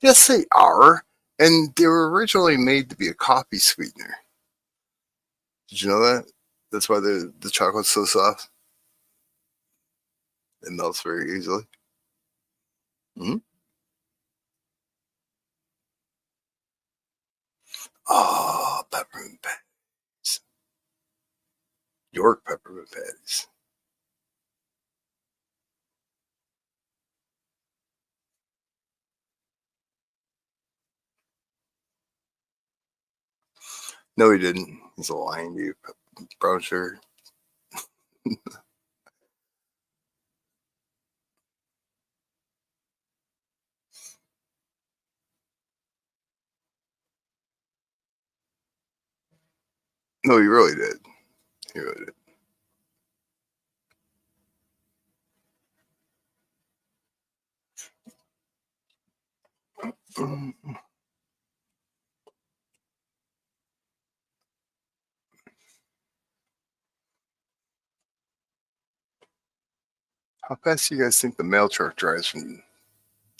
Yes, they are. And they were originally made to be a coffee sweetener. Did you know that? That's why the chocolate's so soft. It melts very easily. Mm-hmm. Oh, peppermint patties. York peppermint patties. No, he didn't. He's lying to you, brown sugar. No, he really did. He really did. How fast do you guys think the mail truck drives from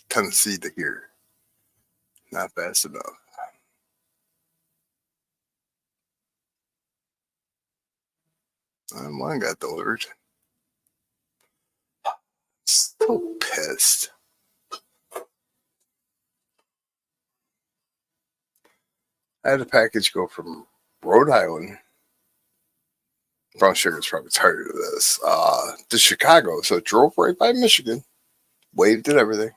Tennessee to here? Not fast enough. Mine got delivered. So pissed. I had a package go from Rhode Island. Brown Sugar's probably tired of this. To Chicago. So it drove right by Michigan. Waved at everything.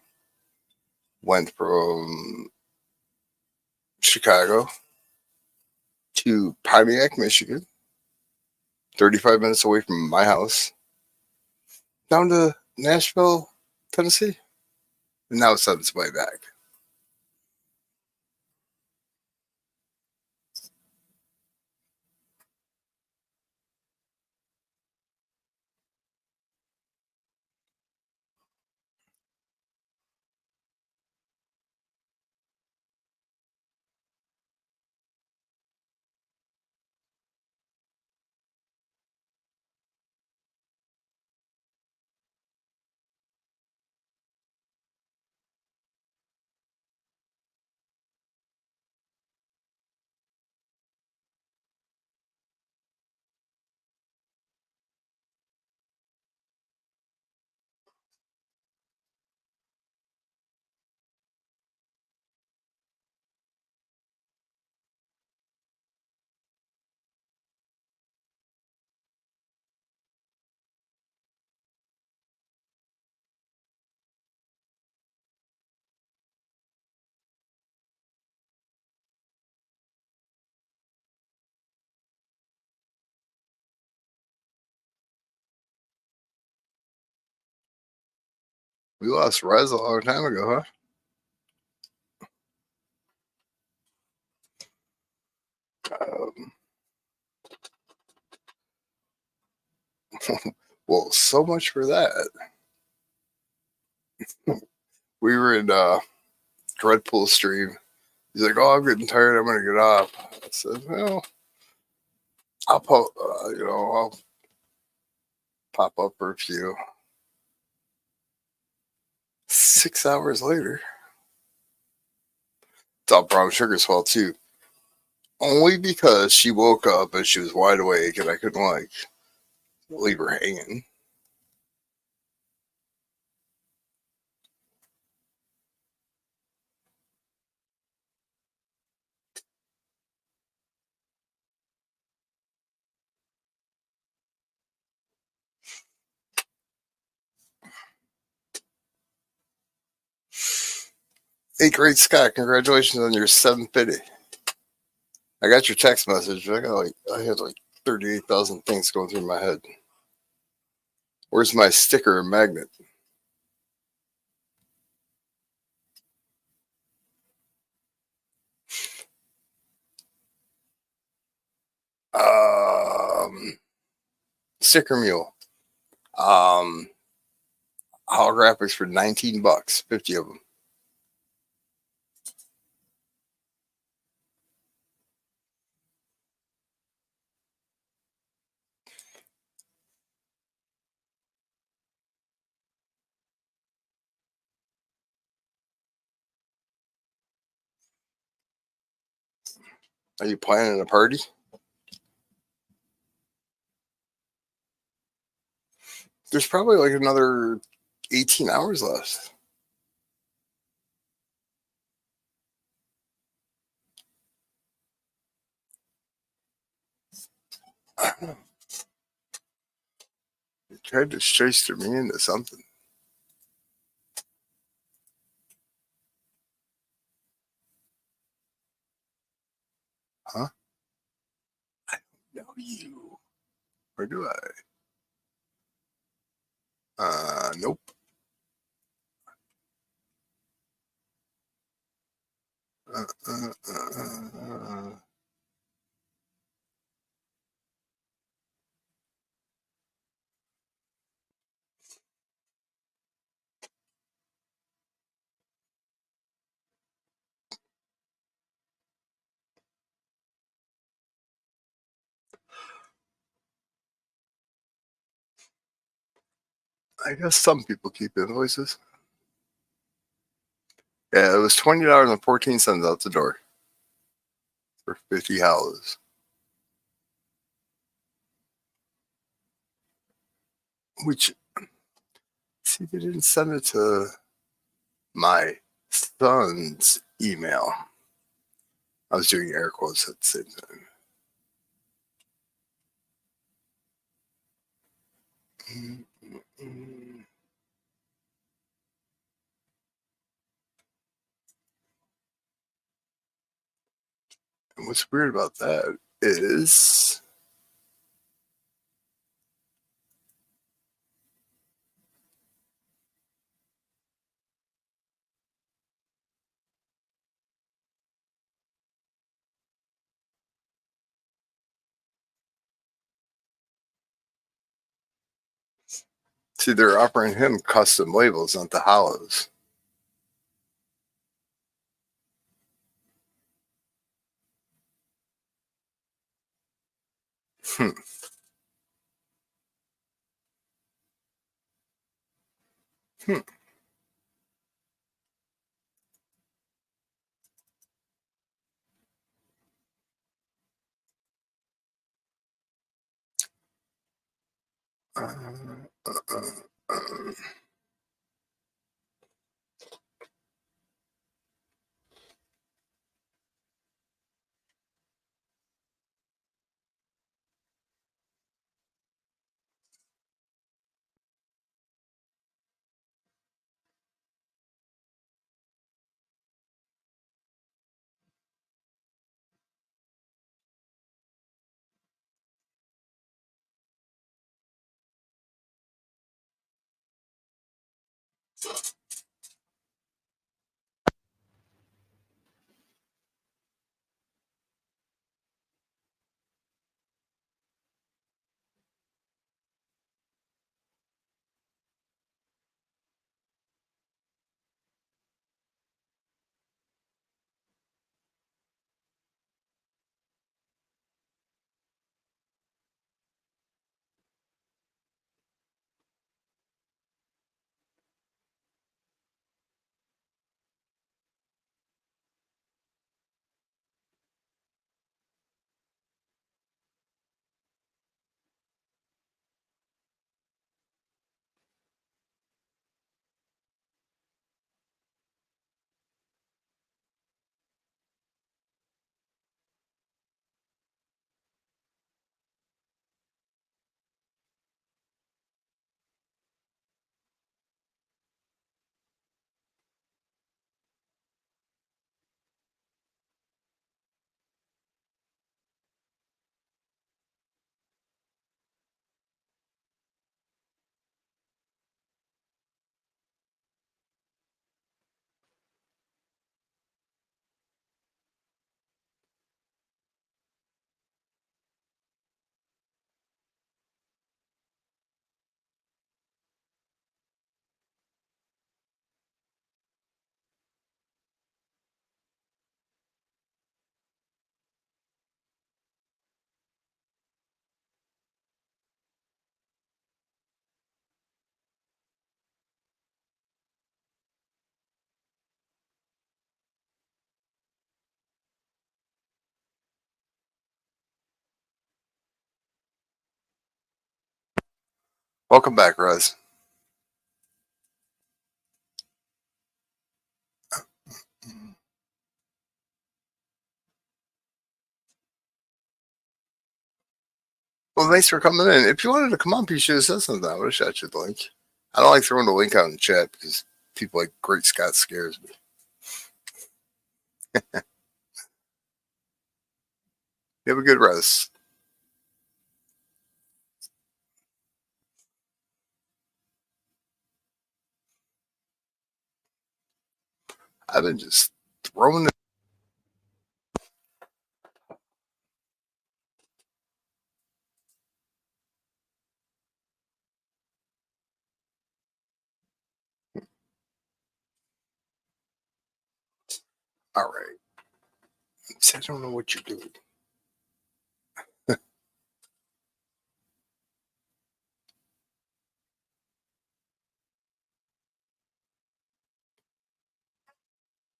Went from Chicago to Pontiac, Michigan. 35 minutes away from my house. Down to Nashville, Tennessee. And now it's on its way back. We lost Rez a long time ago, huh? Well, so much for that. We were in Dreadpool stream. He's like, "Oh, I'm getting tired. I'm gonna get off." I said, "Well, I'll pop up for a few." 6 hours later, it's all Brown Sugar's fault too. Only because she woke up and she was wide awake and I couldn't leave her hanging. Hey, great Scott, congratulations on your 750. I got your text message. I had like 38,000 things going through my head. Where's my sticker and magnet? Sticker mule. Holographics for $19, 50 of them. Are you planning a party? There's probably like another 18 hours left. You tried to shyster me into something. Huh? I don't know you. Or do I? Nope. Uh, uh, uh, uh. I guess some people keep invoices. Yeah, it was $20.14 out the door for 50 houses. Which, see, they didn't send it to my son's email. I was doing air quotes at the same time. And what's weird about that is see, they're offering him custom labels, not the hollows. Hmm. Hmm. Uh, uh, uh. Welcome back, Russ. Well, thanks for coming in. If you wanted to come up, you should have said something. I would have shot you the link. I don't like throwing the link out in the chat because people like Great Scott scares me. You have a good rest. I've been just throwing it. All right. I don't know what you're doing.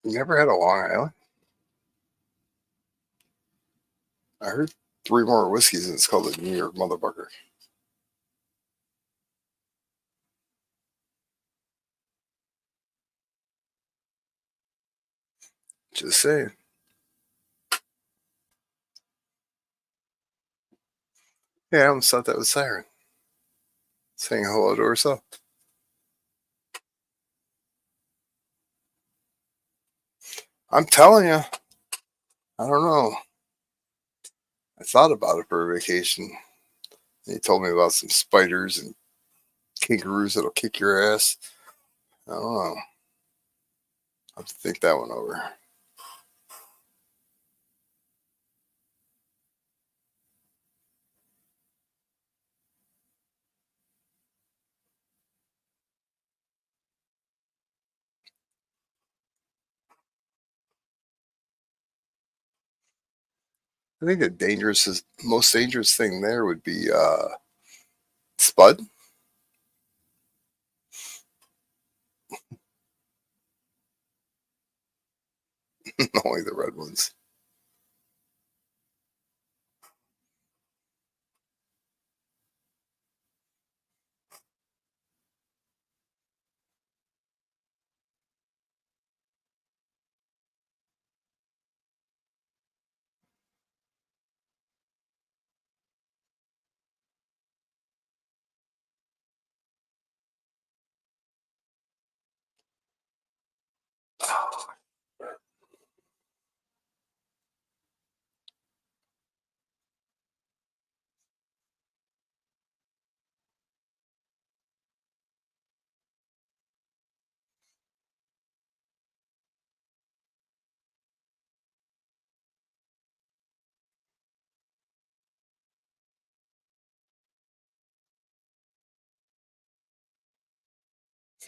You never had a Long Island? I heard three more whiskeys and it's called the New York motherfucker. Just saying. Yeah, I almost thought that was Siren saying hello to herself. I'm telling you, I don't know. I thought about it for a vacation. He told me about some spiders and kangaroos that'll kick your ass. I don't know. I have to think that one over. I think the most dangerous thing there would be spud. Only the red ones.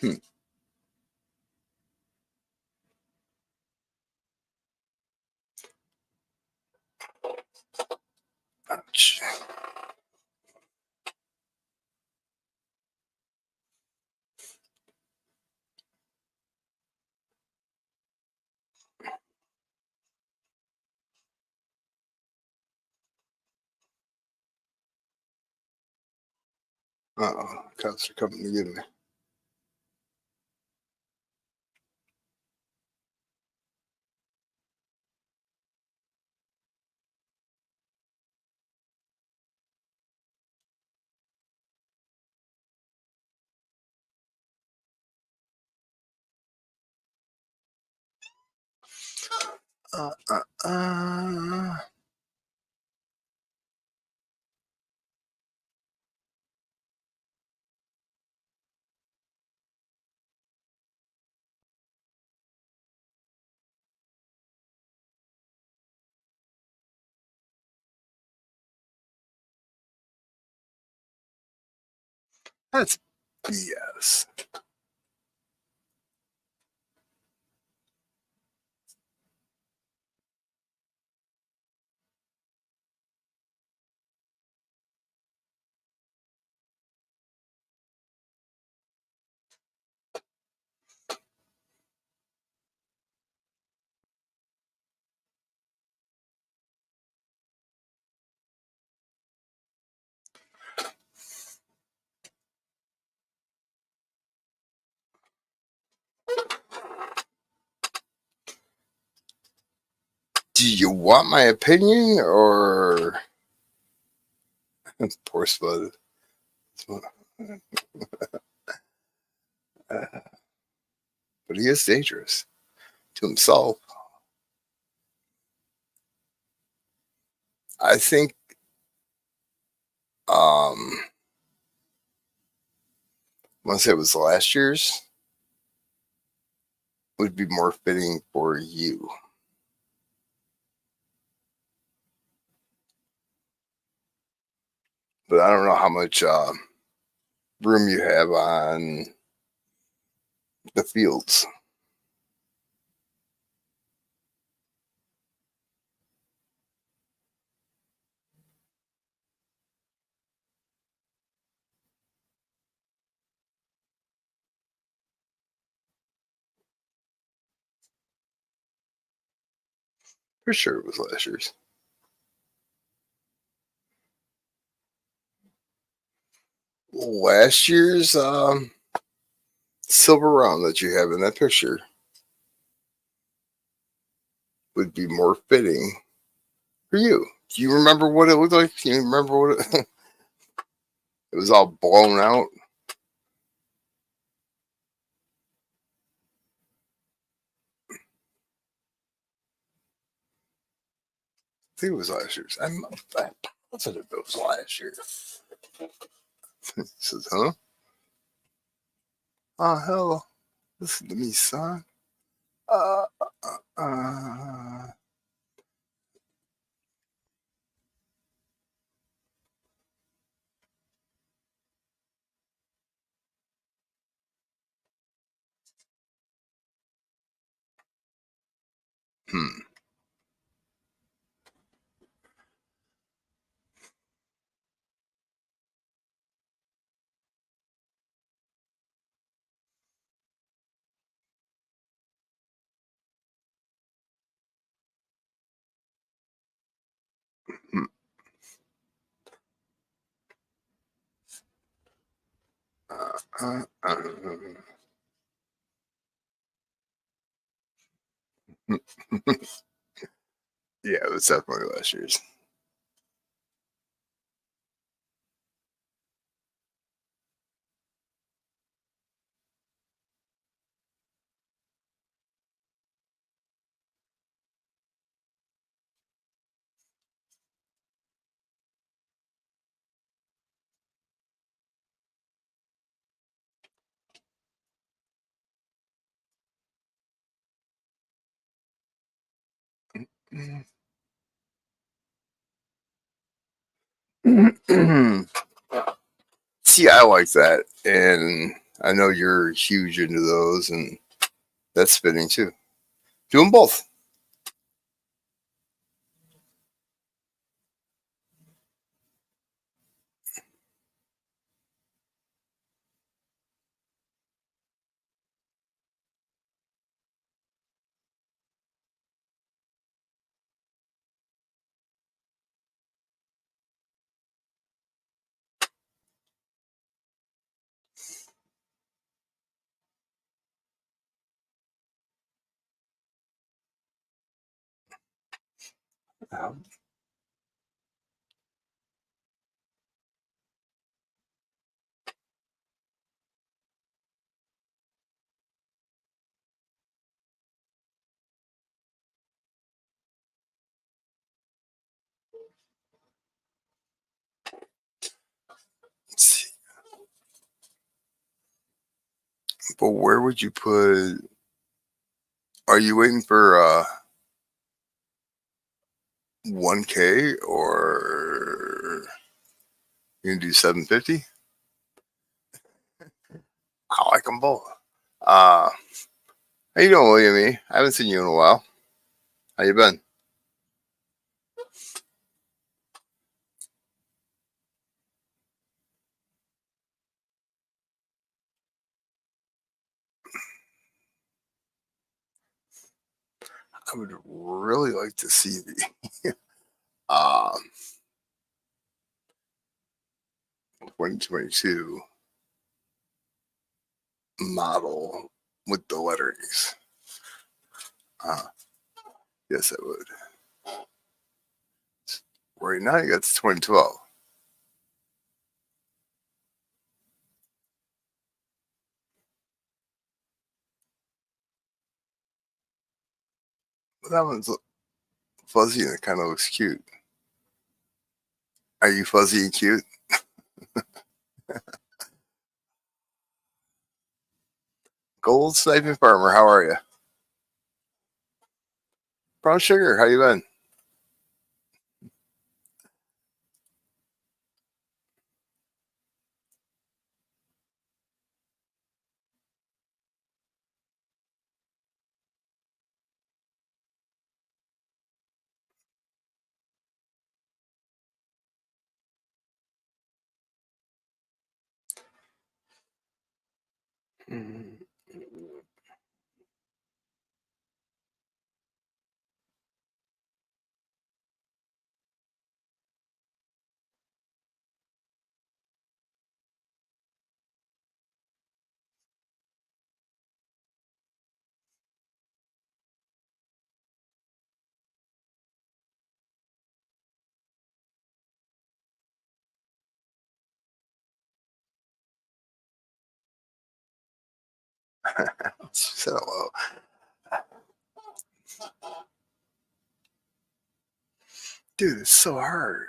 Hmm. Ouch. Uh-oh. Cops are coming to get me. Uh, uh, uh. That's BS. Do you want my opinion or poor Spud? But he is dangerous to himself. I think once it was last year's would be more fitting for you. But I don't know how much room you have on the fields. For sure it was last year's. Last year's silver round that you have in that picture would be more fitting for you. Do you remember what it looked like? Do you remember what it, it was all blown out? I think it was last year's. I'm positive it was last year. He says, huh? Oh, hell. Listen to me, son. Uh, uh, hmm. Hmm. Uh, uh, uh, yeah, it was definitely last year's. See, I like that, and I know you're huge into those, and that's fitting too. Do them both. But where would you put? Are you waiting for 1K or you gonna do 750? I like them both. How you doing, William? E? I haven't seen you in a while. How you been? I would really like to see the um 2022 model with the letterings. Uh, yes, I would. Right now, you got 2012. But that one's fuzzy and it kind of looks cute. Are you fuzzy and cute? Gold sniping farmer, how are you? Brown sugar, how you been? Mhm. So, dude, it's so hard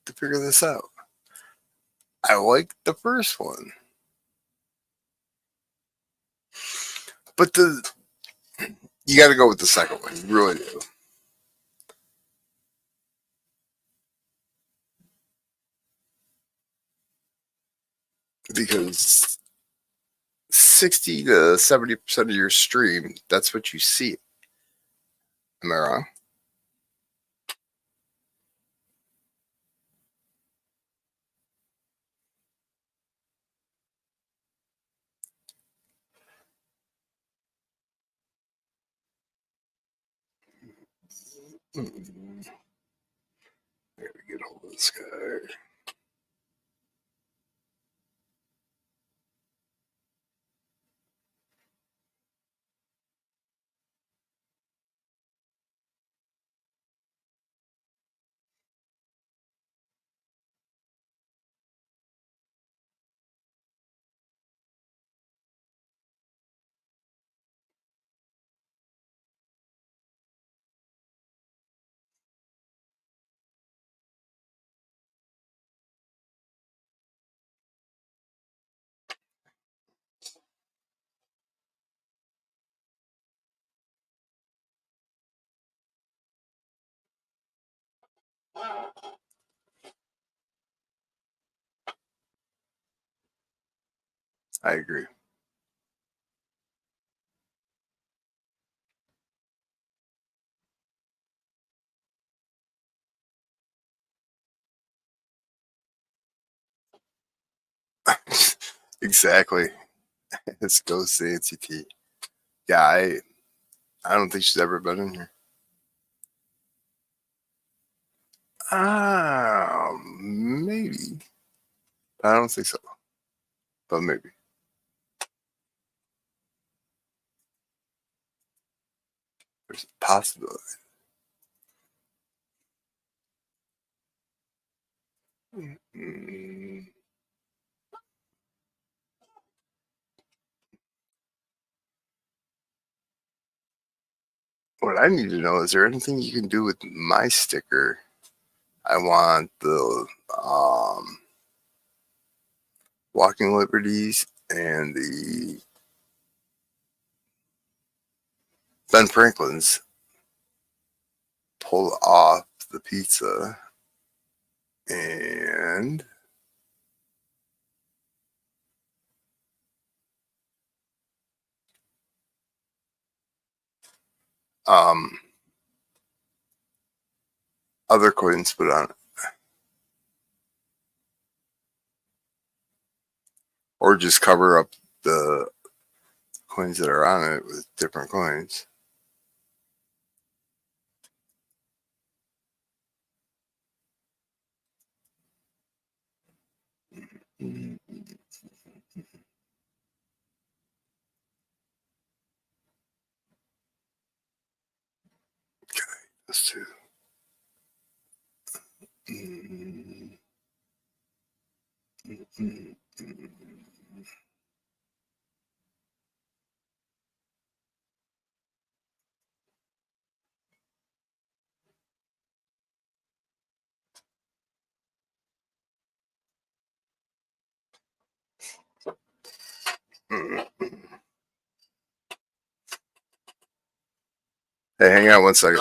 to figure this out. I like the first one, but you got to go with the second one. You really do. Because 60 to 70% of your stream, that's what you see. Am I wrong? Mm-hmm. There we get hold of this guy. I agree. Exactly. It's Ghost ANCT. Yeah, I don't think she's ever been in here. Maybe. I don't think so, but maybe. There's a possibility. Mm. What I need to know is there anything you can do with my sticker? I want the Walking Liberties and the Ben Franklin's pull off the pizza and um other coins put on it. Or just cover up the coins that are on it with different coins. Okay, let's do. Hey, hang on one second.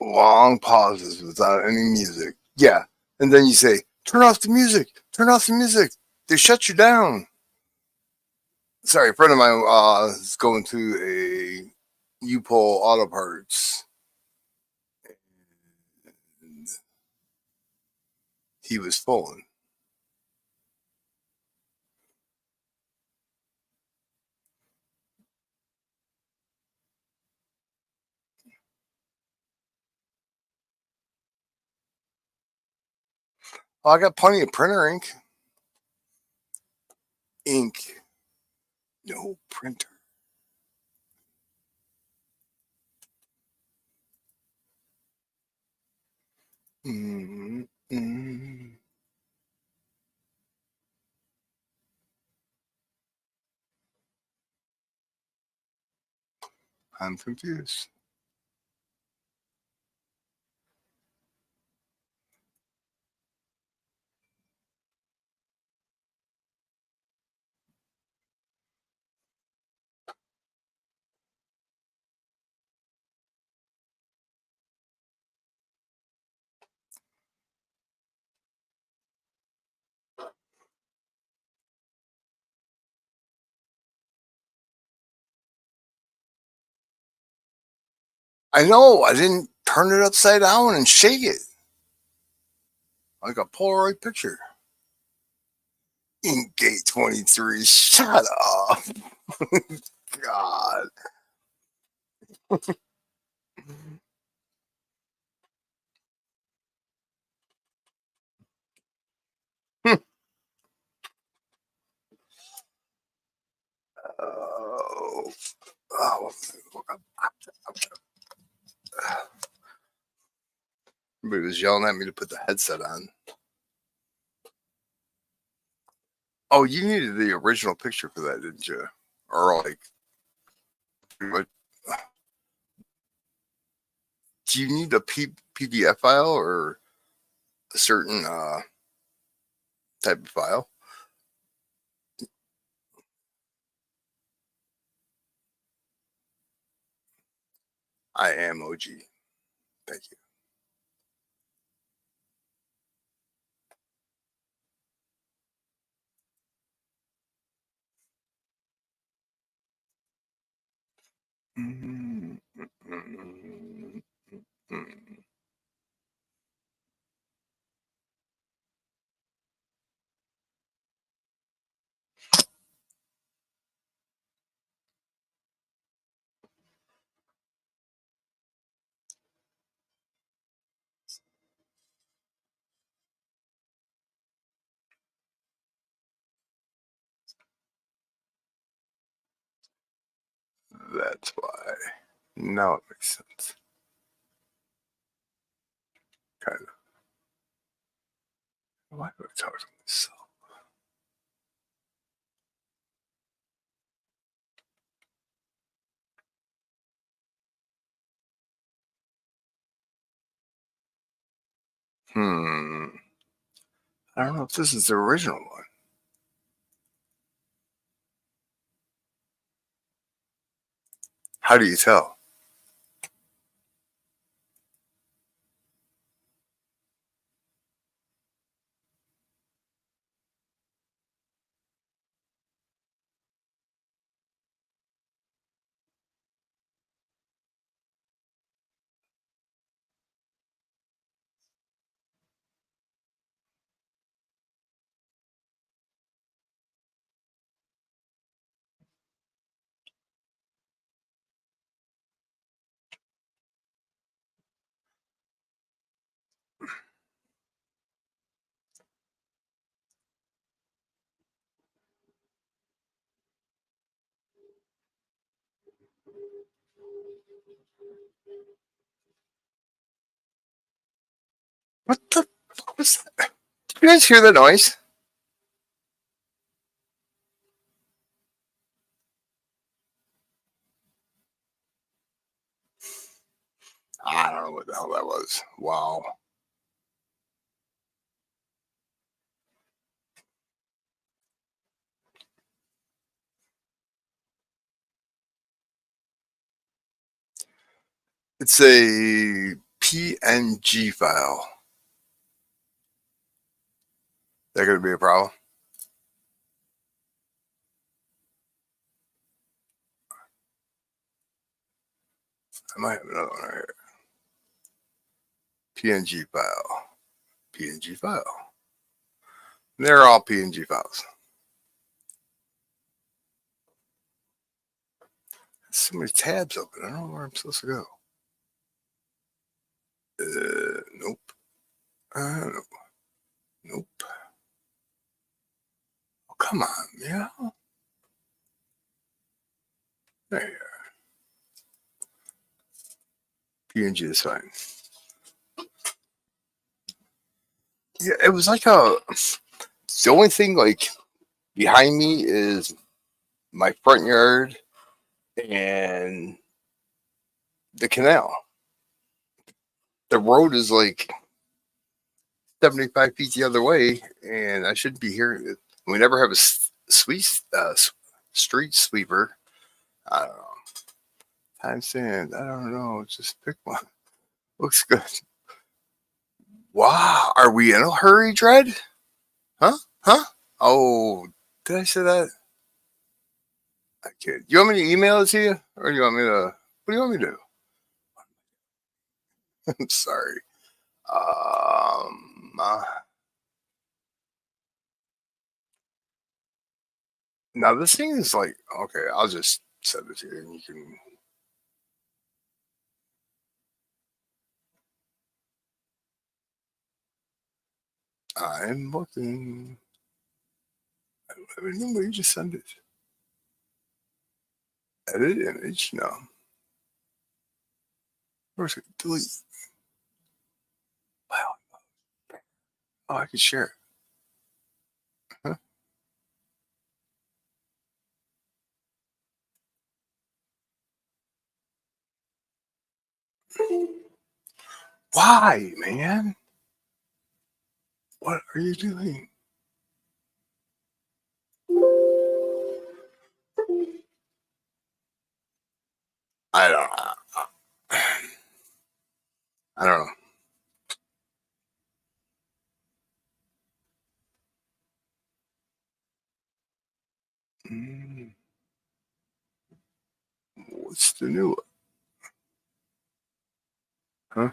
long pauses without any music. Yeah. And then you say, turn off the music. Turn off the music. They shut you down. Sorry, a friend of mine is going to a U-Pull Auto Parts. And he was pulling. Oh, I got plenty of printer ink. Ink. No printer. Mm-hmm. I'm confused. I know. I didn't turn it upside down and shake it like a Polaroid picture. Inkgate 23. Shut up. God. Oh, oh, everybody was yelling at me to put the headset on. Oh, you needed the original picture for that, didn't you? Or like, what? Do you need a PDF file or a certain type of file? I am OG. Thank you. Mm-hmm. That's why. Now it makes sense. Kind of. Why do I talk to myself? I don't know if this is the original one. How do you tell? What the fuck was that? Did you guys hear the noise? I don't know what the hell that was. Wow. It's a PNG file. That could be a problem. I might have another one right here. PNG file. PNG file. They're all PNG files. So many tabs open. I don't know where I'm supposed to go. Nope. Nope. Nope. Oh, come on, yeah. There you are. PNG is fine. Yeah, it was like the only thing like behind me is my front yard and the canal. The road is like 75 feet the other way, and I shouldn't be hearing it. We never have a street sweeper. I don't know. Timestamp. I don't know. Just pick one. Looks good. Wow. Are we in a hurry, Dread? Huh? Huh? Oh, did I say that? I kid. You want me to email it to you? Or do you want me to. What do you want me to do? I'm sorry. Now, this thing is like. Okay, I'll just send it to you and you can. I'm looking. I mean, you just send it. Edit image? No. Where's it? Delete. Wow. Oh, I can share it. Huh? Why, man? What are you doing? I don't know. I don't know. What's the new one? Huh?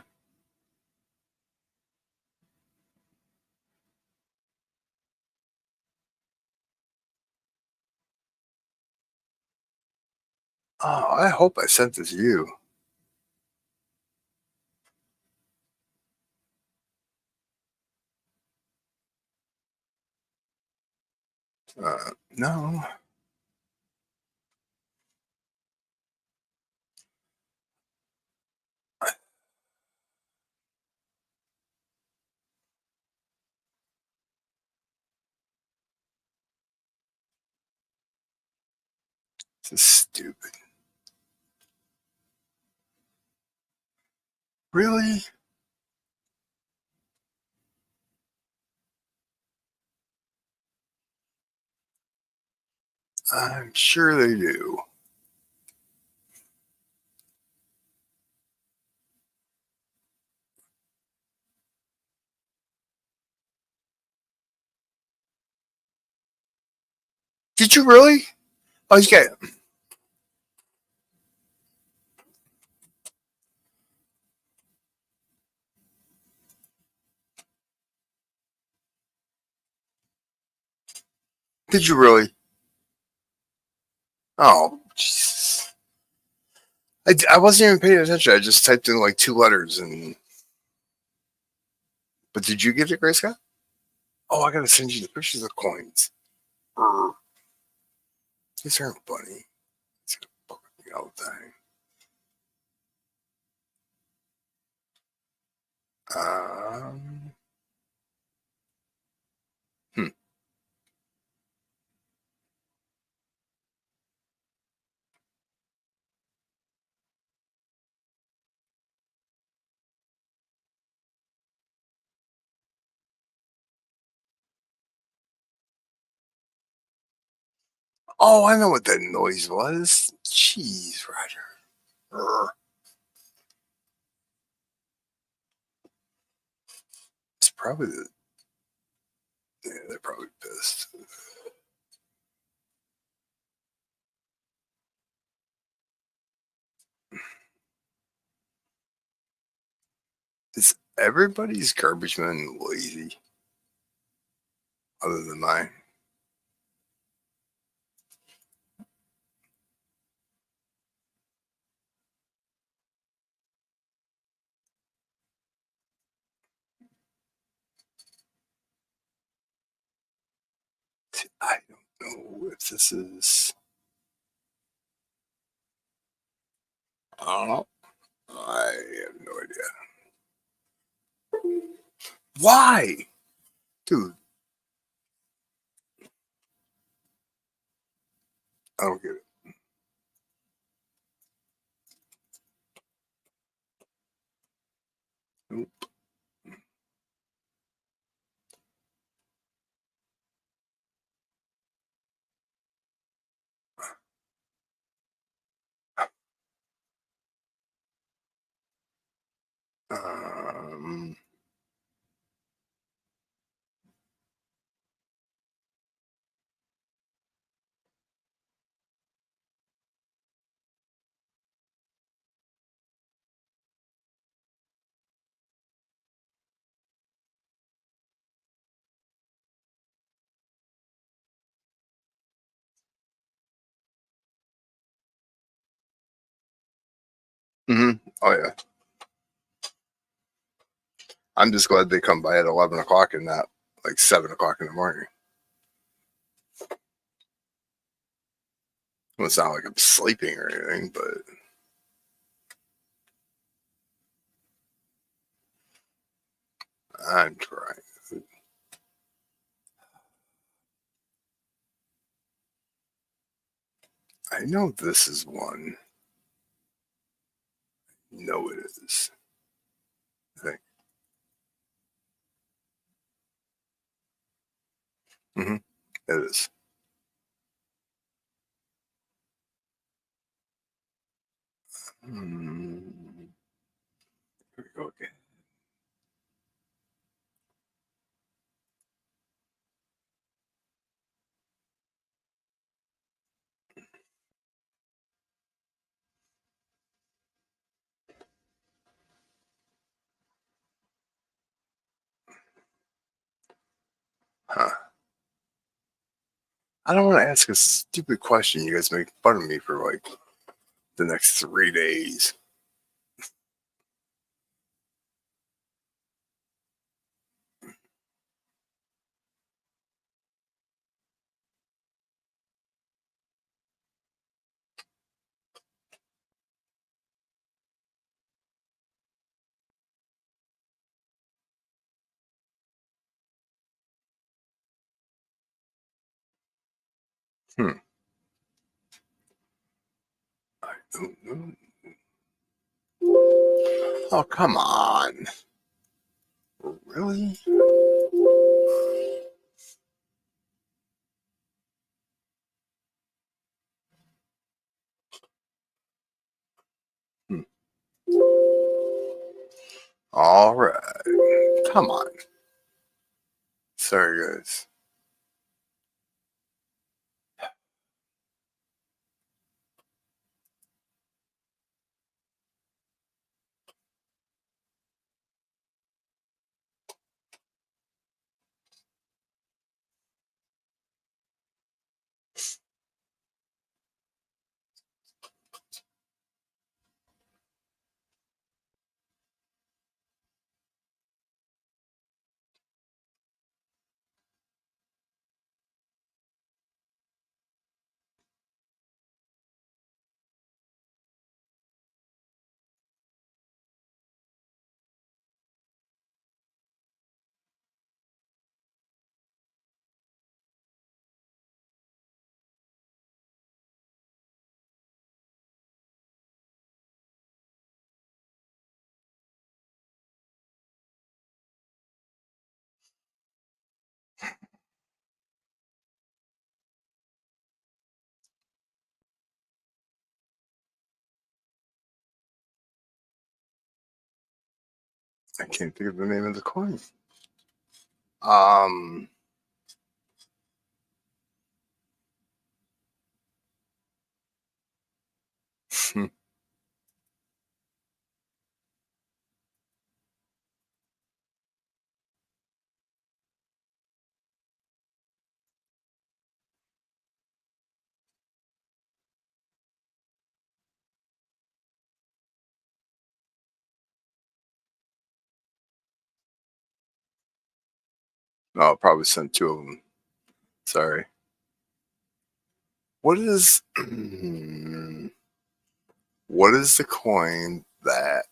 Oh, I hope I sent this to you. No. This is stupid. Really? I'm sure they do. Did you really? Oh, you got. Did you really? Oh, Jesus. I wasn't even paying attention. I just typed in like 2 letters and. But did you get it, Grace Scott? Oh, I gotta send you the pictures of coins. These aren't funny. It's gonna bug me all the time. Um, hmm. Oh, I know what that noise was. Jeez, Roger. probably they're probably pissed. Is everybody's garbage man lazy? Other than mine. I don't know if this is. I don't know. I have no idea. Why? Dude, I don't get it. Nope. Um, Oh, yeah. I'm just glad they come by at 11 o'clock and not like 7 o'clock in the morning. Well, it's not like I'm sleeping or anything, but I'm trying. I know this is one. No, it is. I think. Mm-hmm. It is. Here we go again. Huh. I don't want to ask a stupid question. You guys make fun of me for like the next 3 days. Hmm. I don't know. Oh, come on. Really? Hmm. All right. Come on. Sorry, guys. I can't think of the name of the coin. Um, no, I'll probably send two of them. Sorry. What is what is the coin that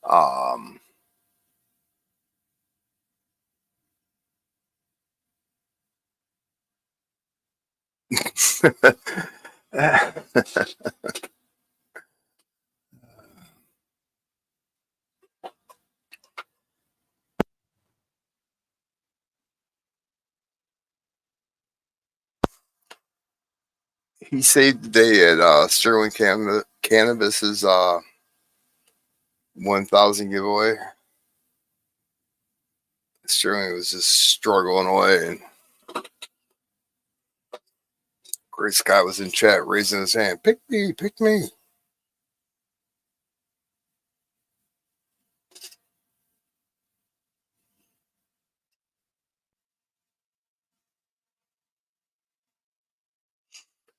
um he saved the day at Sterling Cannabis's 1,000 giveaway. Sterling was just struggling away, and Great Scott was in chat raising his hand. Pick me, pick me.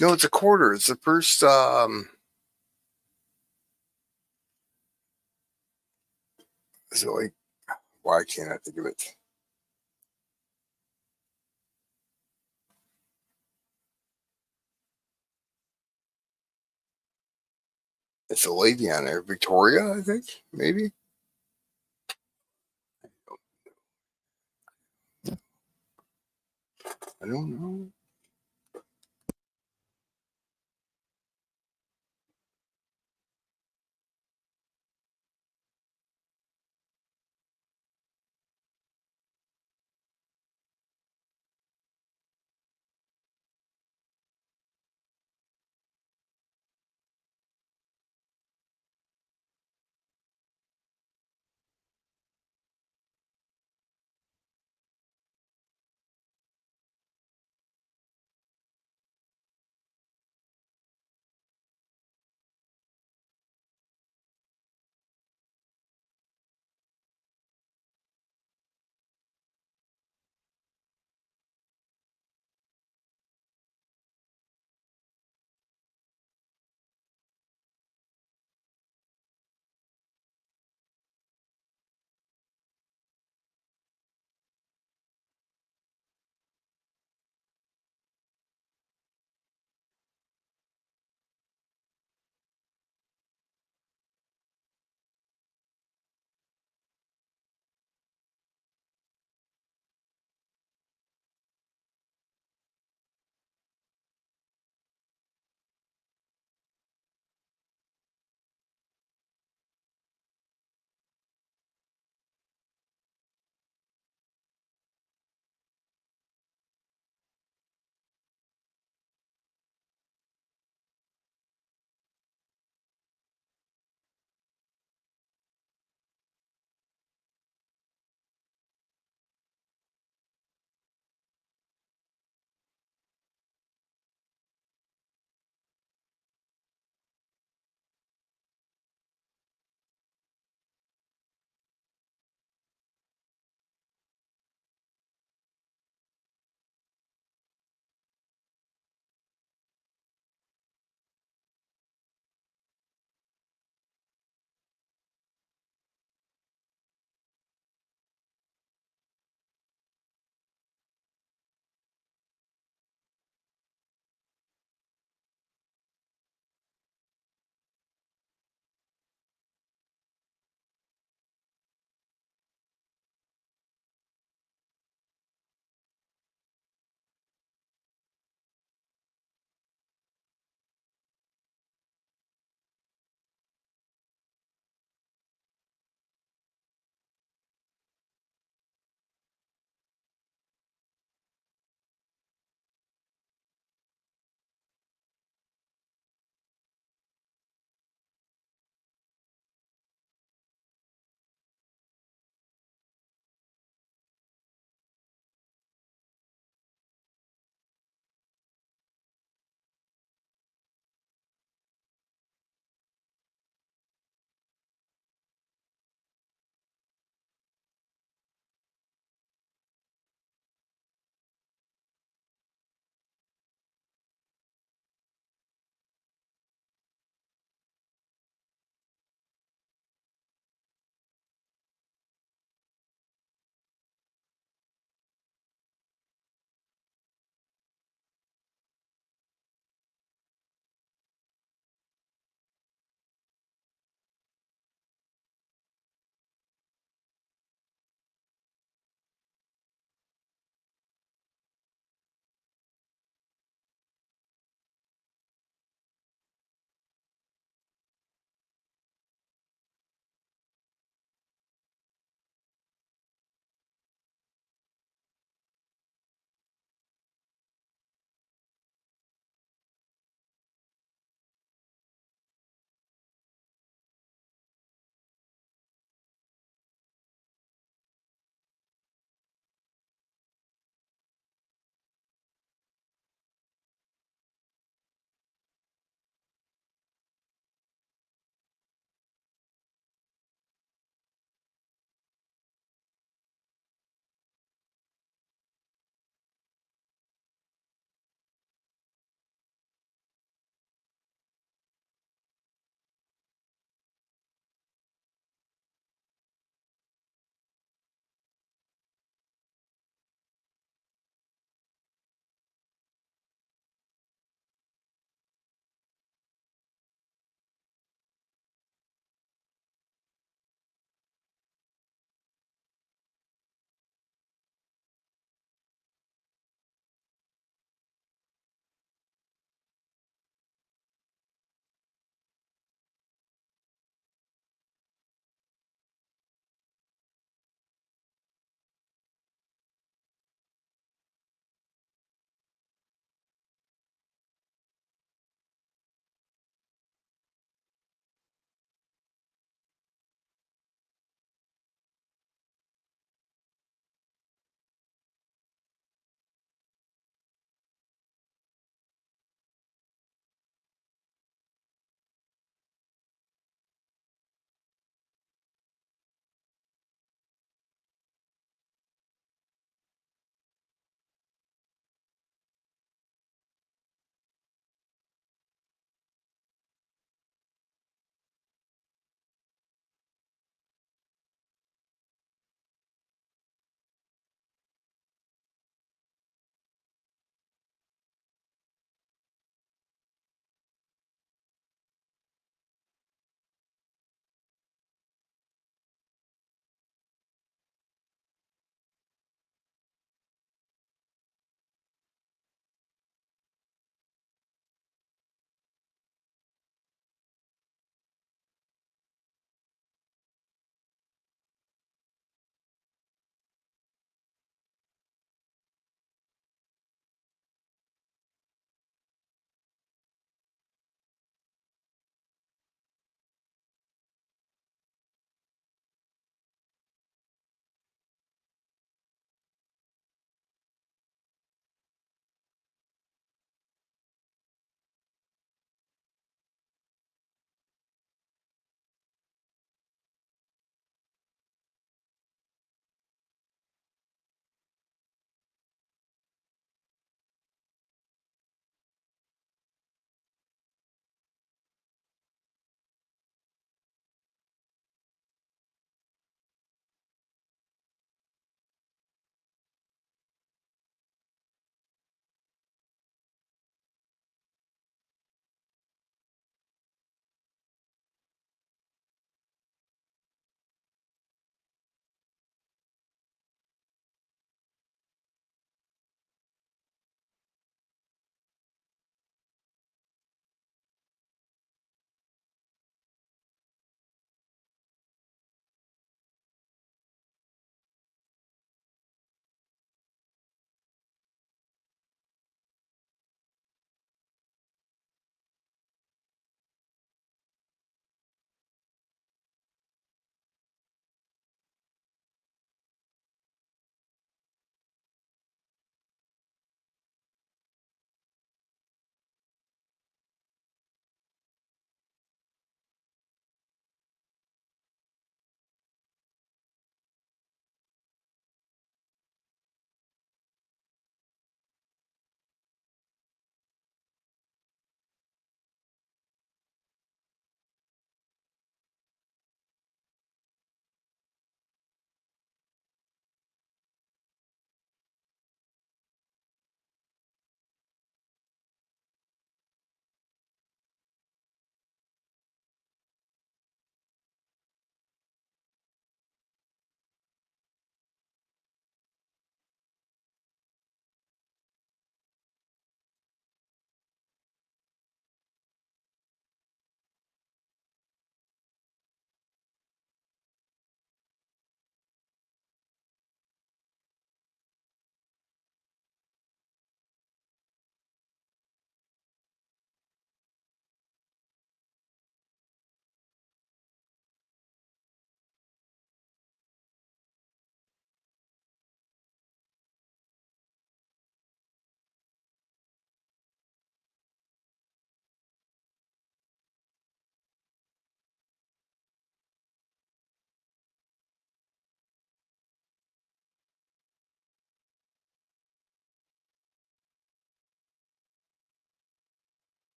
No, it's a quarter. It's the first is it like why can't I think of it? It's a lady on there. Victoria, I think, maybe. I don't know.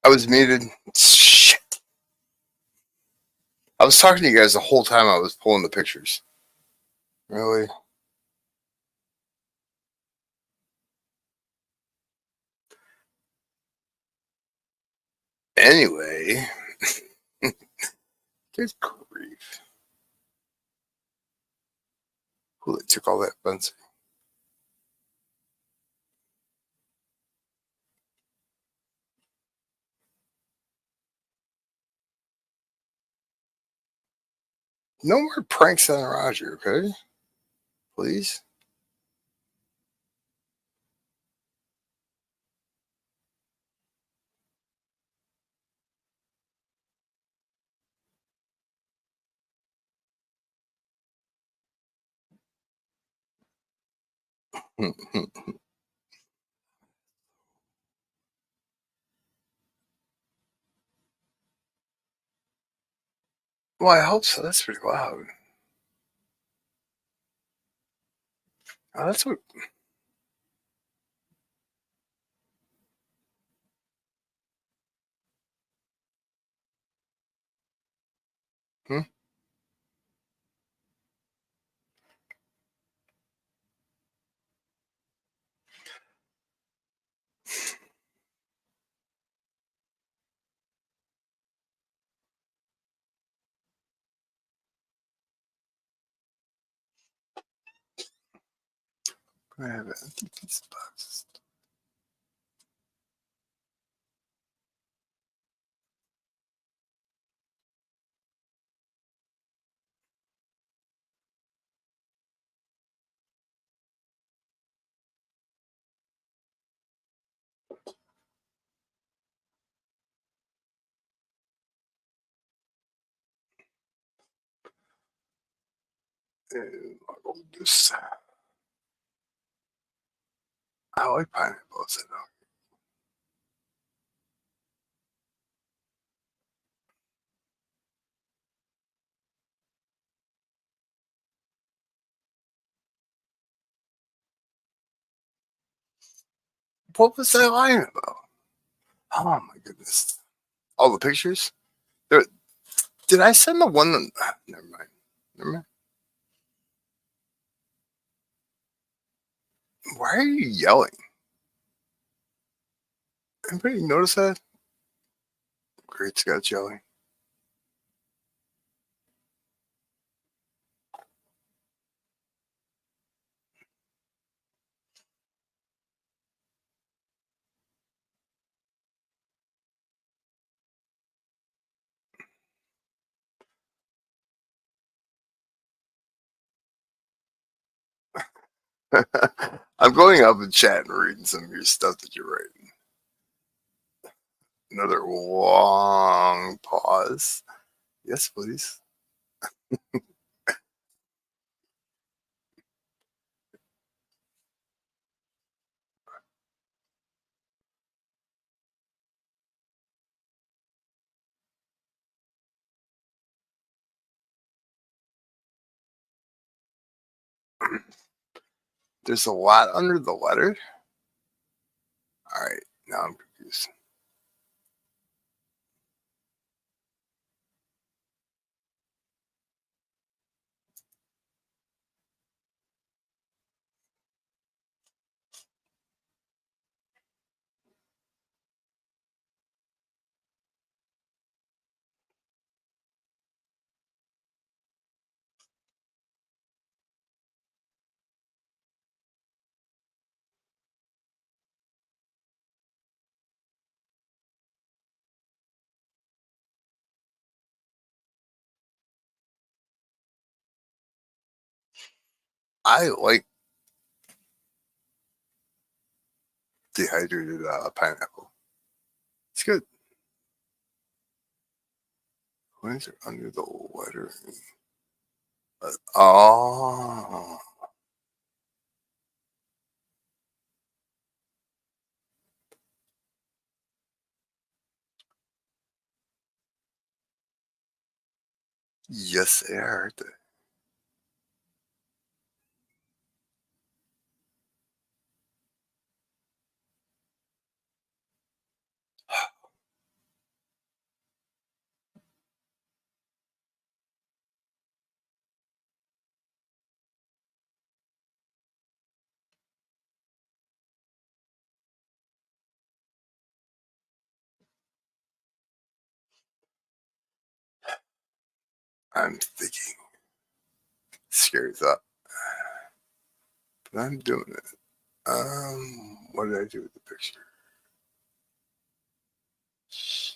I was muted. Shit. I was talking to you guys the whole time I was pulling the pictures. Really? Anyway. Good grief. Who took all that fancy? No more pranks on Roger, okay? Please? Well, I hope so. That's pretty loud. Oh, that's what. Hmm? I have empty pizza boxes. This. I like pineapples. I know. What was that line about? Oh my goodness! All the pictures. There, did I send the one? Never mind. Never mind. Why are you yelling? Anybody notice that? Great Scott yelling. I'm going up in chat and reading some of your stuff that you're writing. Another long pause. Yes, please. There's a lot under the letter. All right, now I'm confused. I like dehydrated pineapple. It's good. Coins are under the letter. Oh, yes, they are. I'm thinking. Scary thought. But I'm doing it. What did I do with the picture? Shit.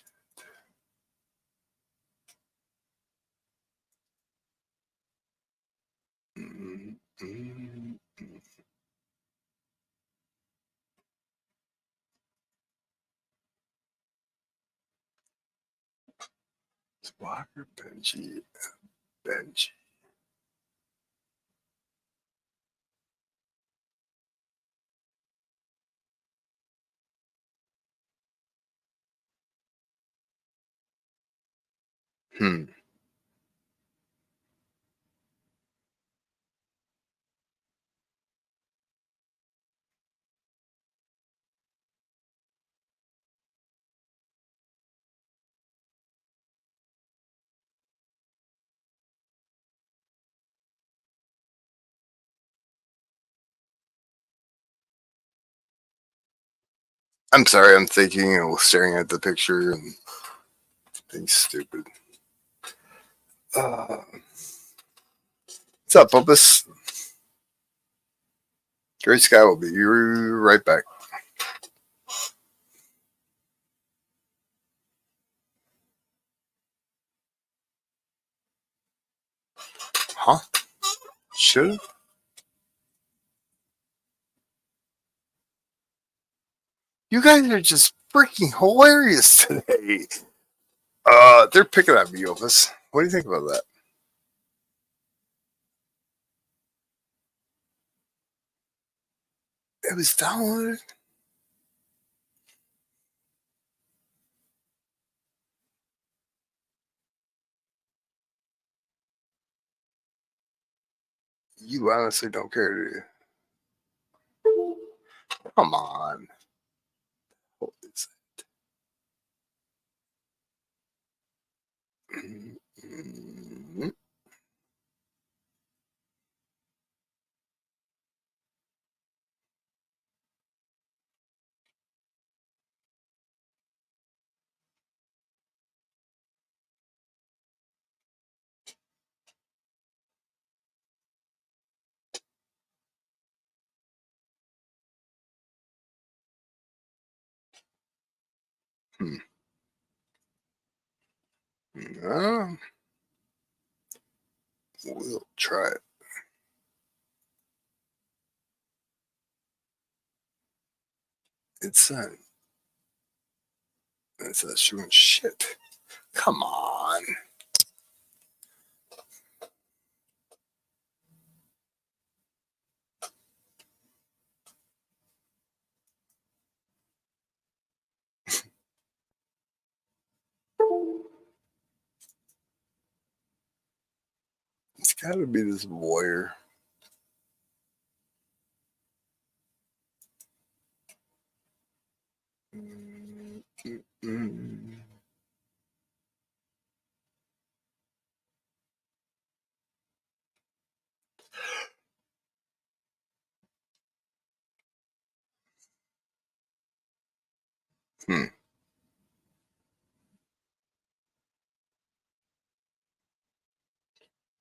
It's Walker, Benji. Hmm. I'm sorry, I'm thinking and staring at the picture and being stupid. What's up, Opus? Great Sky will be right back. Huh? Should? You guys are just freaking hilarious today. They're picking at me, Opus. What do you think about that? It was downloaded. You honestly don't care, do you? Come on. What is it? No, we'll try it. It's shooting shit. Come on. It's got to be this warrior. Hmm.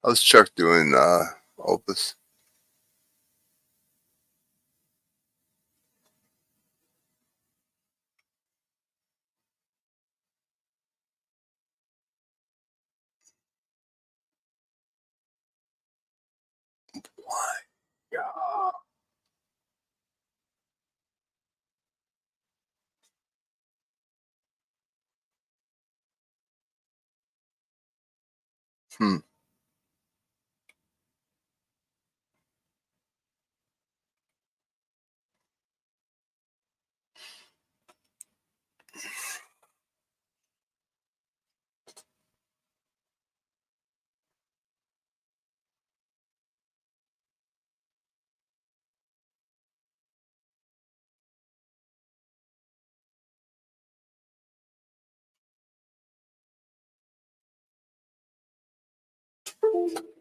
How's Chuck doing, Opus? Why? Yeah. Hmm.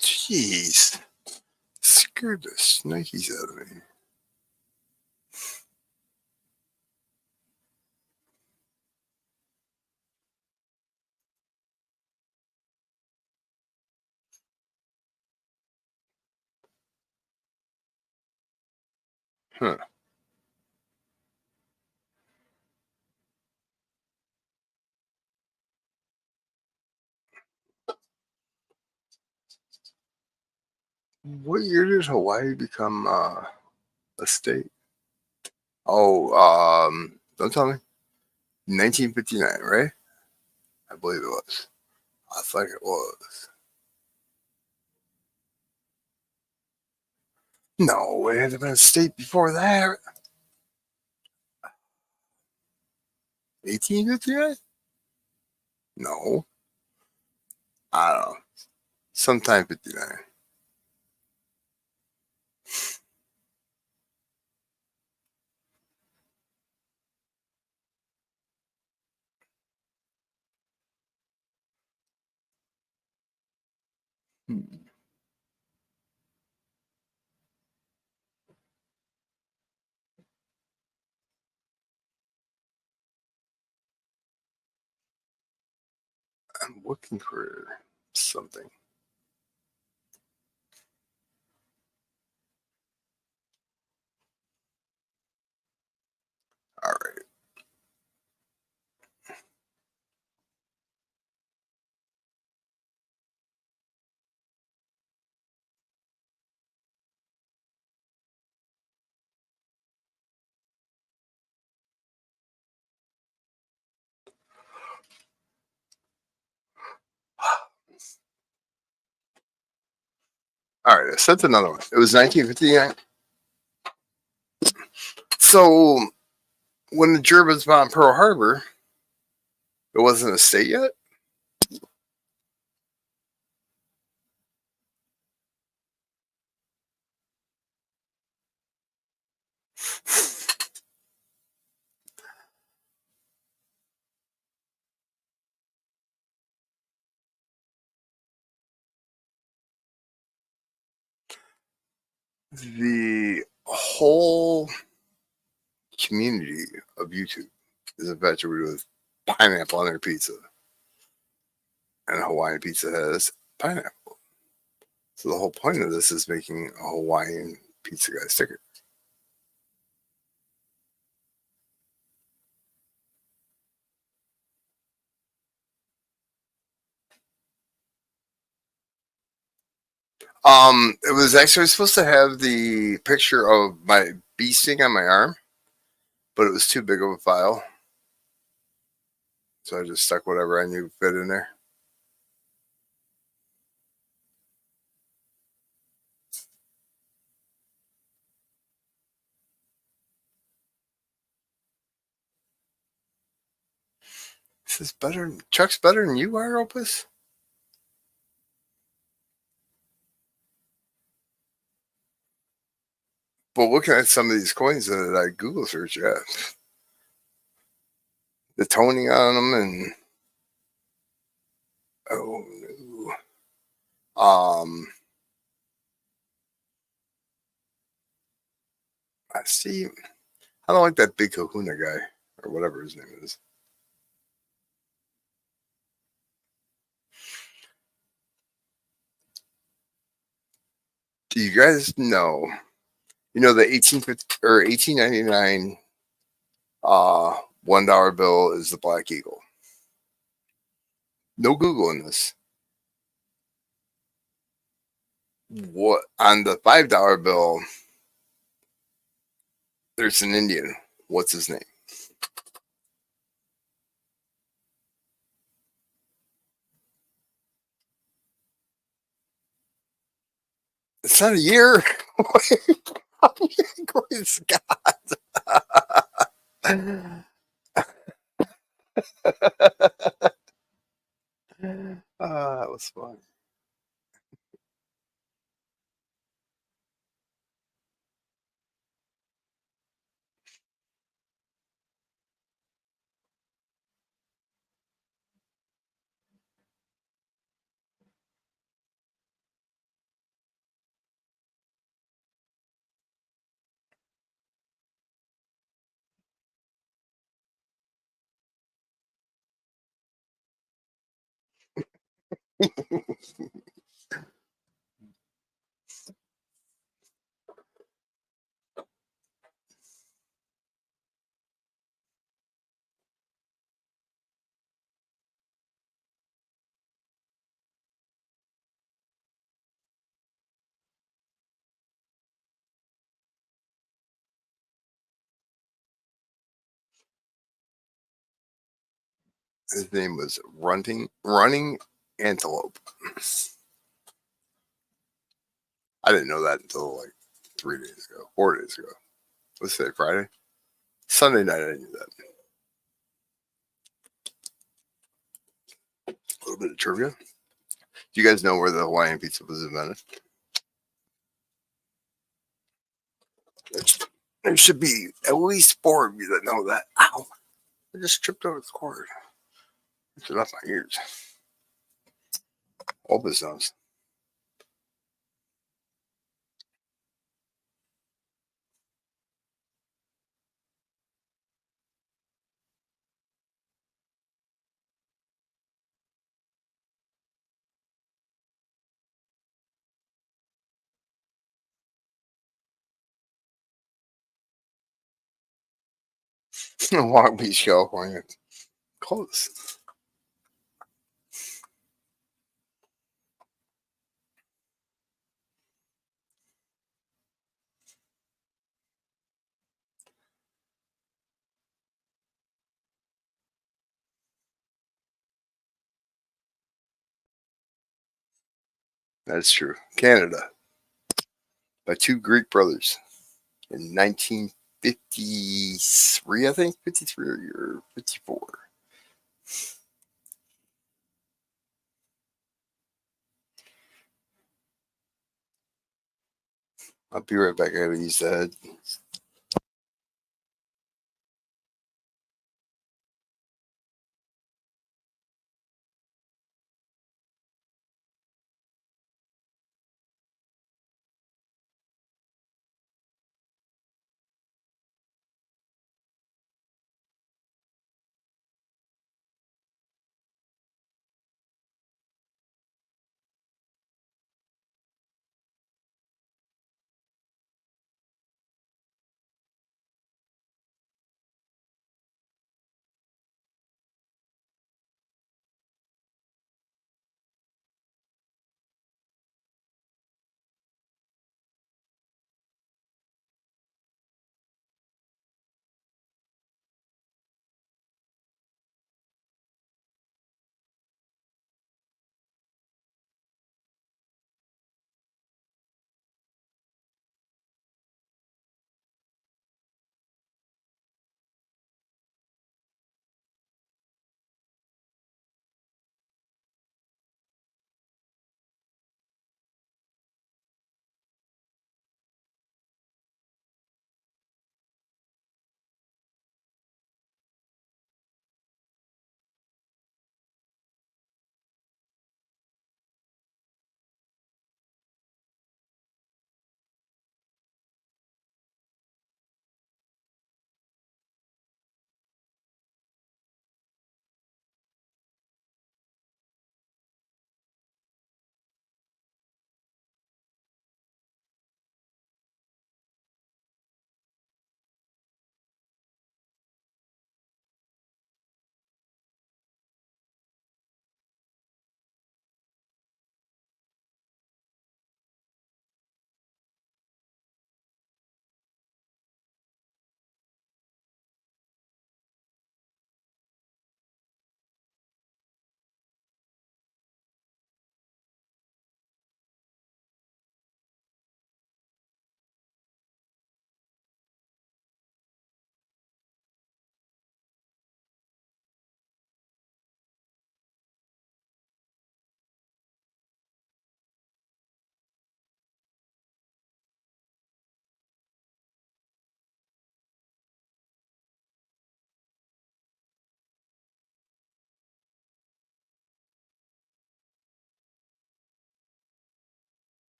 Jeez. Scared the snikies out of me. Huh. What year did Hawaii become a state? Oh, don't tell me. 1959, right? I believe it was. I think it was. No, it had to been a state before that. 1859? No, I don't know. Sometime 59. Hmm. I'm looking for something. All right. All right. I sent another one. It was 1959. So when the Germans bombed Pearl Harbor, it wasn't a state yet. The whole community of YouTube is infatuated with pineapple on their pizza, and Hawaiian pizza has pineapple. So the whole point of this is making a Hawaiian pizza guy sticker. It was actually supposed to have the picture of my bee sting on my arm, but it was too big of a file, so I just stuck whatever I knew fit in there. This is better. Chuck's better than you are, Opus. But looking at some of these coins that I Google search at, the toning on them, and oh no, I see. I don't like that big Kahuna guy or whatever his name is. Do you guys know? You know the 1850 or 1899 $1 bill is the Black Eagle. No Google in this. What on the $5 bill? There's an Indian. What's his name? It's not a year. Grace God. That was fun. His name was Running Antelope. I didn't know that until like 4 days ago. Let's say Friday. Sunday night, I knew that. A little bit of trivia. Do you guys know where the Hawaiian pizza was invented? There should be at least 4 of you that know that. Ow! I just tripped over the cord. It's off my ears. All this knows. Long Beach, California. Close. That's true. Canada. By 2 Greek brothers in 1953, I think. 53 or 54. I'll be right back. I gotta use that.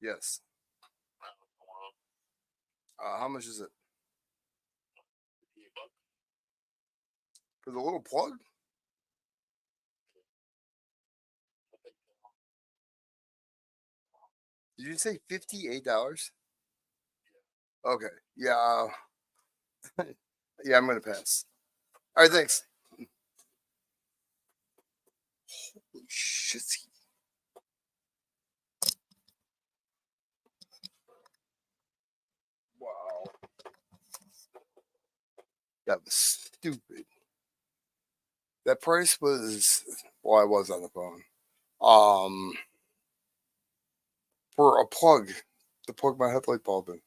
Yes. How much is it? For the little plug? Did you say $58? Okay. Yeah. Yeah, I'm gonna pass. All right, thanks. Holy shit. Wow. That was stupid. That price was, well, I was on the phone. Um, for a plug, to plug my headlight bulb in,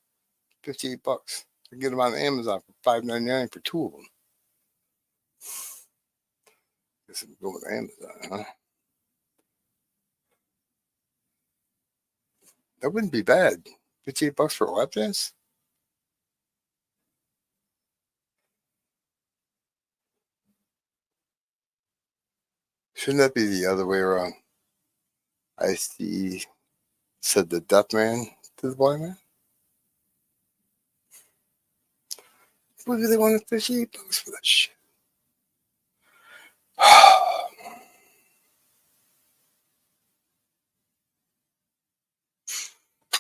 $58. I can get them on Amazon for $5.99 for two of them. Guess I'm going with Amazon, huh? That wouldn't be bad. $58 for a lap dance? Shouldn't that be the other way around? I see, said the deaf man to the blind man. What do they want $58 for that shit?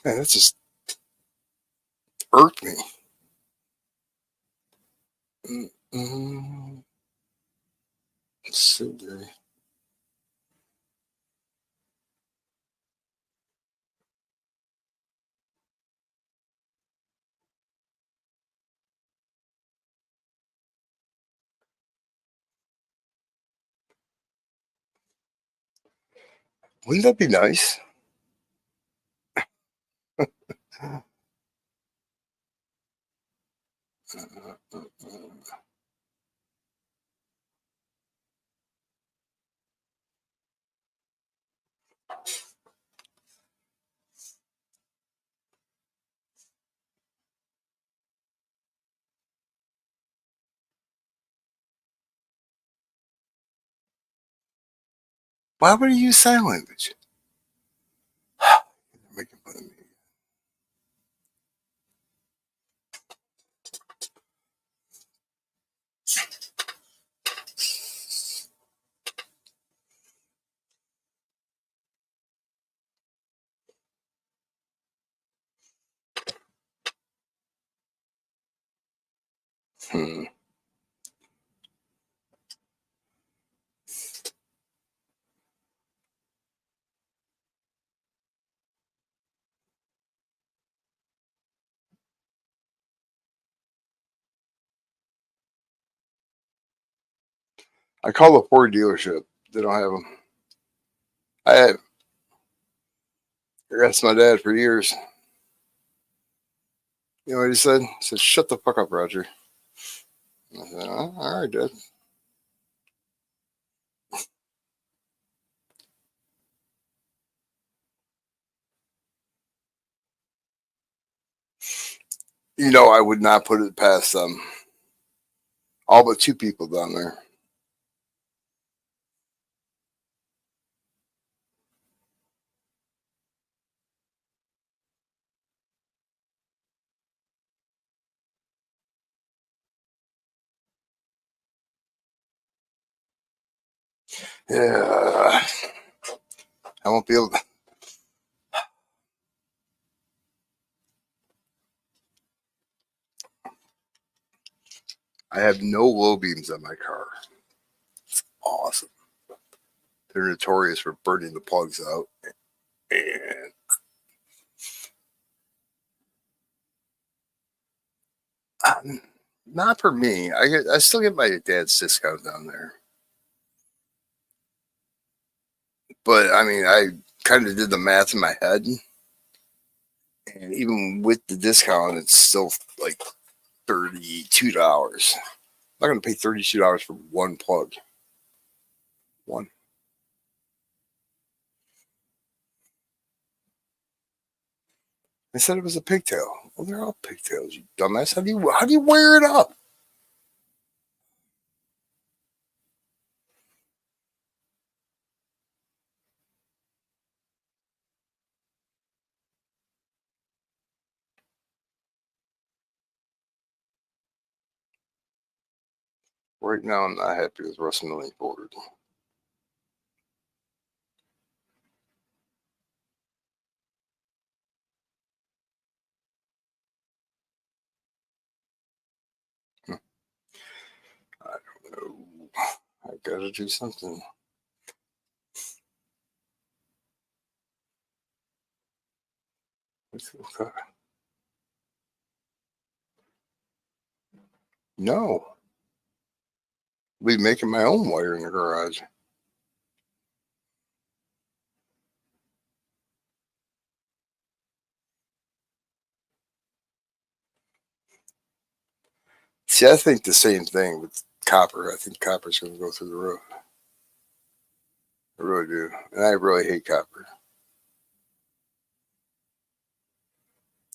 Man, that just irked me. Mm-mm. Silly. Wouldn't that be nice? Why would he use sign language? You're making fun of me. Hmm. I called the Ford dealership. They don't have them. I asked my dad for years. You know what he said? He said, "Shut the fuck up, Roger." I said, "Oh, all right, Dad." You know, I would not put it past them. All but two people down there. Yeah, I won't be able to. I have no low beams on my car. Awesome. They're notorious for burning the plugs out. And not for me. I still get my dad's discount down there. But I mean, I kind of did the math in my head. And even with the discount, it's still like $32. I'm not going to pay $32 for one plug. One. They said it was a pigtail. Well, they're all pigtails, you dumbass. How do you wear it up? Right now, I'm not happy with Russ moving forward. I don't know. I gotta do something. No, be making my own wire in the garage. See, I think the same thing with copper. I think copper's going to go through the roof. I really do. And I really hate copper.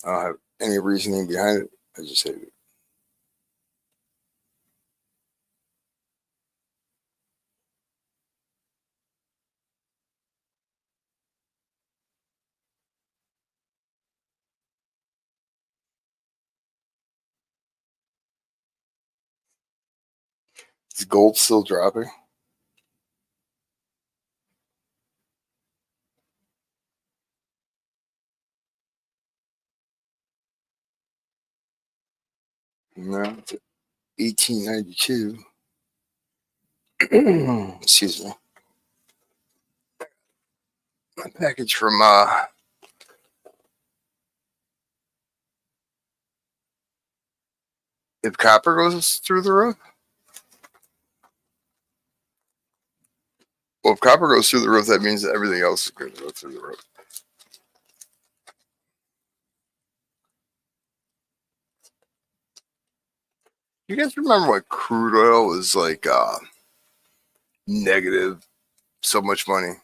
I don't have any reasoning behind it. I just hate it. Is gold still dropping? No, it's 1892. Excuse me. My package from if copper goes through the roof. Well, if copper goes through the roof, that means that everything else is going to go through the roof. You guys remember what crude oil was like negative so much money,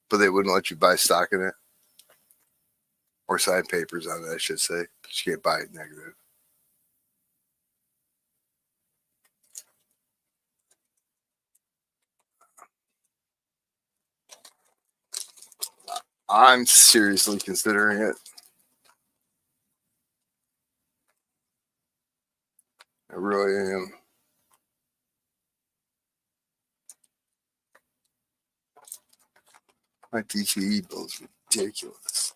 but they wouldn't let you buy stock in it or sign papers on it, I should say. But you can't buy it negative. I'm seriously considering it. I really am. My DTE bill is ridiculous.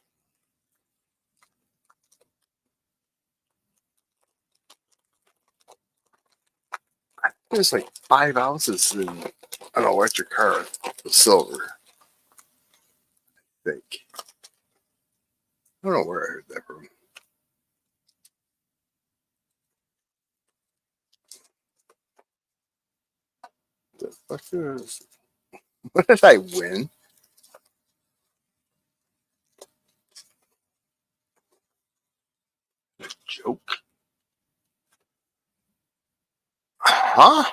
There's like 5 ounces in an electric car of silver, I think. I don't know where I heard that from. The fuck is, what did I win? Joke? Huh?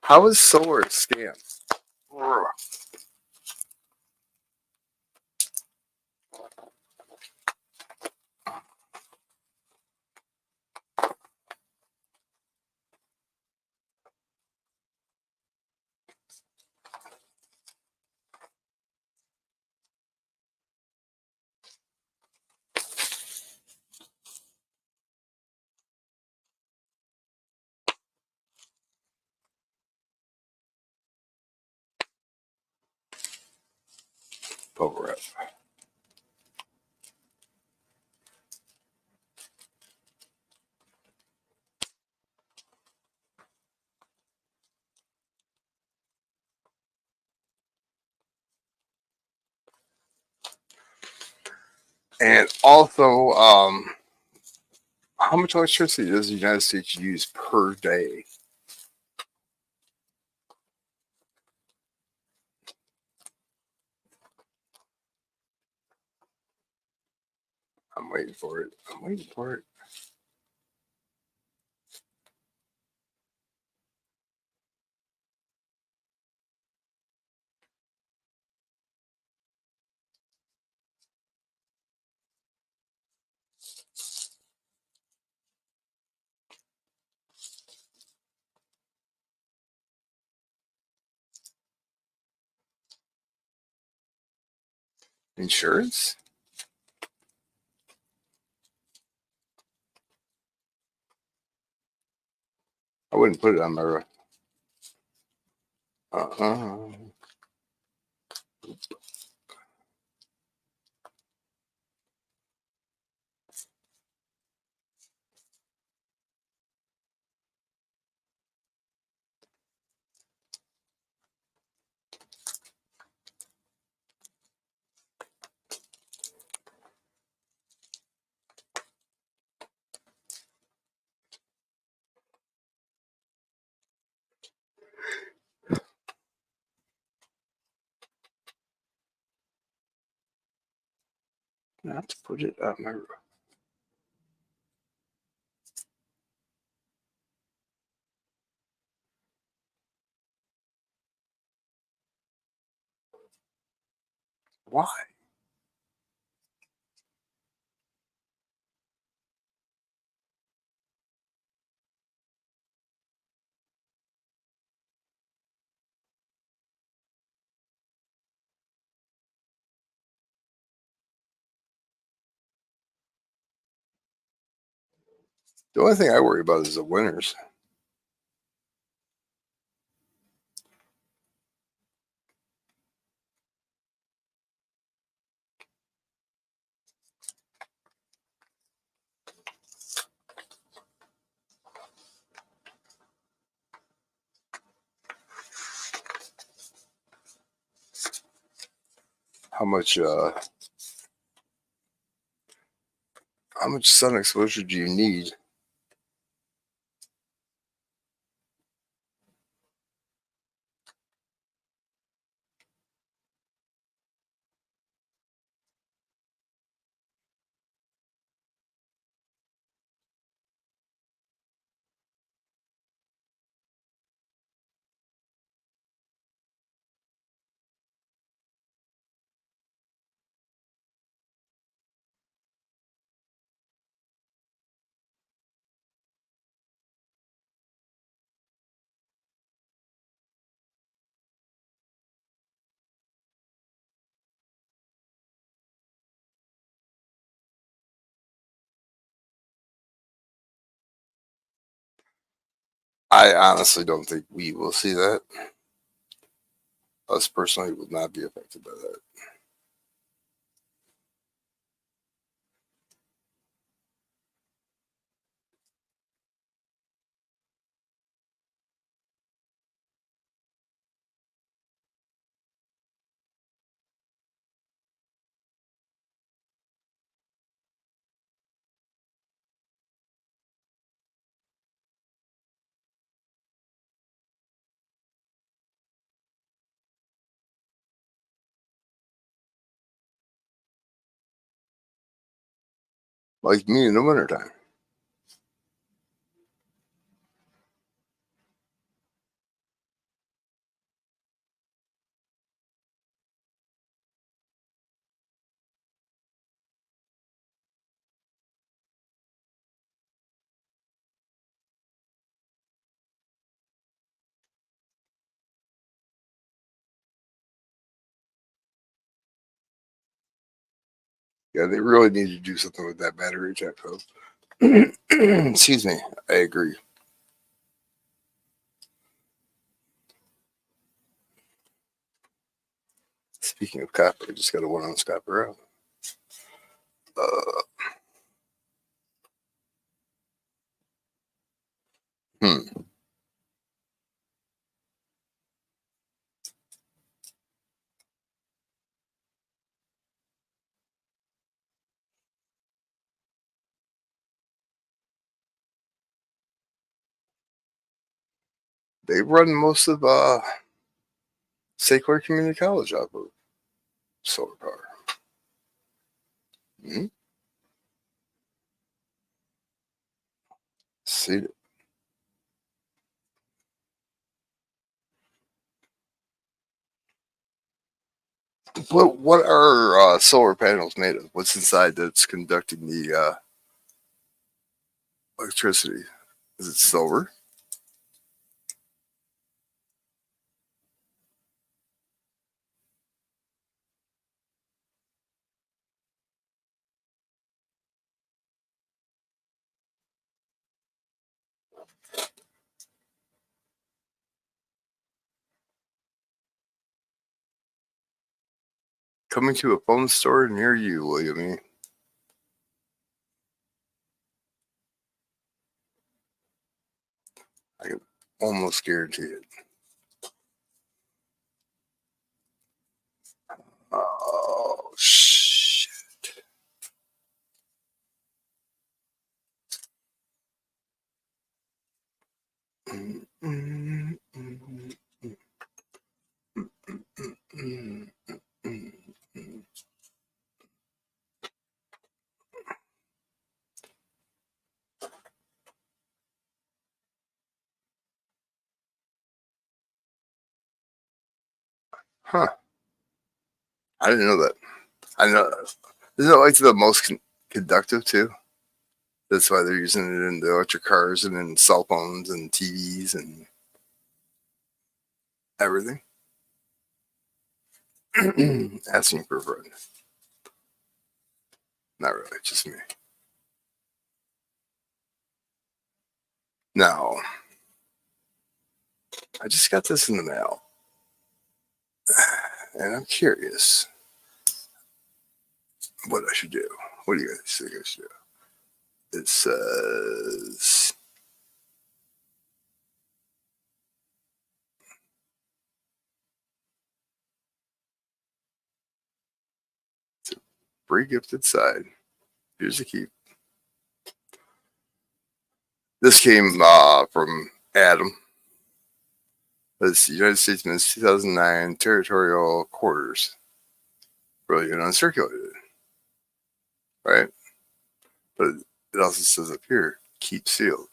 How is solar a scam? Bubble wrap. And also, how much electricity does the United States use per day? I'm waiting for it. I'm waiting for it. Insurance? I wouldn't put it on my roof. Not to put it on my roof. Why? The only thing I worry about is the winters. How much sun exposure do you need? I honestly don't think we will see that. Us personally will not be affected by that. Like me in the wintertime. Yeah, they really need to do something with that battery check, though. Excuse me. I agree. Speaking of copper, I just got a 1 ounce copper out. Hmm. They run most of St. Clair Community College off of solar power. Hmm? See, what are solar panels made of? What's inside that's conducting the electricity? Is it silver? Coming to a phone store near you, William. I can almost guarantee it. Oh, shit. Huh. I didn't know that. I know. Isn't it like the most conductive too? That's why they're using it in the electric cars and in cell phones and TVs and everything. Asking for a friend. Not really, just me. Now, I just got this in the mail, and I'm curious what I should do. What do you guys think I should do? It says free gifted side. Here's the key. This came from Adam. It's United States Men's 2009 Territorial Quarters. Brilliant uncirculated, right? But it also says up here, keep sealed.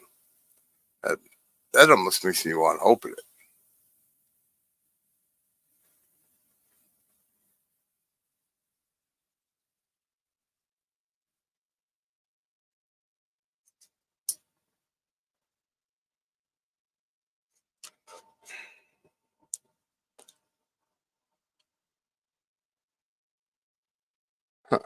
That almost makes me want to open it. Huh.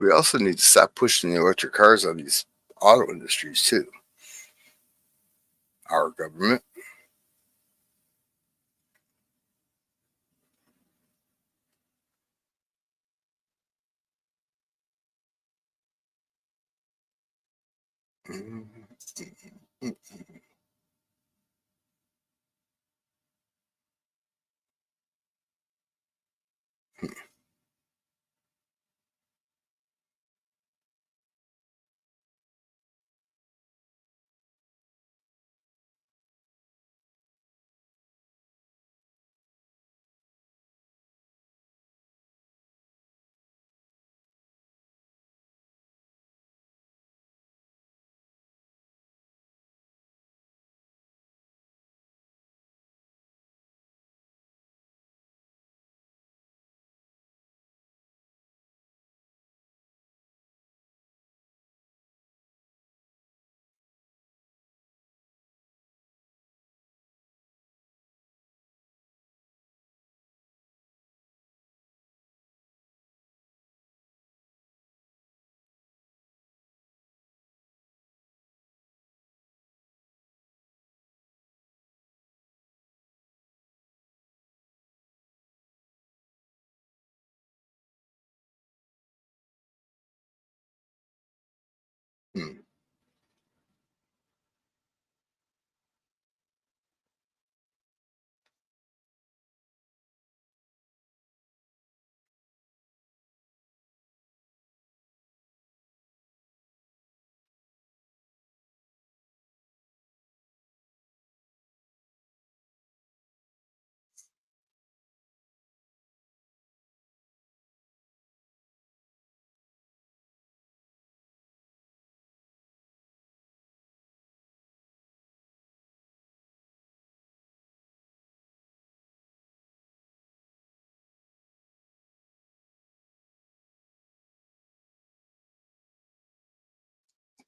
We also need to stop pushing the electric cars on these auto industries too. Our government.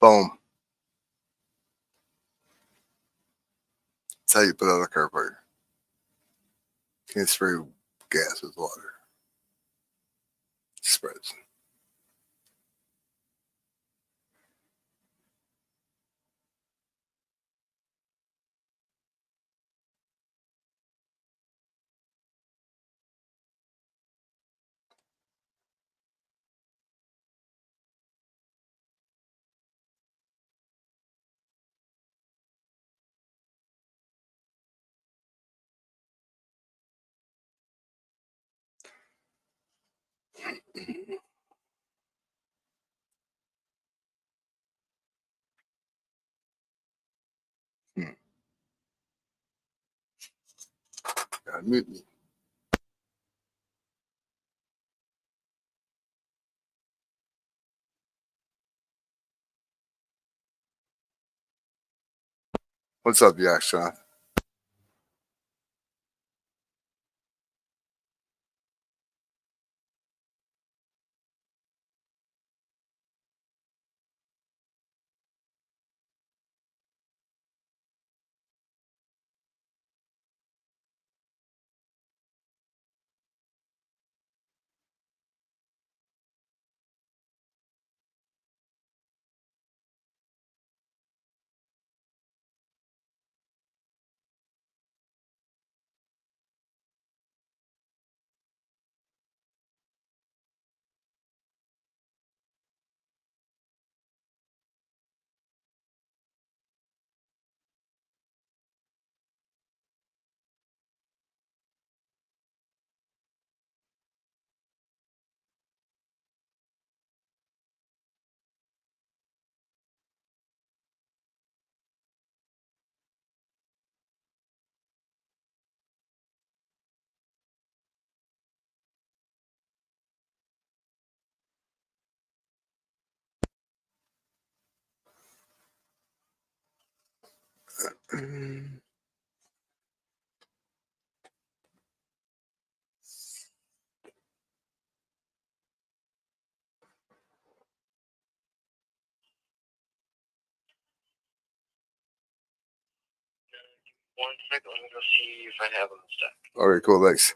Boom. That's how you put out a carburetor. Can't spray gas with water. It spreads. God, mute me. What's up, Yak Sean? One second, let me go see if I have them in stock. All right, cool. Thanks.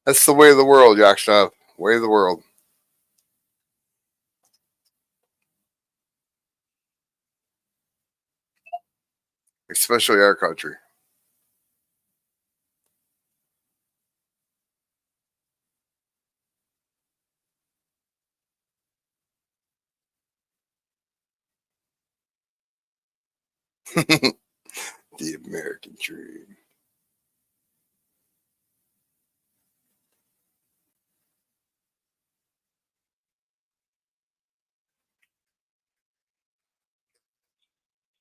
That's the way of the world, Yak Sean. Way of the world. Especially our country. The American dream.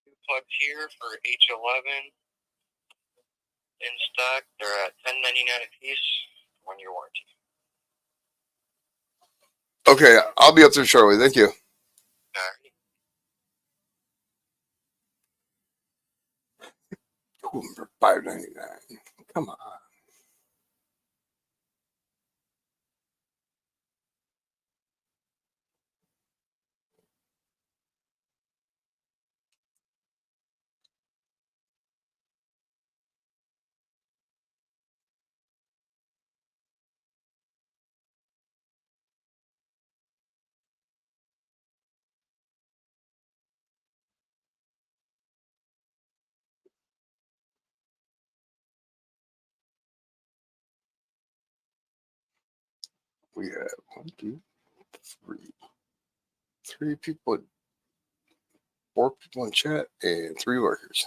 Two plugs here for H11 in stock. They're at $10.99 a piece. 1 year warranty. Okay, I'll be up there shortly. Thank you. All right. Cool, for $5.99. Come on. We have 1, 2, 3. 3 people, 4 people in chat, and 3 workers.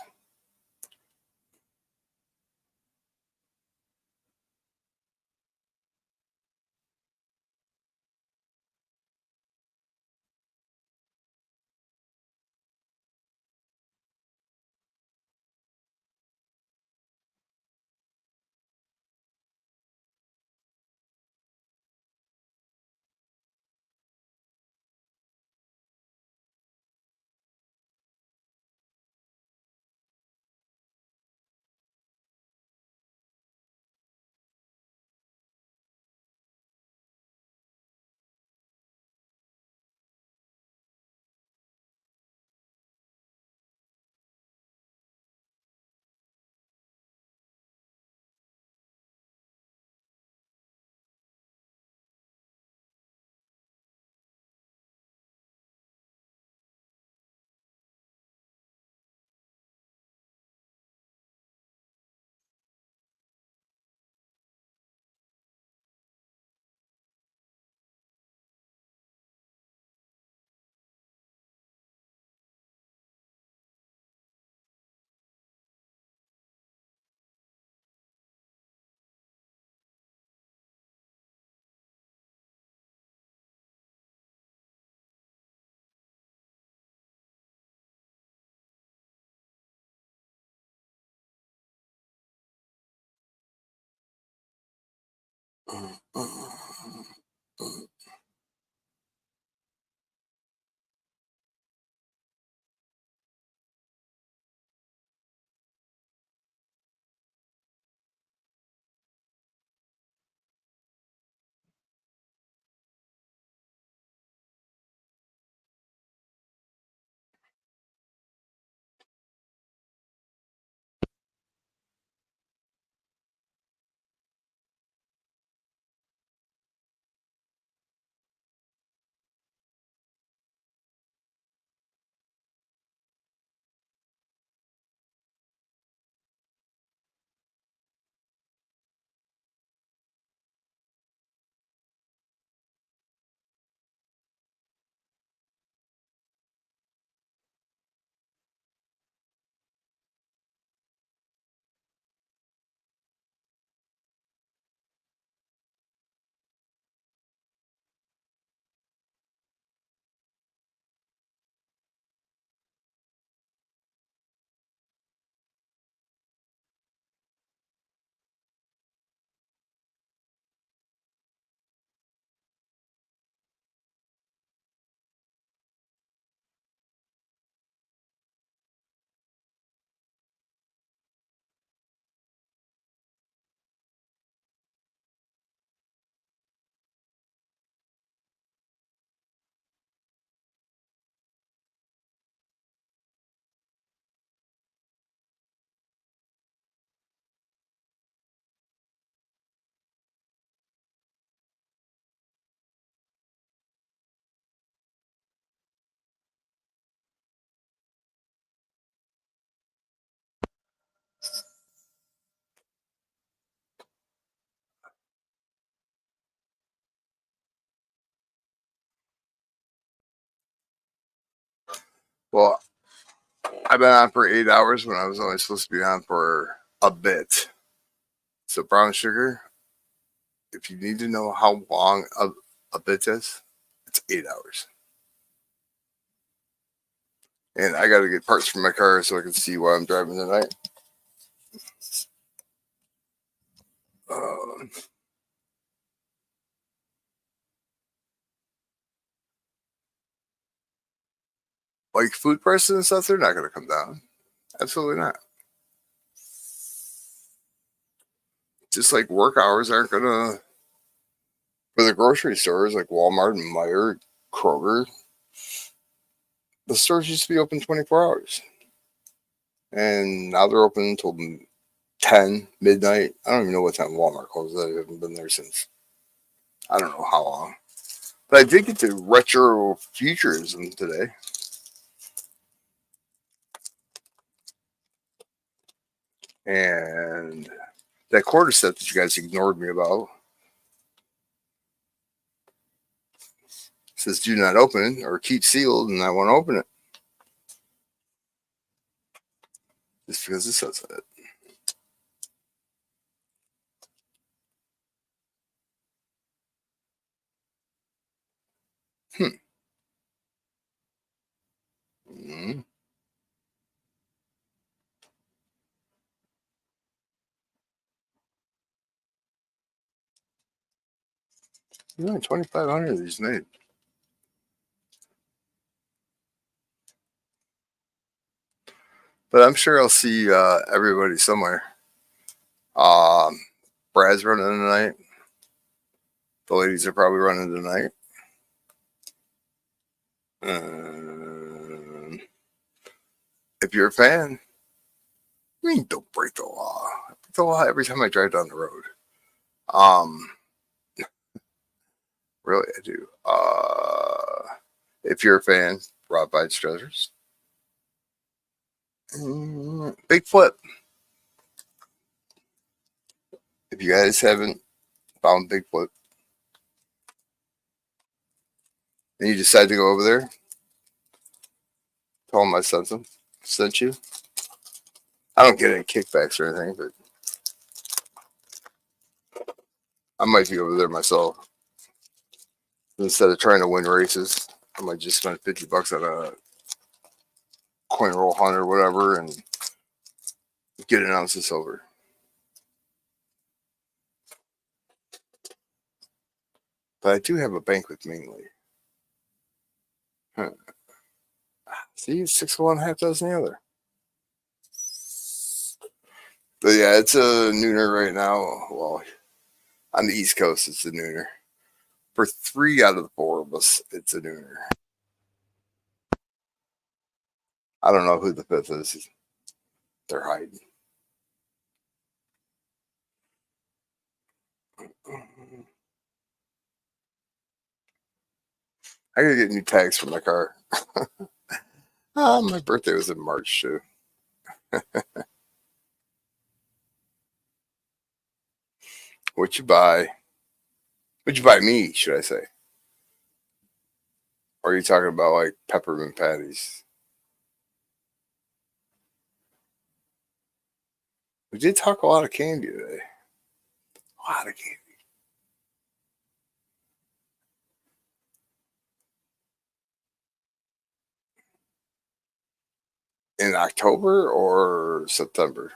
Well, I've been on for 8 hours when I was only supposed to be on for a bit. So brown sugar, if you need to know how long a bit is, it's 8 hours. And I got to get parts for my car so I can see while I'm driving tonight. Like food prices and stuff, they're not going to come down. Absolutely not. Just like work hours aren't going to, for the grocery stores like Walmart and Meijer, Kroger, the stores used to be open 24 hours. And now they're open until 10, midnight. I don't even know what time Walmart closes. I haven't been there since I don't know how long. But I did get to retro futurism today. And that quarter set that you guys ignored me about says do not open or keep sealed, and I want to open it. Just because it says that. Mm-hmm. Yeah, 2,500 of these made. But I'm sure I'll see everybody somewhere. Brad's running tonight. The ladies are probably running tonight. If you're a fan, I mean, don't break the law. I break the law every time I drive down the road. Really, I do. If you're a fan, Rob Bites Treasures. Big Flip. If you guys haven't found Big Flip and you decide to go over there, tell them I sent you. I don't get any kickbacks or anything, but I might be over there myself. Instead of trying to win races, I might just spend $50 on a coin roll hunt or whatever and get an ounce of silver. But I do have a banquet mainly. Huh. See, it's 6 of one, half dozen the other. But yeah, it's a nooner right now. Well, on the East Coast, it's a nooner. For 3 out of the 4 of us, it's a nooner. I don't know who the 5th is. They're hiding. I gotta get new tags for my car. My birthday was in March too. What you buy? What'd you buy me, should I say? Or are you talking about like peppermint patties? We did talk a lot of candy today. A lot of candy. In October or September?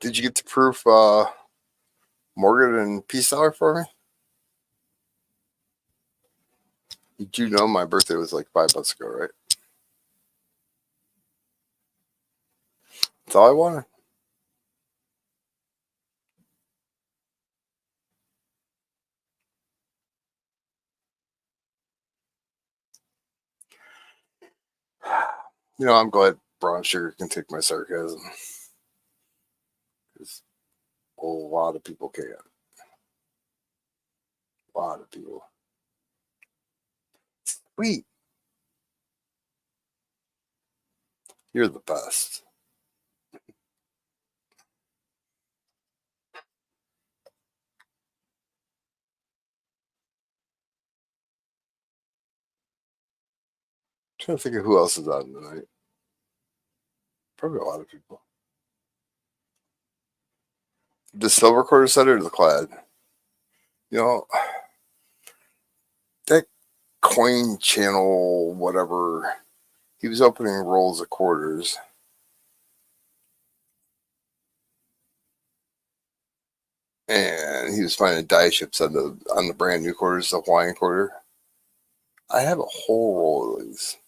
Did you get the proof Morgan and Peace Dollar for me? You do know my birthday was like 5 months ago, right? That's all I wanted. You know, I'm glad brown sugar can take my sarcasm. Because a lot of people can't. A lot of people. Sweet. You're the best. I'm trying to think of who else is on tonight. Probably a lot of people. The silver quarter set or the clad? You know, that coin channel, whatever, he was opening rolls of quarters. And he was finding die chips on the brand new quarters, the Hawaiian quarter. I have a whole roll of these.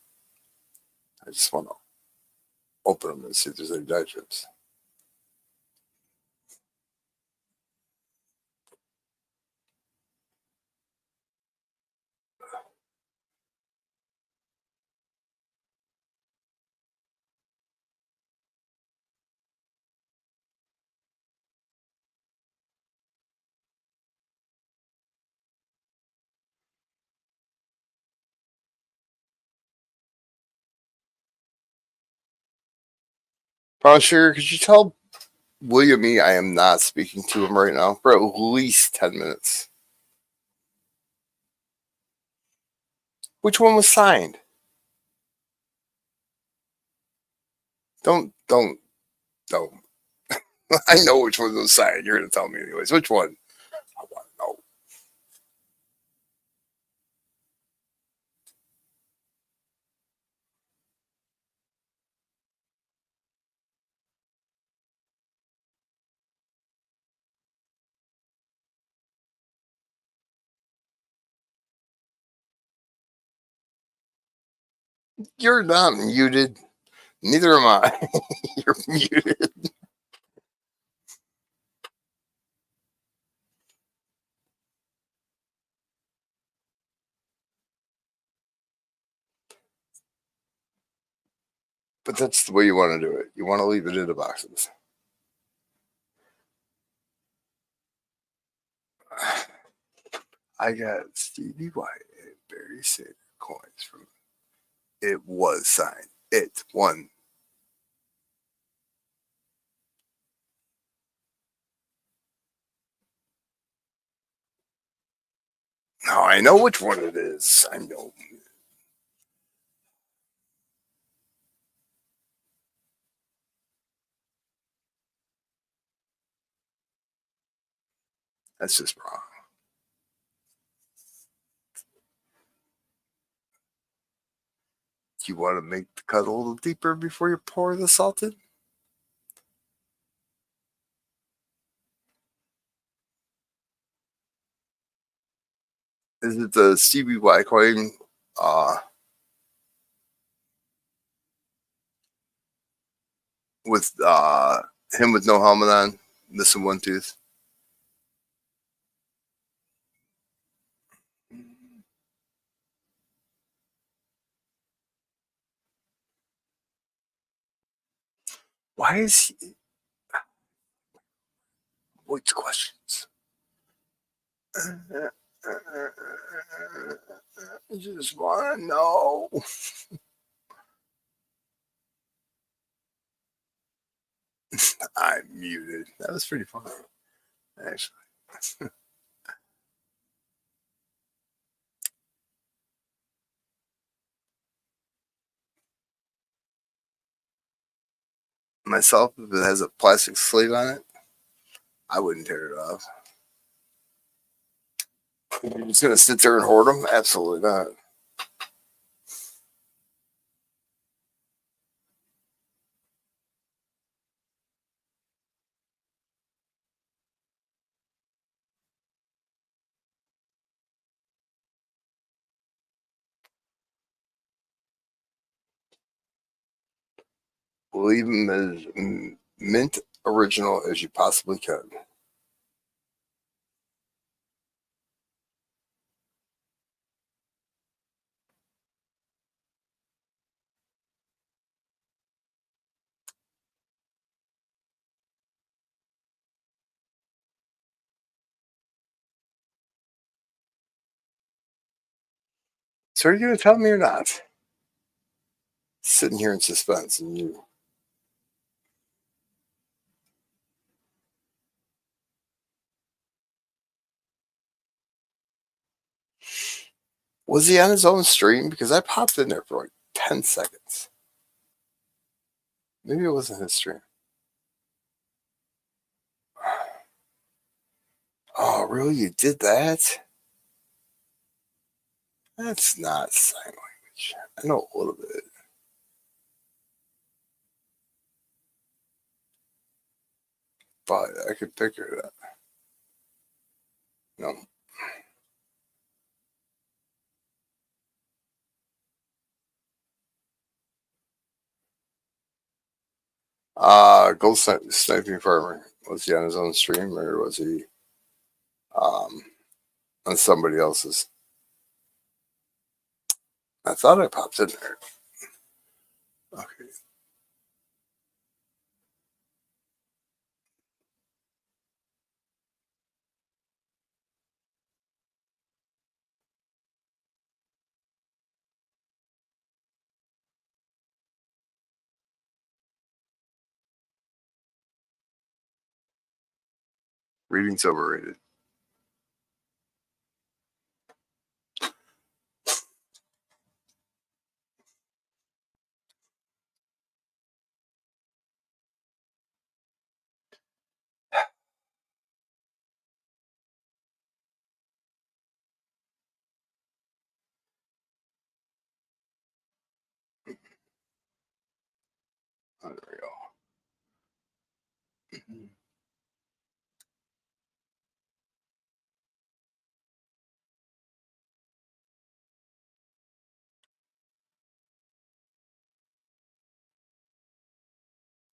I just want to open them and see if there's any die chips. Brown Sugar, could you tell William E. I am not speaking to him right now for at least 10 minutes? Which one was signed? Don't. I know which one was signed. You're going to tell me anyways. Which one? I want to know. You're not muted. Neither am I. You're muted. But that's the way you want to do it. You want to leave it in the boxes. I got Stevie White and Barry Sanders coins from it was signed. It won. Now I know which one it is. I know. That's just wrong. Do you want to make the cut a little deeper before you pour the salt in? Is it the CBY coin with him with no helmet on, missing one tooth? Why is he? What's questions? I just want to know. I'm muted. That was pretty fun, actually. Myself, if it has a plastic sleeve on it, I wouldn't tear it off. You're just gonna sit there and hoard them? Absolutely not. Leave them as mint original as you possibly can. So are you gonna tell me or not? Sitting here in suspense, and you. Was he on his own stream? Because I popped in there for like 10 seconds. Maybe it wasn't his stream. Oh, really? You did that? That's not sign language. I know a little bit. But I could figure it out. No. Gold Sniping Farmer. Was he on his own stream or was he on somebody else's? I thought I popped in there. Okay. Reading's overrated. Oh, there we go.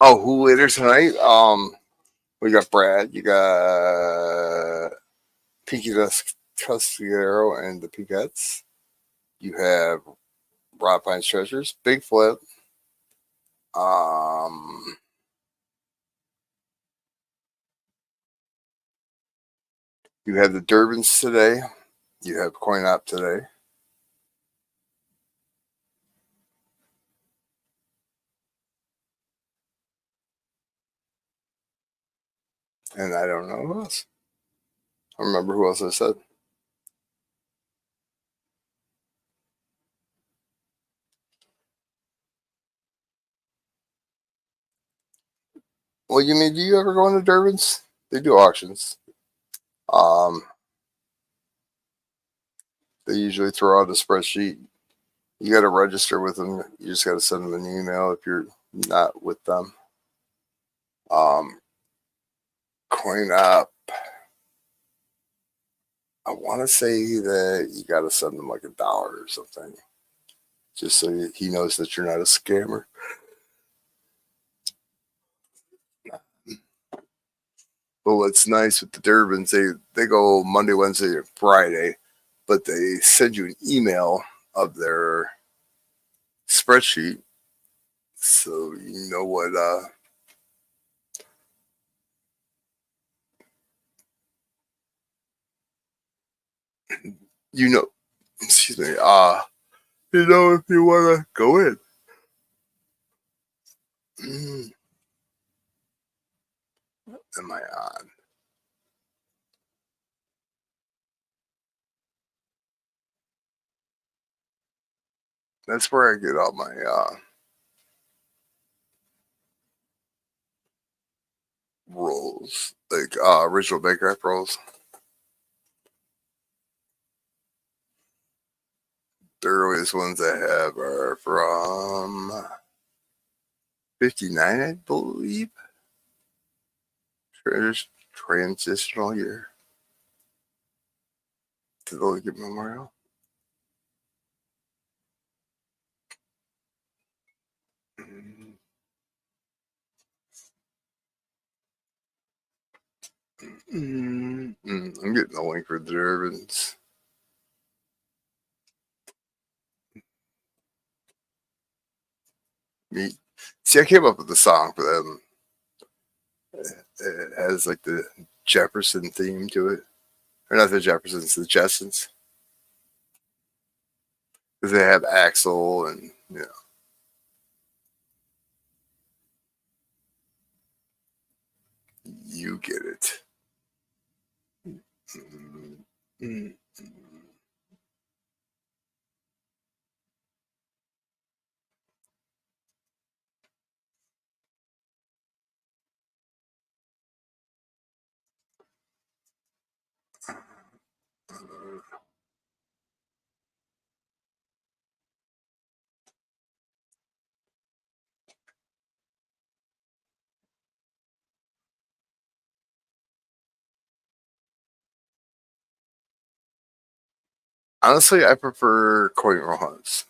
Oh, who later tonight? We got Brad. You got Pinky Cuscaro and the Piquettes. You have Rob Pine's Treasures, Big Flip. Um, you have the Durbans today. You have Coin Op today. And I don't know who else. I don't remember who else I said. Well, you mean, do you ever go into Durbin's? They do auctions. Um, they usually throw out a spreadsheet. You got to register with them. You just got to send them an email if you're not with them. Coin up. I want to say that you got to send them like $1 or something, just so he knows that you're not a scammer. But what's nice with the Durbins, they go Monday, Wednesday, and Friday, but they send you an email of their spreadsheet, so you know what you know. Excuse me. You know if you want to go in. Am I on? That's where I get all my rolls, like original Bancraft rolls. The earliest ones I have are from 59, I believe. Transitional year to the Lincoln Memorial. I'm getting a link for the Durbins. Me. See, I came up with the song for them. It has like the Jefferson theme to it. Or not the Jeffersons, the Jetsons. Because they have Axel and, you know. You get it. Honestly, I prefer coin roll hunts.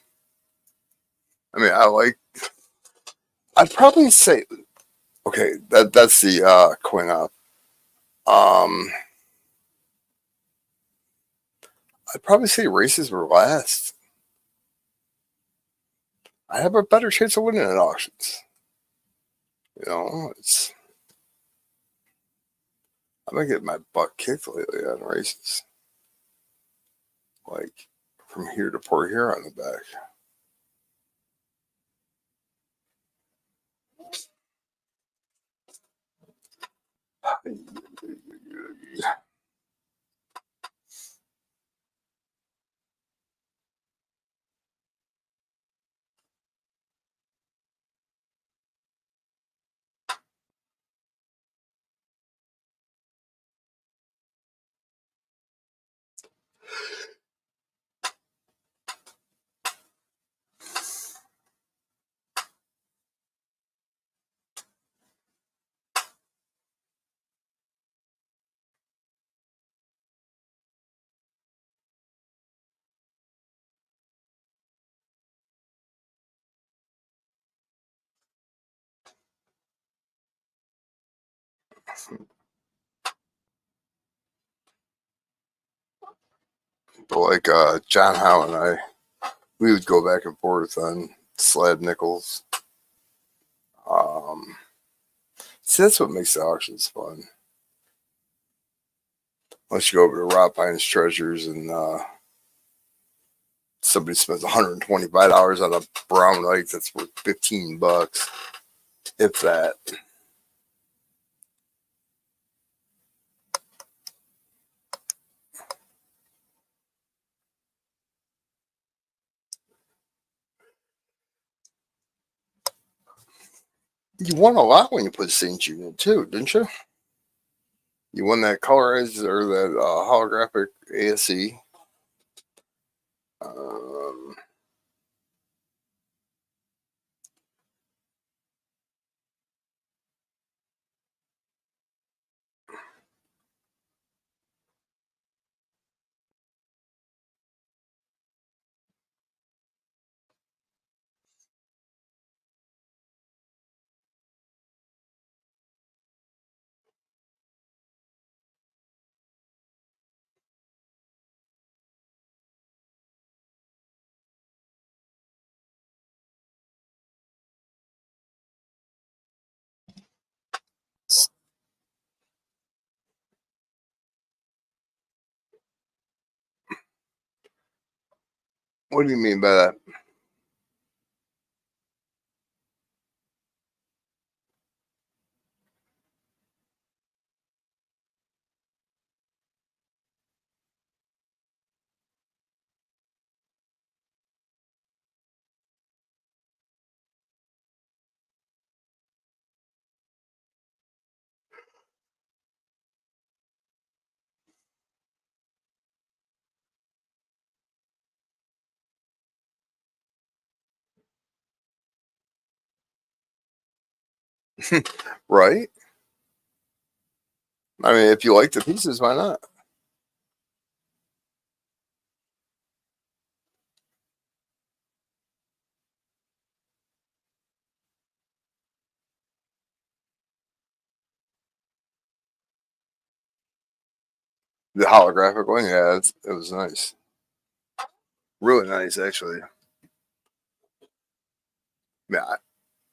I mean, I'd probably say, okay, that's the coin op. Um, I'd probably say races were last. I have a better chance of winning at auctions. You know, I've been getting my butt kicked lately on races. Like from here to Port Huron and back. But like John Howe and I, we would go back and forth on slab nickels. Um, See, that's what makes the auctions fun. Unless you go over to Rob Pine's Treasures and somebody spends $125 on a brown light that's worth $15, if that. You won a lot when you put St. Jude in too, didn't you? You won that colorized or that holographic ASE. Um, what do you mean by that? Right? I mean, if you like the pieces, why not? The holographic one, yeah, it was nice. Really nice, actually. Yeah,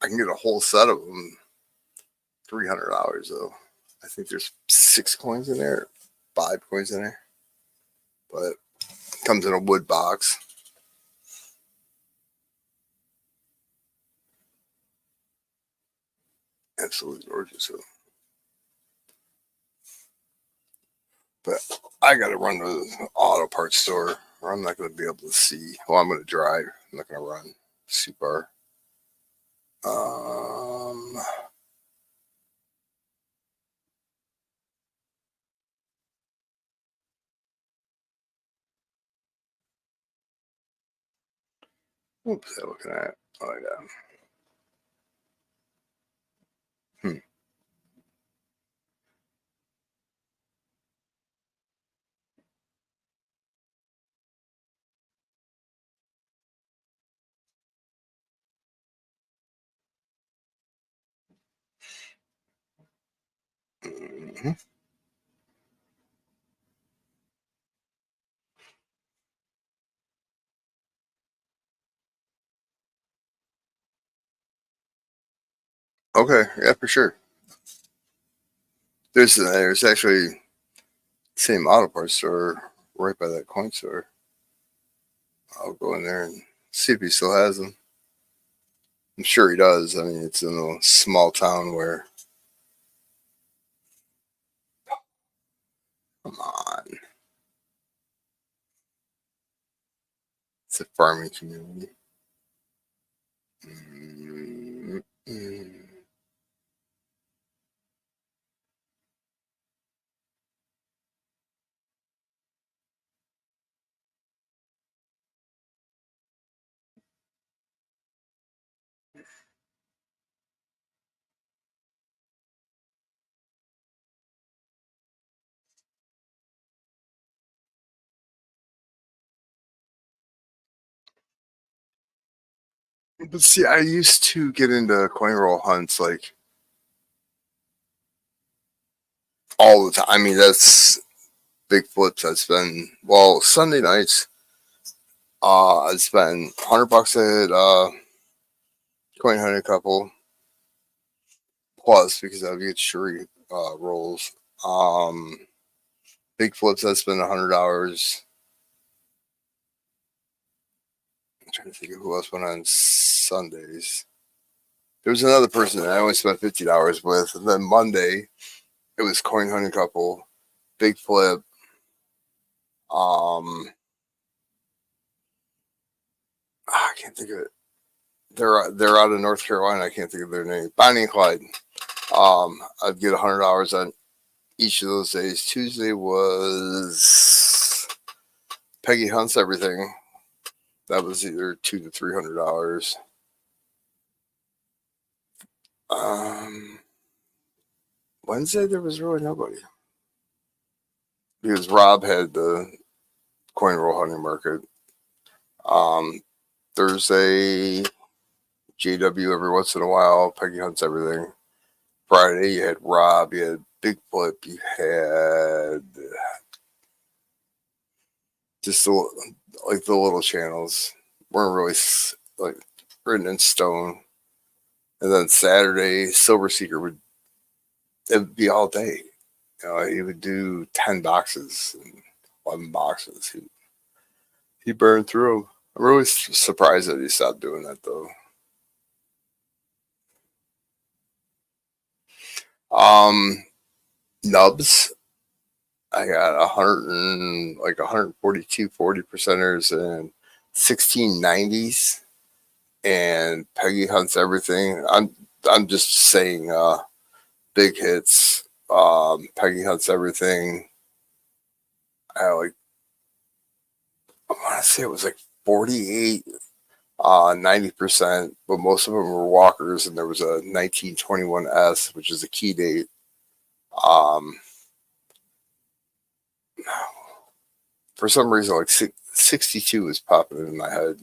I can get a whole set of them. $300 though. I think there's 6 coins in there, 5 coins in there, but it comes in a wood box. Absolutely gorgeous. So, but I got to run to the auto parts store, or I'm not going to be able to see. Well, I'm going to drive. I'm not going to run. Super. Um, what was I looking at? Oh yeah. Hmm. Mhm. Okay, yeah, for sure. There's actually the same auto parts store right by that coin store. I'll go in there and see if he still has them. I'm sure he does. I mean, it's in a small town where, come on, it's a farming community. Mm-mm. But see, I used to get into coin roll hunts like all the time. I mean, that's big flips. I spend Sunday nights. I spend $100 at coin hunt a couple plus because I'll get sure rolls. Big flips. I spend $100. I'm trying to think of who else went on Sundays. There was another person that I only spent $50 with, and then Monday it was coin hunting couple, big flip. I can't think of it. They're out of North Carolina. I can't think of their name. Bonnie and Clyde. I'd get $100 on each of those days. Tuesday was Peggy Hunts Everything. That was either $200 to $300. Wednesday there was really nobody because Rob had the coin roll hunting market. Thursday, JW every once in a while. Peggy Hunts Everything. Friday you had Rob. You had Big Flip. You had just like the little channels weren't really like written in stone. And then Saturday, Silver Seeker it would be all day. He would do 10 boxes and 11 boxes. He burned through them. I'm really surprised that he stopped doing that though. Nubs. I got 142 40 percenters and 1690s. And Peggy Hunts Everything. I'm just saying big hits. Peggy Hunts Everything. I want to say it was like 48, 90%, but most of them were walkers, and there was a 1921S, which is a key date. For some reason, like 62 was popping in my head.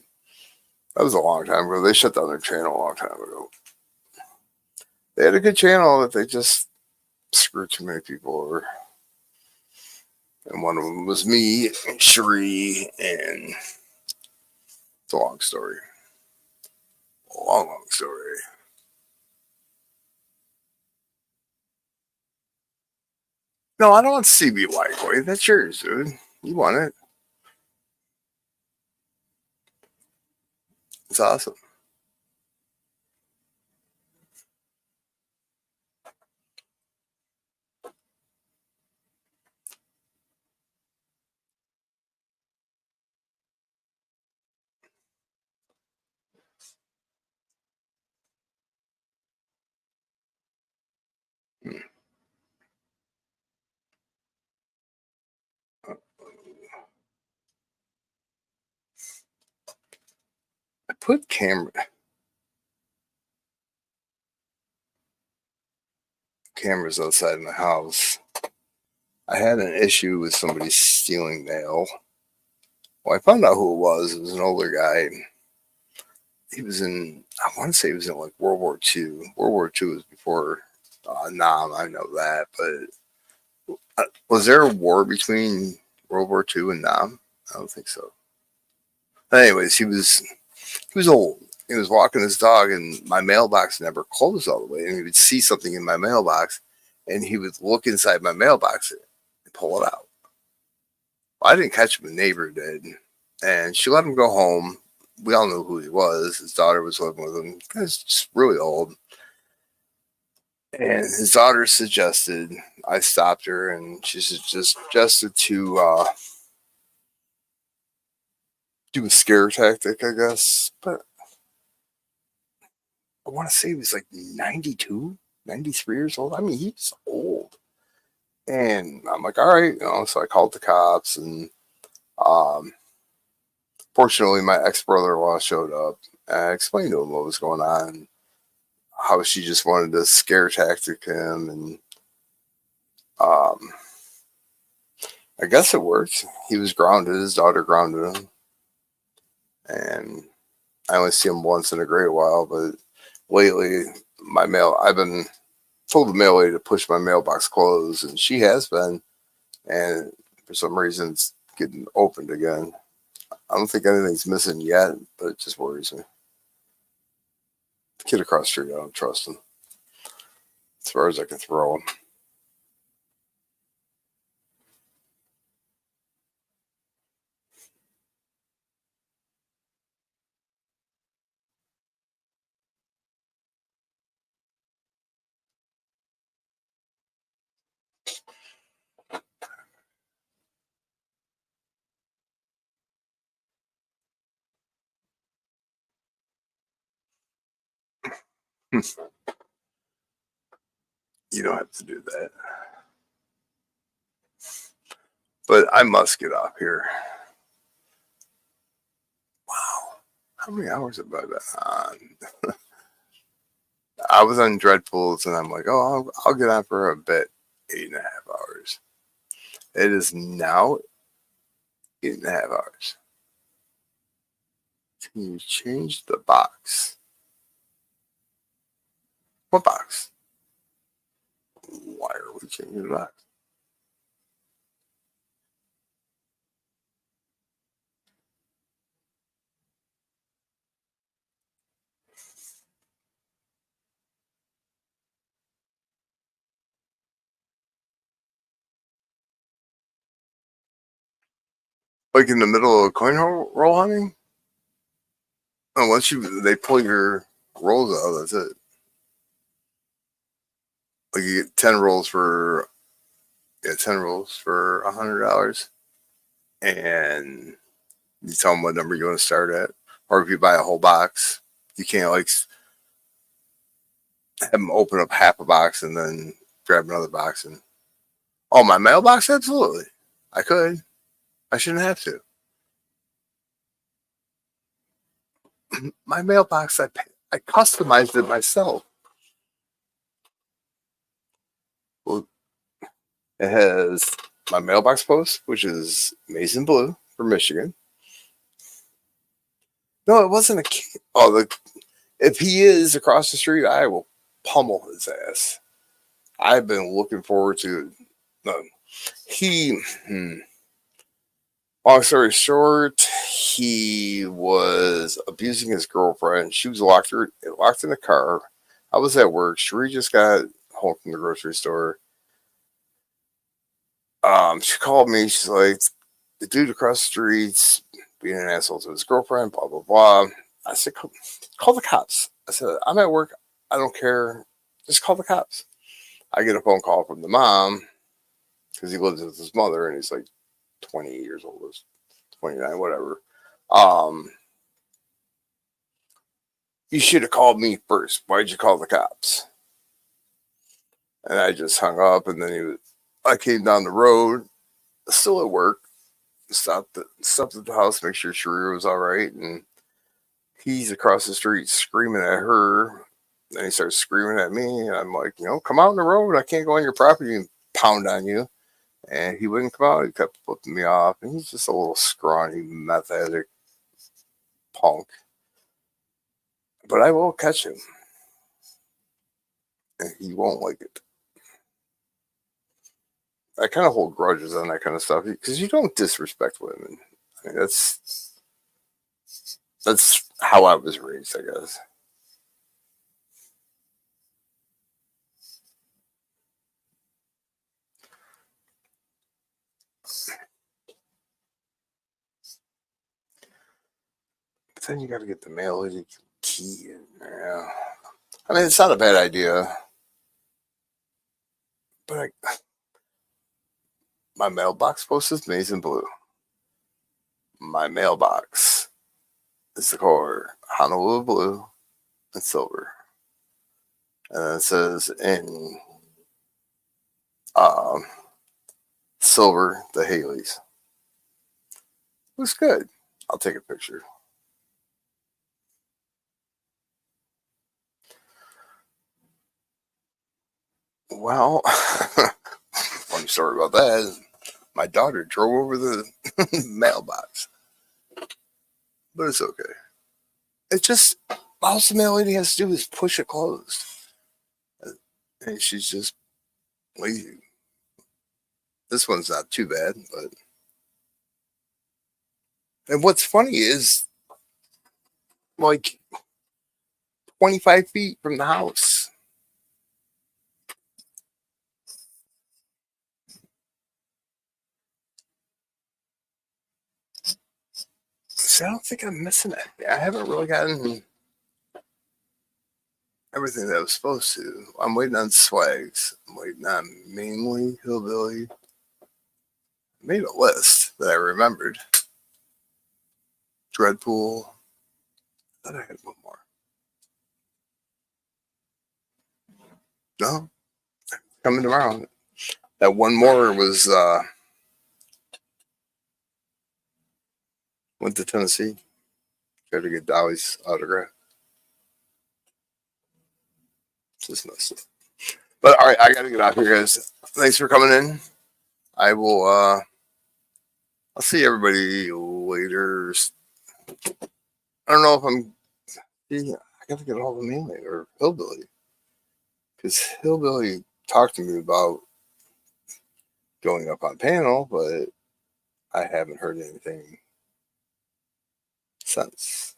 That was a long time ago. They shut down their channel a long time ago. They had a good channel that they just screwed too many people over. And one of them was me and Cherie, and it's a long story. Long story. No, I don't want CBY Coin. That's yours, dude. You want it. It's awesome. I put cameras outside my house. I had an issue with somebody stealing mail. Well, I found out who it was. It was an older guy. He was I want to say he was in like World War II. World War II was before Nam, I know that. But was there a war between World War II and Nam? I don't think so. Anyways, he was old. He was walking his dog, and my mailbox never closed all the way. And he would see something in my mailbox, and he would look inside my mailbox and pull it out. Well, I didn't catch him. A neighbor did, and she let him go home. We all knew who he was. His daughter was living with him. He was just really old. And his daughter suggested, I stopped her, and she suggested to do a scare tactic, I guess. But I want to say he was like 92, 93 years old. I mean, he's old. And I'm like, all right, so I called the cops, and um, fortunately, my ex brother-in-law showed up. And I explained to him what was going on, how she just wanted to scare tactic him, and um, I guess it worked. He was grounded. His daughter grounded him, and I only see him once in a great while. But lately, I've been told the mail lady to push my mailbox closed, and she has been, and for some reason, it's getting opened again. I don't think anything's missing yet, but it just worries me. The kid across the street, I don't trust him as far as I can throw him. You don't have to do that. But I must get off here. Wow. How many hours have I been on? I was on Dreadpools and I'm like, oh, I'll get on for a bit. 8.5 hours. It is now 8.5 hours. Can you change the box? What box? Why are we changing the box? Like in the middle of coin roll hunting? And once they pull your rolls out, that's it. Like you get 10 rolls for $100, and you tell them what number you want to start at. Or if you buy a whole box, you can't like have them open up half a box and then grab another box. And oh, my mailbox, absolutely, I could. I shouldn't have to. My mailbox, I customized it myself. Well, it has my mailbox post, which is Mason Blue for Michigan. No, it wasn't a kid. Oh, if he is across the street, I will pummel his ass. I've been looking forward to it. No, he, long story short, he was abusing his girlfriend. She was locked in the car. I was at work. Sheree just got home from the grocery store. She called me. She's like, the dude across the street's being an asshole to his girlfriend, blah, blah, blah. I said, call the cops. I said, I'm at work. I don't care. Just call the cops. I get a phone call from the mom because he lives with his mother and he's like 28 years old, 29, whatever. You should have called me first. Why'd you call the cops? And I just hung up, and then I came down the road, still at work, stopped at the house, make sure Sheree was all right, and he's across the street screaming at her. Then he starts screaming at me, and I'm like, come out on the road. I can't go on your property and pound on you. And he wouldn't come out. He kept flipping me off, and he's just a little scrawny meth addict punk. But I will catch him, and he won't like it. I kind of hold grudges on that kind of stuff because you don't disrespect women. I mean, that's how I was raised, I guess. But then you got to get the mail key in there. I mean, it's not a bad idea, but my mailbox post is maize and blue. My mailbox is the color Honolulu blue and silver. And it says in silver, the Haleys. Looks good. I'll take a picture. Well, funny story about that. My daughter drove over the mailbox, but it's okay. It's just all the mail lady has to do is push it closed, and she's just lazy. This one's not too bad, but and what's funny is like 25 feet from the house. So I don't think I'm missing it. I haven't really gotten everything that I was supposed to. I'm waiting on swags. I'm waiting on mainly hillbilly. I made a list that I remembered. Dreadpool. I thought I had one more. No, coming tomorrow. That one more was went to Tennessee. Tried to get Dolly's autograph. Just messed up. But all right, I gotta get out here, guys. Thanks for coming in. I will I'll see everybody later. I don't know if I'm I gotta get a hold of Melee or Hillbilly. Because Hillbilly talked to me about going up on panel, but I haven't heard anything since.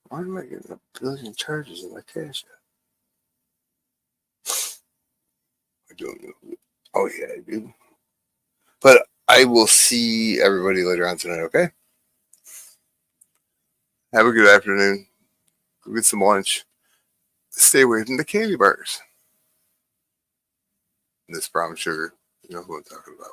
Why am I getting a billion charges in my cash app? I don't know. Oh yeah, I do. But I will see everybody later on tonight, okay? Have a good afternoon. Go get some lunch. Stay away from the candy bars. This brown sugar, you know who I'm talking about.